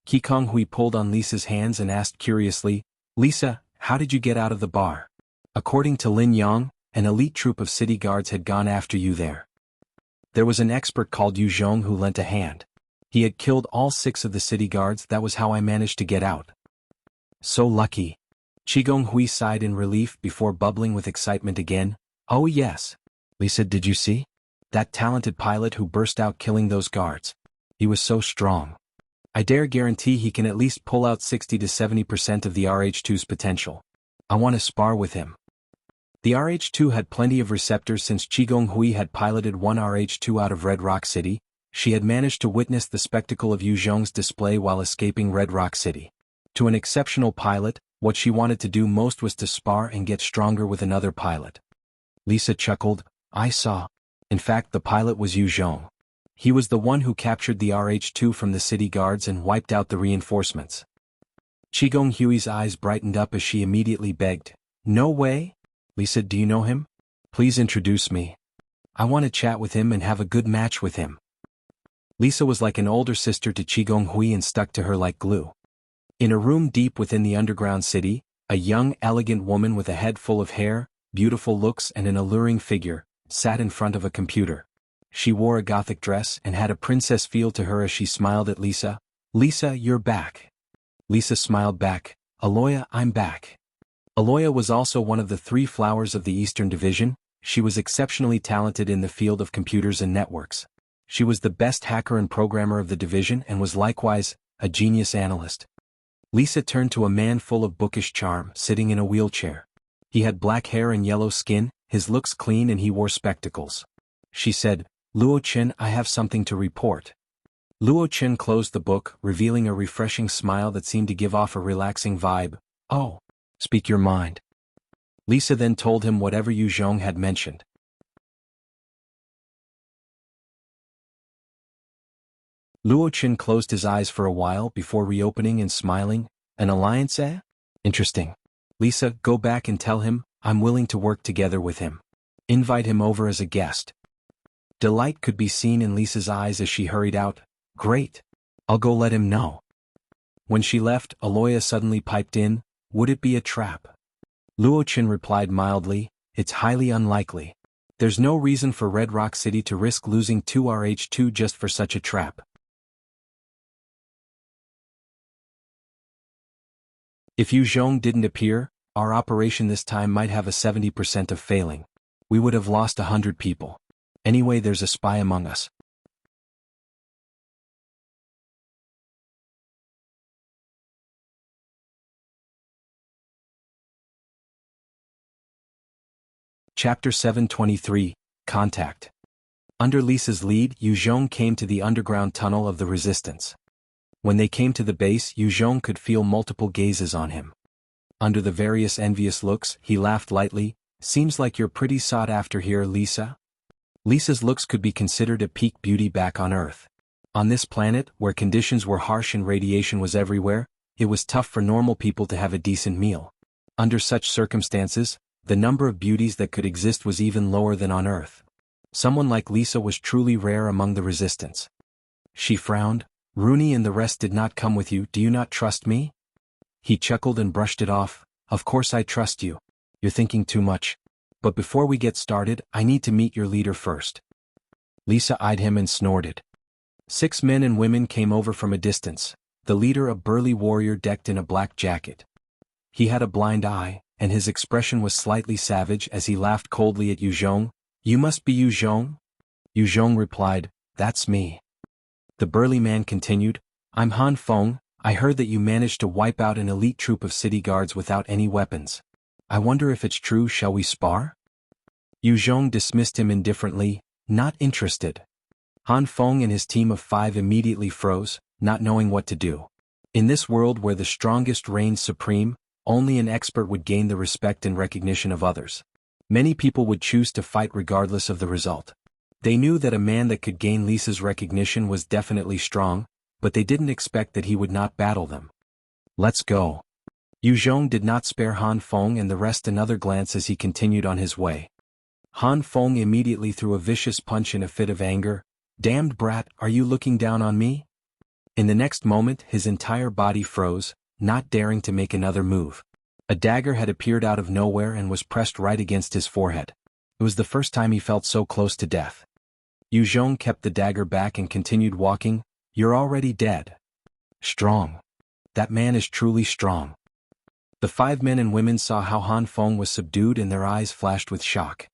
Qigong Hui pulled on Lisa's hands and asked curiously, Lisa, how did you get out of the bar? According to Lin Yang, an elite troop of city guards had gone after you there. There was an expert called Yu Zhong who lent a hand. He had killed all 6 of the city guards. That was how I managed to get out. So lucky. Qigong Hui sighed in relief before bubbling with excitement again. Oh yes. Lisa, did you see? That talented pilot who burst out killing those guards. He was so strong. I dare guarantee he can at least pull out 60 to 70% of the RH2's potential. I want to spar with him. The RH2 had plenty of receptors since Jianghu had piloted one RH2 out of Red Rock City. She had managed to witness the spectacle of Yu Zhong's display while escaping Red Rock City. To an exceptional pilot, what she wanted to do most was to spar and get stronger with another pilot. Lisa chuckled. I saw. In fact, the pilot was Yu Zhong. He was the one who captured the RH2 from the city guards and wiped out the reinforcements. Qigonghui's eyes brightened up as she immediately begged. No way? Lisa, do you know him? Please introduce me. I want to chat with him and have a good match with him. Lisa was like an older sister to Qigonghui and stuck to her like glue. In a room deep within the underground city, a young, elegant woman with a head full of hair, beautiful looks and an alluring figure, sat in front of a computer. She wore a gothic dress and had a princess feel to her as she smiled at Lisa. Lisa, you're back. Lisa smiled back. Aloya, I'm back. Aloya was also one of the 3 flowers of the Eastern Division. She was exceptionally talented in the field of computers and networks. She was the best hacker and programmer of the division and was likewise a genius analyst. Lisa turned to a man full of bookish charm, sitting in a wheelchair. He had black hair and yellow skin, his looks clean and he wore spectacles. She said, Luo Chen, I have something to report. Luo Chen closed the book, revealing a refreshing smile that seemed to give off a relaxing vibe. Oh, speak your mind. Lisa then told him whatever Yu Zhong had mentioned. Luo Chen closed his eyes for a while before reopening and smiling. An alliance, eh? Interesting. Lisa, go back and tell him, I'm willing to work together with him. Invite him over as a guest. Delight could be seen in Lisa's eyes as she hurried out. Great. I'll go let him know. When she left, Aloya suddenly piped in, would it be a trap? Luo Chen replied mildly, it's highly unlikely. There's no reason for Red Rock City to risk losing 2 RH2 just for such a trap. If Yu Zhong didn't appear, our operation this time might have a 70% of failing. We would have lost 100 people. Anyway, there's a spy among us. Chapter 723, Contact. Under Lisa's lead, Yu Zhong came to the underground tunnel of the Resistance. When they came to the base, Yu Zhong could feel multiple gazes on him. Under the various envious looks, he laughed lightly. Seems like you're pretty sought after here, Lisa. Lisa's looks could be considered a peak beauty back on Earth. On this planet, where conditions were harsh and radiation was everywhere, it was tough for normal people to have a decent meal. Under such circumstances, the number of beauties that could exist was even lower than on Earth. Someone like Lisa was truly rare among the Resistance. She frowned. Rooney and the rest did not come with you, do you not trust me? He chuckled and brushed it off. Of course I trust you. You're thinking too much. But before we get started, I need to meet your leader first. Lisa eyed him and snorted. 6 men and women came over from a distance, the leader a burly warrior decked in a black jacket. He had a blind eye, and his expression was slightly savage as he laughed coldly at Yu Zhong. You must be Yu Zhong? Yu Zhong replied, that's me. The burly man continued, I'm Han Feng. I heard that you managed to wipe out an elite troop of city guards without any weapons. I wonder if it's true, shall we spar? Yu Zhong dismissed him indifferently, not interested. Han Feng and his team of 5 immediately froze, not knowing what to do. In this world where the strongest reigned supreme, only an expert would gain the respect and recognition of others. Many people would choose to fight regardless of the result. They knew that a man that could gain Lisa's recognition was definitely strong, but they didn't expect that he would not battle them. Let's go. Yu Zhong did not spare Han Feng and the rest another glance as he continued on his way. Han Feng immediately threw a vicious punch in a fit of anger. Damned brat, are you looking down on me? In the next moment, his entire body froze, not daring to make another move. A dagger had appeared out of nowhere and was pressed right against his forehead. It was the first time he felt so close to death. Yu Zhong kept the dagger back and continued walking. You're already dead. Strong. That man is truly strong. The 5 men and women saw how Han Feng was subdued and their eyes flashed with shock.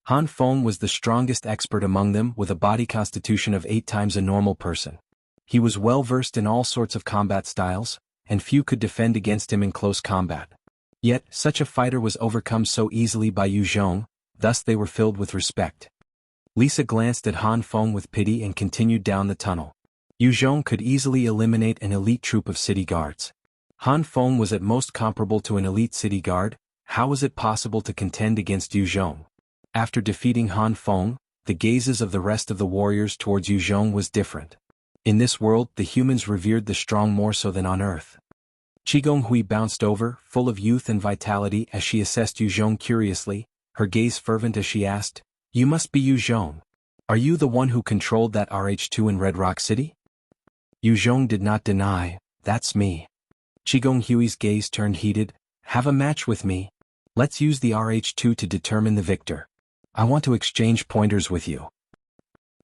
Han Feng was the strongest expert among them with a body constitution of 8 times a normal person. He was well versed in all sorts of combat styles, and few could defend against him in close combat. Yet, such a fighter was overcome so easily by Yu Zhong, thus they were filled with respect. Lisa glanced at Han Feng with pity and continued down the tunnel. Yu Zhong could easily eliminate an elite troop of city guards. Han Feng was at most comparable to an elite city guard. How was it possible to contend against Yu Zhong? After defeating Han Feng, the gazes of the rest of the warriors towards Yu Zhong was different. In this world, the humans revered the strong more so than on Earth. Qigong Hui bounced over, full of youth and vitality as she assessed Yu Zhong curiously, her gaze fervent as she asked, "You must be Yu Zhong. Are you the one who controlled that RH2 in Red Rock City?" Yu Zhong did not deny, "That's me." Qigong Hui's gaze turned heated, "Have a match with me. Let's use the RH2 to determine the victor. I want to exchange pointers with you."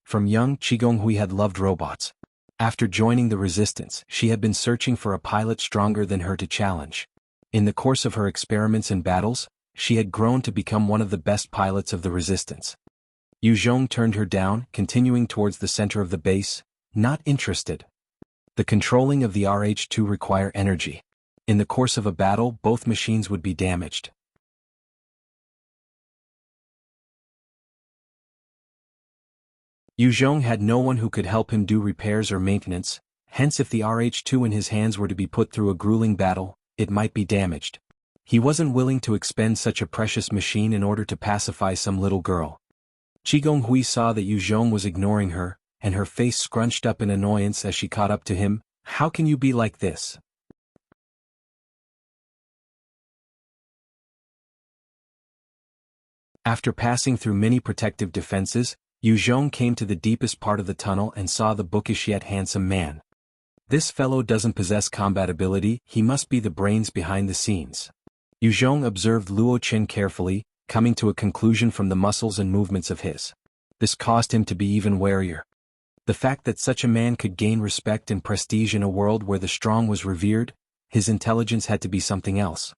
From young, Qigong Hui had loved robots. After joining the resistance, she had been searching for a pilot stronger than her to challenge. In the course of her experiments and battles, she had grown to become one of the best pilots of the resistance. Yu Zhong turned her down, continuing towards the center of the base, not interested. The controlling of the RH2 require energy. In the course of a battle, both machines would be damaged. Yu Zhong had no one who could help him do repairs or maintenance, hence if the RH2 in his hands were to be put through a grueling battle, it might be damaged. He wasn't willing to expend such a precious machine in order to pacify some little girl. Qigong Hui saw that Yu Zhong was ignoring her, and her face scrunched up in annoyance as she caught up to him. "How can you be like this?" After passing through many protective defenses, Yu Zhong came to the deepest part of the tunnel and saw the bookish yet handsome man. This fellow doesn't possess combat ability, he must be the brains behind the scenes. Yu Zhong observed Luo Chen carefully, coming to a conclusion from the muscles and movements of his. This caused him to be even warier. The fact that such a man could gain respect and prestige in a world where the strong was revered, his intelligence had to be something else.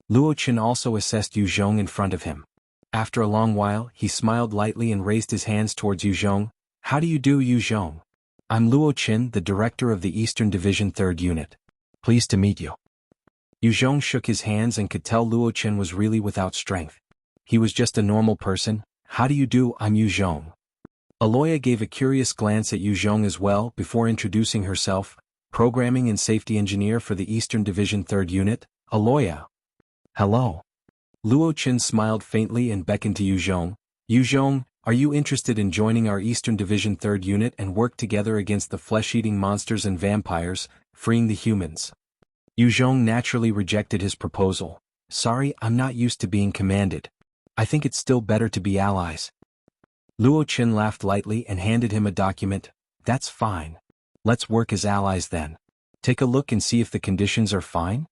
Luo Chen also assessed Yu Zhong in front of him. After a long while, he smiled lightly and raised his hands towards Yu Zhong. "How do you do, Yu Zhong? I'm Luo Chen, the director of the Eastern Division 3rd Unit. Pleased to meet you." Yu Zhong shook his hands and could tell Luo Chen was really without strength. He was just a normal person. "How do you do, I'm Yu Zhong." Aloya gave a curious glance at Yu Zhong as well before introducing herself, Programming and Safety Engineer for the Eastern Division 3rd Unit, Aloya. "Hello." Luo Chen smiled faintly and beckoned to Yu Zhong. "Yu Zhong, are you interested in joining our Eastern Division 3rd Unit and work together against the flesh-eating monsters and vampires, freeing the humans?" Yu Zhong naturally rejected his proposal. "Sorry, I'm not used to being commanded. I think it's still better to be allies." Luo Chen laughed lightly and handed him a document. "That's fine. Let's work as allies then. Take a look and see if the conditions are fine."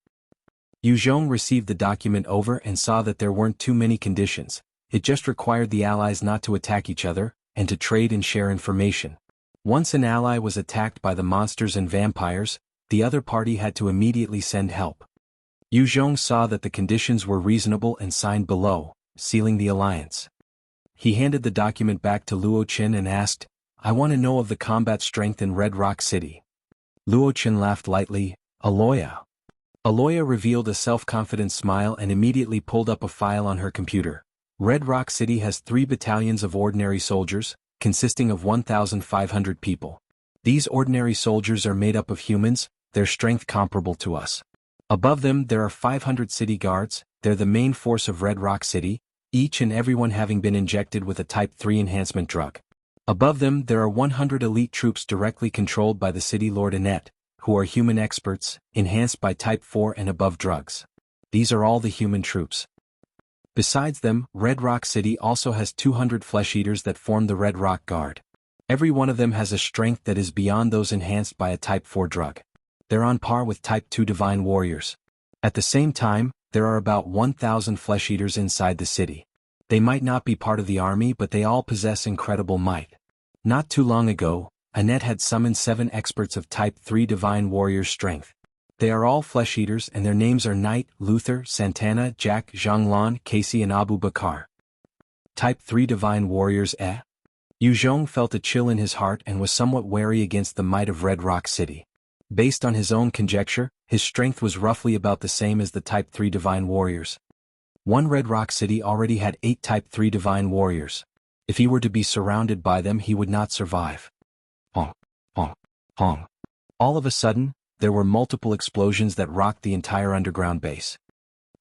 Yu Zhong received the document over and saw that there weren't too many conditions. It just required the allies not to attack each other, and to trade and share information. Once an ally was attacked by the monsters and vampires, the other party had to immediately send help. Yu Zhong saw that the conditions were reasonable and signed below, sealing the alliance. He handed the document back to Luo Chen and asked, "I want to know of the combat strength in Red Rock City." Luo Chen laughed lightly. "Aloya." Aloya revealed a self-confident smile and immediately pulled up a file on her computer. Red Rock City has 3 battalions of ordinary soldiers, consisting of 1,500 people. These ordinary soldiers are made up of humans, their strength comparable to us. Above them there are 500 city guards, they're the main force of Red Rock City, each and everyone having been injected with a Type 3 enhancement drug. Above them there are 100 elite troops directly controlled by the city Lord Annette, who are human experts, enhanced by Type 4 and above drugs. These are all the human troops. Besides them, Red Rock City also has 200 flesh-eaters that form the Red Rock Guard. Every one of them has a strength that is beyond those enhanced by a Type 4 drug. They're on par with Type 2 divine warriors. At the same time, there are about 1,000 flesh-eaters inside the city. They might not be part of the army but they all possess incredible might. Not too long ago, Annette had summoned 7 experts of Type 3 Divine Warriors' strength. They are all flesh-eaters and their names are Knight, Luther, Santana, Jack, Zhanglan, Casey and Abu Bakar. Type 3 Divine Warriors Yu Zhong felt a chill in his heart and was somewhat wary against the might of Red Rock City. Based on his own conjecture, his strength was roughly about the same as the Type 3 Divine Warriors. One Red Rock City already had 8 Type 3 Divine Warriors. If he were to be surrounded by them, he would not survive. Honk, honk, honk. All of a sudden, there were multiple explosions that rocked the entire underground base.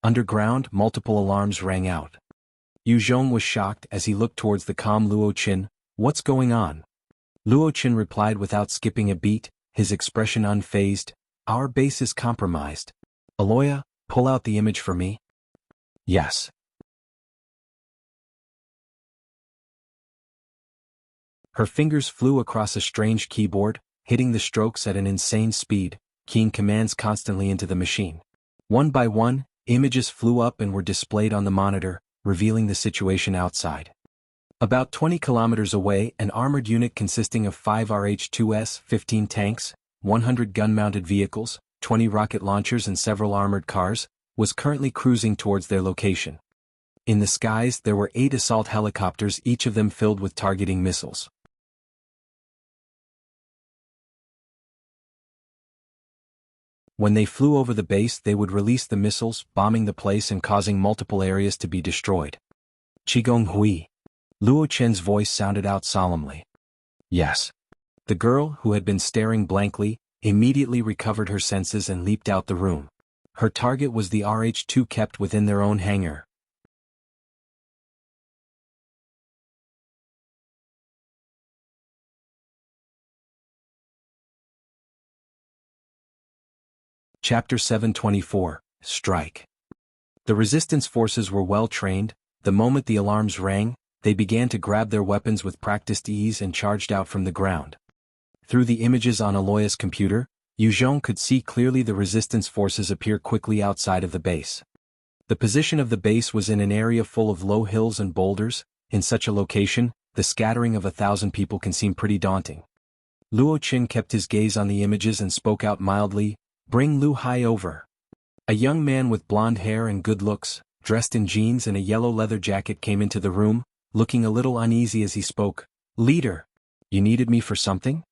Underground, multiple alarms rang out. Yu Zhong was shocked as he looked towards the calm Luo Chen. "What's going on?" Luo Chen replied without skipping a beat, his expression unfazed. "Our base is compromised. Aloya, pull out the image for me." "Yes." Her fingers flew across a strange keyboard, hitting the strokes at an insane speed, keying commands constantly into the machine. One by one, images flew up and were displayed on the monitor, revealing the situation outside. About 20 kilometers away, an armored unit consisting of 5 RH-2S, 15 tanks, 100 gun-mounted vehicles, 20 rocket launchers and several armored cars, was currently cruising towards their location. In the skies there were 8 assault helicopters, each of them filled with targeting missiles. When they flew over the base, they would release the missiles, bombing the place and causing multiple areas to be destroyed. "Qigong Hui." Luo Chen's voice sounded out solemnly. "Yes." The girl, who had been staring blankly, immediately recovered her senses and leaped out the room. Her target was the RH-2 kept within their own hangar. Chapter 724, Strike. The resistance forces were well trained. The moment the alarms rang, they began to grab their weapons with practiced ease and charged out from the ground. Through the images on Aloya's computer, Yu Zhong could see clearly the resistance forces appear quickly outside of the base. The position of the base was in an area full of low hills and boulders. In such a location, the scattering of 1,000 people can seem pretty daunting. Luo Chen kept his gaze on the images and spoke out mildly, "Bring Lu Hai over." A young man with blonde hair and good looks, dressed in jeans and a yellow leather jacket, came into the room, looking a little uneasy as he spoke. "Leader, you needed me for something?"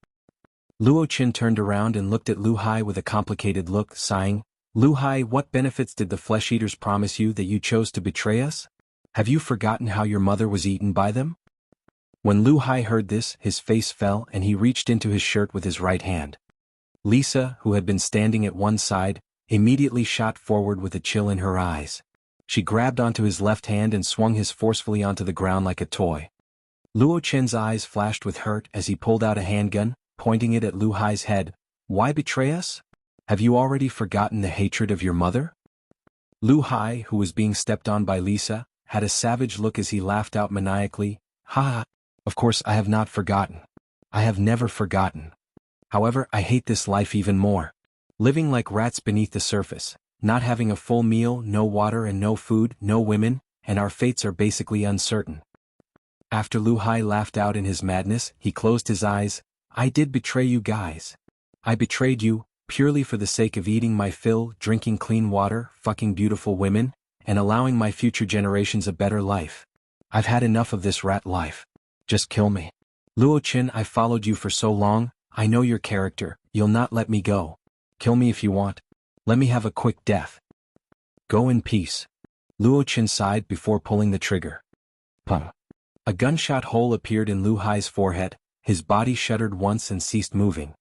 Luo Chen turned around and looked at Lu Hai with a complicated look, sighing. "Lu Hai, what benefits did the flesh-eaters promise you that you chose to betray us? Have you forgotten how your mother was eaten by them?" When Lu Hai heard this, his face fell and he reached into his shirt with his right hand. Lisa, who had been standing at one side, immediately shot forward with a chill in her eyes. She grabbed onto his left hand and swung his forcefully onto the ground like a toy. Luo Chen's eyes flashed with hurt as he pulled out a handgun, pointing it at Lu Hai's head. "Why betray us? Have you already forgotten the hatred of your mother?" Lu Hai, who was being stepped on by Lisa, had a savage look as he laughed out maniacally. "Ha ha! Of course I have not forgotten. I have never forgotten. However, I hate this life even more. Living like rats beneath the surface, not having a full meal, no water and no food, no women, and our fates are basically uncertain." After Lu Hai laughed out in his madness, he closed his eyes. "I did betray you guys. I betrayed you, purely for the sake of eating my fill, drinking clean water, fucking beautiful women, and allowing my future generations a better life. I've had enough of this rat life. Just kill me. Luo Chen, I followed you for so long, I know your character, you'll not let me go. Kill me if you want. Let me have a quick death. Go in peace." Luo Chen sighed before pulling the trigger. Pum. A gunshot hole appeared in Lu Hai's forehead, his body shuddered once and ceased moving.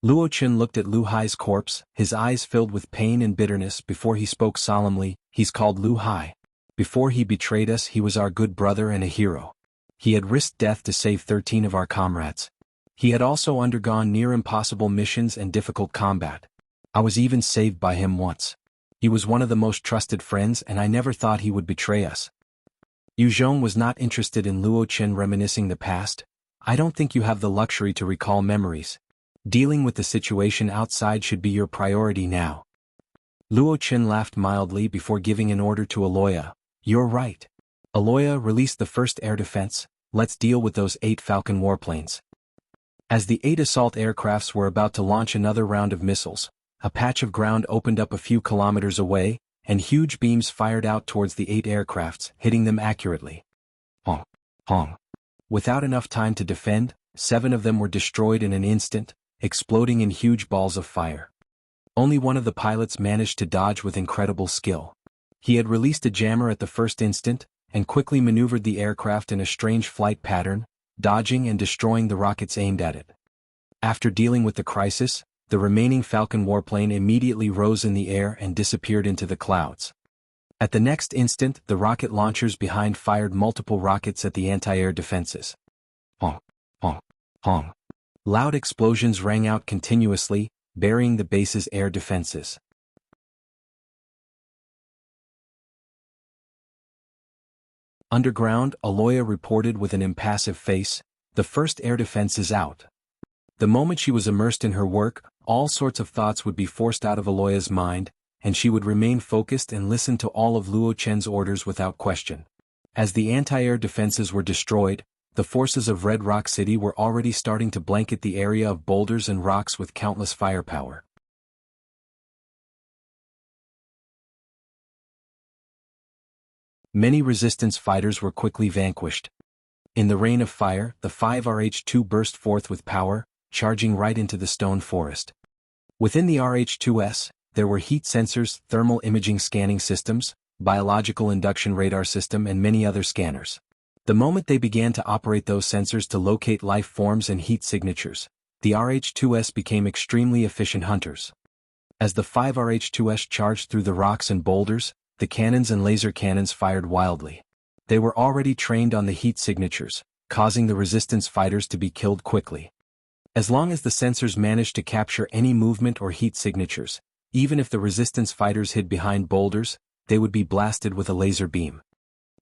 Luo Chen looked at Lu Hai's corpse, his eyes filled with pain and bitterness before he spoke solemnly. "He's called Lu Hai. Before he betrayed us, he was our good brother and a hero. He had risked death to save 13 of our comrades. He had also undergone near-impossible missions and difficult combat. I was even saved by him once. He was one of the most trusted friends and I never thought he would betray us." Yu Zhong was not interested in Luo Chen reminiscing the past. "I don't think you have the luxury to recall memories. Dealing with the situation outside should be your priority now." Luo Chen laughed mildly before giving an order to Aloya. "You're right. Aloya, release the first air defense. Let's deal with those 8 Falcon warplanes." As the 8 assault aircrafts were about to launch another round of missiles, a patch of ground opened up a few kilometers away, and huge beams fired out towards the 8 aircrafts, hitting them accurately. Honk, Hong. Without enough time to defend, 7 of them were destroyed in an instant, exploding in huge balls of fire. Only one of the pilots managed to dodge with incredible skill. He had released a jammer at the first instant, and quickly maneuvered the aircraft in a strange flight pattern, dodging and destroying the rockets aimed at it. After dealing with the crisis, the remaining Falcon warplane immediately rose in the air and disappeared into the clouds. At the next instant, the rocket launchers behind fired multiple rockets at the anti-air defenses. Honk, honk, honk. Loud explosions rang out continuously, burying the base's air defenses. Underground, Aloya reported with an impassive face, "The first air defense is out." The moment she was immersed in her work, all sorts of thoughts would be forced out of Aloya's mind, and she would remain focused and listen to all of Luo Chen's orders without question. As the anti-air defenses were destroyed, the forces of Red Rock City were already starting to blanket the area of boulders and rocks with countless firepower. Many resistance fighters were quickly vanquished. In the rain of fire, the 5 RH-2 burst forth with power, charging right into the stone forest. Within the RH-2S, there were heat sensors, thermal imaging scanning systems, biological induction radar system and many other scanners. The moment they began to operate those sensors to locate life forms and heat signatures, the RH-2S became extremely efficient hunters. As the 5 RH-2S charged through the rocks and boulders, the cannons and laser cannons fired wildly. They were already trained on the heat signatures, causing the resistance fighters to be killed quickly. As long as the sensors managed to capture any movement or heat signatures, even if the resistance fighters hid behind boulders, they would be blasted with a laser beam.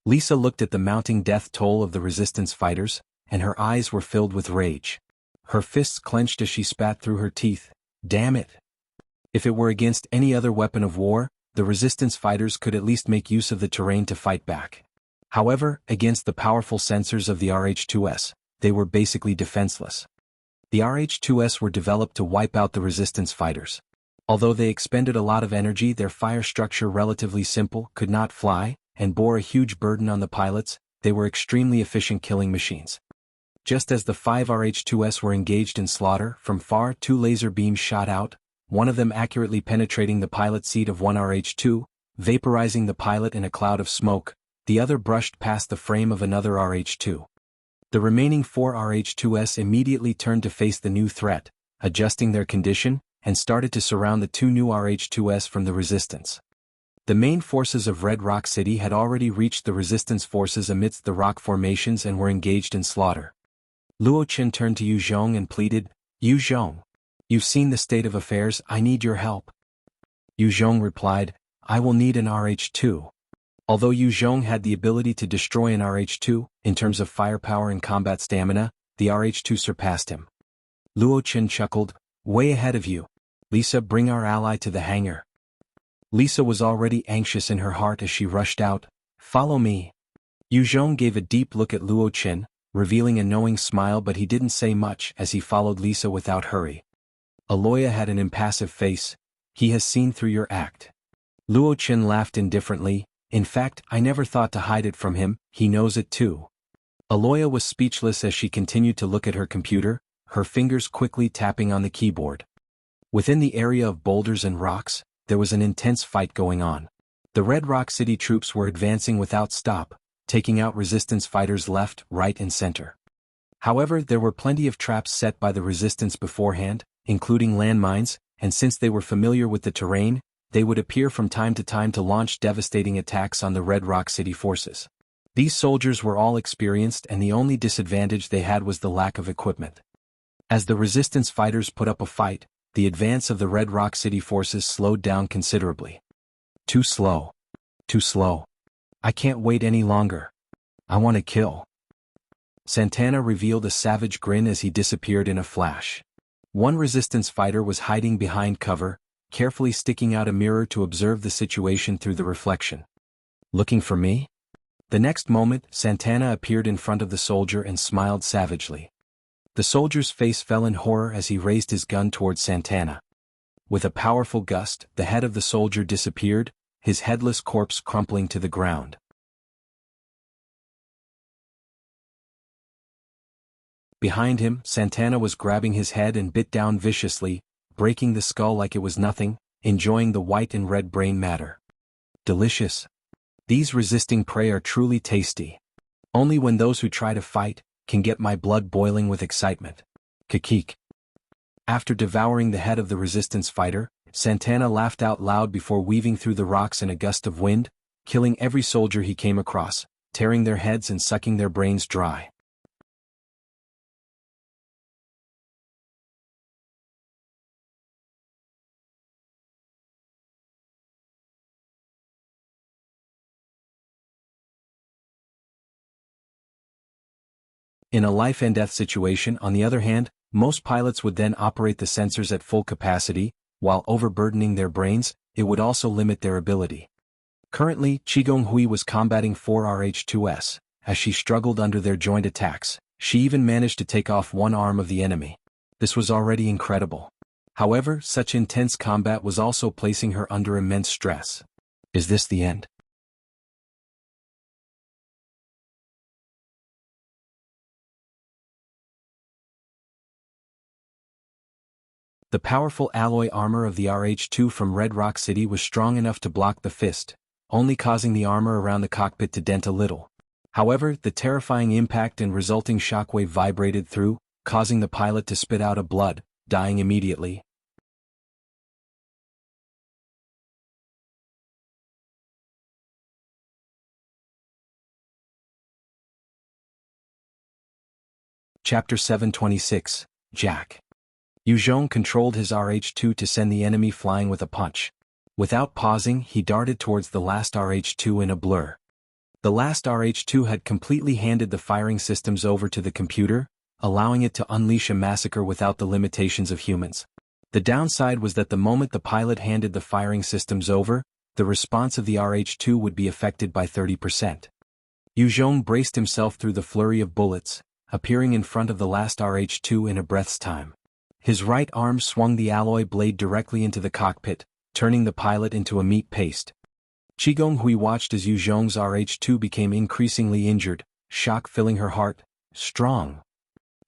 Lisa looked at the mounting death toll of the resistance fighters, and her eyes were filled with rage. Her fists clenched as she spat through her teeth. Damn it! If it were against any other weapon of war, the resistance fighters could at least make use of the terrain to fight back. However, against the powerful sensors of the RH-2S, they were basically defenseless. The RH-2S were developed to wipe out the resistance fighters. Although they expended a lot of energy, their fire structure, relatively simple, could not fly, and bore a huge burden on the pilots. They were extremely efficient killing machines. Just as the 5 RH-2S were engaged in slaughter, from far 2 laser beams shot out, one of them accurately penetrating the pilot seat of one RH-2, vaporizing the pilot in a cloud of smoke. The other brushed past the frame of another RH-2. The remaining 4 RH-2S immediately turned to face the new threat, adjusting their condition, and started to surround the 2 new RH-2S from the resistance. The main forces of Red Rock City had already reached the resistance forces amidst the rock formations and were engaged in slaughter. Luo Chen turned to Yu Zhong and pleaded, "Yu Zhong, you've seen the state of affairs, I need your help." Yu Zhong replied, "I will need an RH-2. Although Yu Zhong had the ability to destroy an RH-2, in terms of firepower and combat stamina, the RH-2 surpassed him. Luo Chen chuckled, "Way ahead of you. Lisa, bring our ally to the hangar." Lisa was already anxious in her heart as she rushed out, "Follow me." Yu Zhong gave a deep look at Luo Chen, revealing a knowing smile, but he didn't say much as he followed Lisa without hurry. Aloya had an impassive face. "He has seen through your act." Luo Chen laughed indifferently. "In fact, I never thought to hide it from him, he knows it too." Aloya was speechless as she continued to look at her computer, her fingers quickly tapping on the keyboard. Within the area of boulders and rocks, there was an intense fight going on. The Red Rock City troops were advancing without stop, taking out resistance fighters left, right and center. However, there were plenty of traps set by the resistance beforehand, including landmines, and since they were familiar with the terrain, they would appear from time to launch devastating attacks on the Red Rock City forces. These soldiers were all experienced, and the only disadvantage they had was the lack of equipment. As the resistance fighters put up a fight, the advance of the Red Rock City forces slowed down considerably. Too slow. Too slow. I can't wait any longer. I want to kill. Santana revealed a savage grin as he disappeared in a flash. One resistance fighter was hiding behind cover, carefully sticking out a mirror to observe the situation through the reflection. "Looking for me?" The next moment, Santana appeared in front of the soldier and smiled savagely. The soldier's face fell in horror as he raised his gun towards Santana. With a powerful gust, the head of the soldier disappeared, his headless corpse crumpling to the ground. Behind him, Santana was grabbing his head and bit down viciously, breaking the skull like it was nothing, enjoying the white and red brain matter. Delicious. These resisting prey are truly tasty. Only when those who try to fight can get my blood boiling with excitement. Kikik. After devouring the head of the resistance fighter, Santana laughed out loud before weaving through the rocks in a gust of wind, killing every soldier he came across, tearing their heads and sucking their brains dry. In a life-and-death situation, on the other hand, most pilots would then operate the sensors at full capacity, while overburdening their brains, it would also limit their ability. Currently, Qigong was combating 4RH2S. As she struggled under their joint attacks, she even managed to take off one arm of the enemy. This was already incredible. However, such intense combat was also placing her under immense stress. Is this the end? The powerful alloy armor of the RH-2 from Red Rock City was strong enough to block the fist, only causing the armor around the cockpit to dent a little. However, the terrifying impact and resulting shockwave vibrated through, causing the pilot to spit out a blood, dying immediately. Chapter 726, Jack. Yuzhong controlled his RH-2 to send the enemy flying with a punch. Without pausing, he darted towards the last RH-2 in a blur. The last RH-2 had completely handed the firing systems over to the computer, allowing it to unleash a massacre without the limitations of humans. The downside was that the moment the pilot handed the firing systems over, the response of the RH-2 would be affected by 30%. Yuzhong braced himself through the flurry of bullets, appearing in front of the last RH-2 in a breath's time. His right arm swung the alloy blade directly into the cockpit, turning the pilot into a meat paste. Qigong watched as Yuzhong's RH-2 became increasingly injured, shock filling her heart. Strong.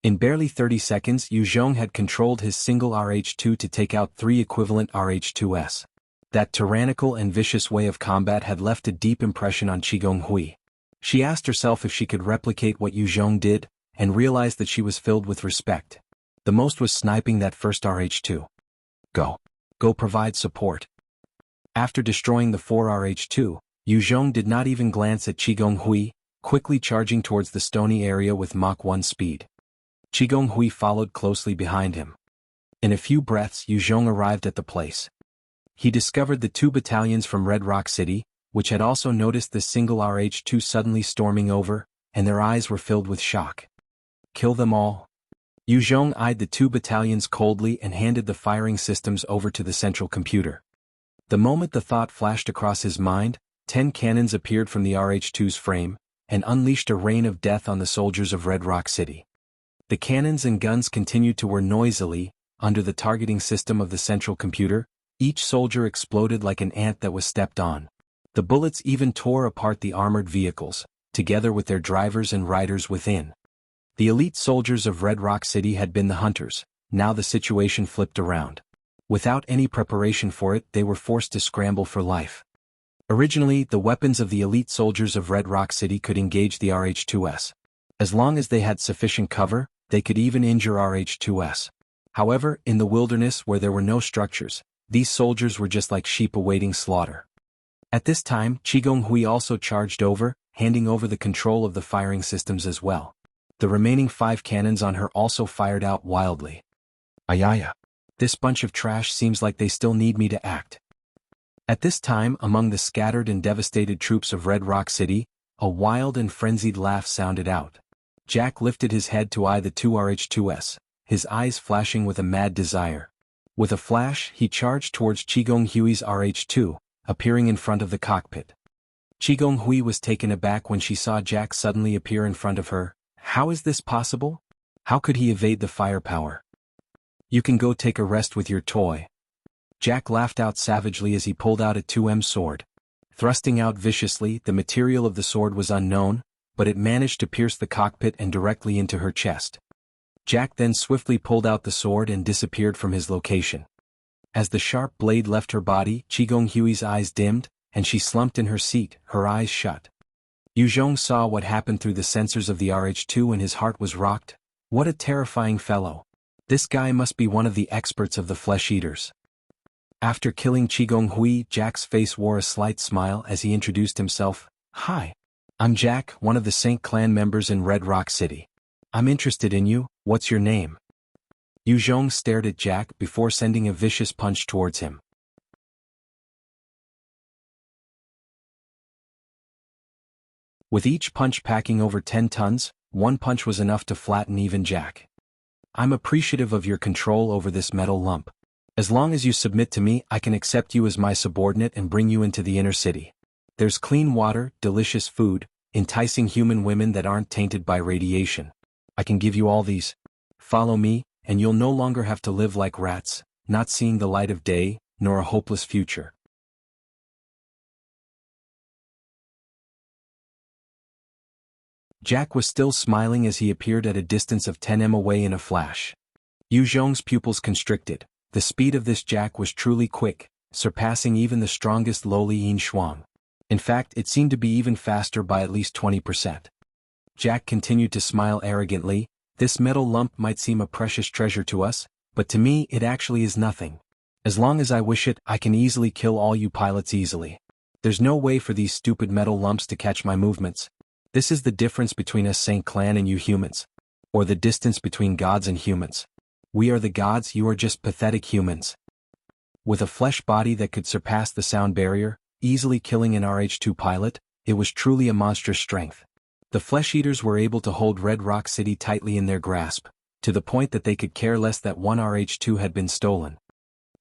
In barely 30 seconds, Yuzhong had controlled his single RH-2 to take out 3 equivalent RH-2s. That tyrannical and vicious way of combat had left a deep impression on Qigong. She asked herself if she could replicate what Yuzhong did, and realized that she was filled with respect. The most was sniping that first RH-2. Go provide support. After destroying the 4 RH-2, Yuzhong did not even glance at Qigong, quickly charging towards the stony area with Mach 1 speed. Qigong followed closely behind him. In a few breaths, Yuzhong arrived at the place. He discovered the 2 battalions from Red Rock City, which had also noticed the single RH-2 suddenly storming over, and their eyes were filled with shock. Kill them all. Yuzhong eyed the 2 battalions coldly and handed the firing systems over to the central computer. The moment the thought flashed across his mind, 10 cannons appeared from the RH-2's frame, and unleashed a rain of death on the soldiers of Red Rock City. The cannons and guns continued to whir noisily, under the targeting system of the central computer. Each soldier exploded like an ant that was stepped on. The bullets even tore apart the armored vehicles, together with their drivers and riders within. The elite soldiers of Red Rock City had been the hunters. Now the situation flipped around. Without any preparation for it, they were forced to scramble for life. Originally, the weapons of the elite soldiers of Red Rock City could engage the RH-2s. As long as they had sufficient cover, they could even injure RH-2s. However, in the wilderness where there were no structures, these soldiers were just like sheep awaiting slaughter. At this time, Qigong also charged over, handing over the control of the firing systems as well. The remaining 5 cannons on her also fired out wildly. Ayaya. This bunch of trash seems like they still need me to act. At this time, among the scattered and devastated troops of Red Rock City, a wild and frenzied laugh sounded out. Jack lifted his head to eye the 2 RH-2s, his eyes flashing with a mad desire. With a flash, he charged towards Qigong RH-2, appearing in front of the cockpit. Qigong was taken aback when she saw Jack suddenly appear in front of her. How is this possible? How could he evade the firepower? You can go take a rest with your toy. Jack laughed out savagely as he pulled out a 2M sword. Thrusting out viciously, the material of the sword was unknown, but it managed to pierce the cockpit and directly into her chest. Jack then swiftly pulled out the sword and disappeared from his location. As the sharp blade left her body, Qigonghui's eyes dimmed, and she slumped in her seat, her eyes shut. Yu Zhong saw what happened through the sensors of the RH2 and his heart was rocked. What a terrifying fellow. This guy must be one of the experts of the flesh eaters. After killing Qigonhui, Jack's face wore a slight smile as he introduced himself. Hi. I'm Jack, one of the Saint Clan members in Red Rock City. I'm interested in you. What's your name? Yu Zhong stared at Jack before sending a vicious punch towards him. With each punch packing over 10 tons, one punch was enough to flatten even Jack. I'm appreciative of your control over this metal lump. As long as you submit to me, I can accept you as my subordinate and bring you into the inner city. There's clean water, delicious food, enticing human women that aren't tainted by radiation. I can give you all these. Follow me, and you'll no longer have to live like rats, not seeing the light of day, nor a hopeless future. Jack was still smiling as he appeared at a distance of 10 m away in a flash. Yu Zhong's pupils constricted. The speed of this Jack was truly quick, surpassing even the strongest lowly Yin Shuang. In fact, it seemed to be even faster by at least 20%. Jack continued to smile arrogantly. This metal lump might seem a precious treasure to us, but to me it actually is nothing. As long as I wish it, I can easily kill all you pilots easily. There's no way for these stupid metal lumps to catch my movements. This is the difference between us Saint Clan and you humans. Or the distance between gods and humans. We are the gods, you are just pathetic humans. With a flesh body that could surpass the sound barrier, easily killing an RH2 pilot, it was truly a monstrous strength. The flesh eaters were able to hold Red Rock City tightly in their grasp, to the point that they could care less that one RH2 had been stolen.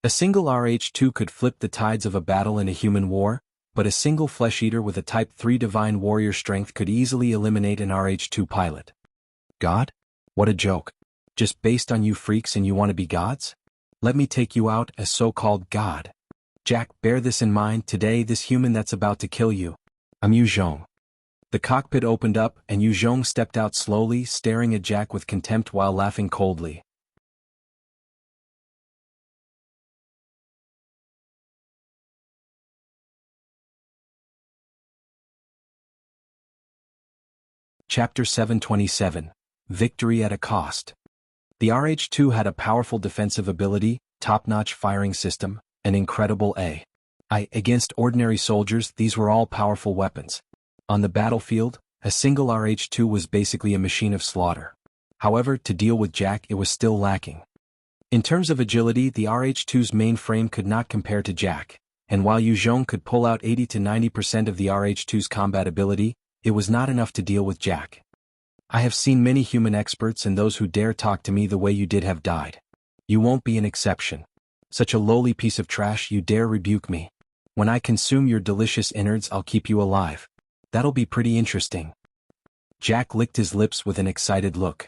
A single RH2 could flip the tides of a battle in a human war, but a single flesh eater with a Type 3 divine warrior strength could easily eliminate an RH2 pilot. God? What a joke. Just based on you freaks and you want to be gods? Let me take you out as so-called God. Jack, bear this in mind today, this human that's about to kill you. I'm Yu Zhong. The cockpit opened up and Yu Zhong stepped out slowly, staring at Jack with contempt while laughing coldly. Chapter 727. Victory at a Cost. The RH2 had a powerful defensive ability, top-notch firing system, an incredible AI. Against ordinary soldiers, these were all powerful weapons. On the battlefield, a single RH2 was basically a machine of slaughter. However, to deal with Jack, it was still lacking. In terms of agility, the RH2's mainframe could not compare to Jack, and while Yu Zhong could pull out 80 to 90% of the RH2's combat ability, it was not enough to deal with Jack. I have seen many human experts, and those who dare talk to me the way you did have died. You won't be an exception. Such a lowly piece of trash, you dare rebuke me. When I consume your delicious innards, I'll keep you alive. That'll be pretty interesting. Jack licked his lips with an excited look.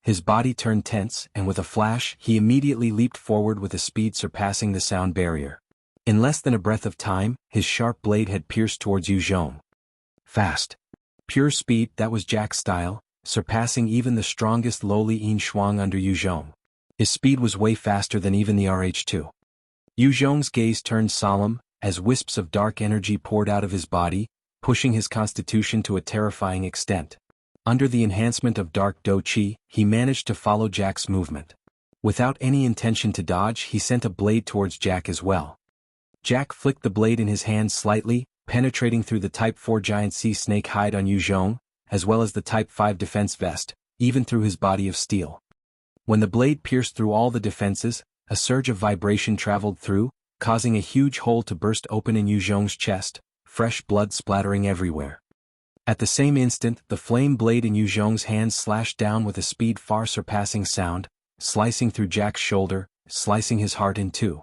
His body turned tense, and with a flash, he immediately leaped forward with a speed surpassing the sound barrier. In less than a breath of time, his sharp blade had pierced towards Yu Zhong. Fast. Pure speed, that was Jack's style, surpassing even the strongest lowly Yin Shuang under Yu Zhong. His speed was way faster than even the RH2. Yu Zhong's gaze turned solemn, as wisps of dark energy poured out of his body, pushing his constitution to a terrifying extent. Under the enhancement of Dark Do Qi, he managed to follow Jack's movement. Without any intention to dodge, he sent a blade towards Jack as well. Jack flicked the blade in his hand slightly, penetrating through the Type 4 giant sea snake hide on Yu Zhong, as well as the Type 5 defense vest, even through his body of steel. When the blade pierced through all the defenses, a surge of vibration traveled through, causing a huge hole to burst open in Yu Zhong's chest, fresh blood splattering everywhere. At the same instant, the flame blade in Yu Zhong's hand slashed down with a speed far surpassing sound, slicing through Jack's shoulder, slicing his heart in two.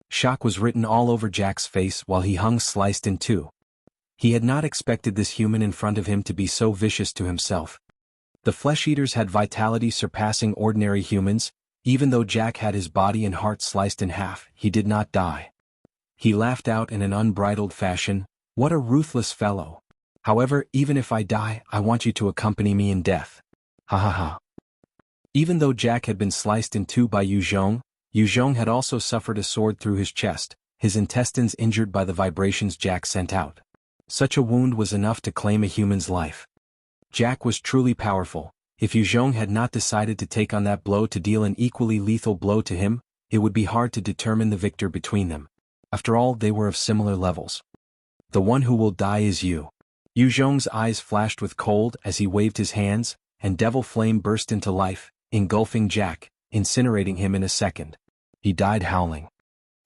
Shock was written all over Jack's face while he hung sliced in two. He had not expected this human in front of him to be so vicious to himself. The flesh-eaters had vitality surpassing ordinary humans. Even though Jack had his body and heart sliced in half, he did not die. He laughed out in an unbridled fashion. What a ruthless fellow. However, even if I die, I want you to accompany me in death. Ha ha ha. Even though Jack had been sliced in two by Yu Zhong had also suffered a sword through his chest, his intestines injured by the vibrations Jack sent out. Such a wound was enough to claim a human's life. Jack was truly powerful. If Yu Zhong had not decided to take on that blow to deal an equally lethal blow to him, it would be hard to determine the victor between them. After all, they were of similar levels. The one who will die is you. Yu Zhong's eyes flashed with cold as he waved his hands, and devil flame burst into life, engulfing Jack, incinerating him in a second. He died howling.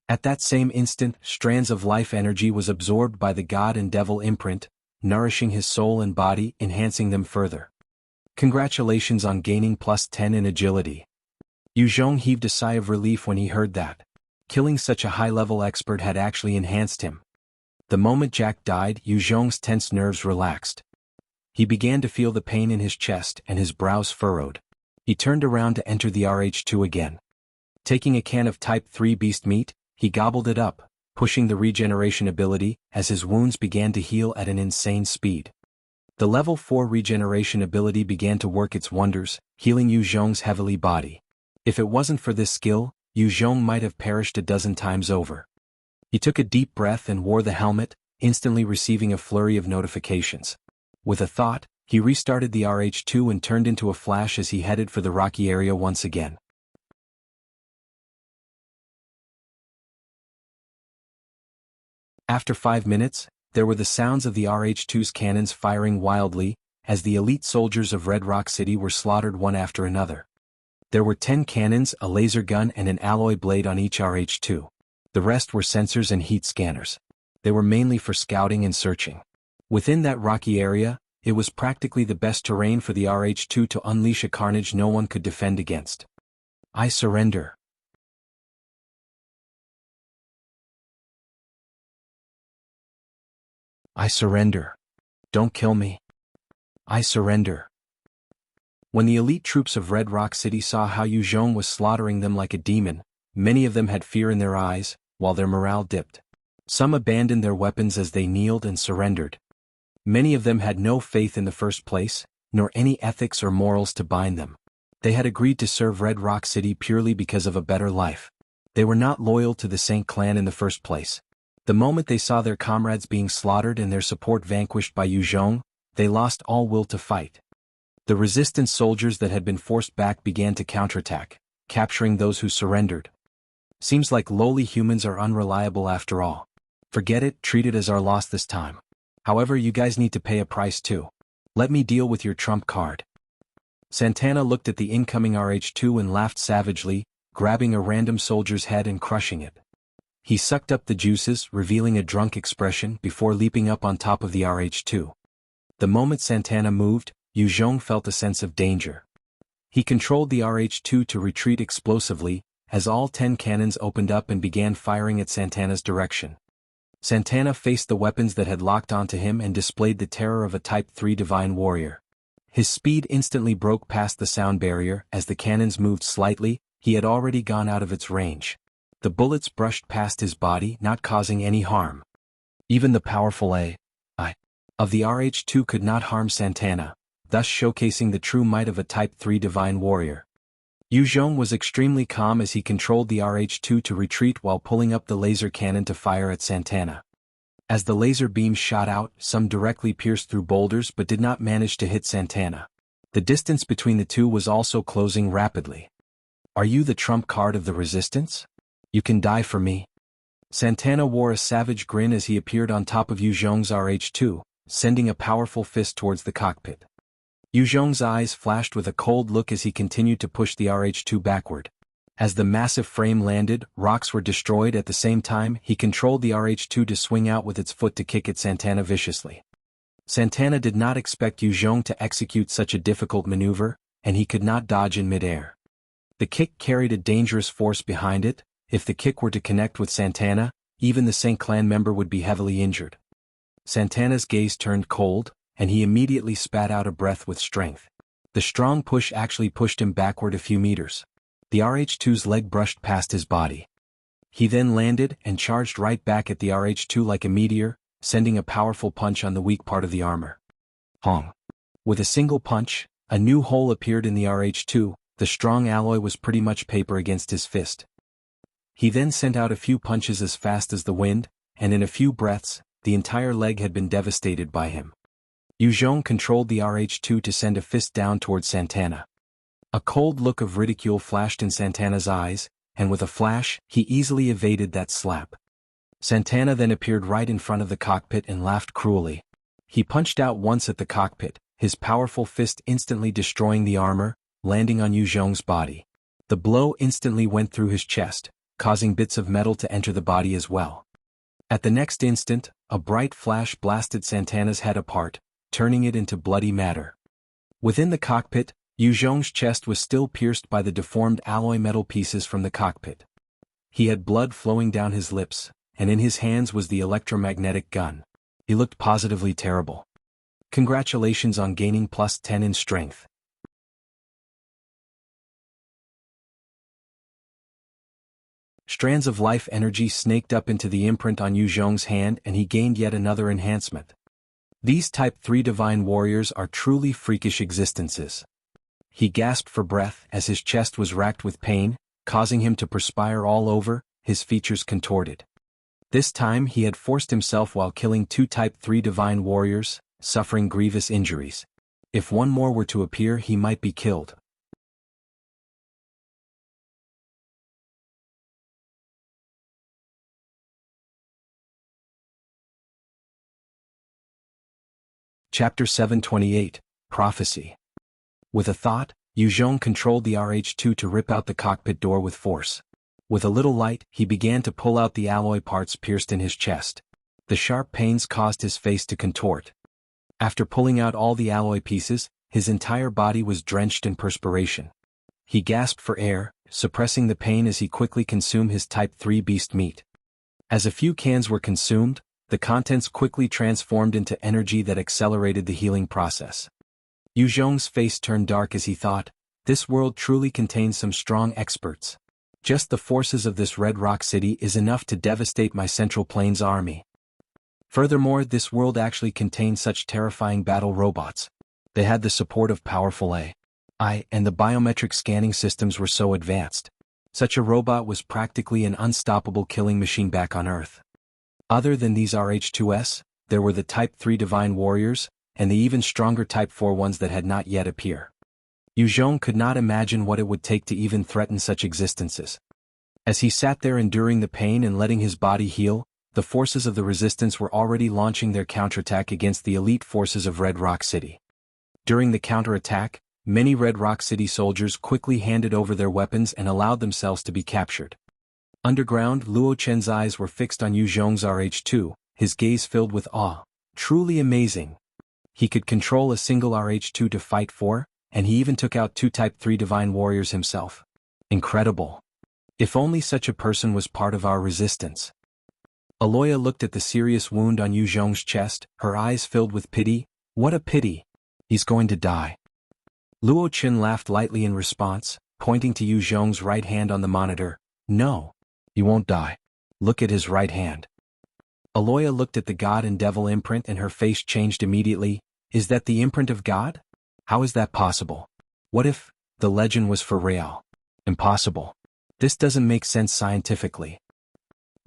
At that same instant, strands of life energy was absorbed by the god and devil imprint, nourishing his soul and body, enhancing them further. Congratulations on gaining +10 in agility. Yu Zhong heaved a sigh of relief when he heard that. Killing such a high-level expert had actually enhanced him. The moment Jack died, Yu Zhong's tense nerves relaxed. He began to feel the pain in his chest and his brows furrowed. He turned around to enter the RH2 again. Taking a can of Type 3 beast meat, he gobbled it up, pushing the regeneration ability as his wounds began to heal at an insane speed. The level 4 regeneration ability began to work its wonders, healing Yu Zhong's heavily body. If it wasn't for this skill, Yu Zhong might have perished a dozen times over. He took a deep breath and wore the helmet, instantly receiving a flurry of notifications. With a thought, he restarted the RH2 and turned into a flash as he headed for the rocky area once again. After 5 minutes, there were the sounds of the RH2's cannons firing wildly, as the elite soldiers of Red Rock City were slaughtered one after another. There were 10 cannons, a laser gun and an alloy blade on each RH2. The rest were sensors and heat scanners. They were mainly for scouting and searching. Within that rocky area, it was practically the best terrain for the RH2 to unleash a carnage no one could defend against. I surrender. I surrender. Don't kill me. I surrender. When the elite troops of Red Rock City saw how Yu Zhong was slaughtering them like a demon, many of them had fear in their eyes, while their morale dipped. Some abandoned their weapons as they kneeled and surrendered. Many of them had no faith in the first place, nor any ethics or morals to bind them. They had agreed to serve Red Rock City purely because of a better life. They were not loyal to the Saint clan in the first place. The moment they saw their comrades being slaughtered and their support vanquished by Yu Zhong, they lost all will to fight. The resistance soldiers that had been forced back began to counterattack, capturing those who surrendered. Seems like lowly humans are unreliable after all. Forget it, treat it as our loss this time. However, you guys need to pay a price too. Let me deal with your trump card. Santana looked at the incoming RH2 and laughed savagely, grabbing a random soldier's head and crushing it. He sucked up the juices, revealing a drunk expression before leaping up on top of the RH2. The moment Santana moved, Yu Zhong felt a sense of danger. He controlled the RH2 to retreat explosively, as all 10 cannons opened up and began firing at Santana's direction. Santana faced the weapons that had locked onto him and displayed the terror of a Type 3 divine warrior. His speed instantly broke past the sound barrier. As the cannons moved slightly, he had already gone out of its range. The bullets brushed past his body, not causing any harm. Even the powerful AI of the RH2 could not harm Santana, thus showcasing the true might of a Type 3 divine warrior. Yu Zhong was extremely calm as he controlled the RH2 to retreat while pulling up the laser cannon to fire at Santana. As the laser beam shot out, some directly pierced through boulders but did not manage to hit Santana. The distance between the two was also closing rapidly. Are you the trump card of the resistance? You can die for me. Santana wore a savage grin as he appeared on top of Yu Zhong's RH2, sending a powerful fist towards the cockpit. Yu Zhong's eyes flashed with a cold look as he continued to push the RH2 backward. As the massive frame landed, rocks were destroyed. At the same time, he controlled the RH2 to swing out with its foot to kick at Santana viciously. Santana did not expect Yu Zhong to execute such a difficult maneuver, and he could not dodge in midair. The kick carried a dangerous force behind it. If the kick were to connect with Santana, even the Saint clan member would be heavily injured. Santana's gaze turned cold, and he immediately spat out a breath with strength. The strong push actually pushed him backward a few meters. The RH2's leg brushed past his body. He then landed and charged right back at the RH2 like a meteor, sending a powerful punch on the weak part of the armor. Hong. With a single punch, a new hole appeared in the RH2, the strong alloy was pretty much paper against his fist. He then sent out a few punches as fast as the wind, and in a few breaths, the entire leg had been devastated by him. Yu Zhong controlled the RH2 to send a fist down towards Santana. A cold look of ridicule flashed in Santana's eyes, and with a flash, he easily evaded that slap. Santana then appeared right in front of the cockpit and laughed cruelly. He punched out once at the cockpit, his powerful fist instantly destroying the armor, landing on Yu Zhong's body. The blow instantly went through his chest, causing bits of metal to enter the body as well. At the next instant, a bright flash blasted Santana's head apart, turning it into bloody matter. Within the cockpit, Yu Zhong's chest was still pierced by the deformed alloy metal pieces from the cockpit. He had blood flowing down his lips, and in his hands was the electromagnetic gun. He looked positively terrible. Congratulations on gaining +10 in strength. Strands of life energy snaked up into the imprint on Yu Zhong's hand and he gained yet another enhancement. These Type 3 Divine Warriors are truly freakish existences. He gasped for breath as his chest was racked with pain, causing him to perspire all over, his features contorted. This time he had forced himself while killing 2 Type 3 Divine Warriors, suffering grievous injuries. If one more were to appear he might be killed. Chapter 728, Prophecy. With a thought, Yu Zhong controlled the RH2 to rip out the cockpit door with force. With a little light, he began to pull out the alloy parts pierced in his chest. The sharp pains caused his face to contort. After pulling out all the alloy pieces, his entire body was drenched in perspiration. He gasped for air, suppressing the pain as he quickly consumed his Type 3 beast meat. As a few cans were consumed, the contents quickly transformed into energy that accelerated the healing process. Yu Zhong's face turned dark as he thought, this world truly contains some strong experts. Just the forces of this Red Rock City is enough to devastate my Central Plains army. Furthermore, this world actually contained such terrifying battle robots. They had the support of powerful AI, and the biometric scanning systems were so advanced. Such a robot was practically an unstoppable killing machine back on Earth. Other than these RH2s, there were the Type 3 Divine Warriors, and the even stronger Type 4 ones that had not yet appeared. Yu Zhong could not imagine what it would take to even threaten such existences. As he sat there enduring the pain and letting his body heal, the forces of the resistance were already launching their counterattack against the elite forces of Red Rock City. During the counterattack, many Red Rock City soldiers quickly handed over their weapons and allowed themselves to be captured. Underground, Luo Chen's eyes were fixed on Yu Zhong's RH2, his gaze filled with awe. Truly amazing. He could control a single RH2 to fight for, and he even took out 2 Type 3 Divine Warriors himself. Incredible. If only such a person was part of our resistance. Aloya looked at the serious wound on Yu Zhong's chest, her eyes filled with pity. What a pity. He's going to die. Luo Chen laughed lightly in response, pointing to Yu Zhong's right hand on the monitor. No. He won't die. Look at his right hand. Aloya looked at the God and Devil imprint and her face changed immediately. Is that the imprint of God? How is that possible? What if the legend was for real? Impossible. This doesn't make sense scientifically.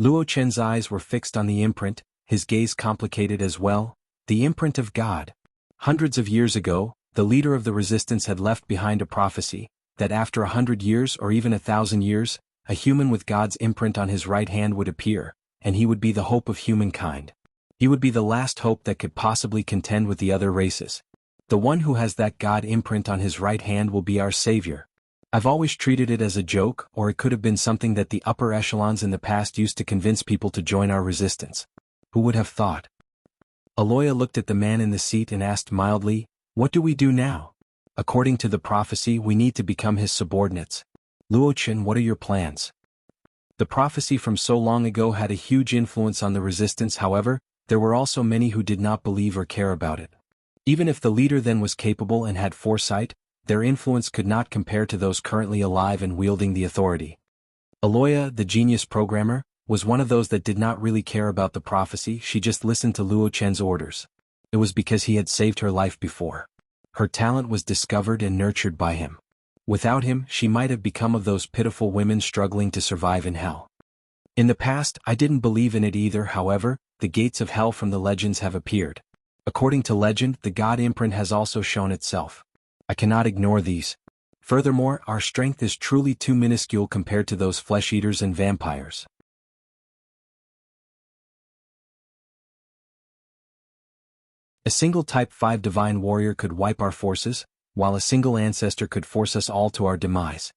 Luo Chen's eyes were fixed on the imprint, his gaze complicated as well. The imprint of God. Hundreds of years ago, the leader of the resistance had left behind a prophecy, that after 100 years or even 1,000 years, a human with God's imprint on his right hand would appear, and he would be the hope of humankind. He would be the last hope that could possibly contend with the other races. The one who has that God imprint on his right hand will be our savior. I've always treated it as a joke, or it could have been something that the upper echelons in the past used to convince people to join our resistance. Who would have thought? Aloya looked at the man in the seat and asked mildly, what do we do now? According to the prophecy, we need to become his subordinates. Luo Chen, what are your plans? The prophecy from so long ago had a huge influence on the resistance. However, there were also many who did not believe or care about it. Even if the leader then was capable and had foresight, their influence could not compare to those currently alive and wielding the authority. Aloya, the genius programmer, was one of those that did not really care about the prophecy. She just listened to Luo Chen's orders. It was because he had saved her life before. Her talent was discovered and nurtured by him. Without him, she might have become of those pitiful women struggling to survive in hell. In the past, I didn't believe in it either. However, the gates of hell from the legends have appeared. According to legend, the god imprint has also shown itself. I cannot ignore these. Furthermore, our strength is truly too minuscule compared to those flesh-eaters and vampires. A single Type 5 divine warrior could wipe our forces, while a single ancestor could force us all to our demise.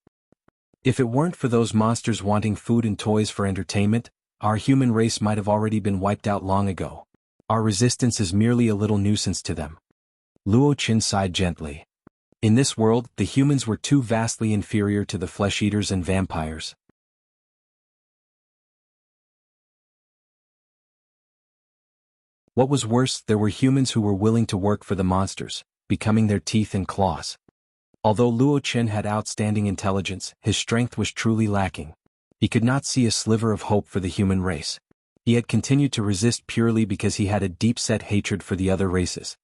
If it weren't for those monsters wanting food and toys for entertainment, our human race might have already been wiped out long ago. Our resistance is merely a little nuisance to them. Luo Chen sighed gently. In this world, the humans were too vastly inferior to the flesh-eaters and vampires. What was worse, there were humans who were willing to work for the monsters, becoming their teeth and claws. Although Luo Chen had outstanding intelligence, his strength was truly lacking. He could not see a sliver of hope for the human race. He had continued to resist purely because he had a deep-set hatred for the other races.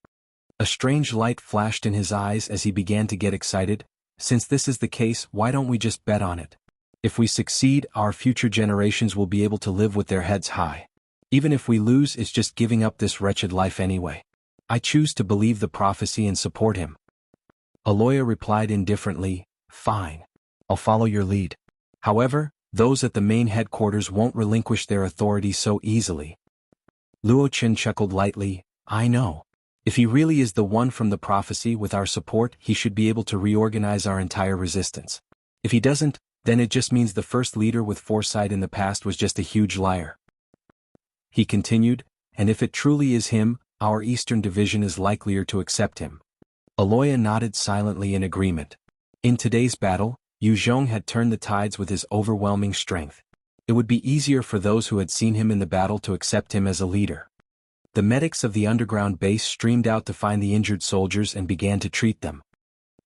A strange light flashed in his eyes as he began to get excited. Since this is the case, why don't we just bet on it? If we succeed, our future generations will be able to live with their heads high. Even if we lose, it's just giving up this wretched life anyway. I choose to believe the prophecy and support him. Aloya replied indifferently, "Fine. I'll follow your lead. However, those at the main headquarters won't relinquish their authority so easily." Luo Chen chuckled lightly, "I know. If he really is the one from the prophecy with our support, he should be able to reorganize our entire resistance. If he doesn't, then it just means the first leader with foresight in the past was just a huge liar." He continued, "And if it truly is him, our Eastern Division is likelier to accept him." Aloya nodded silently in agreement. In today's battle, Yu Zhong had turned the tides with his overwhelming strength. It would be easier for those who had seen him in the battle to accept him as a leader. The medics of the underground base streamed out to find the injured soldiers and began to treat them.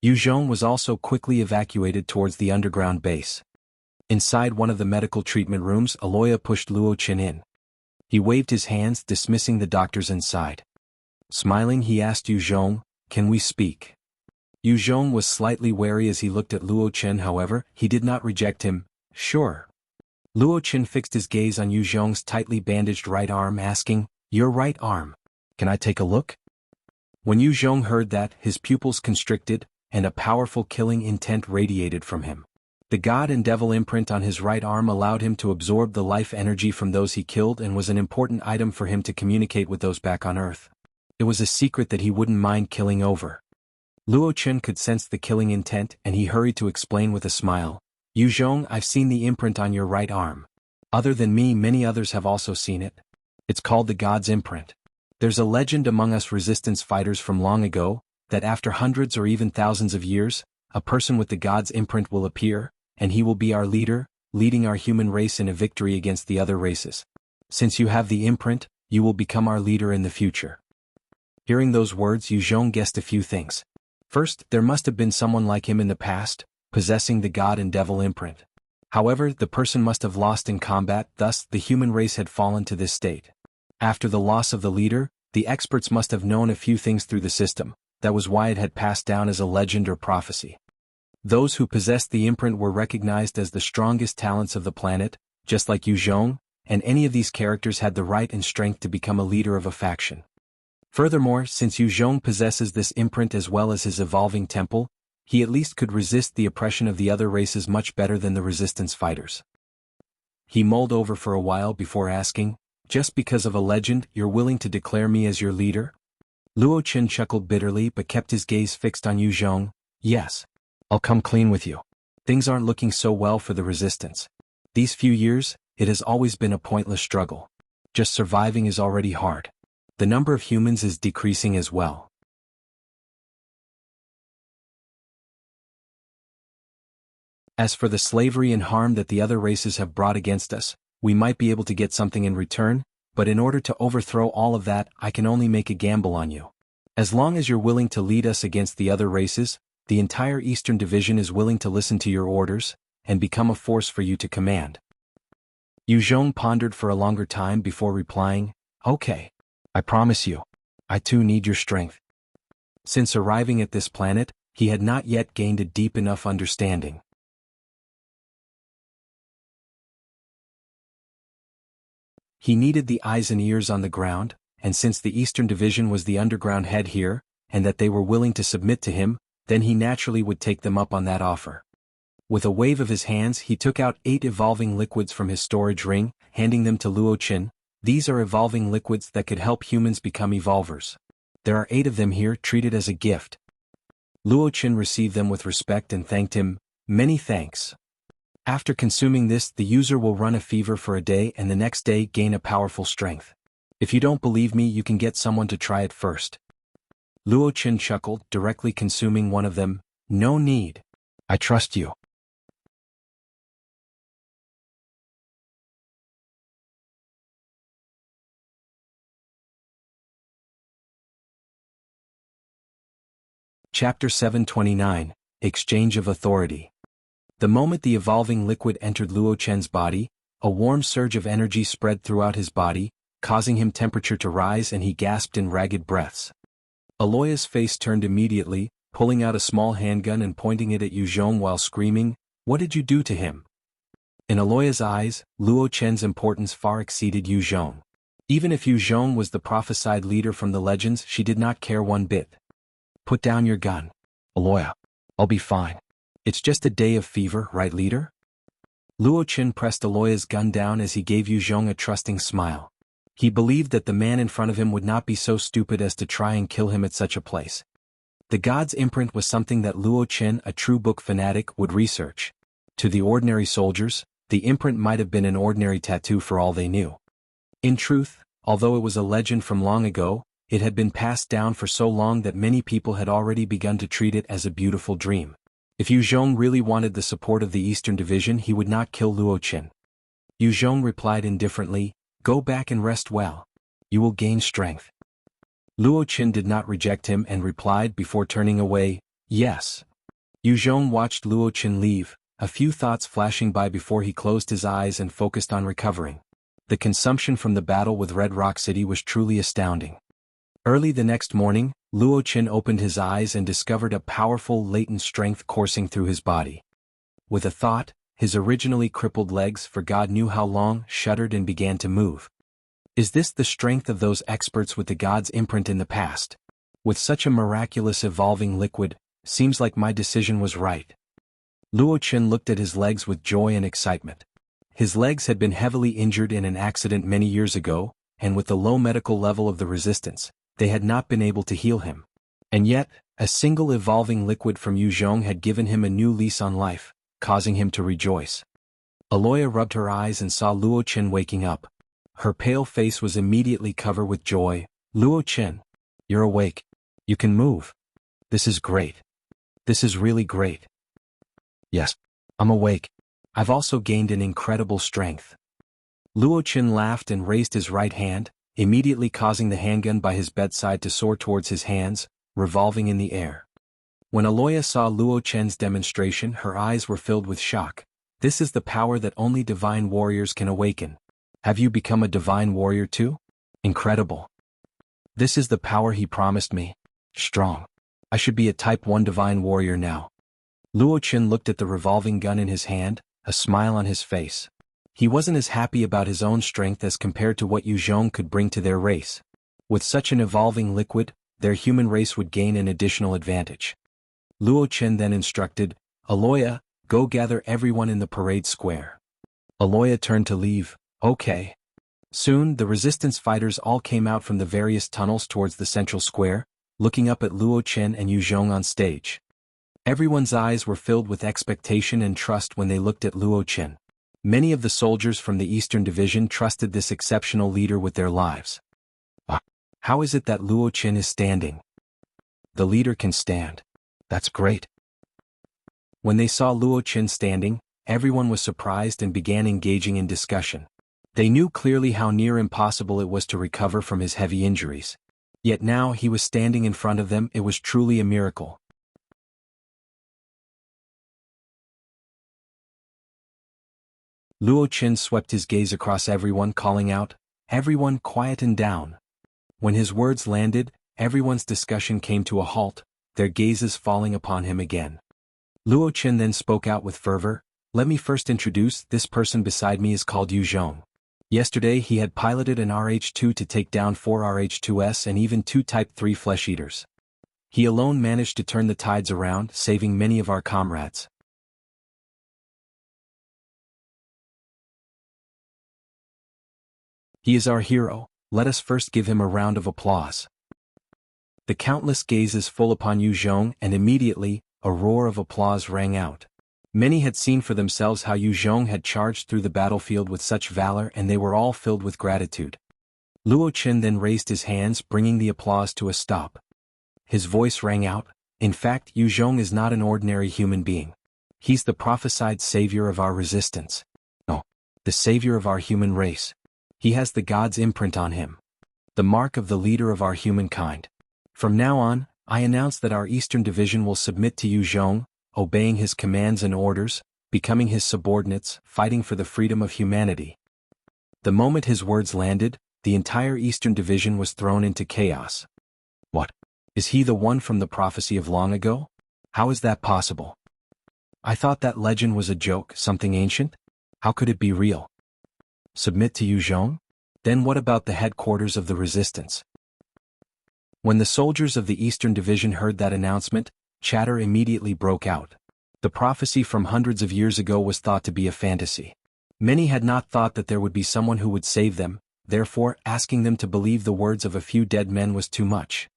Yu Zhong was also quickly evacuated towards the underground base. Inside one of the medical treatment rooms, Aloya pushed Luo Chen in. He waved his hands, dismissing the doctors inside. Smiling, he asked Yu Zhong, "Can we speak?" Yu Zhong was slightly wary as he looked at Luo Chen. However, he did not reject him. "Sure." Luo Chen fixed his gaze on Yu Zhong's tightly bandaged right arm, asking, "Your right arm. Can I take a look?" When Yu Zhong heard that, his pupils constricted, and a powerful killing intent radiated from him. The god and devil imprint on his right arm allowed him to absorb the life energy from those he killed and was an important item for him to communicate with those back on Earth. It was a secret that he wouldn't mind killing over. Luo Chen could sense the killing intent and he hurried to explain with a smile, "Yu Zhong, I've seen the imprint on your right arm. Other than me, many others have also seen it. It's called the god's imprint. There's a legend among us resistance fighters from long ago, that after hundreds or even thousands of years, a person with the god's imprint will appear, and he will be our leader, leading our human race in a victory against the other races. Since you have the imprint, you will become our leader in the future." Hearing those words, Yu Zhong guessed a few things. First, there must have been someone like him in the past, possessing the god and devil imprint. However, the person must have lost in combat, thus, the human race had fallen to this state. After the loss of the leader, the experts must have known a few things through the system, that was why it had passed down as a legend or prophecy. Those who possessed the imprint were recognized as the strongest talents of the planet, just like Yu Zhong, and any of these characters had the right and strength to become a leader of a faction. Furthermore, since Yu Zhong possesses this imprint as well as his evolving temple, he at least could resist the oppression of the other races much better than the resistance fighters. He mulled over for a while before asking, "Just because of a legend, you're willing to declare me as your leader?" Luo Chen chuckled bitterly but kept his gaze fixed on Yu Zhong. "Yes. I'll come clean with you. Things aren't looking so well for the resistance. These few years, it has always been a pointless struggle. Just surviving is already hard. The number of humans is decreasing as well. As for the slavery and harm that the other races have brought against us, we might be able to get something in return, but in order to overthrow all of that, I can only make a gamble on you. As long as you're willing to lead us against the other races, the entire Eastern Division is willing to listen to your orders, and become a force for you to command." Yu Zhong pondered for a longer time before replying, "Okay. I promise you. I too need your strength." Since arriving at this planet, he had not yet gained a deep enough understanding. He needed the eyes and ears on the ground, and since the Eastern Division was the underground head here, and that they were willing to submit to him, then he naturally would take them up on that offer. With a wave of his hands he took out 8 evolving liquids from his storage ring, handing them to Luo Chen. These are evolving liquids that could help humans become evolvers. There are 8 of them here, treated as a gift. Luo Chen received them with respect and thanked him. Many thanks. After consuming this, the user will run a fever for a day and the next day gain a powerful strength. If you don't believe me, you can get someone to try it first. Luo Chen chuckled, directly consuming one of them. No need. I trust you. Chapter 729, Exchange of Authority. The moment the evolving liquid entered Luo Chen's body, a warm surge of energy spread throughout his body, causing him temperature to rise, and he gasped in ragged breaths. Aloya's face turned immediately, pulling out a small handgun and pointing it at Yu Zhong while screaming, "What did you do to him?" In Aloya's eyes, Luo Chen's importance far exceeded Yu Zhong. Even if Yu Zhong was the prophesied leader from the legends, she did not care one bit. Put down your gun. Aloya. I'll be fine. It's just a day of fever, right, leader? Luo Chen pressed Aloya's gun down as he gave Yu Zhong a trusting smile. He believed that the man in front of him would not be so stupid as to try and kill him at such a place. The god's imprint was something that Luo Chen, a true book fanatic, would research. To the ordinary soldiers, the imprint might have been an ordinary tattoo for all they knew. In truth, although it was a legend from long ago, it had been passed down for so long that many people had already begun to treat it as a beautiful dream. If Yu Zhong really wanted the support of the Eastern Division, he would not kill Luo Chen. Yu Zhong replied indifferently, "Go back and rest well. You will gain strength." Luo Chen did not reject him and replied before turning away, "Yes." Yu Zhong watched Luo Chen leave, a few thoughts flashing by before he closed his eyes and focused on recovering. The consumption from the battle with Red Rock City was truly astounding. Early the next morning, Luo Chen opened his eyes and discovered a powerful latent strength coursing through his body. With a thought, his originally crippled legs, for God knew how long, shuddered and began to move. Is this the strength of those experts with the god's imprint in the past? With such a miraculous evolving liquid, seems like my decision was right. Luo Chen looked at his legs with joy and excitement. His legs had been heavily injured in an accident many years ago, and with the low medical level of the resistance, they had not been able to heal him. And yet, a single evolving liquid from Yu Zhong had given him a new lease on life, causing him to rejoice. Aloya rubbed her eyes and saw Luo Chen waking up. Her pale face was immediately covered with joy. "Luo Chen, you're awake. You can move. This is great. This is really great." "Yes, I'm awake. I've also gained an incredible strength." Luo Chen laughed and raised his right hand, immediately causing the handgun by his bedside to soar towards his hands, revolving in the air. When Aloya saw Luo Chen's demonstration, her eyes were filled with shock. This is the power that only divine warriors can awaken. Have you become a divine warrior too? Incredible. This is the power he promised me. Strong. I should be a Type 1 divine warrior now. Luo Chen looked at the revolving gun in his hand, a smile on his face. He wasn't as happy about his own strength as compared to what Yu Zhong could bring to their race. With such an evolving liquid, their human race would gain an additional advantage. Luo Chen then instructed, "Aloya, go gather everyone in the parade square." Aloya turned to leave. "Okay." Soon, the resistance fighters all came out from the various tunnels towards the central square, looking up at Luo Chen and Yu Zhong on stage. Everyone's eyes were filled with expectation and trust when they looked at Luo Chen. Many of the soldiers from the Eastern Division trusted this exceptional leader with their lives. How is it that Luo Chen is standing? The leader can stand. That's great. When they saw Luo Chen standing, everyone was surprised and began engaging in discussion. They knew clearly how near impossible it was to recover from his heavy injuries. Yet now he was standing in front of them. It was truly a miracle. Luo Chen swept his gaze across everyone, calling out, "Everyone quieten down." When his words landed, everyone's discussion came to a halt, their gazes falling upon him again. Luo Chen then spoke out with fervor, "Let me first introduce, this person beside me is called Yu Zhong. Yesterday he had piloted an RH-2 to take down 4 RH-2s and even 2 Type 3 flesh eaters. He alone managed to turn the tides around, saving many of our comrades. He is our hero, let us first give him a round of applause." The countless gazes full upon Yu Zhong, and immediately, a roar of applause rang out. Many had seen for themselves how Yu Zhong had charged through the battlefield with such valor, and they were all filled with gratitude. Luo Chen then raised his hands, bringing the applause to a stop. His voice rang out, "In fact, Yu Zhong is not an ordinary human being. He's the prophesied savior of our resistance. No, the savior of our human race. He has the God's imprint on him. The mark of the leader of our humankind. From now on, I announce that our Eastern Division will submit to Yu Zhong, obeying his commands and orders, becoming his subordinates, fighting for the freedom of humanity." The moment his words landed, the entire Eastern Division was thrown into chaos. What? Is he the one from the prophecy of long ago? How is that possible? I thought that legend was a joke, something ancient? How could it be real? Submit to Yu Zhong? Then what about the headquarters of the resistance? When the soldiers of the Eastern Division heard that announcement, chatter immediately broke out. The prophecy from hundreds of years ago was thought to be a fantasy. Many had not thought that there would be someone who would save them, therefore asking them to believe the words of a few dead men was too much.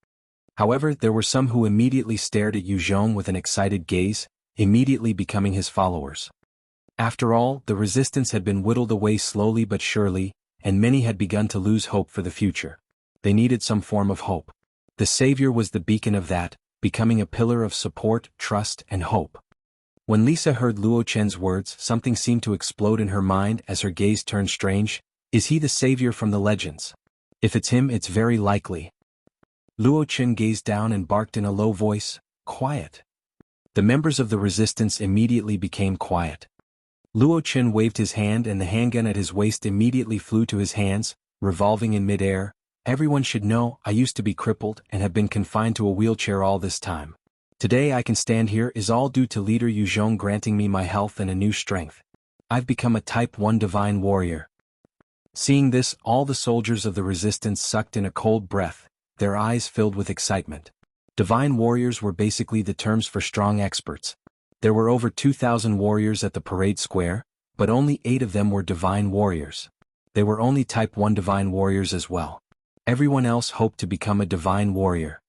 However, there were some who immediately stared at Yu Zhong with an excited gaze, immediately becoming his followers. After all, the resistance had been whittled away slowly but surely, and many had begun to lose hope for the future. They needed some form of hope. The savior was the beacon of that, becoming a pillar of support, trust, and hope. When Lisa heard Luo Chen's words, something seemed to explode in her mind as her gaze turned strange. Is he the savior from the legends? If it's him, it's very likely. Luo Chen gazed down and barked in a low voice, "Quiet." The members of the resistance immediately became quiet. Luo Chen waved his hand and the handgun at his waist immediately flew to his hands, revolving in midair. "Everyone should know, I used to be crippled and have been confined to a wheelchair all this time. Today I can stand here is all due to Leader Yu Zhong granting me my health and a new strength. I've become a Type 1 divine warrior." Seeing this, all the soldiers of the resistance sucked in a cold breath, their eyes filled with excitement. Divine warriors were basically the terms for strong experts. There were over 2,000 warriors at the parade square, but only 8 of them were divine warriors. They were only Type 1 divine warriors as well. Everyone else hoped to become a divine warrior.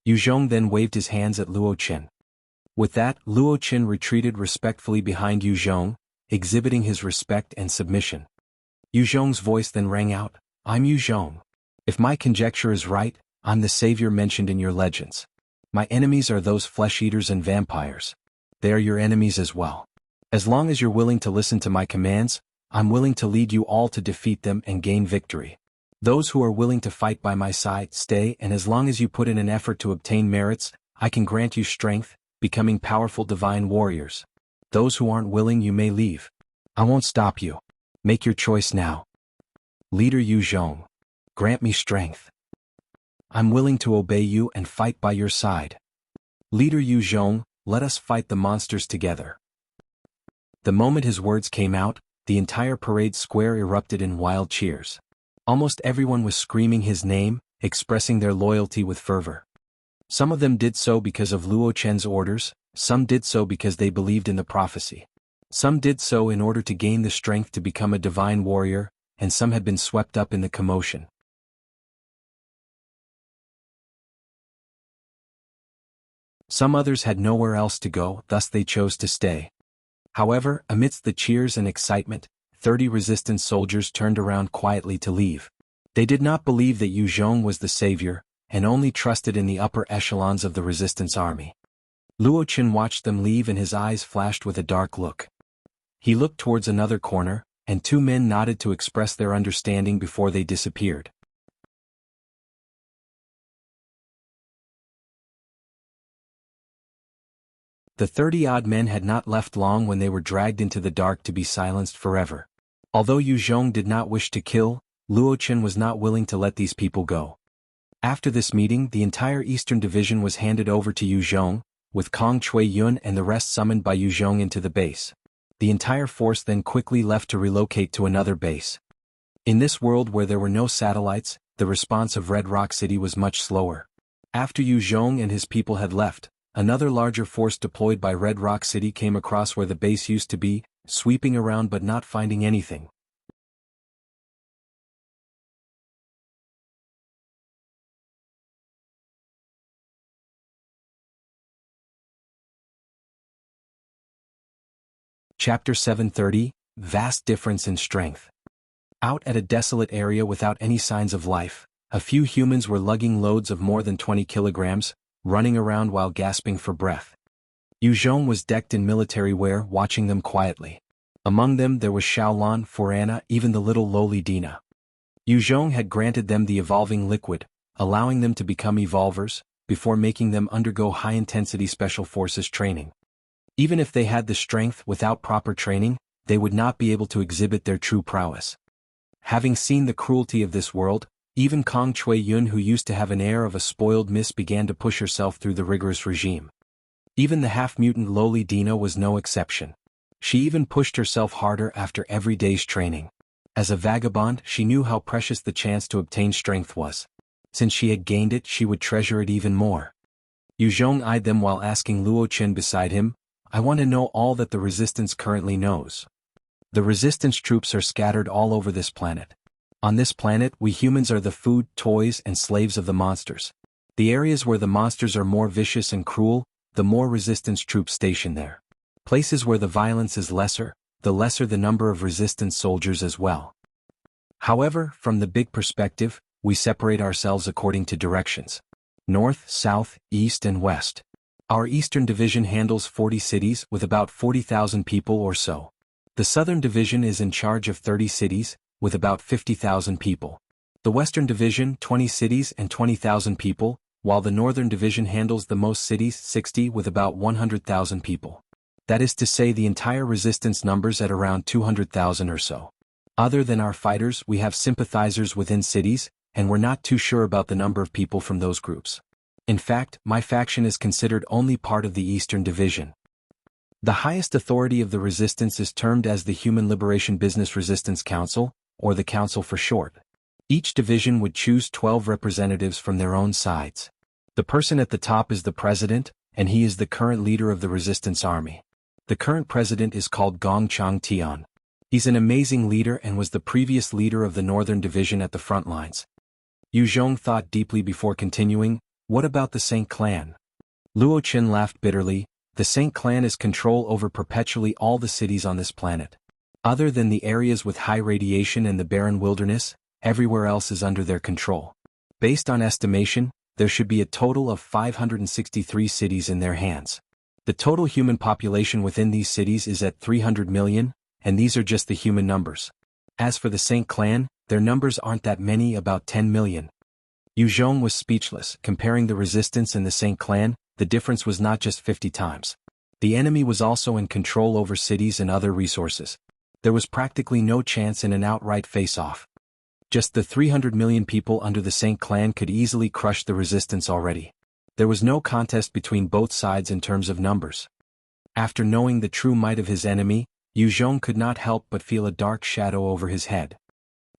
Yu Zhong then waved his hands at Luo Chen. With that, Luo Chen retreated respectfully behind Yu Zhong, exhibiting his respect and submission. Yu Zhong's voice then rang out, "I'm Yu Zhong. If my conjecture is right, I'm the savior mentioned in your legends. My enemies are those flesh-eaters and vampires. They are your enemies as well. As long as you're willing to listen to my commands, I'm willing to lead you all to defeat them and gain victory. Those who are willing to fight by my side, stay, and as long as you put in an effort to obtain merits, I can grant you strength, becoming powerful divine warriors. Those who aren't willing, you may leave. I won't stop you. Make your choice now. Leader Yu Zhong, grant me strength. I'm willing to obey you and fight by your side. Leader Yu Zhong, let us fight the monsters together." The moment his words came out, the entire parade square erupted in wild cheers. Almost everyone was screaming his name, expressing their loyalty with fervor. Some of them did so because of Luo Chen's orders, some did so because they believed in the prophecy. Some did so in order to gain the strength to become a divine warrior, and some had been swept up in the commotion. Some others had nowhere else to go, thus they chose to stay. However, amidst the cheers and excitement, 30 resistance soldiers turned around quietly to leave. They did not believe that Yu Zhong was the savior, and only trusted in the upper echelons of the resistance army. Luo Chen watched them leave and his eyes flashed with a dark look. He looked towards another corner, and 2 men nodded to express their understanding before they disappeared. The 30-odd men had not left long when they were dragged into the dark to be silenced forever. Although Yu Zhong did not wish to kill, Luo Chen was not willing to let these people go. After this meeting, the entire Eastern Division was handed over to Yu Zhong, with Kong Chui Yun and the rest summoned by Yu Zhong into the base. The entire force then quickly left to relocate to another base. In this world where there were no satellites, the response of Red Rock City was much slower. After Yu Zhong and his people had left, another larger force deployed by Red Rock City came across where the base used to be, sweeping around but not finding anything. Chapter 730, Vast Difference in Strength. Out at a desolate area without any signs of life, a few humans were lugging loads of more than 20 kilograms, running around while gasping for breath. Yu Zhong was decked in military wear, watching them quietly. Among them there was Xiaolan, Forana, even the little lowly Dina. Yu Zhong had granted them the evolving liquid, allowing them to become evolvers, before making them undergo high-intensity special forces training. Even if they had the strength without proper training, they would not be able to exhibit their true prowess. Having seen the cruelty of this world, even Kong Chui Yun, who used to have an air of a spoiled miss, began to push herself through the rigorous regime. Even the half-mutant lowly Dina was no exception. She even pushed herself harder after every day's training. As a vagabond, she knew how precious the chance to obtain strength was. Since she had gained it, she would treasure it even more. Yu Zhong eyed them while asking Luo Chen beside him, "I want to know all that the Resistance currently knows." The Resistance troops are scattered all over this planet. On this planet, we humans are the food, toys, and slaves of the monsters. The areas where the monsters are more vicious and cruel, the more Resistance troops stationed there. Places where the violence is lesser, the lesser the number of Resistance soldiers as well. However, from the big perspective, we separate ourselves according to directions: north, south, east, and west. Our Eastern Division handles 40 cities with about 40,000 people or so. The Southern Division is in charge of 30 cities, with about 50,000 people. The Western Division, 20 cities and 20,000 people, while the Northern Division handles the most cities, 60 with about 100,000 people. That is to say, the entire Resistance numbers at around 200,000 or so. Other than our fighters, we have sympathizers within cities, and we're not too sure about the number of people from those groups. In fact, my faction is considered only part of the Eastern Division. The highest authority of the Resistance is termed as the Human Liberation Business Resistance Council, or the Council for short. Each division would choose 12 representatives from their own sides. The person at the top is the president, and he is the current leader of the Resistance Army. The current president is called Gong Chang Tian. He's an amazing leader and was the previous leader of the Northern Division at the front lines. Yu Zhong thought deeply before continuing, "What about the Saint Clan?" Luo Chen laughed bitterly. The Saint Clan is control over perpetually all the cities on this planet. Other than the areas with high radiation and the barren wilderness, everywhere else is under their control. Based on estimation, there should be a total of 563 cities in their hands. The total human population within these cities is at 300 million, and these are just the human numbers. As for the Saint Clan, their numbers aren't that many, about 10 million. Yu Zhong was speechless. Comparing the Resistance and the Saint Clan, the difference was not just 50 times. The enemy was also in control over cities and other resources. There was practically no chance in an outright face-off. Just the 300 million people under the Saint Clan could easily crush the Resistance already. There was no contest between both sides in terms of numbers. After knowing the true might of his enemy, Yu Zhong could not help but feel a dark shadow over his head.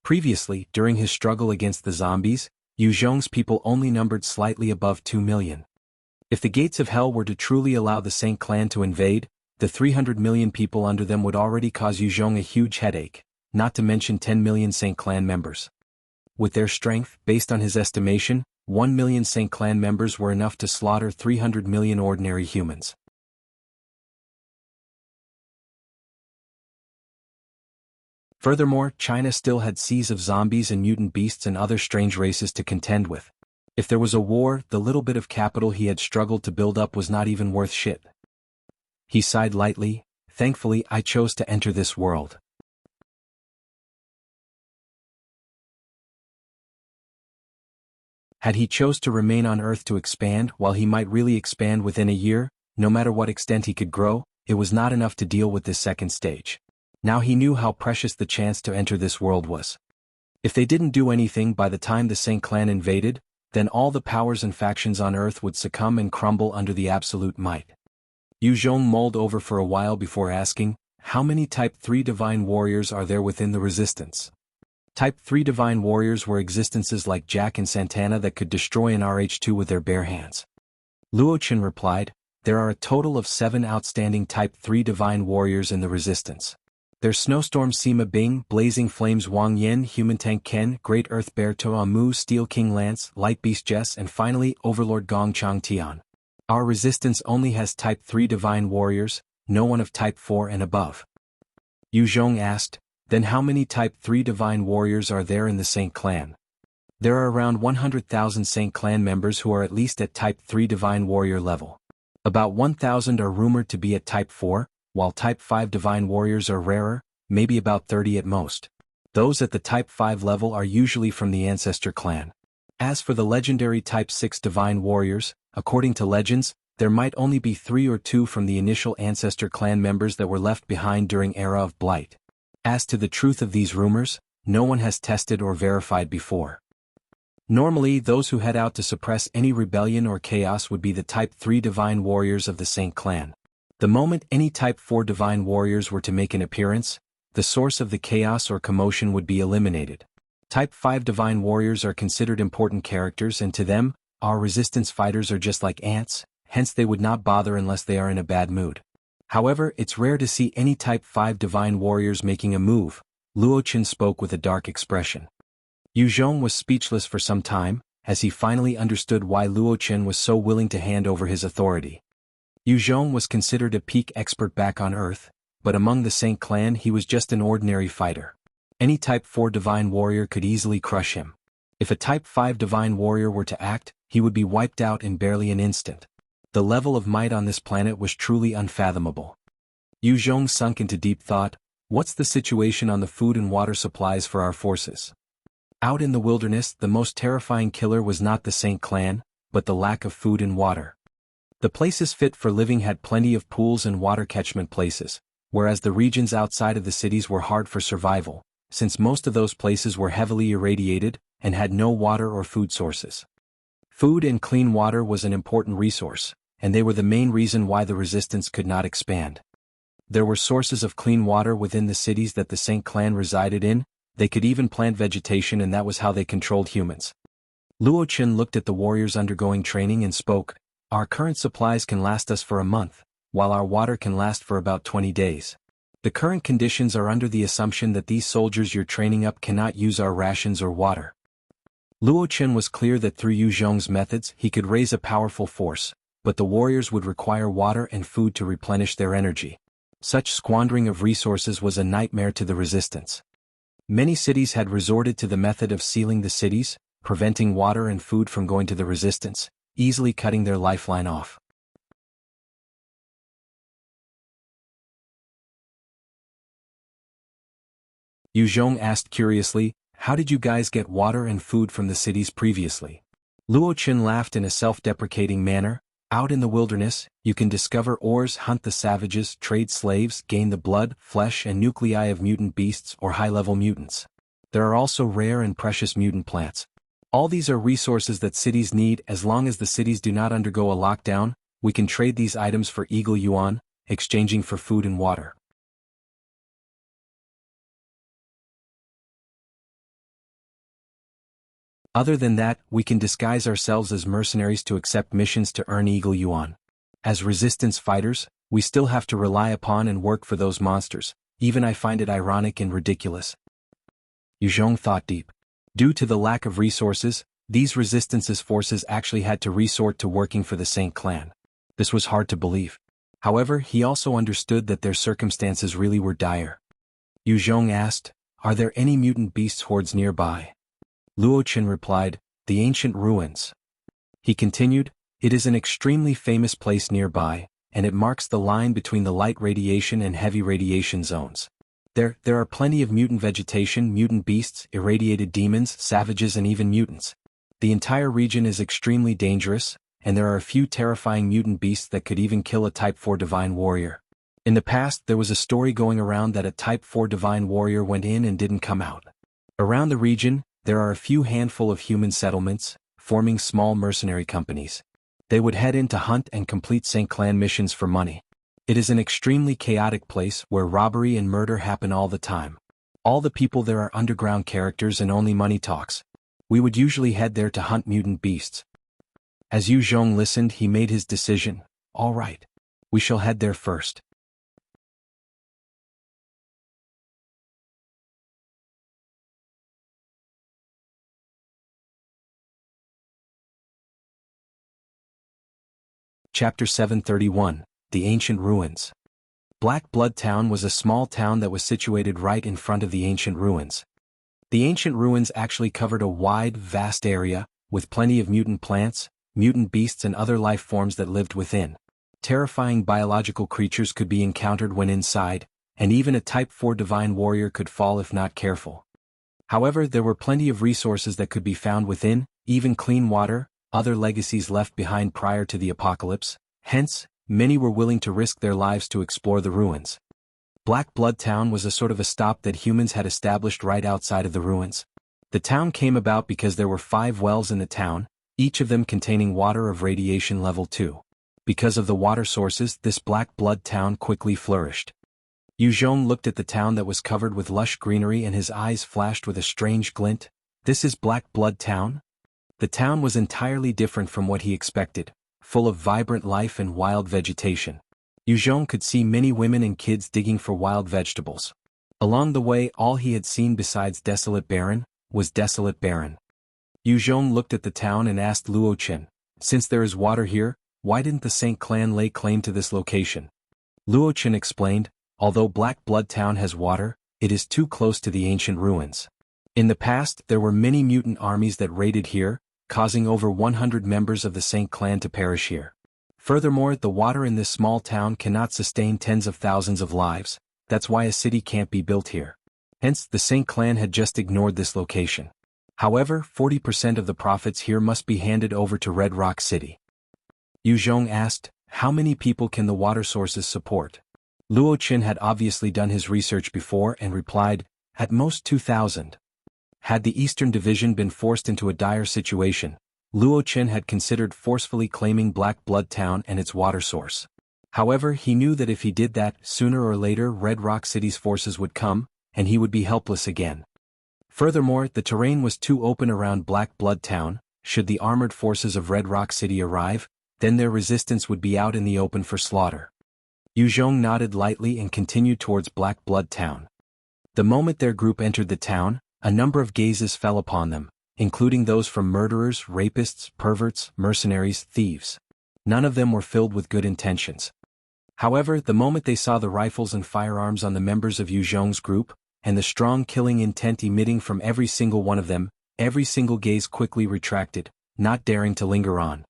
Previously, during his struggle against the zombies, Yu Zhong's people only numbered slightly above 2 million. If the gates of hell were to truly allow the Saint Clan to invade, the 300 million people under them would already cause Yu Zhong a huge headache, not to mention 10 million Saint Clan members. With their strength, based on his estimation, 1 million Saint Clan members were enough to slaughter 300 million ordinary humans. Furthermore, China still had seas of zombies and mutant beasts and other strange races to contend with. If there was a war, the little bit of capital he had struggled to build up was not even worth shit. He sighed lightly. "Thankfully, I chose to enter this world." Had he chose to remain on Earth to expand, while he might really expand within a year, no matter what extent he could grow, it was not enough to deal with this second stage. Now he knew how precious the chance to enter this world was. If they didn't do anything by the time the Saint Clan invaded, then all the powers and factions on Earth would succumb and crumble under the absolute might. Yu Zhong mulled over for a while before asking, how many Type 3 Divine Warriors are there within the Resistance? Type 3 Divine Warriors were existences like Jack and Santana that could destroy an RH2 with their bare hands. Luo Chen replied, there are a total of 7 outstanding Type 3 Divine Warriors in the Resistance. There's Snowstorm Sima Bing, Blazing Flames Wang Yen, Human Tank Ken, Great Earth Bear To Amu, Steel King Lance, Light Beast Jess, and finally Overlord Gong Chang Tian. Our Resistance only has Type 3 Divine Warriors, no one of Type 4 and above. Yu Zhong asked, then how many Type 3 Divine Warriors are there in the Saint Clan? There are around 100,000 Saint Clan members who are at least at Type 3 Divine Warrior level. About 1,000 are rumored to be at Type 4, while Type 5 Divine Warriors are rarer, maybe about 30 at most. Those at the Type 5 level are usually from the Ancestor clan. As for the legendary Type 6 Divine Warriors, according to legends, there might only be 3 or 2 from the initial Ancestor clan members that were left behind during Era of Blight. As to the truth of these rumors, no one has tested or verified before. Normally, those who head out to suppress any rebellion or chaos would be the Type 3 Divine Warriors of the Saint Clan. The moment any Type 4 Divine Warriors were to make an appearance, the source of the chaos or commotion would be eliminated. Type 5 Divine Warriors are considered important characters, and to them, our Resistance fighters are just like ants, hence they would not bother unless they are in a bad mood. However, it's rare to see any Type 5 Divine Warriors making a move. Luo Chen spoke with a dark expression. Yu Zhong was speechless for some time, as he finally understood why Luo Chen was so willing to hand over his authority. Yu Zhong was considered a peak expert back on Earth, but among the Saint Clan he was just an ordinary fighter. Any Type 4 Divine Warrior could easily crush him. If a Type 5 Divine Warrior were to act, he would be wiped out in barely an instant. The level of might on this planet was truly unfathomable. Yu Zhong sunk into deep thought. What's the situation on the food and water supplies for our forces? Out in the wilderness, the most terrifying killer was not the Saint Clan, but the lack of food and water. The places fit for living had plenty of pools and water catchment places, whereas the regions outside of the cities were hard for survival, since most of those places were heavily irradiated and had no water or food sources. Food and clean water was an important resource, and they were the main reason why the Resistance could not expand. There were sources of clean water within the cities that the Saint Clan resided in. They could even plant vegetation, and that was how they controlled humans. Luo Chen looked at the warriors undergoing training and spoke, our current supplies can last us for a month, while our water can last for about 20 days. The current conditions are under the assumption that these soldiers you're training up cannot use our rations or water. Luo Chen was clear that through Yu Zhong's methods he could raise a powerful force, but the warriors would require water and food to replenish their energy. Such squandering of resources was a nightmare to the Resistance. Many cities had resorted to the method of sealing the cities, preventing water and food from going to the Resistance, easily cutting their lifeline off. Yu Zhong asked curiously, how did you guys get water and food from the cities previously? Luo Chen laughed in a self-deprecating manner. Out in the wilderness, you can discover ores, hunt the savages, trade slaves, gain the blood, flesh and nuclei of mutant beasts or high-level mutants. There are also rare and precious mutant plants. All these are resources that cities need. As long as the cities do not undergo a lockdown, we can trade these items for Eagle Yuan, exchanging for food and water. Other than that, we can disguise ourselves as mercenaries to accept missions to earn Eagle Yuan. As Resistance fighters, we still have to rely upon and work for those monsters. Even I find it ironic and ridiculous. Yu Zhong thought deep. Due to the lack of resources, these Resistance's forces actually had to resort to working for the Saint Clan. This was hard to believe. However, he also understood that their circumstances really were dire. Yu Zhong asked, are there any mutant beasts hordes nearby? Luo Chen replied, the ancient ruins. He continued, it is an extremely famous place nearby, and it marks the line between the light radiation and heavy radiation zones. There are plenty of mutant vegetation, mutant beasts, irradiated demons, savages and even mutants. The entire region is extremely dangerous, and there are a few terrifying mutant beasts that could even kill a Type 4 Divine Warrior. In the past there was a story going around that a Type 4 Divine Warrior went in and didn't come out. Around the region, there are a few handful of human settlements, forming small mercenary companies. They would head in to hunt and complete St. Clan missions for money. It is an extremely chaotic place where robbery and murder happen all the time. All the people there are underground characters and only money talks. We would usually head there to hunt mutant beasts. As Yu Zhong listened, he made his decision. All right. We shall head there first. Chapter 731, The Ancient Ruins. Black Blood Town was a small town that was situated right in front of the ancient ruins. The ancient ruins actually covered a wide, vast area, with plenty of mutant plants, mutant beasts and other life forms that lived within. Terrifying biological creatures could be encountered when inside, and even a Type 4 divine warrior could fall if not careful. However, there were plenty of resources that could be found within, even clean water, other legacies left behind prior to the apocalypse. Hence, many were willing to risk their lives to explore the ruins. Black Blood Town was a sort of a stop that humans had established right outside of the ruins. The town came about because there were 5 wells in the town, each of them containing water of radiation level 2. Because of the water sources, this Black Blood Town quickly flourished. Yu Zhong looked at the town that was covered with lush greenery and his eyes flashed with a strange glint. This is Black Blood Town? The town was entirely different from what he expected, full of vibrant life and wild vegetation. Yu Zhong could see many women and kids digging for wild vegetables. Along the way, all he had seen besides Desolate Barren was Desolate Barren. Yu Zhong looked at the town and asked Luo Chen, "Since there is water here, why didn't the Saint Clan lay claim to this location?" Luo Chen explained, "Although Black Blood Town has water, it is too close to the ancient ruins. In the past, there were many mutant armies that raided here, causing over 100 members of the Saint Clan to perish here. Furthermore, the water in this small town cannot sustain tens of thousands of lives, that's why a city can't be built here. Hence, the Saint Clan had just ignored this location. However, 40% of the profits here must be handed over to Red Rock City." Yu Zhong asked, "How many people can the water sources support?" Luo Chen had obviously done his research before and replied, "At most 2,000. Had the Eastern Division been forced into a dire situation, Luo Chen had considered forcefully claiming Black Blood Town and its water source. However, he knew that if he did that, sooner or later Red Rock City's forces would come, and he would be helpless again. Furthermore, the terrain was too open around Black Blood Town. Should the armored forces of Red Rock City arrive, then their resistance would be out in the open for slaughter." Yu Zhong nodded lightly and continued towards Black Blood Town. The moment their group entered the town, a number of gazes fell upon them, including those from murderers, rapists, perverts, mercenaries, thieves. None of them were filled with good intentions. However, the moment they saw the rifles and firearms on the members of Yu Zhong's group, and the strong killing intent emitting from every single one of them, every single gaze quickly retracted, not daring to linger on.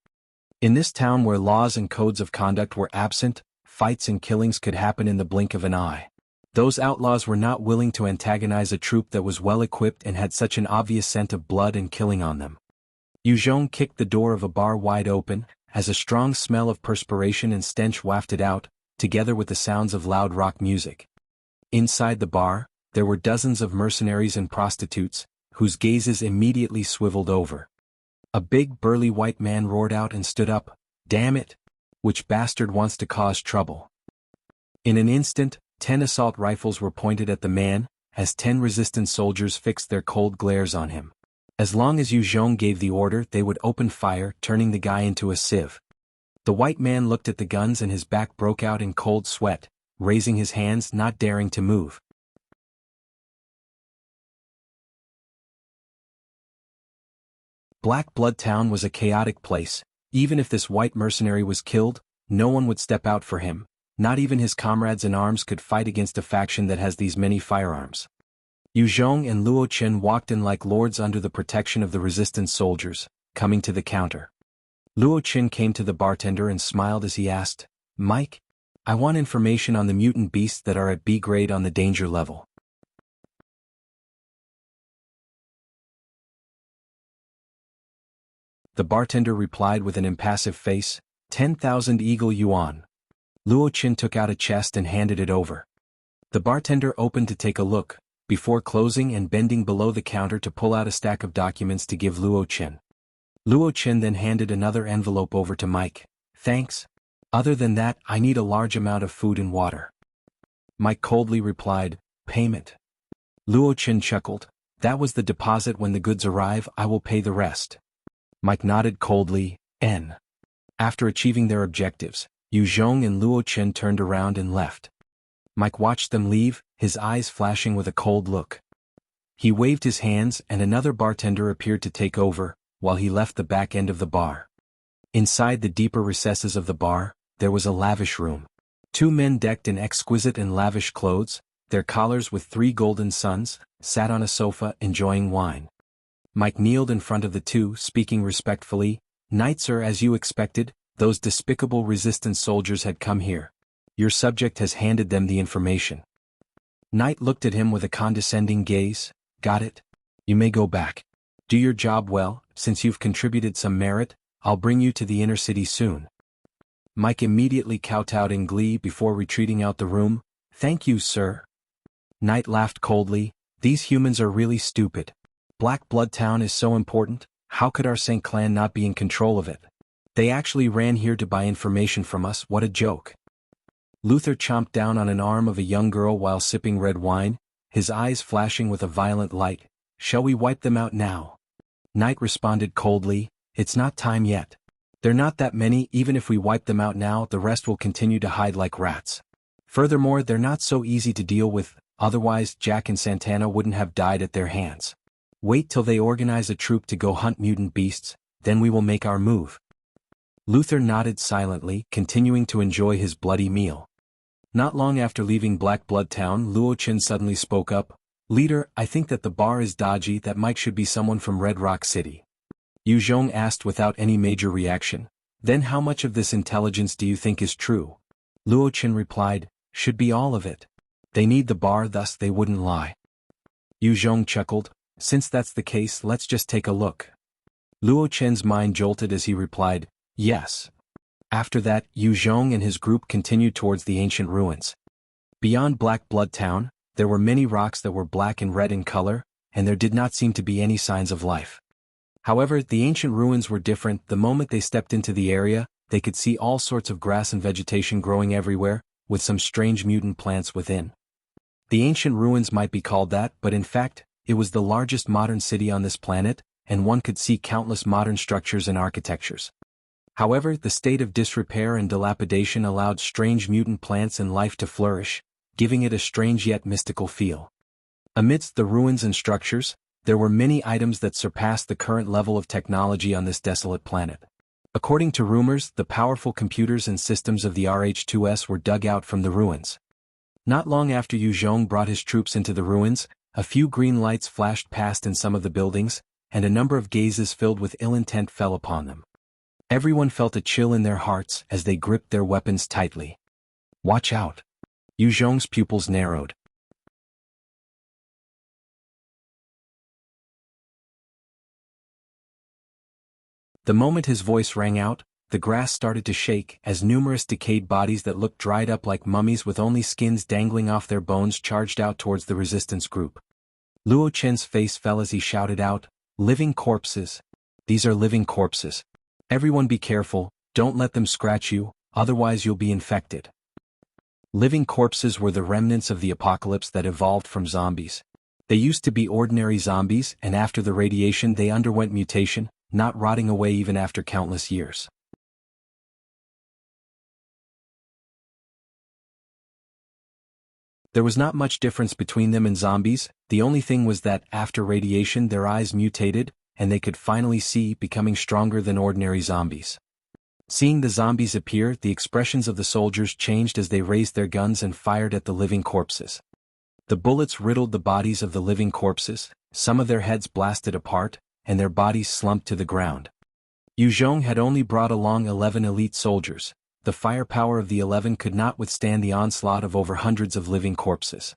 In this town where laws and codes of conduct were absent, fights and killings could happen in the blink of an eye. Those outlaws were not willing to antagonize a troop that was well equipped and had such an obvious scent of blood and killing on them. Yu Zhong kicked the door of a bar wide open, as a strong smell of perspiration and stench wafted out, together with the sounds of loud rock music. Inside the bar, there were dozens of mercenaries and prostitutes, whose gazes immediately swiveled over. A big burly white man roared out and stood up, "Damn it! Which bastard wants to cause trouble?" In an instant, 10 assault rifles were pointed at the man, as 10 resistant soldiers fixed their cold glares on him. As long as Yu Zhong gave the order, they would open fire, turning the guy into a sieve. The white man looked at the guns and his back broke out in cold sweat, raising his hands, not daring to move. Black Blood Town was a chaotic place. Even if this white mercenary was killed, no one would step out for him. Not even his comrades in arms could fight against a faction that has these many firearms. Yu Zhong and Luo Chen walked in like lords under the protection of the resistance soldiers, coming to the counter. Luo Chen came to the bartender and smiled as he asked, "Mike? I want information on the mutant beasts that are at B grade on the danger level." The bartender replied with an impassive face, 10,000 eagle yuan. Luo Chen took out a chest and handed it over. The bartender opened to take a look, before closing and bending below the counter to pull out a stack of documents to give Luo Chen. Luo Chen then handed another envelope over to Mike. Thanks. Other than that, I need a large amount of food and water. Mike coldly replied, payment. Luo Chen chuckled. That was the deposit. When the goods arrive, I will pay the rest. Mike nodded coldly, N. After achieving their objectives, Yu Zhong and Luo Chen turned around and left. Mike watched them leave, his eyes flashing with a cold look. He waved his hands and another bartender appeared to take over, while he left the back end of the bar. Inside the deeper recesses of the bar, there was a lavish room. Two men decked in exquisite and lavish clothes, their collars with 3 golden suns, sat on a sofa enjoying wine. Mike kneeled in front of the two, speaking respectfully, Knights, sir, as you expected, those despicable resistance soldiers had come here. Your subject has handed them the information. Knight looked at him with a condescending gaze. Got it? You may go back. Do your job well. Since you've contributed some merit, I'll bring you to the inner city soon. Mike immediately kowtowed in glee before retreating out the room. Thank you, sir. Knight laughed coldly. These humans are really stupid. Black Blood Town is so important, how could our Saint clan not be in control of it? They actually ran here to buy information from us. What a joke. Luther chomped down on an arm of a young girl while sipping red wine, his eyes flashing with a violent light. Shall we wipe them out now? Knight responded coldly, it's not time yet. They're not that many. Even if we wipe them out now, the rest will continue to hide like rats. Furthermore, they're not so easy to deal with, otherwise Jack and Santana wouldn't have died at their hands. Wait till they organize a troop to go hunt mutant beasts, then we will make our move. Luther nodded silently, continuing to enjoy his bloody meal. Not long after leaving Black Blood Town, Luo Chen suddenly spoke up. Leader, I think that the bar is dodgy. That Mike should be someone from Red Rock City. Yu Zhong asked without any major reaction. Then how much of this intelligence do you think is true? Luo Chen replied, should be all of it. They need the bar, thus they wouldn't lie. Yu Zhong chuckled. Since that's the case, let's just take a look. Luo Chen's mind jolted as he replied, yes. After that, Yu Zhong and his group continued towards the ancient ruins. Beyond Black Blood Town, there were many rocks that were black and red in color, and there did not seem to be any signs of life. However, the ancient ruins were different. The moment they stepped into the area, they could see all sorts of grass and vegetation growing everywhere, with some strange mutant plants within. The ancient ruins might be called that, but in fact, it was the largest modern city on this planet, and one could see countless modern structures and architectures. However, the state of disrepair and dilapidation allowed strange mutant plants and life to flourish, giving it a strange yet mystical feel. Amidst the ruins and structures, there were many items that surpassed the current level of technology on this desolate planet. According to rumors, the powerful computers and systems of the RH-2S were dug out from the ruins. Not long after Yu Zhong brought his troops into the ruins, a few green lights flashed past in some of the buildings, and a number of gazes filled with ill intent fell upon them. Everyone felt a chill in their hearts as they gripped their weapons tightly. Watch out. Yu Zhong's pupils narrowed. The moment his voice rang out, the grass started to shake as numerous decayed bodies that looked dried up like mummies with only skins dangling off their bones charged out towards the resistance group. Luo Chen's face fell as he shouted out, living corpses. These are living corpses. Everyone be careful, don't let them scratch you, otherwise you'll be infected. Living corpses were the remnants of the apocalypse that evolved from zombies. They used to be ordinary zombies, and after the radiation they underwent mutation, not rotting away even after countless years. There was not much difference between them and zombies. The only thing was that after radiation their eyes mutated, and they could finally see, becoming stronger than ordinary zombies. Seeing the zombies appear, the expressions of the soldiers changed as they raised their guns and fired at the living corpses. The bullets riddled the bodies of the living corpses, some of their heads blasted apart, and their bodies slumped to the ground. Yu Zhong had only brought along 11 elite soldiers. The firepower of the 11 could not withstand the onslaught of over hundreds of living corpses.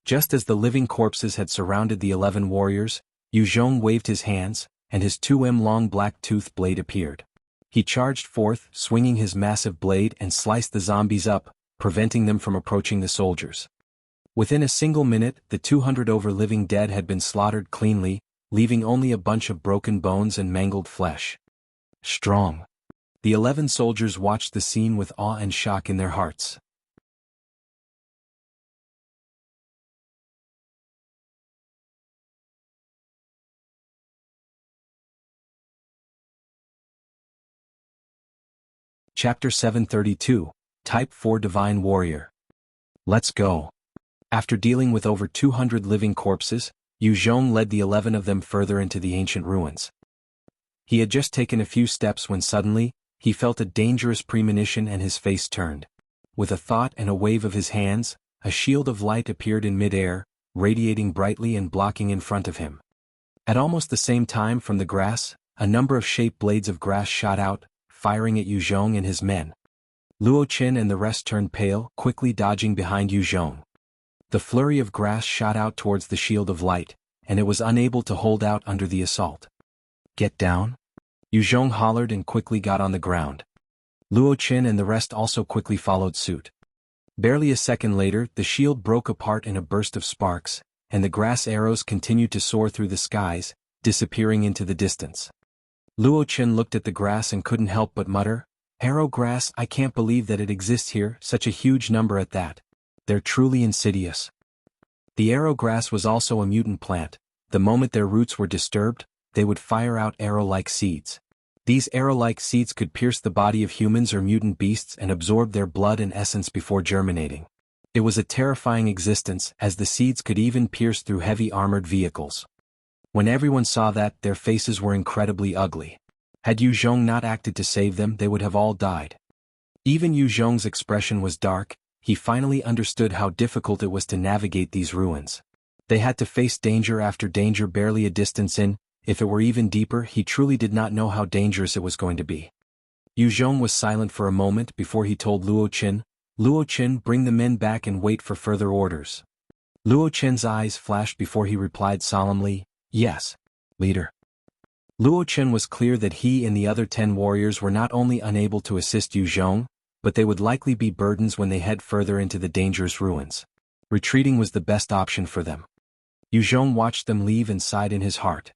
Just as the living corpses had surrounded the 11 warriors, Yu Zhong waved his hands, and his 2M-long black-toothed blade appeared. He charged forth, swinging his massive blade and sliced the zombies up, preventing them from approaching the soldiers. Within a single minute, the 200 over living dead had been slaughtered cleanly, leaving only a bunch of broken bones and mangled flesh. Strong. The 11 soldiers watched the scene with awe and shock in their hearts. Chapter 732, Type 4 Divine Warrior. Let's go. After dealing with over 200 living corpses, Yu Zhong led the 11 of them further into the ancient ruins. He had just taken a few steps when suddenly, he felt a dangerous premonition and his face turned. With a thought and a wave of his hands, a shield of light appeared in mid-air, radiating brightly and blocking in front of him. At almost the same time from the grass, a number of shaped blades of grass shot out, firing at Yu Zhong and his men. Luo Chen and the rest turned pale, quickly dodging behind Yu Zhong. The flurry of grass shot out towards the shield of light, and it was unable to hold out under the assault. Get down? Yu Zhong hollered and quickly got on the ground. Luo Chen and the rest also quickly followed suit. Barely a second later, the shield broke apart in a burst of sparks, and the grass arrows continued to soar through the skies, disappearing into the distance. Luo Chen looked at the grass and couldn't help but mutter, "Arrow grass, I can't believe that it exists here, such a huge number at that. They're truly insidious." The arrow grass was also a mutant plant. The moment their roots were disturbed, they would fire out arrow-like seeds. These arrow-like seeds could pierce the body of humans or mutant beasts and absorb their blood and essence before germinating. It was a terrifying existence, as the seeds could even pierce through heavy armored vehicles. When everyone saw that, their faces were incredibly ugly. Had Yu Zhong not acted to save them, they would have all died. Even Yu Zhong's expression was dark. He finally understood how difficult it was to navigate these ruins. They had to face danger after danger barely a distance in. If it were even deeper, he truly did not know how dangerous it was going to be. Yu Zhong was silent for a moment before he told Luo Chen, "Luo Chen, bring the men back and wait for further orders." Luo Chen's eyes flashed before he replied solemnly, "Yes, leader." Luo Chen was clear that he and the other 10 warriors were not only unable to assist Yu Zhong, but they would likely be burdens when they head further into the dangerous ruins. Retreating was the best option for them. Yu Zhong watched them leave and sighed in his heart.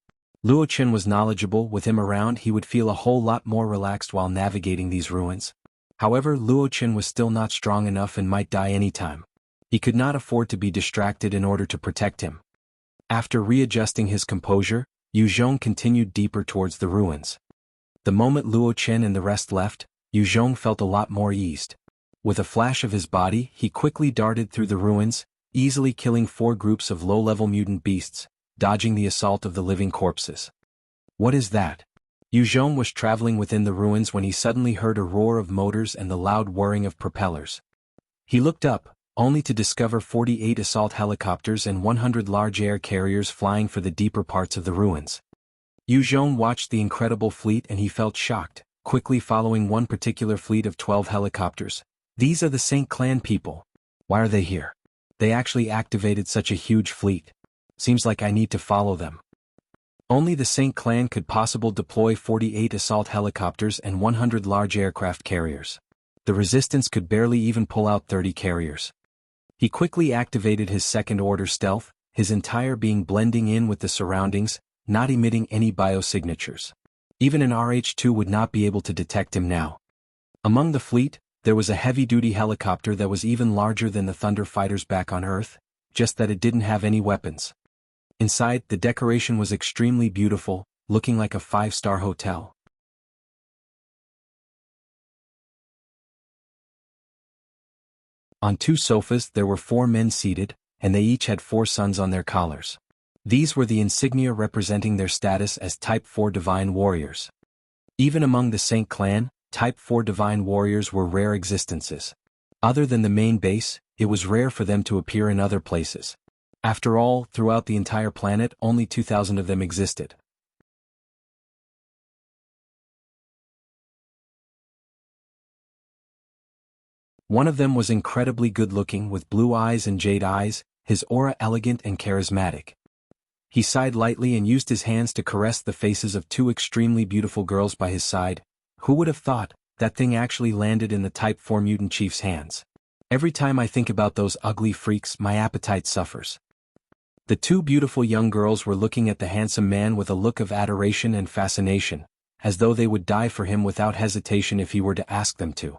Luo Chen was knowledgeable. With him around, he would feel a whole lot more relaxed while navigating these ruins. However, Luo Chen was still not strong enough and might die anytime. He could not afford to be distracted in order to protect him. After readjusting his composure, Yu Zhong continued deeper towards the ruins. The moment Luo Chen and the rest left, Yu Zhong felt a lot more eased. With a flash of his body, he quickly darted through the ruins, easily killing 4 groups of low-level mutant beasts, dodging the assault of the living corpses. What is that? Yu Zhong was traveling within the ruins when he suddenly heard a roar of motors and the loud whirring of propellers. He looked up, only to discover 48 assault helicopters and 100 large air carriers flying for the deeper parts of the ruins. Yu Zhong watched the incredible fleet and he felt shocked, quickly following one particular fleet of 12 helicopters. These are the Saint Clan people. Why are they here? They actually activated such a huge fleet. Seems like I need to follow them. Only the Saint Clan could possibly deploy 48 assault helicopters and 100 large aircraft carriers. The resistance could barely even pull out 30 carriers. He quickly activated his second-order stealth, his entire being blending in with the surroundings, not emitting any biosignatures. Even an RH-2 would not be able to detect him now. Among the fleet, there was a heavy-duty helicopter that was even larger than the Thunder fighters back on Earth, just that it didn't have any weapons. Inside, the decoration was extremely beautiful, looking like a 5-star hotel. On 2 sofas there were 4 men seated, and they each had 4 suns on their collars. These were the insignia representing their status as Type 4 Divine Warriors. Even among the Saint Clan, Type 4 Divine Warriors were rare existences. Other than the main base, it was rare for them to appear in other places. After all, throughout the entire planet, only 2,000 of them existed. One of them was incredibly good-looking with blue eyes and jade eyes, his aura elegant and charismatic. He sighed lightly and used his hands to caress the faces of 2 extremely beautiful girls by his side. Who would have thought that thing actually landed in the Type 4 mutant chief's hands? Every time I think about those ugly freaks, my appetite suffers. The two beautiful young girls were looking at the handsome man with a look of adoration and fascination, as though they would die for him without hesitation if he were to ask them to.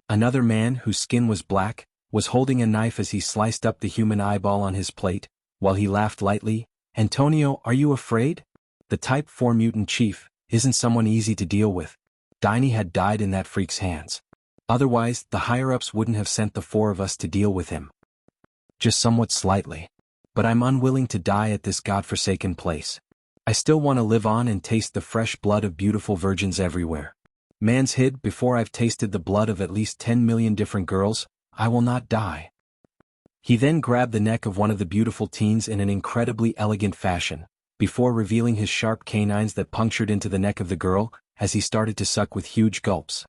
Another man, whose skin was black, was holding a knife as he sliced up the human eyeball on his plate, while he laughed lightly. "Antonio, are you afraid? The Type 4 mutant chief isn't someone easy to deal with. Diney had died in that freak's hands. Otherwise, the higher-ups wouldn't have sent the four of us to deal with him. Just somewhat slightly. But I'm unwilling to die at this godforsaken place. I still want to live on and taste the fresh blood of beautiful virgins everywhere. Man's hid, before I've tasted the blood of at least 10 million different girls, I will not die." He then grabbed the neck of one of the beautiful teens in an incredibly elegant fashion, before revealing his sharp canines that punctured into the neck of the girl, as he started to suck with huge gulps.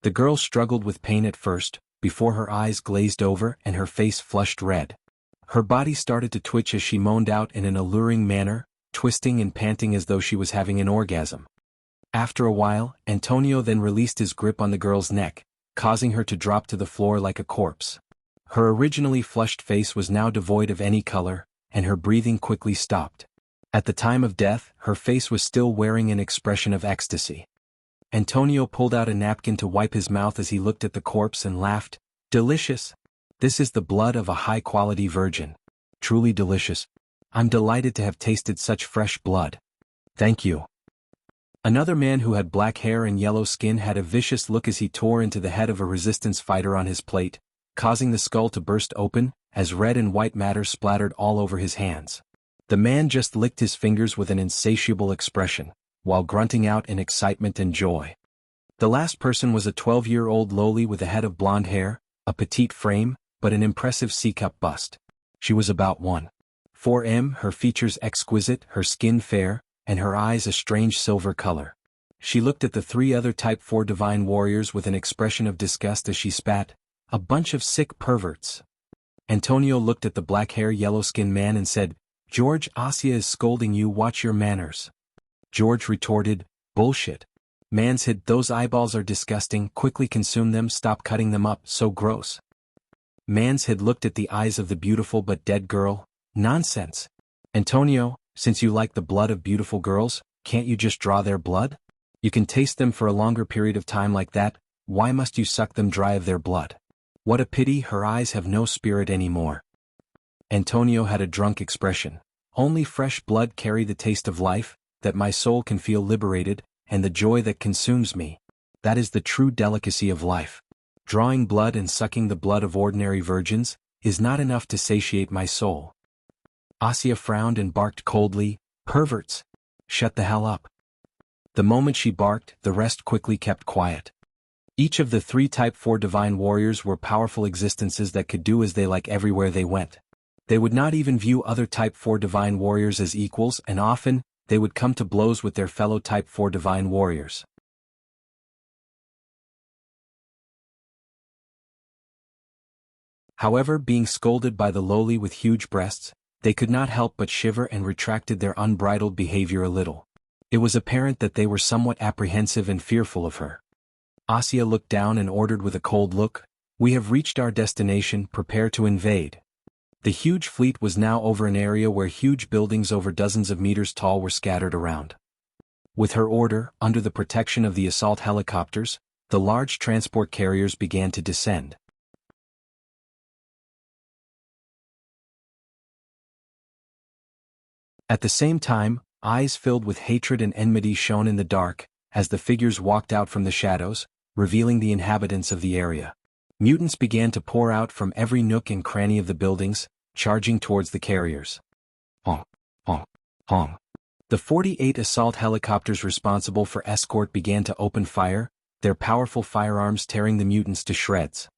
The girl struggled with pain at first, before her eyes glazed over and her face flushed red. Her body started to twitch as she moaned out in an alluring manner, twisting and panting as though she was having an orgasm. After a while, Antonio then released his grip on the girl's neck, causing her to drop to the floor like a corpse. Her originally flushed face was now devoid of any color, and her breathing quickly stopped. At the time of death, her face was still wearing an expression of ecstasy. Antonio pulled out a napkin to wipe his mouth as he looked at the corpse and laughed. "Delicious! This is the blood of a high-quality virgin. Truly delicious. I'm delighted to have tasted such fresh blood. Thank you." Another man who had black hair and yellow skin had a vicious look as he tore into the head of a resistance fighter on his plate, causing the skull to burst open, as red and white matter splattered all over his hands. The man just licked his fingers with an insatiable expression, while grunting out in excitement and joy. The last person was a 12-year-old lowly with a head of blonde hair, a petite frame, but an impressive C-cup bust. She was about 1.4 m, her features exquisite, her skin fair, and her eyes a strange silver color. She looked at the three other Type 4 divine warriors with an expression of disgust as she spat, "A bunch of sick perverts." Antonio looked at the black-hair yellow-skinned man and said, "George, Asia is scolding you, watch your manners." George retorted, "Bullshit. Man's hid, those eyeballs are disgusting, quickly consume them, stop cutting them up, so gross." Man's hid looked at the eyes of the beautiful but dead girl. "Nonsense. Antonio, since you like the blood of beautiful girls, can't you just draw their blood? You can taste them for a longer period of time like that, why must you suck them dry of their blood? What a pity her eyes have no spirit anymore." Antonio had a drunk expression. "Only fresh blood carry the taste of life, that my soul can feel liberated, and the joy that consumes me. That is the true delicacy of life. Drawing blood and sucking the blood of ordinary virgins is not enough to satiate my soul." Asia frowned and barked coldly, "Perverts! Shut the hell up." The moment she barked, the rest quickly kept quiet. Each of the three Type 4 divine warriors were powerful existences that could do as they like everywhere they went. They would not even view other Type 4 divine warriors as equals, and often, they would come to blows with their fellow Type 4 divine warriors. However, being scolded by the lowly with huge breasts, they could not help but shiver and retracted their unbridled behavior a little. It was apparent that they were somewhat apprehensive and fearful of her. Asia looked down and ordered with a cold look, "We have reached our destination, prepare to invade." The huge fleet was now over an area where huge buildings over dozens of meters tall were scattered around. With her order, under the protection of the assault helicopters, the large transport carriers began to descend. At the same time, eyes filled with hatred and enmity shone in the dark, as the figures walked out from the shadows, revealing the inhabitants of the area. Mutants began to pour out from every nook and cranny of the buildings, charging towards the carriers. Honk, honk, honk. The 48 assault helicopters responsible for escort began to open fire, their powerful firearms tearing the mutants to shreds.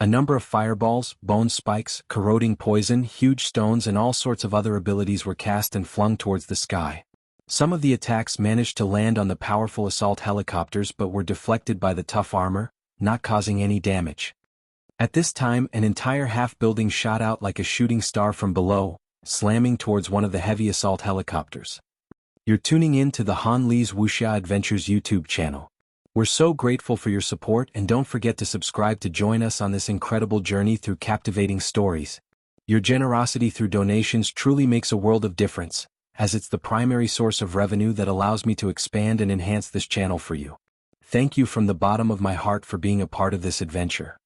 A number of fireballs, bone spikes, corroding poison, huge stones and all sorts of other abilities were cast and flung towards the sky. Some of the attacks managed to land on the powerful assault helicopters but were deflected by the tough armor, not causing any damage. At this time, an entire half-building shot out like a shooting star from below, slamming towards one of the heavy assault helicopters. You're tuning in to the Han Lee's Wuxia Adventures YouTube channel. We're so grateful for your support and don't forget to subscribe to join us on this incredible journey through captivating stories. Your generosity through donations truly makes a world of difference, as it's the primary source of revenue that allows me to expand and enhance this channel for you. Thank you from the bottom of my heart for being a part of this adventure.